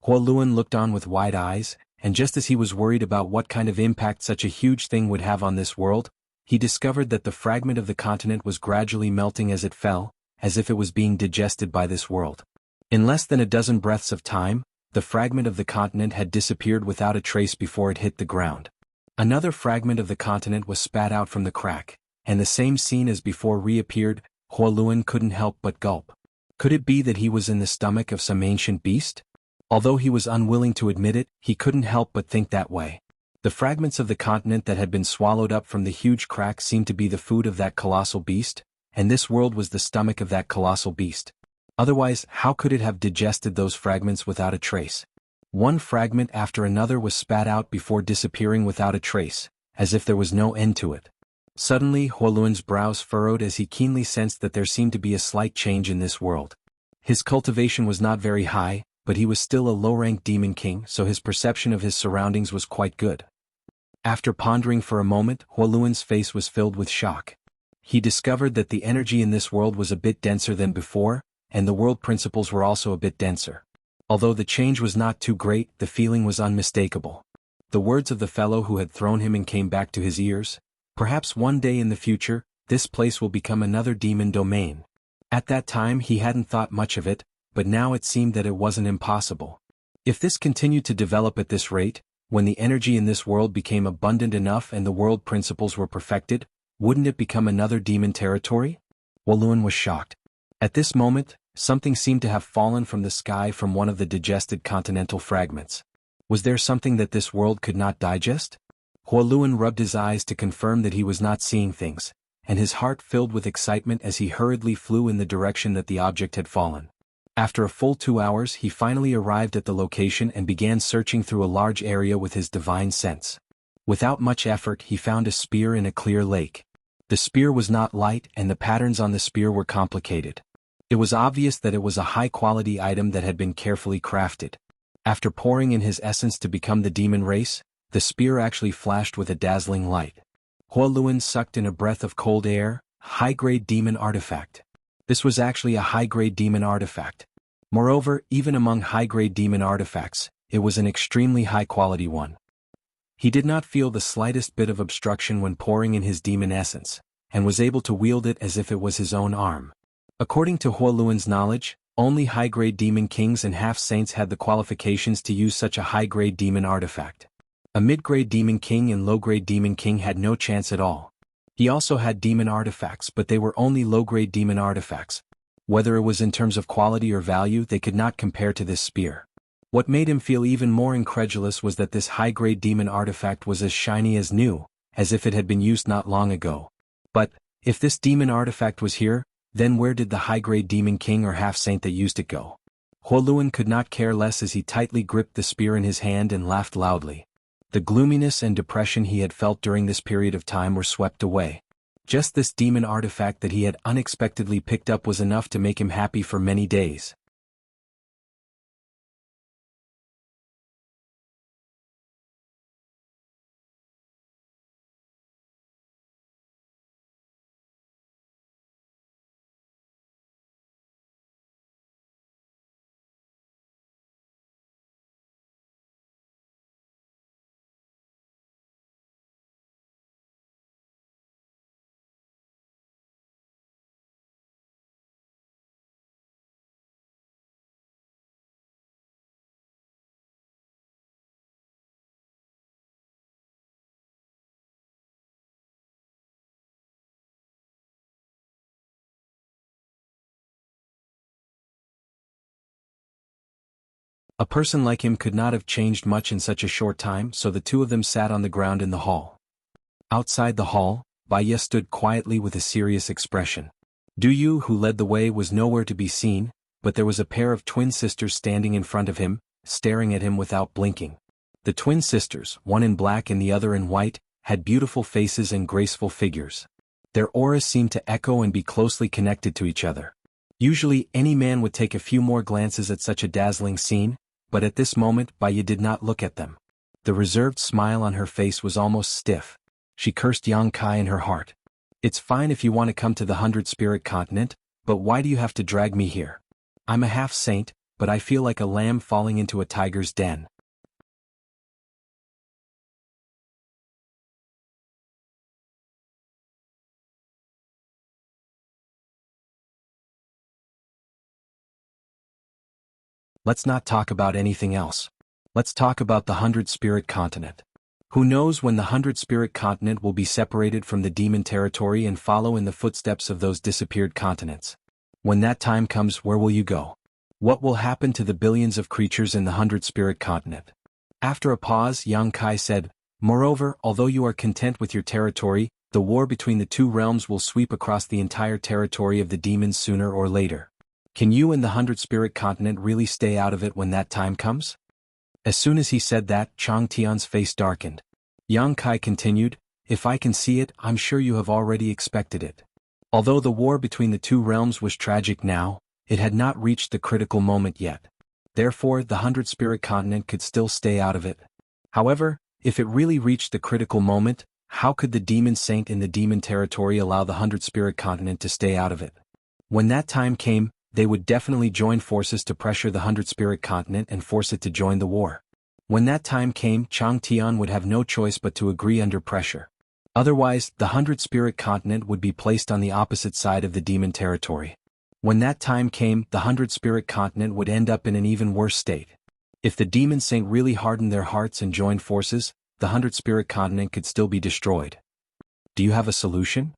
[SPEAKER 1] Huoluan looked on with wide eyes, and just as he was worried about what kind of impact such a huge thing would have on this world, he discovered that the fragment of the continent was gradually melting as it fell, as if it was being digested by this world. In less than a dozen breaths of time, the fragment of the continent had disappeared without a trace before it hit the ground. Another fragment of the continent was spat out from the crack, and the same scene as before reappeared. Huoluan couldn't help but gulp. Could it be that he was in the stomach of some ancient beast? Although he was unwilling to admit it, he couldn't help but think that way. The fragments of the continent that had been swallowed up from the huge crack seemed to be the food of that colossal beast, and this world was the stomach of that colossal beast. Otherwise, how could it have digested those fragments without a trace? One fragment after another was spat out before disappearing without a trace, as if there was no end to it. Suddenly, Huoluan's brows furrowed as he keenly sensed that there seemed to be a slight change in this world. His cultivation was not very high, but he was still a low-ranked demon king, so his perception of his surroundings was quite good. After pondering for a moment, Huoluan's face was filled with shock. He discovered that the energy in this world was a bit denser than before, and the world principles were also a bit denser. Although the change was not too great, the feeling was unmistakable. The words of the fellow who had thrown him in came back to his ears. Perhaps one day in the future, this place will become another demon domain. At that time he hadn't thought much of it, but now it seemed that it wasn't impossible. If this continued to develop at this rate, when the energy in this world became abundant enough and the world principles were perfected, wouldn't it become another demon territory? Huoluan was shocked. At this moment, something seemed to have fallen from the sky from one of the digested continental fragments. Was there something that this world could not digest? Huoluan rubbed his eyes to confirm that he was not seeing things, and his heart filled with excitement as he hurriedly flew in the direction that the object had fallen. After a full 2 hours he finally arrived at the location and began searching through a large area with his divine sense. Without much effort he found a spear in a clear lake. The spear was not light and the patterns on the spear were complicated. It was obvious that it was a high-quality item that had been carefully crafted. After pouring in his essence to become the demon race, the spear actually flashed with a dazzling light. Huoluan sucked in a breath of cold air. High-grade demon artifact. This was actually a high-grade demon artifact. Moreover, even among high-grade demon artifacts, it was an extremely high-quality one. He did not feel the slightest bit of obstruction when pouring in his demon essence, and was able to wield it as if it was his own arm. According to Huoluan's knowledge, only high-grade demon kings and half-saints had the qualifications to use such a high-grade demon artifact. A mid-grade demon king and low-grade demon king had no chance at all. He also had demon artifacts, but they were only low-grade demon artifacts. Whether it was in terms of quality or value, they could not compare to this spear. What made him feel even more incredulous was that this high-grade demon artifact was as shiny as new, as if it had been used not long ago. But, if this demon artifact was here, then where did the high-grade demon king or half-saint that used it go? Huoluan could not care less as he tightly gripped the spear in his hand and laughed loudly. The gloominess and depression he had felt during this period of time were swept away. Just this demon artifact that he had unexpectedly picked up was enough to make him happy for many days. A person like him could not have changed much in such a short time, so the two of them sat on the ground in the hall. Outside the hall, Baiye stood quietly with a serious expression. Duyu, who led the way, was nowhere to be seen, but there was a pair of twin sisters standing in front of him, staring at him without blinking. The twin sisters, one in black and the other in white, had beautiful faces and graceful figures. Their auras seemed to echo and be closely connected to each other. Usually any man would take a few more glances at such a dazzling scene, but at this moment Baiye did not look at them. The reserved smile on her face was almost stiff. She cursed Yang Kai in her heart. It's fine if you want to come to the 100 Spirit Continent, but why do you have to drag me here? I'm a half-saint, but I feel like a lamb falling into a tiger's den. Let's not talk about anything else. Let's talk about the 100-spirit continent. Who knows when the 100-spirit continent will be separated from the demon territory and follow in the footsteps of those disappeared continents. When that time comes, where will you go? What will happen to the billions of creatures in the 100-spirit continent? After a pause, Yang Kai said, "Moreover, although you are content with your territory, the war between the two realms will sweep across the entire territory of the demons sooner or later. Can you and the 100-spirit continent really stay out of it when that time comes?" As soon as he said that, Chang Tian's face darkened. Yang Kai continued, "If I can see it, I'm sure you have already expected it. Although the war between the two realms was tragic now, it had not reached the critical moment yet. Therefore, the 100-spirit continent could still stay out of it. However, if it really reached the critical moment, how could the demon saint in the demon territory allow the 100-spirit continent to stay out of it? When that time came, they would definitely join forces to pressure the 100-spirit continent and force it to join the war. When that time came, Chang Tian would have no choice but to agree under pressure. Otherwise, the 100-spirit continent would be placed on the opposite side of the demon territory. When that time came, the 100-spirit continent would end up in an even worse state. If the demon saint really hardened their hearts and joined forces, the 100-spirit continent could still be destroyed. Do you have a solution?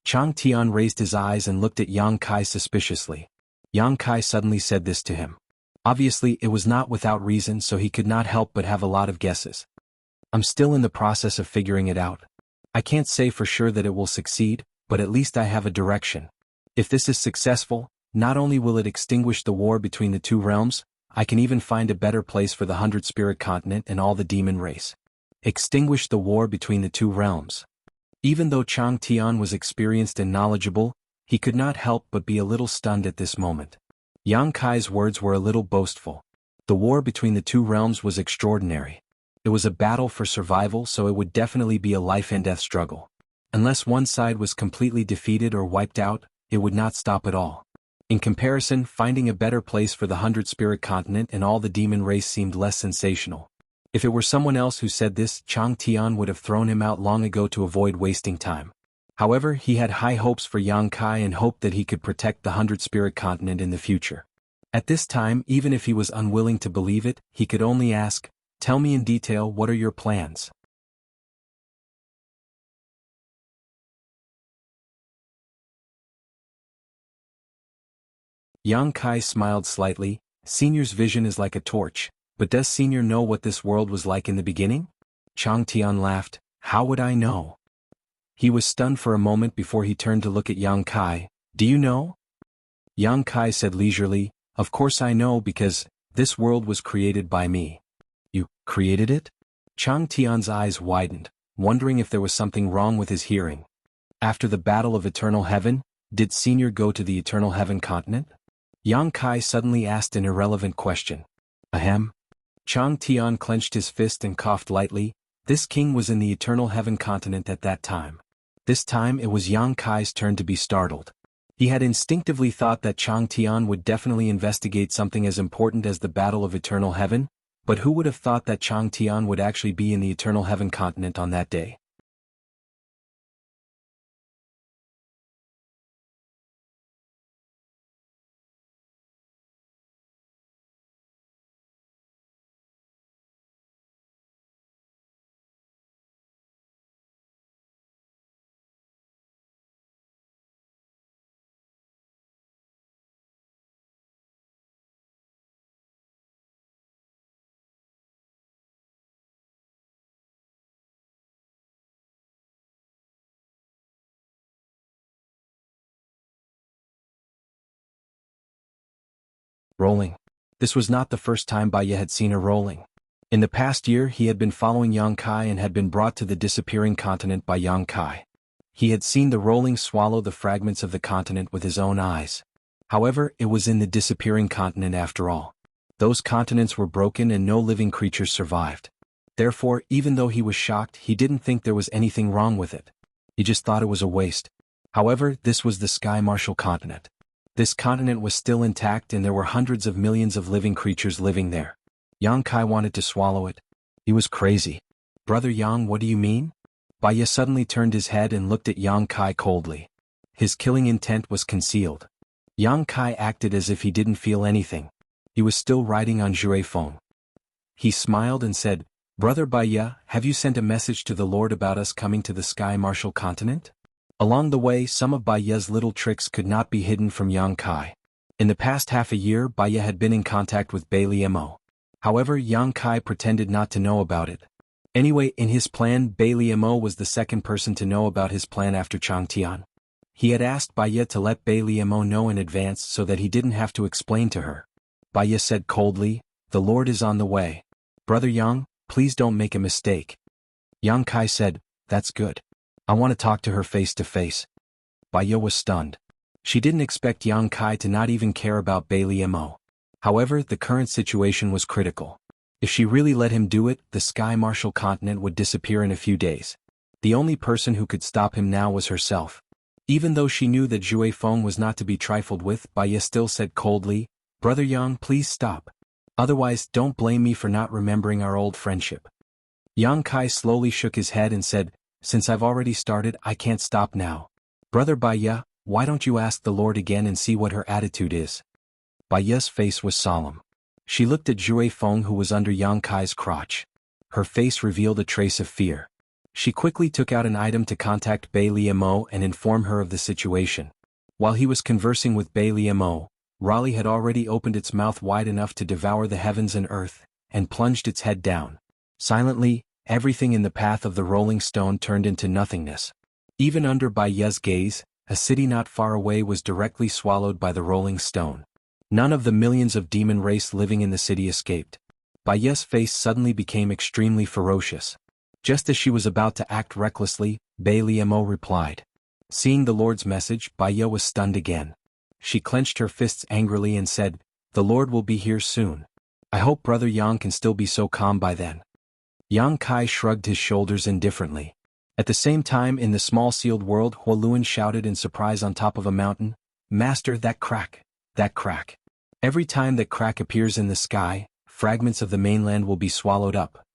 [SPEAKER 1] Chang Tian raised his eyes and looked at Yang Kai suspiciously. Yang Kai suddenly said this to him. Obviously, it was not without reason, so he could not help but have a lot of guesses. I'm still in the process of figuring it out. I can't say for sure that it will succeed, but at least I have a direction. If this is successful, not only will it extinguish the war between the two realms, I can even find a better place for the 100-spirit continent and all the demon race. Extinguish the war between the two realms. Even though Chang Tian was experienced and knowledgeable, he could not help but be a little stunned at this moment. Yang Kai's words were a little boastful. The war between the two realms was extraordinary. It was a battle for survival, so it would definitely be a life-and-death struggle. Unless one side was completely defeated or wiped out, it would not stop at all. In comparison, finding a better place for the 100-spirit continent and all the demon race seemed less sensational. If it were someone else who said this, Chang Tian would have thrown him out long ago to avoid wasting time. However, he had high hopes for Yang Kai and hoped that he could protect the 100-spirit continent in the future. At this time, even if he was unwilling to believe it, he could only ask, "Tell me in detail, what are your plans?" Yang Kai smiled slightly. Senior's vision is like a torch, but does Senior know what this world was like in the beginning? Chang Tian laughed. How would I know? He was stunned for a moment before he turned to look at Yang Kai. Do you know? Yang Kai said leisurely, "Of course I know, because this world was created by me." You created it? Chang Tian's eyes widened, wondering if there was something wrong with his hearing. After the Battle of Eternal Heaven, did Senior go to the Eternal Heaven continent? Yang Kai suddenly asked an irrelevant question. Ahem. Chang Tian clenched his fist and coughed lightly. This king was in the Eternal Heaven continent at that time. This time it was Yang Kai's turn to be startled. He had instinctively thought that Chang Tian would definitely investigate something as important as the Battle of Eternal Heaven, but who would have thought that Chang Tian would actually be in the Eternal Heaven continent on that day? Rolling. This was not the first time Bai Ye had seen her rolling. In the past year he had been following Yang Kai and had been brought to the disappearing continent by Yang Kai. He had seen the rolling swallow the fragments of the continent with his own eyes. However, it was in the disappearing continent after all. Those continents were broken and no living creatures survived. Therefore, even though he was shocked, he didn't think there was anything wrong with it. He just thought it was a waste. However, this was the Sky Martial continent. This continent was still intact and there were hundreds of millions of living creatures living there. Yang Kai wanted to swallow it. He was crazy. Brother Yang, what do you mean? Baya suddenly turned his head and looked at Yang Kai coldly. His killing intent was concealed. Yang Kai acted as if he didn't feel anything. He was still riding on Jue Feng. He smiled and said, Brother Baya, have you sent a message to the Lord about us coming to the Sky Martial Continent? Along the way, some of Baya's little tricks could not be hidden from Yang Kai. In the past half a year, Baya had been in contact with Bailey Mo. However, Yang Kai pretended not to know about it. Anyway, in his plan, Bailey Mo was the second person to know about his plan after Chang Tian. He had asked Baya to let Bailey Mo know in advance so that he didn't have to explain to her. Baya said coldly, The Lord is on the way. Brother Yang, please don't make a mistake. Yang Kai said, That's good. I want to talk to her face to face. Baya was stunned. She didn't expect Yang Kai to not even care about Bailey Mo. However, the current situation was critical. If she really let him do it, the Sky Martial Continent would disappear in a few days. The only person who could stop him now was herself. Even though she knew that Jue Feng was not to be trifled with, Baya still said coldly, Brother Yang, please stop. Otherwise, don't blame me for not remembering our old friendship. Yang Kai slowly shook his head and said, Since I've already started, I can't stop now. Brother Baya, why don't you ask the Lord again and see what her attitude is? Baya's face was solemn. She looked at Jue Feng who was under Yang Kai's crotch. Her face revealed a trace of fear. She quickly took out an item to contact Bailey Mo and inform her of the situation. While he was conversing with Bailey Mo, Raleigh had already opened its mouth wide enough to devour the heavens and earth, and plunged its head down. Silently, everything in the path of the rolling stone turned into nothingness. Even under Baya's gaze, a city not far away was directly swallowed by the rolling stone. None of the millions of demon race living in the city escaped. Baya's face suddenly became extremely ferocious. Just as she was about to act recklessly, Bailey Mo replied. Seeing the Lord's message, Baya was stunned again. She clenched her fists angrily and said, The Lord will be here soon. I hope Brother Yang can still be so calm by then. Yang Kai shrugged his shoulders indifferently. At the same time, in the small sealed world, Huoluan shouted in surprise on top of a mountain, Master, that crack! That crack! Every time that crack appears in the sky, fragments of the mainland will be swallowed up.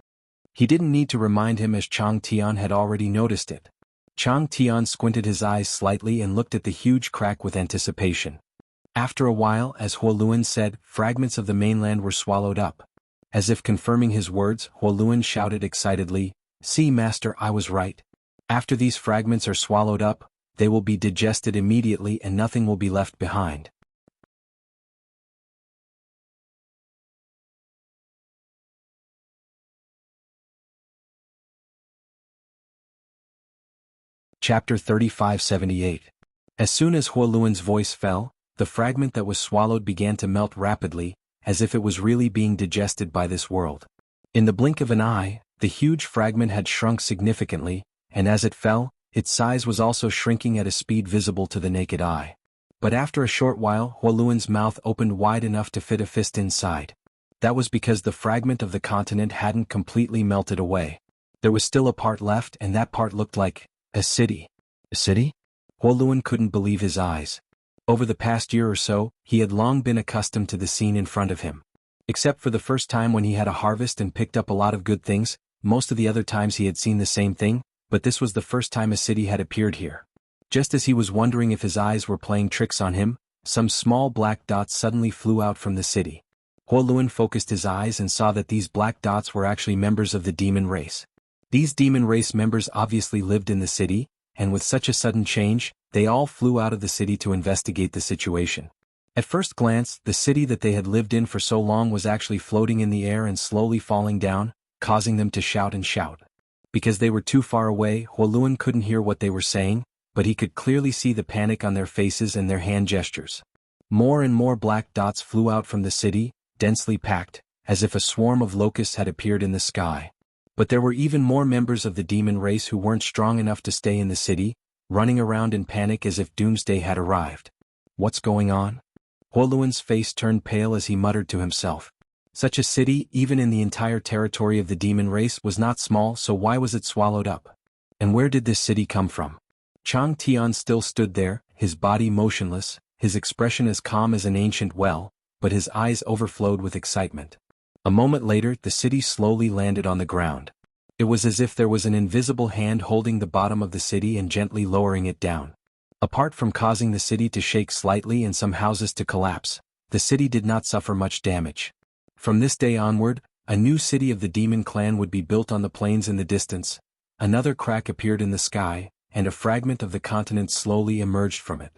[SPEAKER 1] He didn't need to remind him as Chang Tian had already noticed it. Chang Tian squinted his eyes slightly and looked at the huge crack with anticipation. After a while, as Huoluan said, fragments of the mainland were swallowed up. As if confirming his words, Huoluan shouted excitedly, See, Master, I was right. After these fragments are swallowed up, they will be digested immediately and nothing will be left behind. Chapter 3578. As soon as Huoluan's voice fell, the fragment that was swallowed began to melt rapidly, as if it was really being digested by this world. In the blink of an eye, the huge fragment had shrunk significantly, and as it fell, its size was also shrinking at a speed visible to the naked eye. But after a short while, Huoluan's mouth opened wide enough to fit a fist inside. That was because the fragment of the continent hadn't completely melted away. There was still a part left, and that part looked like a city. A city? Huoluan couldn't believe his eyes. Over the past year or so, he had long been accustomed to the scene in front of him. Except for the first time when he had a harvest and picked up a lot of good things, most of the other times he had seen the same thing, but this was the first time a city had appeared here. Just as he was wondering if his eyes were playing tricks on him, some small black dots suddenly flew out from the city. Huoluan focused his eyes and saw that these black dots were actually members of the demon race. These demon race members obviously lived in the city, and with such a sudden change, they all flew out of the city to investigate the situation. At first glance, the city that they had lived in for so long was actually floating in the air and slowly falling down, causing them to shout and shout. Because they were too far away, Huoluan couldn't hear what they were saying, but he could clearly see the panic on their faces and their hand gestures. More and more black dots flew out from the city, densely packed, as if a swarm of locusts had appeared in the sky. But there were even more members of the demon race who weren't strong enough to stay in the city, running around in panic as if doomsday had arrived. What's going on? Huoluan's face turned pale as he muttered to himself. Such a city, even in the entire territory of the demon race, was not small, so why was it swallowed up? And where did this city come from? Chang Tian still stood there, his body motionless, his expression as calm as an ancient well, but his eyes overflowed with excitement. A moment later, the city slowly landed on the ground. It was as if there was an invisible hand holding the bottom of the city and gently lowering it down. Apart from causing the city to shake slightly and some houses to collapse, the city did not suffer much damage. From this day onward, a new city of the demon clan would be built on the plains in the distance. Another crack appeared in the sky, and a fragment of the continent slowly emerged from it.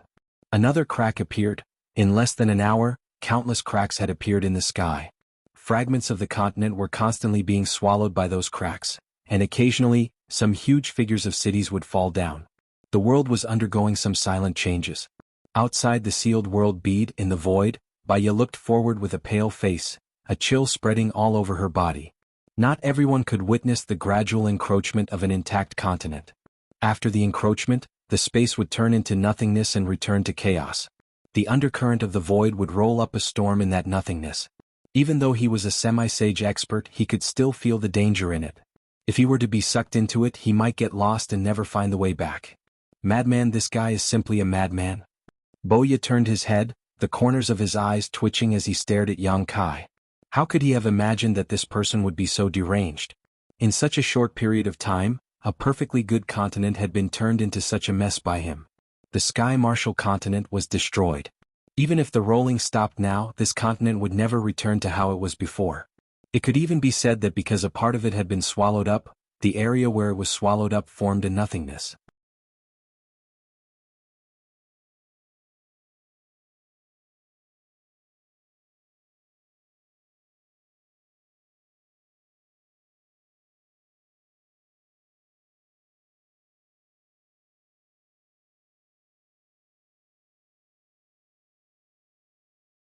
[SPEAKER 1] Another crack appeared. In less than an hour, countless cracks had appeared in the sky. Fragments of the continent were constantly being swallowed by those cracks, and occasionally, some huge figures of cities would fall down. The world was undergoing some silent changes. Outside the sealed world bead in the void, Baya looked forward with a pale face, a chill spreading all over her body. Not everyone could witness the gradual encroachment of an intact continent. After the encroachment, the space would turn into nothingness and return to chaos. The undercurrent of the void would roll up a storm in that nothingness. Even though he was a semi-sage expert, he could still feel the danger in it. If he were to be sucked into it, he might get lost and never find the way back. Madman, this guy is simply a madman. Boya turned his head, the corners of his eyes twitching as he stared at Yang Kai. How could he have imagined that this person would be so deranged? In such a short period of time, a perfectly good continent had been turned into such a mess by him. The Sky Martial continent was destroyed. Even if the rolling stopped now, this continent would never return to how it was before. It could even be said that because a part of it had been swallowed up, the area where it was swallowed up formed a nothingness.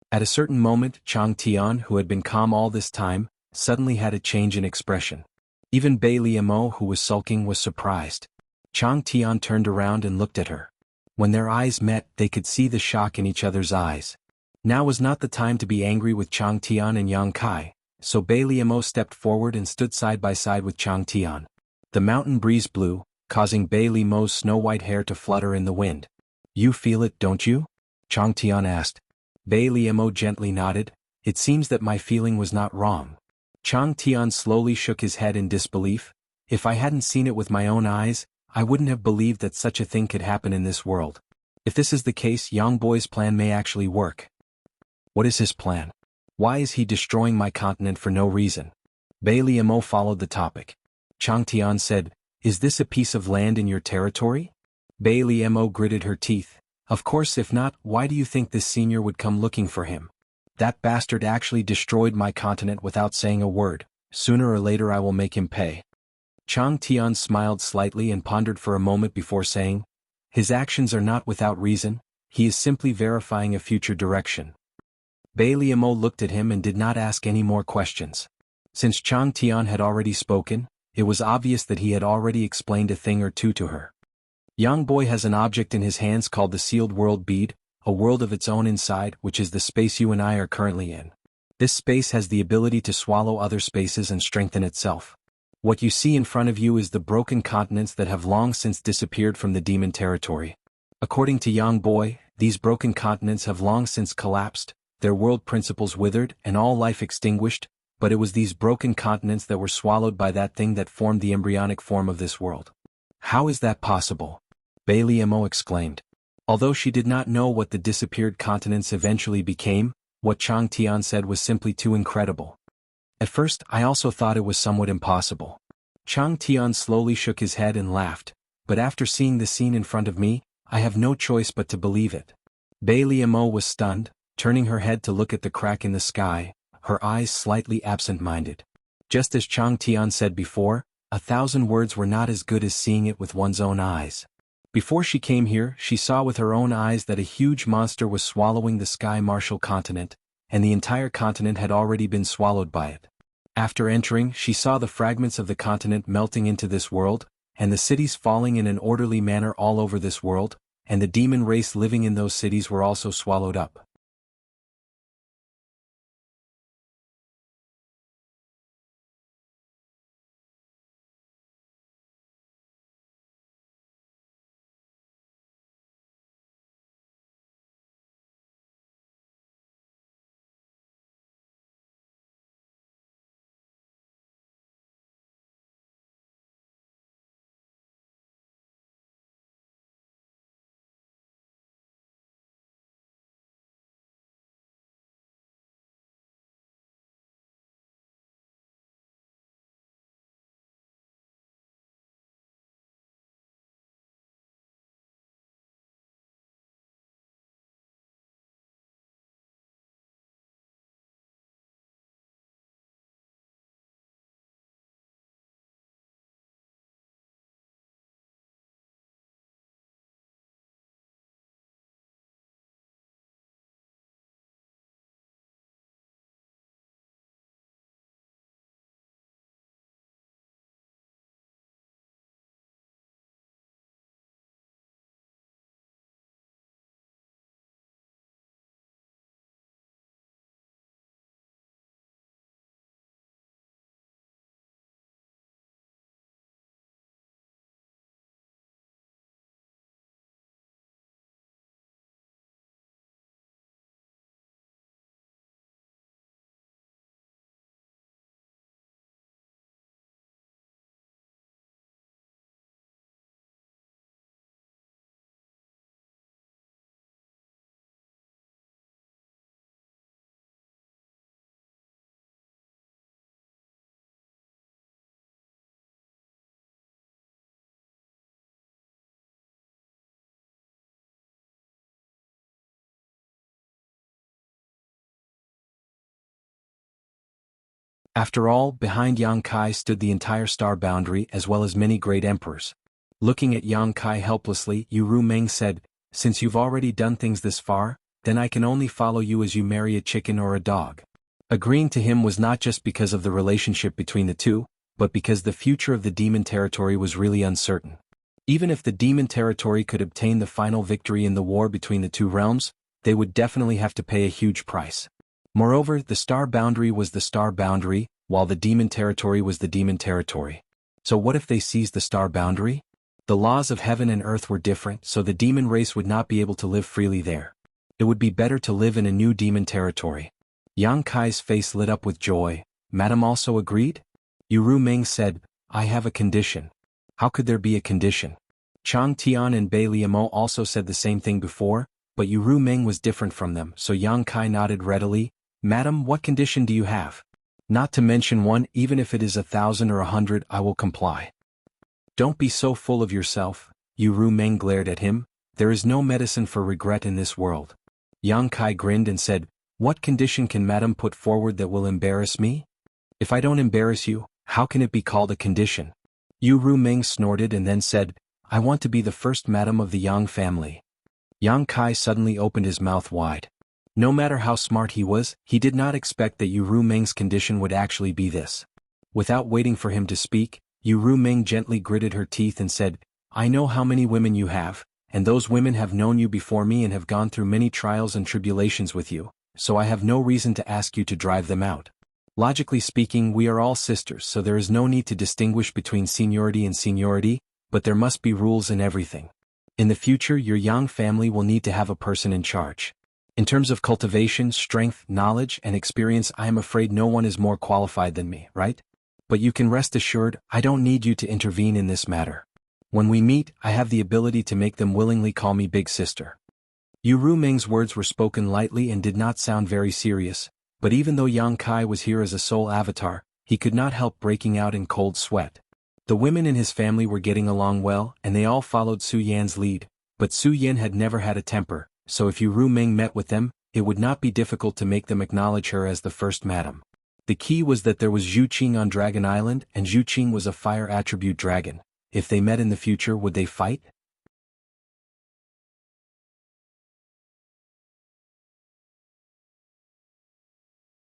[SPEAKER 1] At a certain moment, Chang Tian, who had been calm all this time, suddenly had a change in expression. Even Bai Liamo, who was sulking, was surprised. Chang Tian turned around and looked at her. When their eyes met, they could see the shock in each other's eyes. Now was not the time to be angry with Chang Tian and Yang Kai, so Bai Liamo stepped forward and stood side by side with Chang Tian. The mountain breeze blew, causing Bai Liamo's snow-white hair to flutter in the wind. "You feel it, don't you?" Chang Tian asked. Bai Liamo gently nodded. "It seems that my feeling was not wrong." Chang Tian slowly shook his head in disbelief. "If I hadn't seen it with my own eyes, I wouldn't have believed that such a thing could happen in this world. If this is the case, Yang Boy's plan may actually work." "What is his plan? Why is he destroying my continent for no reason?" Bai Liamo followed the topic. Chang Tian said, "Is this a piece of land in your territory?" Bai Liamo gritted her teeth. "Of course, if not, why do you think this senior would come looking for him? That bastard actually destroyed my continent without saying a word. Sooner or later I will make him pay." Chang Tian smiled slightly and pondered for a moment before saying, "His actions are not without reason, he is simply verifying a future direction." Bai Liamo looked at him and did not ask any more questions. Since Chang Tian had already spoken, it was obvious that he had already explained a thing or two to her. Yang Boy has an object in his hands called the Sealed World Bead, a world of its own inside, which is the space you and I are currently in. This space has the ability to swallow other spaces and strengthen itself. What you see in front of you is the broken continents that have long since disappeared from the demon territory. According to Yang Boy, these broken continents have long since collapsed, their world principles withered and all life extinguished, but it was these broken continents that were swallowed by that thing that formed the embryonic form of this world. "How is that possible?" Bai Liamo exclaimed. Although she did not know what the disappeared continents eventually became, what Chang Tian said was simply too incredible. "At first, I also thought it was somewhat impossible." Chang Tian slowly shook his head and laughed, "But after seeing the scene in front of me, I have no choice but to believe it." Bai Liamo was stunned, turning her head to look at the crack in the sky, her eyes slightly absent-minded. Just as Chang Tian said before, 1,000 words were not as good as seeing it with one's own eyes. Before she came here, she saw with her own eyes that a huge monster was swallowing the Sky Martial continent, and the entire continent had already been swallowed by it. After entering, she saw the fragments of the continent melting into this world, and the cities falling in an orderly manner all over this world, and the demon race living in those cities were also swallowed up. After all, behind Yang Kai stood the entire star boundary as well as many great emperors. Looking at Yang Kai helplessly, Yu Rumeng said, "Since you've already done things this far, then I can only follow you as you marry a chicken or a dog." Agreeing to him was not just because of the relationship between the two, but because the future of the demon territory was really uncertain. Even if the demon territory could obtain the final victory in the war between the two realms, they would definitely have to pay a huge price. Moreover, the star boundary was the star boundary, while the demon territory was the demon territory. So what if they seized the star boundary? The laws of heaven and earth were different, so the demon race would not be able to live freely there. It would be better to live in a new demon territory. Yang Kai's face lit up with joy. "Madam also agreed?" Yu Rumeng said, "I have a condition." "How could there be a condition?" Chang Tian and Bei Liamo also said the same thing before, but Yu Rumeng was different from them, so Yang Kai nodded readily. "Madam, what condition do you have?" "Not to mention one, even if it is 1,000 or 100, I will comply." "Don't be so full of yourself," Yu Rumeng glared at him. "There is no medicine for regret in this world." Yang Kai grinned and said, "What condition can Madam put forward that will embarrass me? If I don't embarrass you, how can it be called a condition?" Yu Rumeng snorted and then said, "I want to be the first Madam of the Yang family." Yang Kai suddenly opened his mouth wide. No matter how smart he was, he did not expect that Yu Rumeng's condition would actually be this. Without waiting for him to speak, Yu Rumeng gently gritted her teeth and said, "I know how many women you have, and those women have known you before me and have gone through many trials and tribulations with you, so I have no reason to ask you to drive them out. Logically speaking, we are all sisters, so there is no need to distinguish between seniority and seniority, but there must be rules in everything. In the future, your Yang family will need to have a person in charge. In terms of cultivation, strength, knowledge, and experience, I am afraid no one is more qualified than me, right? But you can rest assured, I don't need you to intervene in this matter. When we meet, I have the ability to make them willingly call me big sister." Yu Rumeng's words were spoken lightly and did not sound very serious, but even though Yang Kai was here as a soul avatar, he could not help breaking out in cold sweat. The women in his family were getting along well, and they all followed Su Yan's lead, but Su Yan had never had a temper, so if Yu Rumeng met with them, it would not be difficult to make them acknowledge her as the first madam. The key was that there was Zhu Qing on Dragon Island, and Zhu Qing was a fire attribute dragon. If they met in the future, would they fight?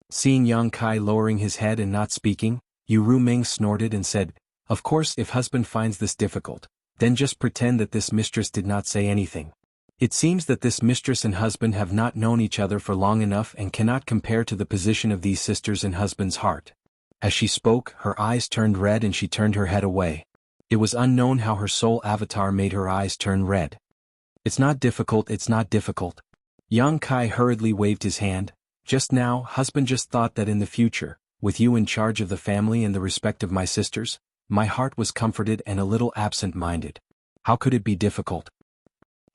[SPEAKER 1] Seeing Yang Kai lowering his head and not speaking, Yu Rumeng snorted and said, "Of course, if husband finds this difficult, then just pretend that this mistress did not say anything. It seems that this mistress and husband have not known each other for long enough and cannot compare to the position of these sisters in husband's heart." As she spoke, her eyes turned red and she turned her head away. It was unknown how her soul avatar made her eyes turn red. "It's not difficult, it's not difficult." Yang Kai hurriedly waved his hand. "Just now, husband just thought that in the future, with you in charge of the family and the respect of my sisters, my heart was comforted and a little absent-minded. How could it be difficult?"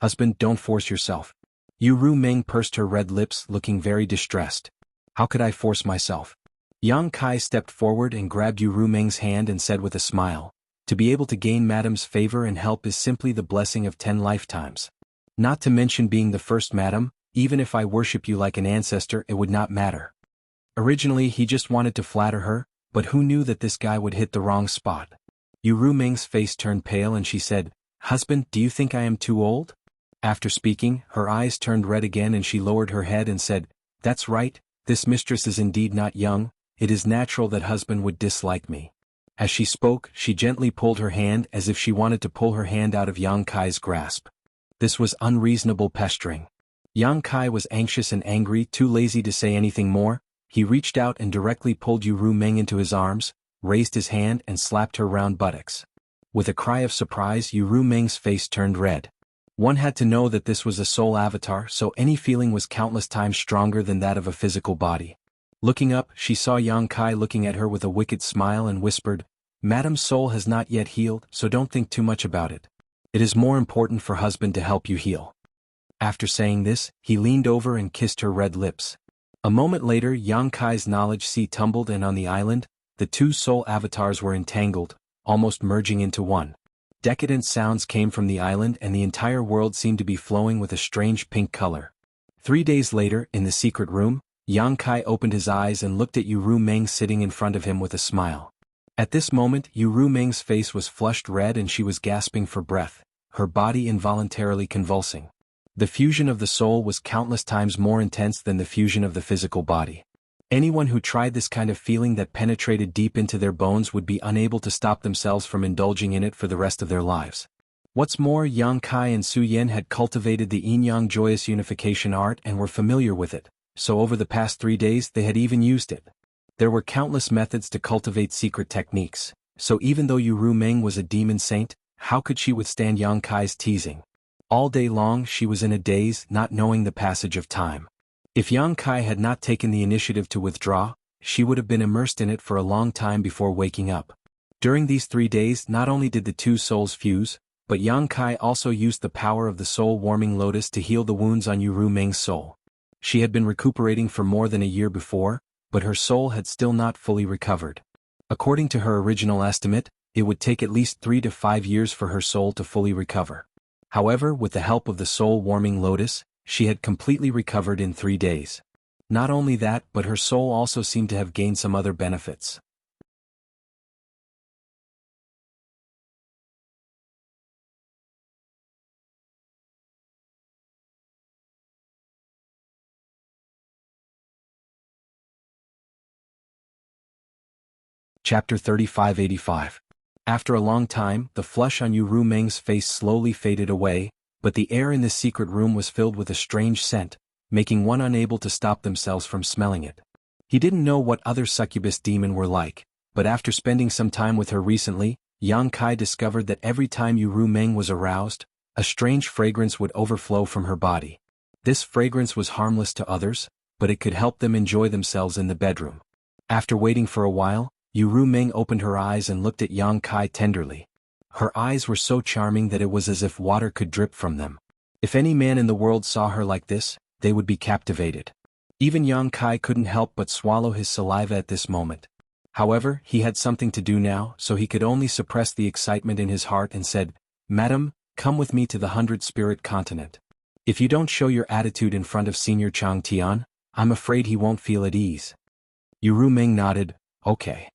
[SPEAKER 1] "Husband, don't force yourself." Yu Rumeng pursed her red lips, looking very distressed. "How could I force myself?" Yang Kai stepped forward and grabbed Yu Rumeng's hand and said with a smile, "To be able to gain Madam's favor and help is simply the blessing of 10 lifetimes. Not to mention being the first Madam, even if I worship you like an ancestor, it would not matter." Originally he just wanted to flatter her, but who knew that this guy would hit the wrong spot? Yu Rumeng's face turned pale and she said, "Husband, do you think I am too old?" After speaking, her eyes turned red again and she lowered her head and said, "That's right, this mistress is indeed not young, it is natural that husband would dislike me." As she spoke, she gently pulled her hand as if she wanted to pull her hand out of Yang Kai's grasp. This was unreasonable pestering. Yang Kai was anxious and angry, too lazy to say anything more. He reached out and directly pulled Yu Rumeng into his arms, raised his hand and slapped her round buttocks. With a cry of surprise, Yu Rumeng's face turned red. One had to know that this was a soul avatar, so any feeling was countless times stronger than that of a physical body. Looking up, she saw Yang Kai looking at her with a wicked smile and whispered, "Madam's soul has not yet healed, so don't think too much about it. It is more important for husband to help you heal." After saying this, he leaned over and kissed her red lips. A moment later, Yang Kai's knowledge sea tumbled and on the island, the two soul avatars were entangled, almost merging into one. Decadent sounds came from the island and the entire world seemed to be flowing with a strange pink color. 3 days later, in the secret room, Yang Kai opened his eyes and looked at Yu Meng sitting in front of him with a smile. At this moment, Yu Meng's face was flushed red and she was gasping for breath, her body involuntarily convulsing. The fusion of the soul was countless times more intense than the fusion of the physical body. Anyone who tried this kind of feeling that penetrated deep into their bones would be unable to stop themselves from indulging in it for the rest of their lives. What's more, Yang Kai and Su Yin had cultivated the yin-yang joyous unification art and were familiar with it, so over the past 3 days they had even used it. There were countless methods to cultivate secret techniques, so even though Yu Meng was a demon saint, how could she withstand Yang Kai's teasing? All day long she was in a daze, not knowing the passage of time. If Yang Kai had not taken the initiative to withdraw, she would have been immersed in it for a long time before waking up. During these 3 days not only did the two souls fuse, but Yang Kai also used the power of the soul-warming lotus to heal the wounds on Yu Meng's soul. She had been recuperating for more than a year before, but her soul had still not fully recovered. According to her original estimate, it would take at least 3 to 5 years for her soul to fully recover. However, with the help of the soul-warming lotus, she had completely recovered in 3 days. Not only that, but her soul also seemed to have gained some other benefits. Chapter 3585. After a long time, the flush on Yu Meng's face slowly faded away, but the air in the secret room was filled with a strange scent, making one unable to stop themselves from smelling it. He didn't know what other succubus demon were like, but after spending some time with her recently, Yang Kai discovered that every time Yu Meng was aroused, a strange fragrance would overflow from her body. This fragrance was harmless to others, but it could help them enjoy themselves in the bedroom. After waiting for a while, Yu Meng opened her eyes and looked at Yang Kai tenderly. Her eyes were so charming that it was as if water could drip from them. If any man in the world saw her like this, they would be captivated. Even Yang Kai couldn't help but swallow his saliva at this moment. However, he had something to do now, so he could only suppress the excitement in his heart and said, "Madam, come with me to the 100-spirit continent. If you don't show your attitude in front of Senior Chang Tian, I'm afraid he won't feel at ease." Yu Meng nodded, "Okay."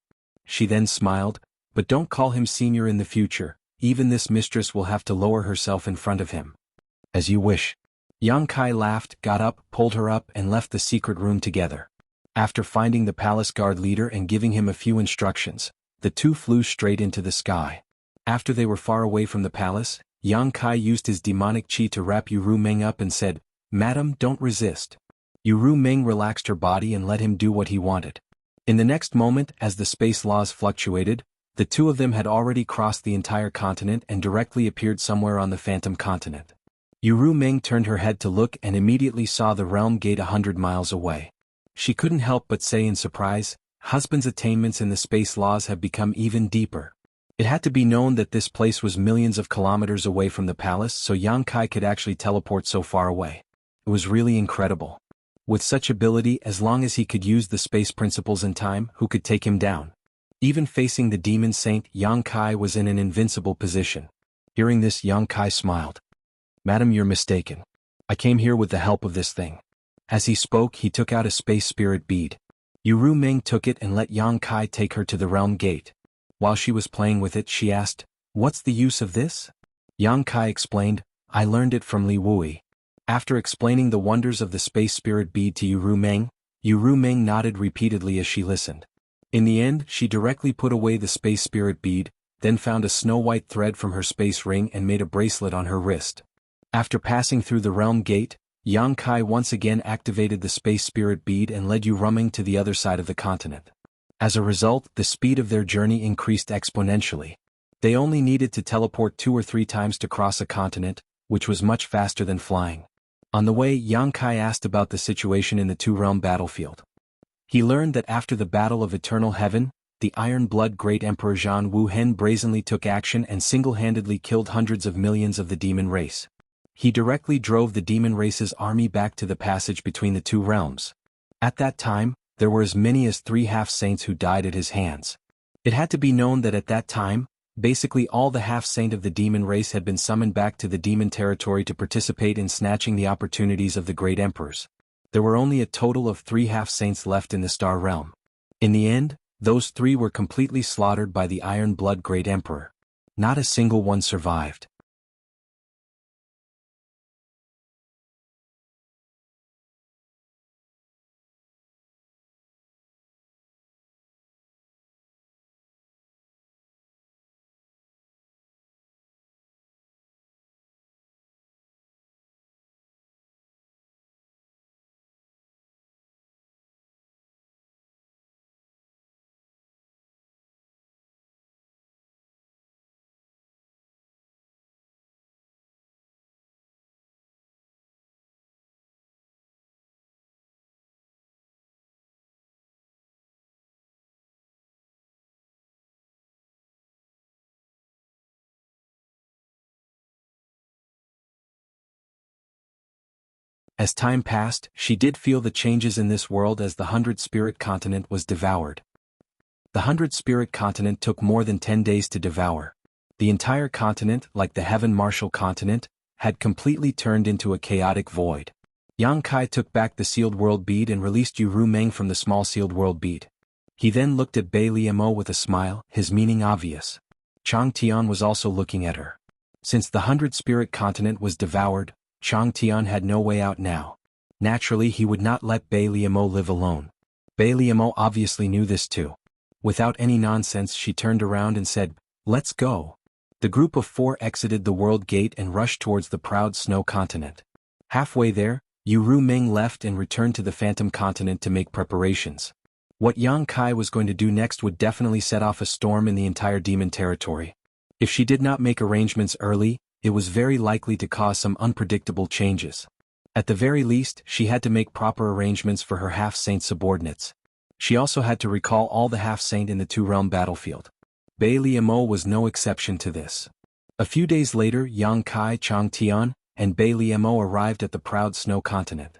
[SPEAKER 1] She then smiled, "But don't call him senior in the future, even this mistress will have to lower herself in front of him." "As you wish." Yang Kai laughed, got up, pulled her up and left the secret room together. After finding the palace guard leader and giving him a few instructions, the two flew straight into the sky. After they were far away from the palace, Yang Kai used his demonic chi to wrap Yu Meng up and said, "Madam, don't resist." Yu Meng relaxed her body and let him do what he wanted. In the next moment, as the space laws fluctuated, the two of them had already crossed the entire continent and directly appeared somewhere on the Phantom Continent. Yu Meng turned her head to look and immediately saw the realm gate 100 miles away. She couldn't help but say in surprise, "Husband's attainments in the space laws have become even deeper." It had to be known that this place was millions of kilometers away from the palace, so Yang Kai could actually teleport so far away. It was really incredible. With such ability, as long as he could use the space principles in time, who could take him down? Even facing the demon saint, Yang Kai was in an invincible position. Hearing this, Yang Kai smiled. "Madam, you're mistaken. I came here with the help of this thing." As he spoke, he took out a space spirit bead. Yu Meng took it and let Yang Kai take her to the realm gate. While she was playing with it, she asked, "What's the use of this?" Yang Kai explained, "I learned it from Li Wui." After explaining the wonders of the space spirit bead to Yu Meng nodded repeatedly as she listened. In the end, she directly put away the space spirit bead, then found a snow-white thread from her space ring and made a bracelet on her wrist. After passing through the realm gate, Yang Kai once again activated the space spirit bead and led Yu Meng to the other side of the continent. As a result, the speed of their journey increased exponentially. They only needed to teleport 2 or 3 times to cross a continent, which was much faster than flying. On the way, Yang Kai asked about the situation in the two-realm battlefield. He learned that after the Battle of Eternal Heaven, the Iron Blood Great Emperor Zhan Wuhen brazenly took action and single-handedly killed hundreds of millions of the demon race. He directly drove the demon race's army back to the passage between the two realms. At that time, there were as many as 3 half-saints who died at his hands. It had to be known that at that time, basically all the half-saint of the demon race had been summoned back to the demon territory to participate in snatching the opportunities of the great emperors. There were only a total of 3 half-saints left in the Star Realm. In the end, those 3 were completely slaughtered by the Iron Blood Great Emperor. Not a single one survived. As time passed, she did feel the changes in this world as the 100-spirit continent was devoured. The 100-spirit continent took more than 10 days to devour. The entire continent, like the Heaven Martial continent, had completely turned into a chaotic void. Yang Kai took back the sealed world bead and released Yu Ru Meng from the small sealed world bead. He then looked at Bai Liamo with a smile, his meaning obvious. Chang Tian was also looking at her. Since the 100-spirit continent was devoured, Chang Tian had no way out now. Naturally, he would not let Bai Liamo live alone. Bai Liamo obviously knew this too. Without any nonsense, she turned around and said, "Let's go." The group of 4 exited the world gate and rushed towards the proud snow continent. Halfway there, Yu Ru Ming left and returned to the Phantom continent to make preparations. What Yang Kai was going to do next would definitely set off a storm in the entire demon territory. If she did not make arrangements early, it was very likely to cause some unpredictable changes. At the very least, she had to make proper arrangements for her half-saint subordinates. She also had to recall all the half-saint in the two-realm battlefield. Bai Liamo was no exception to this. A few days later, Yang Kai, Chang Tian, and Bai Liamo arrived at the proud snow continent.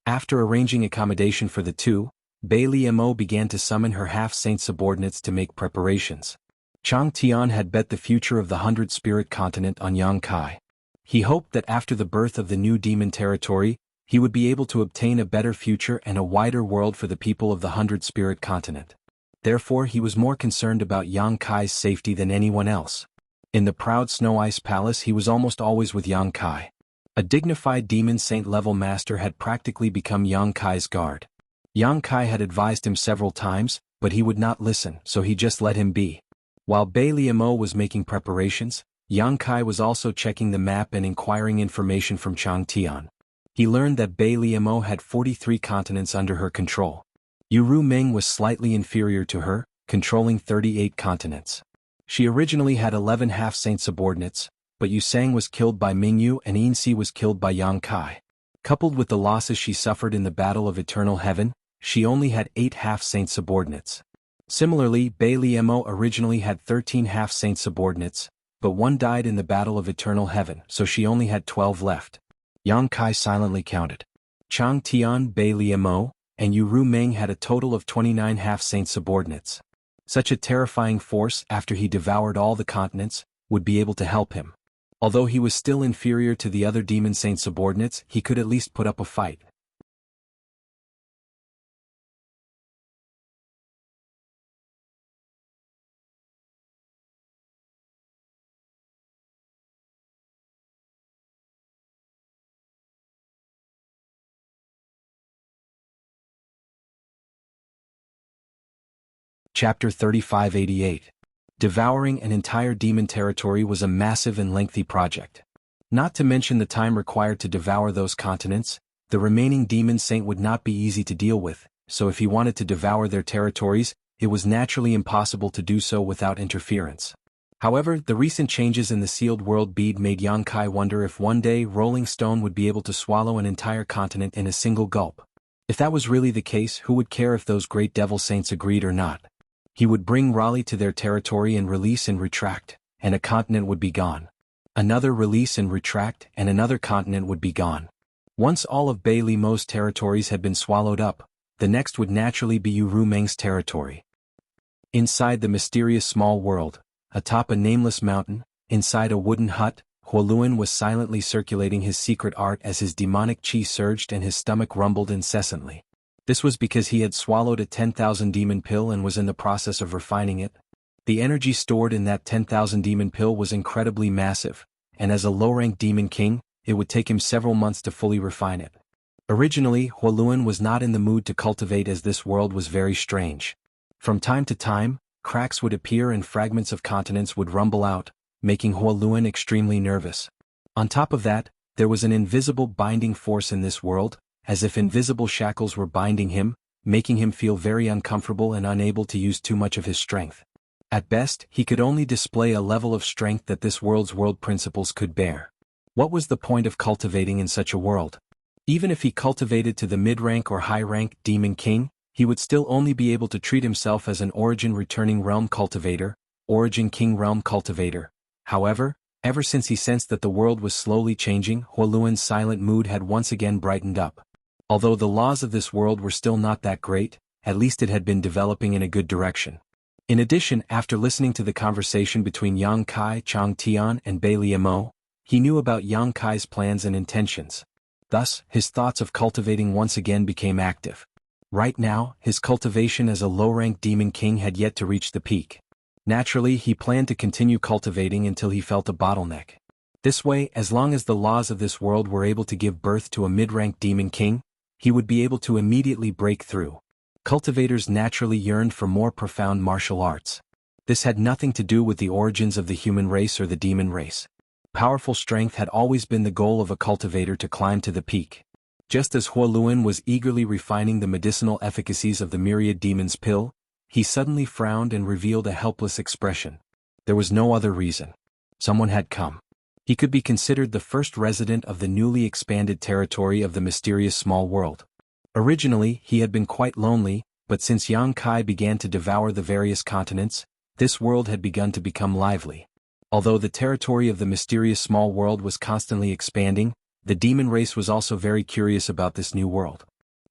[SPEAKER 1] After arranging accommodation for the two, Bai Liamo began to summon her half-saint subordinates to make preparations. Chang Tian had bet the future of the 100-spirit continent on Yang Kai. He hoped that after the birth of the new demon territory, he would be able to obtain a better future and a wider world for the people of the 100-spirit continent. Therefore, he was more concerned about Yang Kai's safety than anyone else. In the proud Snow Ice Palace, he was almost always with Yang Kai. A dignified demon saint-level master had practically become Yang Kai's guard. Yang Kai had advised him several times, but he would not listen, so he just let him be. While Bai Liamo was making preparations, Yang Kai was also checking the map and inquiring information from Chang Tian. He learned that Bai Liamo had 43 continents under her control. Yu Ru Ming was slightly inferior to her, controlling 38 continents. She originally had 11 half-saint subordinates, but Yu Sang was killed by Mingyu and Yin Si was killed by Yang Kai. Coupled with the losses she suffered in the Battle of Eternal Heaven, she only had 8 half-saint subordinates. Similarly, Bai Liamo originally had 13 half-saint subordinates, but one died in the Battle of Eternal Heaven, so she only had 12 left. Yang Kai silently counted. Chang Tian, Bai Liamo, and Yu Ru Ming had a total of 29 half-saint subordinates. Such a terrifying force, after he devoured all the continents, would be able to help him. Although he was still inferior to the other demon saint subordinates, he could at least put up a fight. Chapter 3588. Devouring an entire demon territory was a massive and lengthy project. Not to mention the time required to devour those continents, the remaining demon saint would not be easy to deal with, so if he wanted to devour their territories, it was naturally impossible to do so without interference. However, the recent changes in the sealed world bead made Yang Kai wonder if one day Rolling Stone would be able to swallow an entire continent in a single gulp. If that was really the case, who would care if those great devil saints agreed or not? He would bring Raleigh to their territory and release and retract, and a continent would be gone. Another release and retract, and another continent would be gone. Once all of Bai Liamo's territories had been swallowed up, the next would naturally be Yu Ru Meng's territory. Inside the mysterious small world, atop a nameless mountain, inside a wooden hut, Huoluan was silently circulating his secret art as his demonic chi surged and his stomach rumbled incessantly. This was because he had swallowed a 10,000 demon pill and was in the process of refining it. The energy stored in that 10,000 demon pill was incredibly massive, and as a low-rank demon king, it would take him several months to fully refine it. Originally, Huoluan was not in the mood to cultivate as this world was very strange. From time to time, cracks would appear and fragments of continents would rumble out, making Huoluan extremely nervous. On top of that, there was an invisible binding force in this world, as if invisible shackles were binding him, making him feel very uncomfortable and unable to use too much of his strength. At best, he could only display a level of strength that this world's world principles could bear. What was the point of cultivating in such a world? Even if he cultivated to the mid-rank or high-rank demon king, he would still only be able to treat himself as an origin returning realm cultivator, origin king realm cultivator. However, ever since he sensed that the world was slowly changing, Huoluan's silent mood had once again brightened up. Although the laws of this world were still not that great, at least it had been developing in a good direction. In addition, after listening to the conversation between Yang Kai, Chang Tian, and Bai Liamo, he knew about Yang Kai's plans and intentions. Thus, his thoughts of cultivating once again became active. Right now, his cultivation as a low-rank demon king had yet to reach the peak. Naturally, he planned to continue cultivating until he felt a bottleneck. This way, as long as the laws of this world were able to give birth to a mid-rank demon king, he would be able to immediately break through. Cultivators naturally yearned for more profound martial arts. This had nothing to do with the origins of the human race or the demon race. Powerful strength had always been the goal of a cultivator to climb to the peak. Just as Huoluan was eagerly refining the medicinal efficacies of the myriad demons pill, he suddenly frowned and revealed a helpless expression. There was no other reason. Someone had come. He could be considered the first resident of the newly expanded territory of the mysterious small world. Originally, he had been quite lonely, but since Yang Kai began to devour the various continents, this world had begun to become lively. Although the territory of the mysterious small world was constantly expanding, the demon race was also very curious about this new world.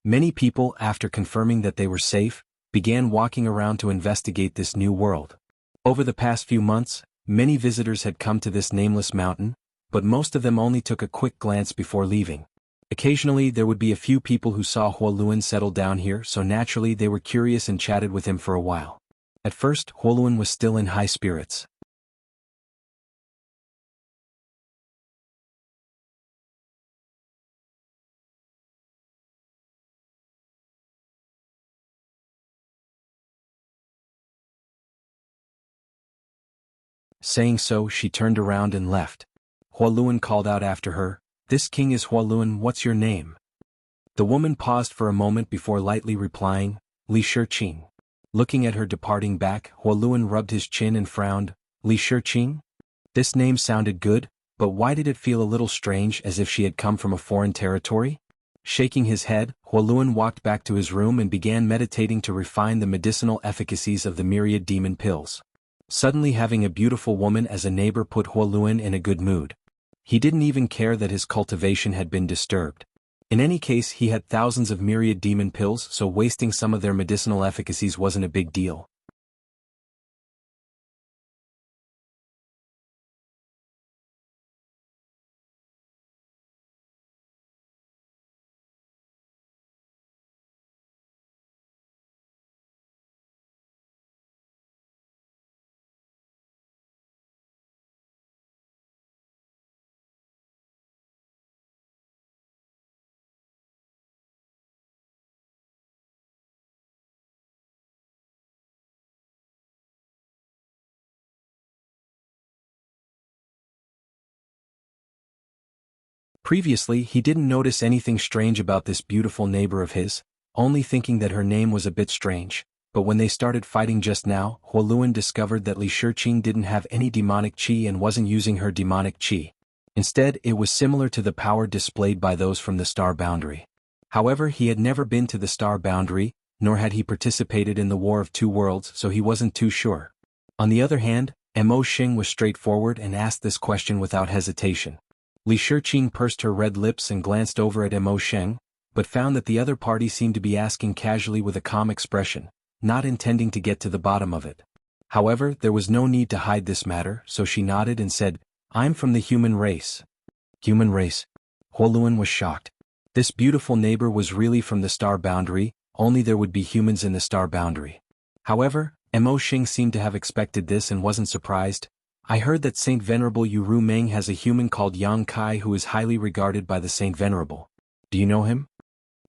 [SPEAKER 1] Many people, after confirming that they were safe, began walking around to investigate this new world. Over the past few months, many visitors had come to this nameless mountain, but most of them only took a quick glance before leaving. Occasionally there would be a few people who saw Huoluan settle down here, so naturally they were curious and chatted with him for a while. At first, Huoluan was still in high spirits. Saying so, she turned around and left. Huoluan called out after her, "This king is Huoluan, what's your name?" The woman paused for a moment before lightly replying, "Li Shiqing." Looking at her departing back, Huoluan rubbed his chin and frowned, "Li Shiqing?" This name sounded good, but why did it feel a little strange, as if she had come from a foreign territory? Shaking his head, Huoluan walked back to his room and began meditating to refine the medicinal efficacies of the myriad demon pills. Suddenly having a beautiful woman as a neighbor put Huoluan in a good mood. He didn't even care that his cultivation had been disturbed. In any case, he had thousands of myriad demon pills, so wasting some of their medicinal efficacies wasn't a big deal. Previously, he didn't notice anything strange about this beautiful neighbor of his, only thinking that her name was a bit strange. But when they started fighting just now, Huoluan discovered that Li Shiqing didn't have any demonic chi and wasn't using her demonic chi. Instead, it was similar to the power displayed by those from the Star Boundary. However, he had never been to the Star Boundary, nor had he participated in the War of Two Worlds, so he wasn't too sure. On the other hand, Mo Xing was straightforward and asked this question without hesitation. Li Shiqing pursed her red lips and glanced over at Mo Xing, but found that the other party seemed to be asking casually with a calm expression, not intending to get to the bottom of it. However, there was no need to hide this matter, so she nodded and said, I'm from the human race. Human race? Huoluan was shocked. This beautiful neighbor was really from the star boundary, only there would be humans in the star boundary. However, Mo Xing seemed to have expected this and wasn't surprised. I heard that Saint Venerable Yu Ru Meng has a human called Yang Kai who is highly regarded by the Saint Venerable. Do you know him?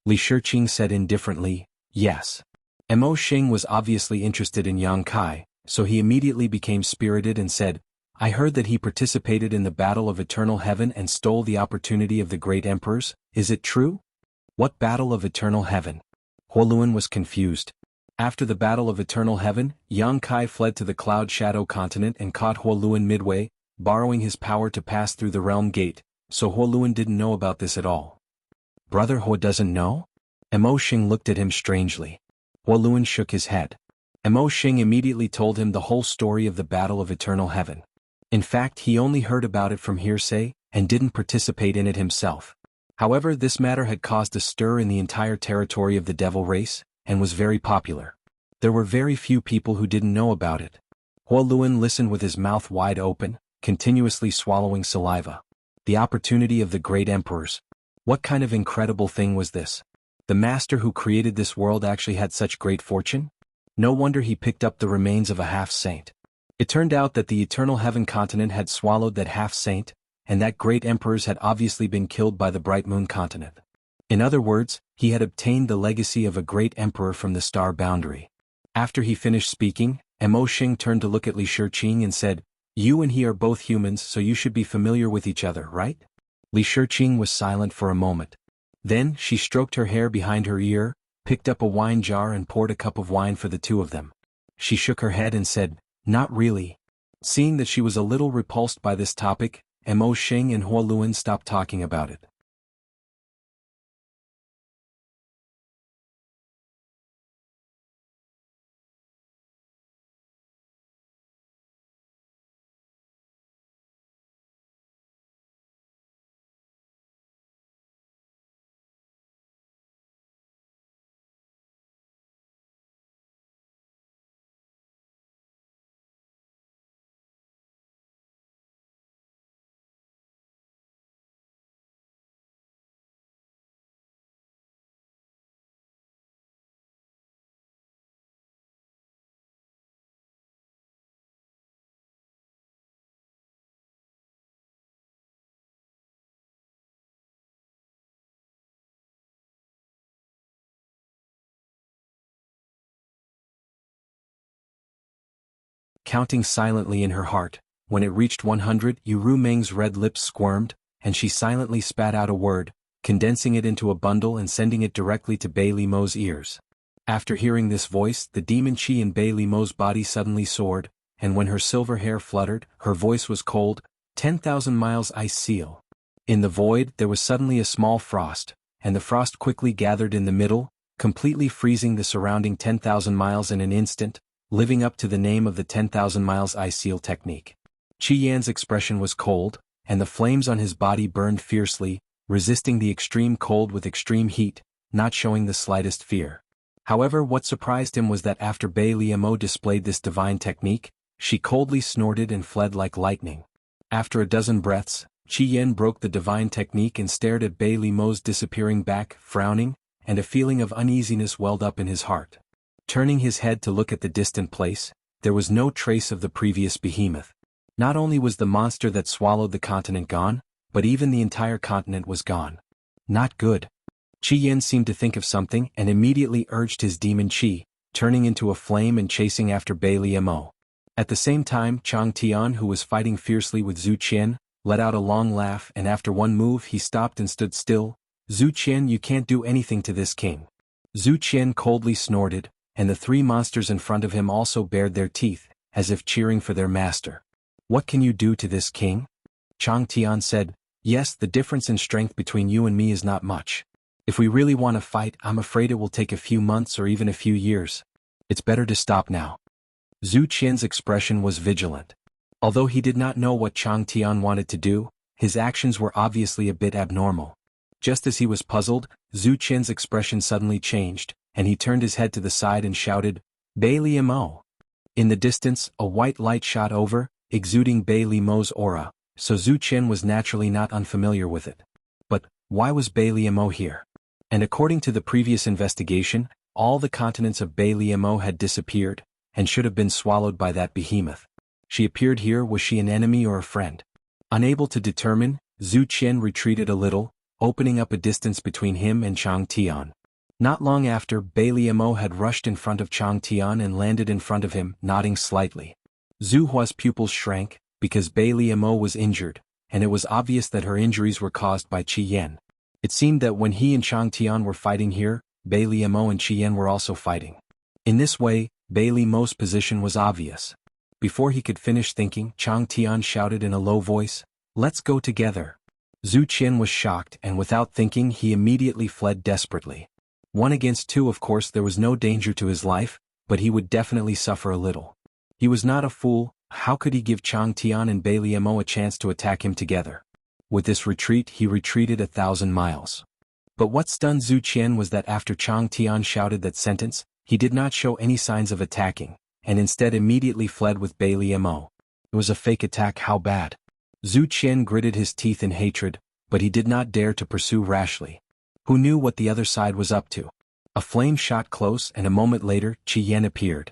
[SPEAKER 1] Li Shiqing said indifferently, yes. Mo Xing was obviously interested in Yang Kai, so he immediately became spirited and said, I heard that he participated in the Battle of Eternal Heaven and stole the opportunity of the great emperors, is it true? What Battle of Eternal Heaven? Huoluan was confused. After the Battle of Eternal Heaven, Yang Kai fled to the Cloud Shadow continent and caught Huoluan midway, borrowing his power to pass through the Realm Gate, so Huoluan didn't know about this at all. Brother Hua doesn't know? Mo Xing looked at him strangely. Huoluan shook his head. Mo Xing immediately told him the whole story of the Battle of Eternal Heaven. In fact, he only heard about it from hearsay, and didn't participate in it himself. However, this matter had caused a stir in the entire territory of the Devil race, and was very popular. There were very few people who didn't know about it. Huoluan listened with his mouth wide open, continuously swallowing saliva. The opportunity of the great emperors. What kind of incredible thing was this? The master who created this world actually had such great fortune? No wonder he picked up the remains of a half-saint. It turned out that the Eternal Heaven continent had swallowed that half-saint, and that great emperors had obviously been killed by the Bright Moon continent. In other words, he had obtained the legacy of a great emperor from the star boundary. After he finished speaking, Mo Xing turned to look at Li Shiqing and said, You and he are both humans, so you should be familiar with each other, right? Li Shiqing was silent for a moment. Then, she stroked her hair behind her ear, picked up a wine jar and poured a cup of wine for the two of them. She shook her head and said, Not really. Seeing that she was a little repulsed by this topic, Mo Xing and Huoluan stopped talking about it. Counting silently in her heart, when it reached 100, Yu Ru Meng's red lips squirmed, and she silently spat out a word, condensing it into a bundle and sending it directly to Bei Li Mo's ears. After hearing this voice, the demon chi in Bei Li Mo's body suddenly soared, and when her silver hair fluttered, her voice was cold, 10,000 miles ice seal. In the void, there was suddenly a small frost, and the frost quickly gathered in the middle, completely freezing the surrounding 10,000 miles in an instant, living up to the name of the 10,000 miles ice seal technique. Qi Yan's expression was cold, and the flames on his body burned fiercely, resisting the extreme cold with extreme heat, not showing the slightest fear. However, what surprised him was that after Bei Li Mo displayed this divine technique, she coldly snorted and fled like lightning. After a dozen breaths, Qi Yan broke the divine technique and stared at Bei Li Mo's disappearing back, frowning, and a feeling of uneasiness welled up in his heart. Turning his head to look at the distant place, there was no trace of the previous behemoth. Not only was the monster that swallowed the continent gone, but even the entire continent was gone. Not good. Qi Yan seemed to think of something and immediately urged his demon qi, turning into a flame and chasing after Bei Li Mo. At the same time, Chang Tian, who was fighting fiercely with Zhu Qian, let out a long laugh, and after one move he stopped and stood still. Zhu Qian, you can't do anything to this king. Zhu Qian coldly snorted, and the three monsters in front of him also bared their teeth, as if cheering for their master. What can you do to this king? Chang Tian said, Yes, the difference in strength between you and me is not much. If we really want to fight, I'm afraid it will take a few months or even a few years. It's better to stop now. Zhu Qian's expression was vigilant. Although he did not know what Chang Tian wanted to do, his actions were obviously a bit abnormal. Just as he was puzzled, Zhu Qian's expression suddenly changed, and he turned his head to the side and shouted, Bei Li Mo. In the distance, a white light shot over, exuding Bei Li Mo's aura, so Zhu Qian was naturally not unfamiliar with it. But why was Bai Liamo here? And according to the previous investigation, all the continents of Bai Liamo had disappeared, and should have been swallowed by that behemoth. She appeared here. Was she an enemy or a friend? Unable to determine, Zhu Qian retreated a little, opening up a distance between him and Chang Tian. Not long after, Bai Liamo had rushed in front of Chang Tian and landed in front of him, nodding slightly. Zhu Hua's pupils shrank, because Bai Liamo was injured, and it was obvious that her injuries were caused by Qi Yan. It seemed that when he and Chang Tian were fighting here, Bai Liamo and Qi Yan were also fighting. In this way, Bai Liamo's position was obvious. Before he could finish thinking, Chang Tian shouted in a low voice, "Let's go together." Zhu Qian was shocked, and without thinking he immediately fled desperately. 1 against 2, of course there was no danger to his life, but he would definitely suffer a little. He was not a fool. How could he give Chang Tian and Bai Liamo a chance to attack him together? With this retreat he retreated 1,000 miles. But what stunned Zhu Qian was that after Chang Tian shouted that sentence, he did not show any signs of attacking, and instead immediately fled with Bai Liamo. It was a fake attack. How bad? Zhu Qian gritted his teeth in hatred, but he did not dare to pursue rashly. Who knew what the other side was up to? A flame shot close, and a moment later, Qi Yan appeared.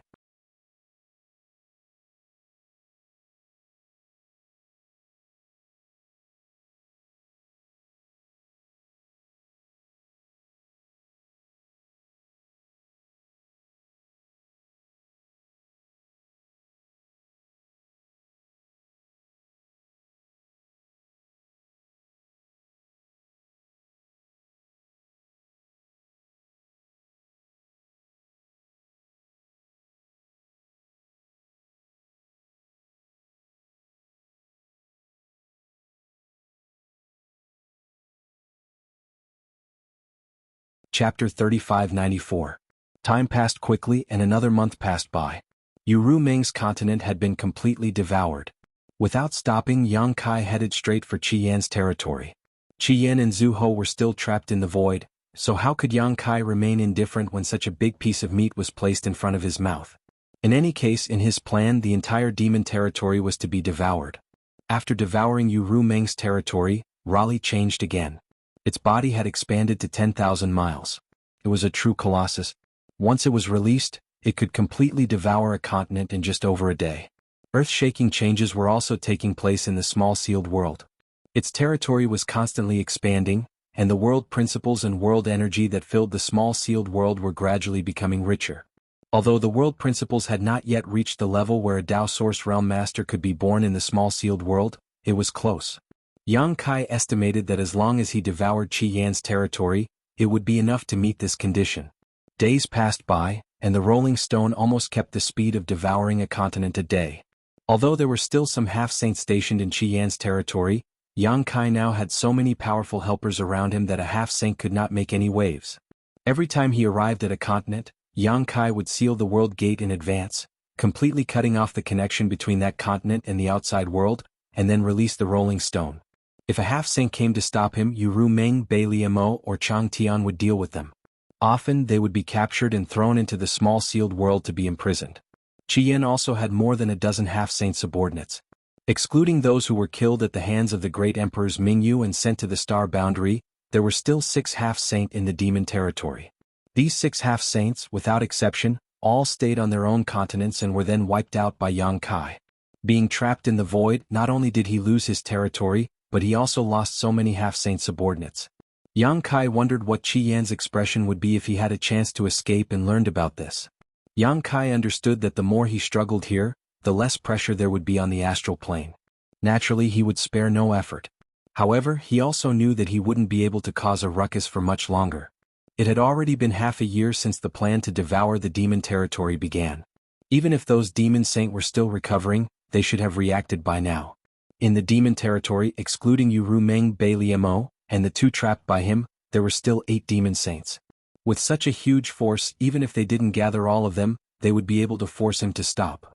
[SPEAKER 1] Chapter 3594. Time passed quickly and another month passed by. Yu Meng's continent had been completely devoured. Without stopping, Yang Kai headed straight for Qi Yan's territory. Qi Yan and Zhu Ho were still trapped in the void, so how could Yang Kai remain indifferent when such a big piece of meat was placed in front of his mouth? In any case, in his plan the entire demon territory was to be devoured. After devouring Yu Meng's territory, Raleigh changed again. Its body had expanded to 10,000 miles. It was a true colossus. Once it was released, it could completely devour a continent in just over a day. Earth-shaking changes were also taking place in the small sealed world. Its territory was constantly expanding, and the world principles and world energy that filled the small sealed world were gradually becoming richer. Although the world principles had not yet reached the level where a Tao Source Realm Master could be born in the small sealed world, it was close. Yang Kai estimated that as long as he devoured Qi Yan's territory, it would be enough to meet this condition. Days passed by, and the rolling stone almost kept the speed of devouring a continent a day. Although there were still some half-saints stationed in Qi Yan's territory, Yang Kai now had so many powerful helpers around him that a half-saint could not make any waves. Every time he arrived at a continent, Yang Kai would seal the world gate in advance, completely cutting off the connection between that continent and the outside world, and then release the rolling stone. If a half-saint came to stop him, Yu Meng, Bai Liamo, or Chang Tian would deal with them. Often they would be captured and thrown into the small sealed world to be imprisoned. Qi Yan also had more than a dozen half-saint subordinates. Excluding those who were killed at the hands of the great emperors Mingyu and sent to the star boundary, there were still 6 half-saint in the demon territory. These 6 half-saints, without exception, all stayed on their own continents and were then wiped out by Yang Kai. Being trapped in the void, not only did he lose his territory, but he also lost so many half-saint subordinates. Yang Kai wondered what Qi Yan's expression would be if he had a chance to escape and learned about this. Yang Kai understood that the more he struggled here, the less pressure there would be on the astral plane. Naturally, he would spare no effort. However, he also knew that he wouldn't be able to cause a ruckus for much longer. It had already been half a year since the plan to devour the demon territory began. Even if those demon saints were still recovering, they should have reacted by now. In the demon territory, excluding Yu Meng, Bai Liamo, and the 2 trapped by him, there were still 8 demon saints. With such a huge force, even if they didn't gather all of them, they would be able to force him to stop.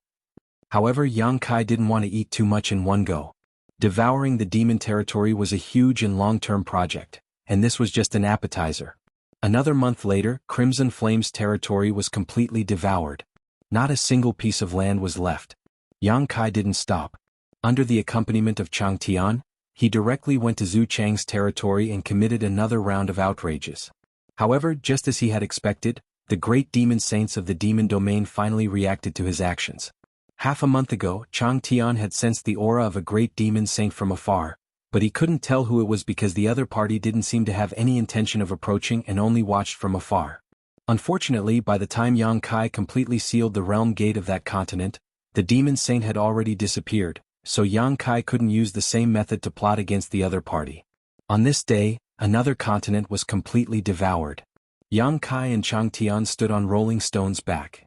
[SPEAKER 1] However, Yang Kai didn't want to eat too much in one go. Devouring the demon territory was a huge and long-term project, and this was just an appetizer. Another month later, Crimson Flame's territory was completely devoured. Not a single piece of land was left. Yang Kai didn't stop. Under the accompaniment of Chang Tian, he directly went to Zhu Chang's territory and committed another round of outrages. However, just as he had expected, the great demon saints of the demon domain finally reacted to his actions. Half a month ago, Chang Tian had sensed the aura of a great demon saint from afar, but he couldn't tell who it was because the other party didn't seem to have any intention of approaching and only watched from afar. Unfortunately, by the time Yang Kai completely sealed the realm gate of that continent, the demon saint had already disappeared, so Yang Kai couldn't use the same method to plot against the other party. On this day, another continent was completely devoured. Yang Kai and Chang Tian stood on rolling stones back.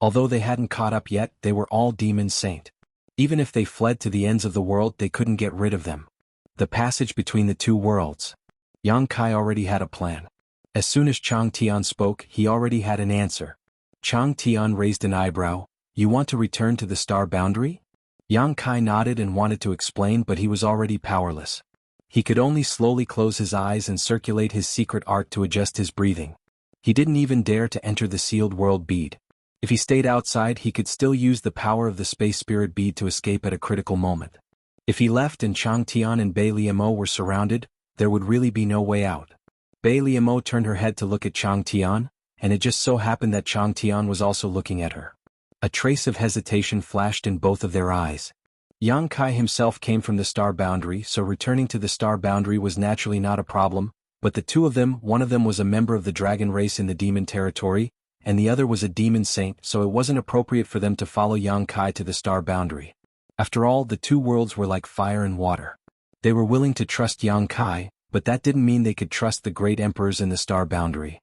[SPEAKER 1] Although they hadn't caught up yet, they were all demon saint. Even if they fled to the ends of the world, they couldn't get rid of them. The passage between the two worlds. Yang Kai already had a plan. As soon as Chang Tian spoke, he already had an answer. Chang Tian raised an eyebrow. You want to return to the star boundary? Yang Kai nodded and wanted to explain, but he was already powerless. He could only slowly close his eyes and circulate his secret art to adjust his breathing. He didn't even dare to enter the sealed world bead. If he stayed outside, he could still use the power of the space spirit bead to escape at a critical moment. If he left and Chang Tian and Bai Liamo were surrounded, there would really be no way out. Bai Liamo turned her head to look at Chang Tian, and it just so happened that Chang Tian was also looking at her. A trace of hesitation flashed in both of their eyes. Yang Kai himself came from the star boundary, so returning to the star boundary was naturally not a problem, but the two of them, one of them was a member of the dragon race in the demon territory, and the other was a demon saint, so it wasn't appropriate for them to follow Yang Kai to the star boundary. After all, the two worlds were like fire and water. They were willing to trust Yang Kai, but that didn't mean they could trust the great emperors in the star boundary.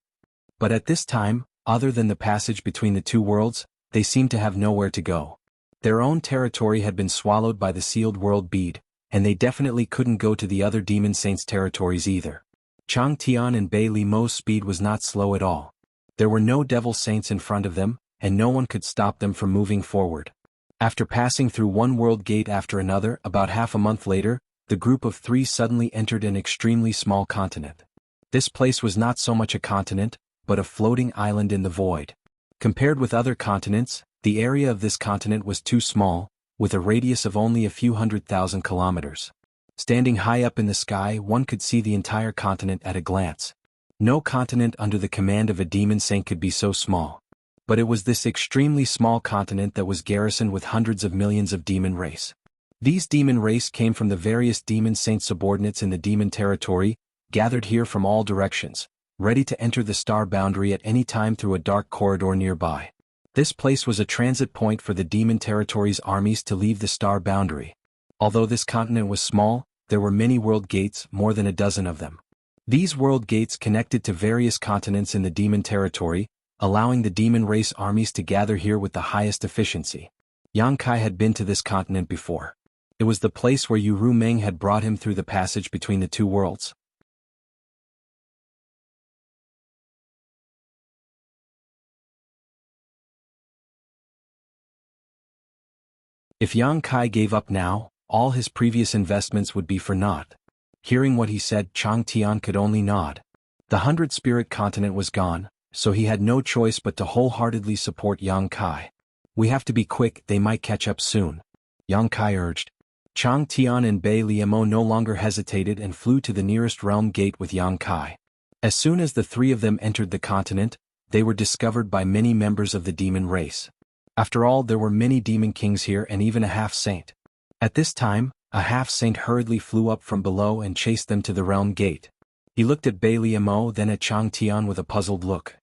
[SPEAKER 1] But at this time, other than the passage between the two worlds, they seemed to have nowhere to go. Their own territory had been swallowed by the sealed world bead, and they definitely couldn't go to the other demon saints' territories either. Chang Tian and Bai Limo's speed was not slow at all. There were no devil saints in front of them, and no one could stop them from moving forward. After passing through one world gate after another, about half a month later, the group of three suddenly entered an extremely small continent. This place was not so much a continent, but a floating island in the void. Compared with other continents, the area of this continent was too small, with a radius of only a few 100,000 kilometers. Standing high up in the sky, one could see the entire continent at a glance. No continent under the command of a demon saint could be so small. But it was this extremely small continent that was garrisoned with hundreds of millions of demon race. These demon race came from the various demon saint subordinates in the demon territory, gathered here from all directions, ready to enter the star boundary at any time through a dark corridor nearby. This place was a transit point for the demon territory's armies to leave the star boundary. Although this continent was small, there were many world gates, more than a dozen of them. These world gates connected to various continents in the demon territory, allowing the demon race armies to gather here with the highest efficiency. Yang Kai had been to this continent before. It was the place where Yu Ru Meng had brought him through the passage between the two worlds. If Yang Kai gave up now, all his previous investments would be for naught. Hearing what he said, Chang Tian could only nod. The 100-spirit continent was gone, so he had no choice but to wholeheartedly support Yang Kai. We have to be quick, they might catch up soon, Yang Kai urged. Chang Tian and Bai Liamo no longer hesitated and flew to the nearest realm gate with Yang Kai. As soon as the three of them entered the continent, they were discovered by many members of the demon race. After all, there were many demon kings here and even a half-saint. At this time, a half-saint hurriedly flew up from below and chased them to the realm gate. He looked at Bai Liamo then at Chang Tian with a puzzled look.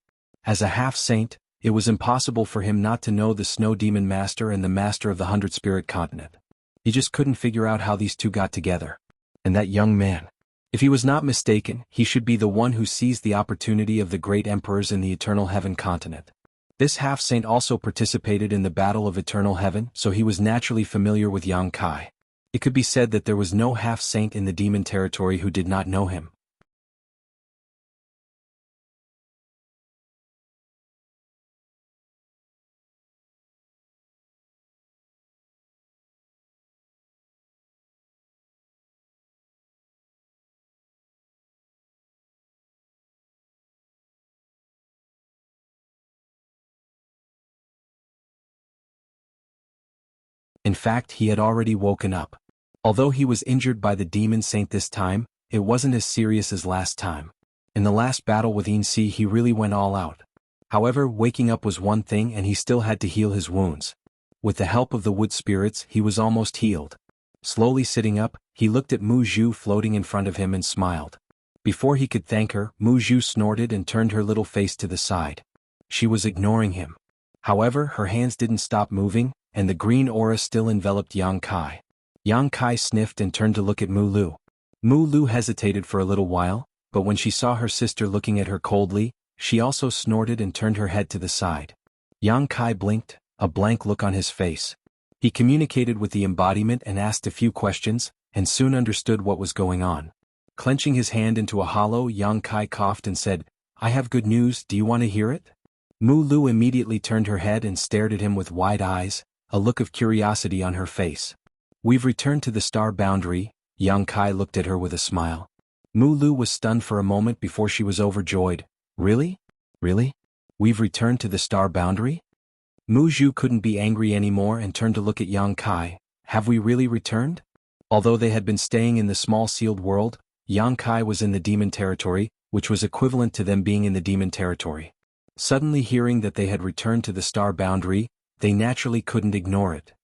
[SPEAKER 1] As a half-saint, it was impossible for him not to know the Snow Demon Master and the Master of the 100-Spirit Continent. He just couldn't figure out how these two got together. And that young man. If he was not mistaken, he should be the one who seized the opportunity of the great emperors in the Eternal Heaven continent. This half-saint also participated in the Battle of Eternal Heaven, so he was naturally familiar with Yang Kai. It could be said that there was no half-saint in the demon territory who did not know him. In fact, he had already woken up. Although he was injured by the demon saint this time, it wasn't as serious as last time. In the last battle with Insi he really went all out. However, waking up was one thing and he still had to heal his wounds. With the help of the wood spirits, he was almost healed. Slowly sitting up, he looked at Mu Zhu floating in front of him and smiled. Before he could thank her, Mu Zhu snorted and turned her little face to the side. She was ignoring him. However, her hands didn't stop moving, and the green aura still enveloped Yang Kai. Yang Kai sniffed and turned to look at Mu Lu. Mu Lu hesitated for a little while, but when she saw her sister looking at her coldly, she also snorted and turned her head to the side. Yang Kai blinked, a blank look on his face. He communicated with the embodiment and asked a few questions, and soon understood what was going on. Clenching his hand into a hollow, Yang Kai coughed and said, "I have good news, do you want to hear it?" Mu Lu immediately turned her head and stared at him with wide eyes, a look of curiosity on her face. "We've returned to the star boundary," Yang Kai looked at her with a smile. Mu Lu was stunned for a moment before she was overjoyed. "Really? Really? We've returned to the star boundary?" Mu Zhu couldn't be angry anymore and turned to look at Yang Kai. "Have we really returned?" Although they had been staying in the small sealed world, Yang Kai was in the demon territory, which was equivalent to them being in the demon territory. Suddenly hearing that they had returned to the star boundary, they naturally couldn't ignore it.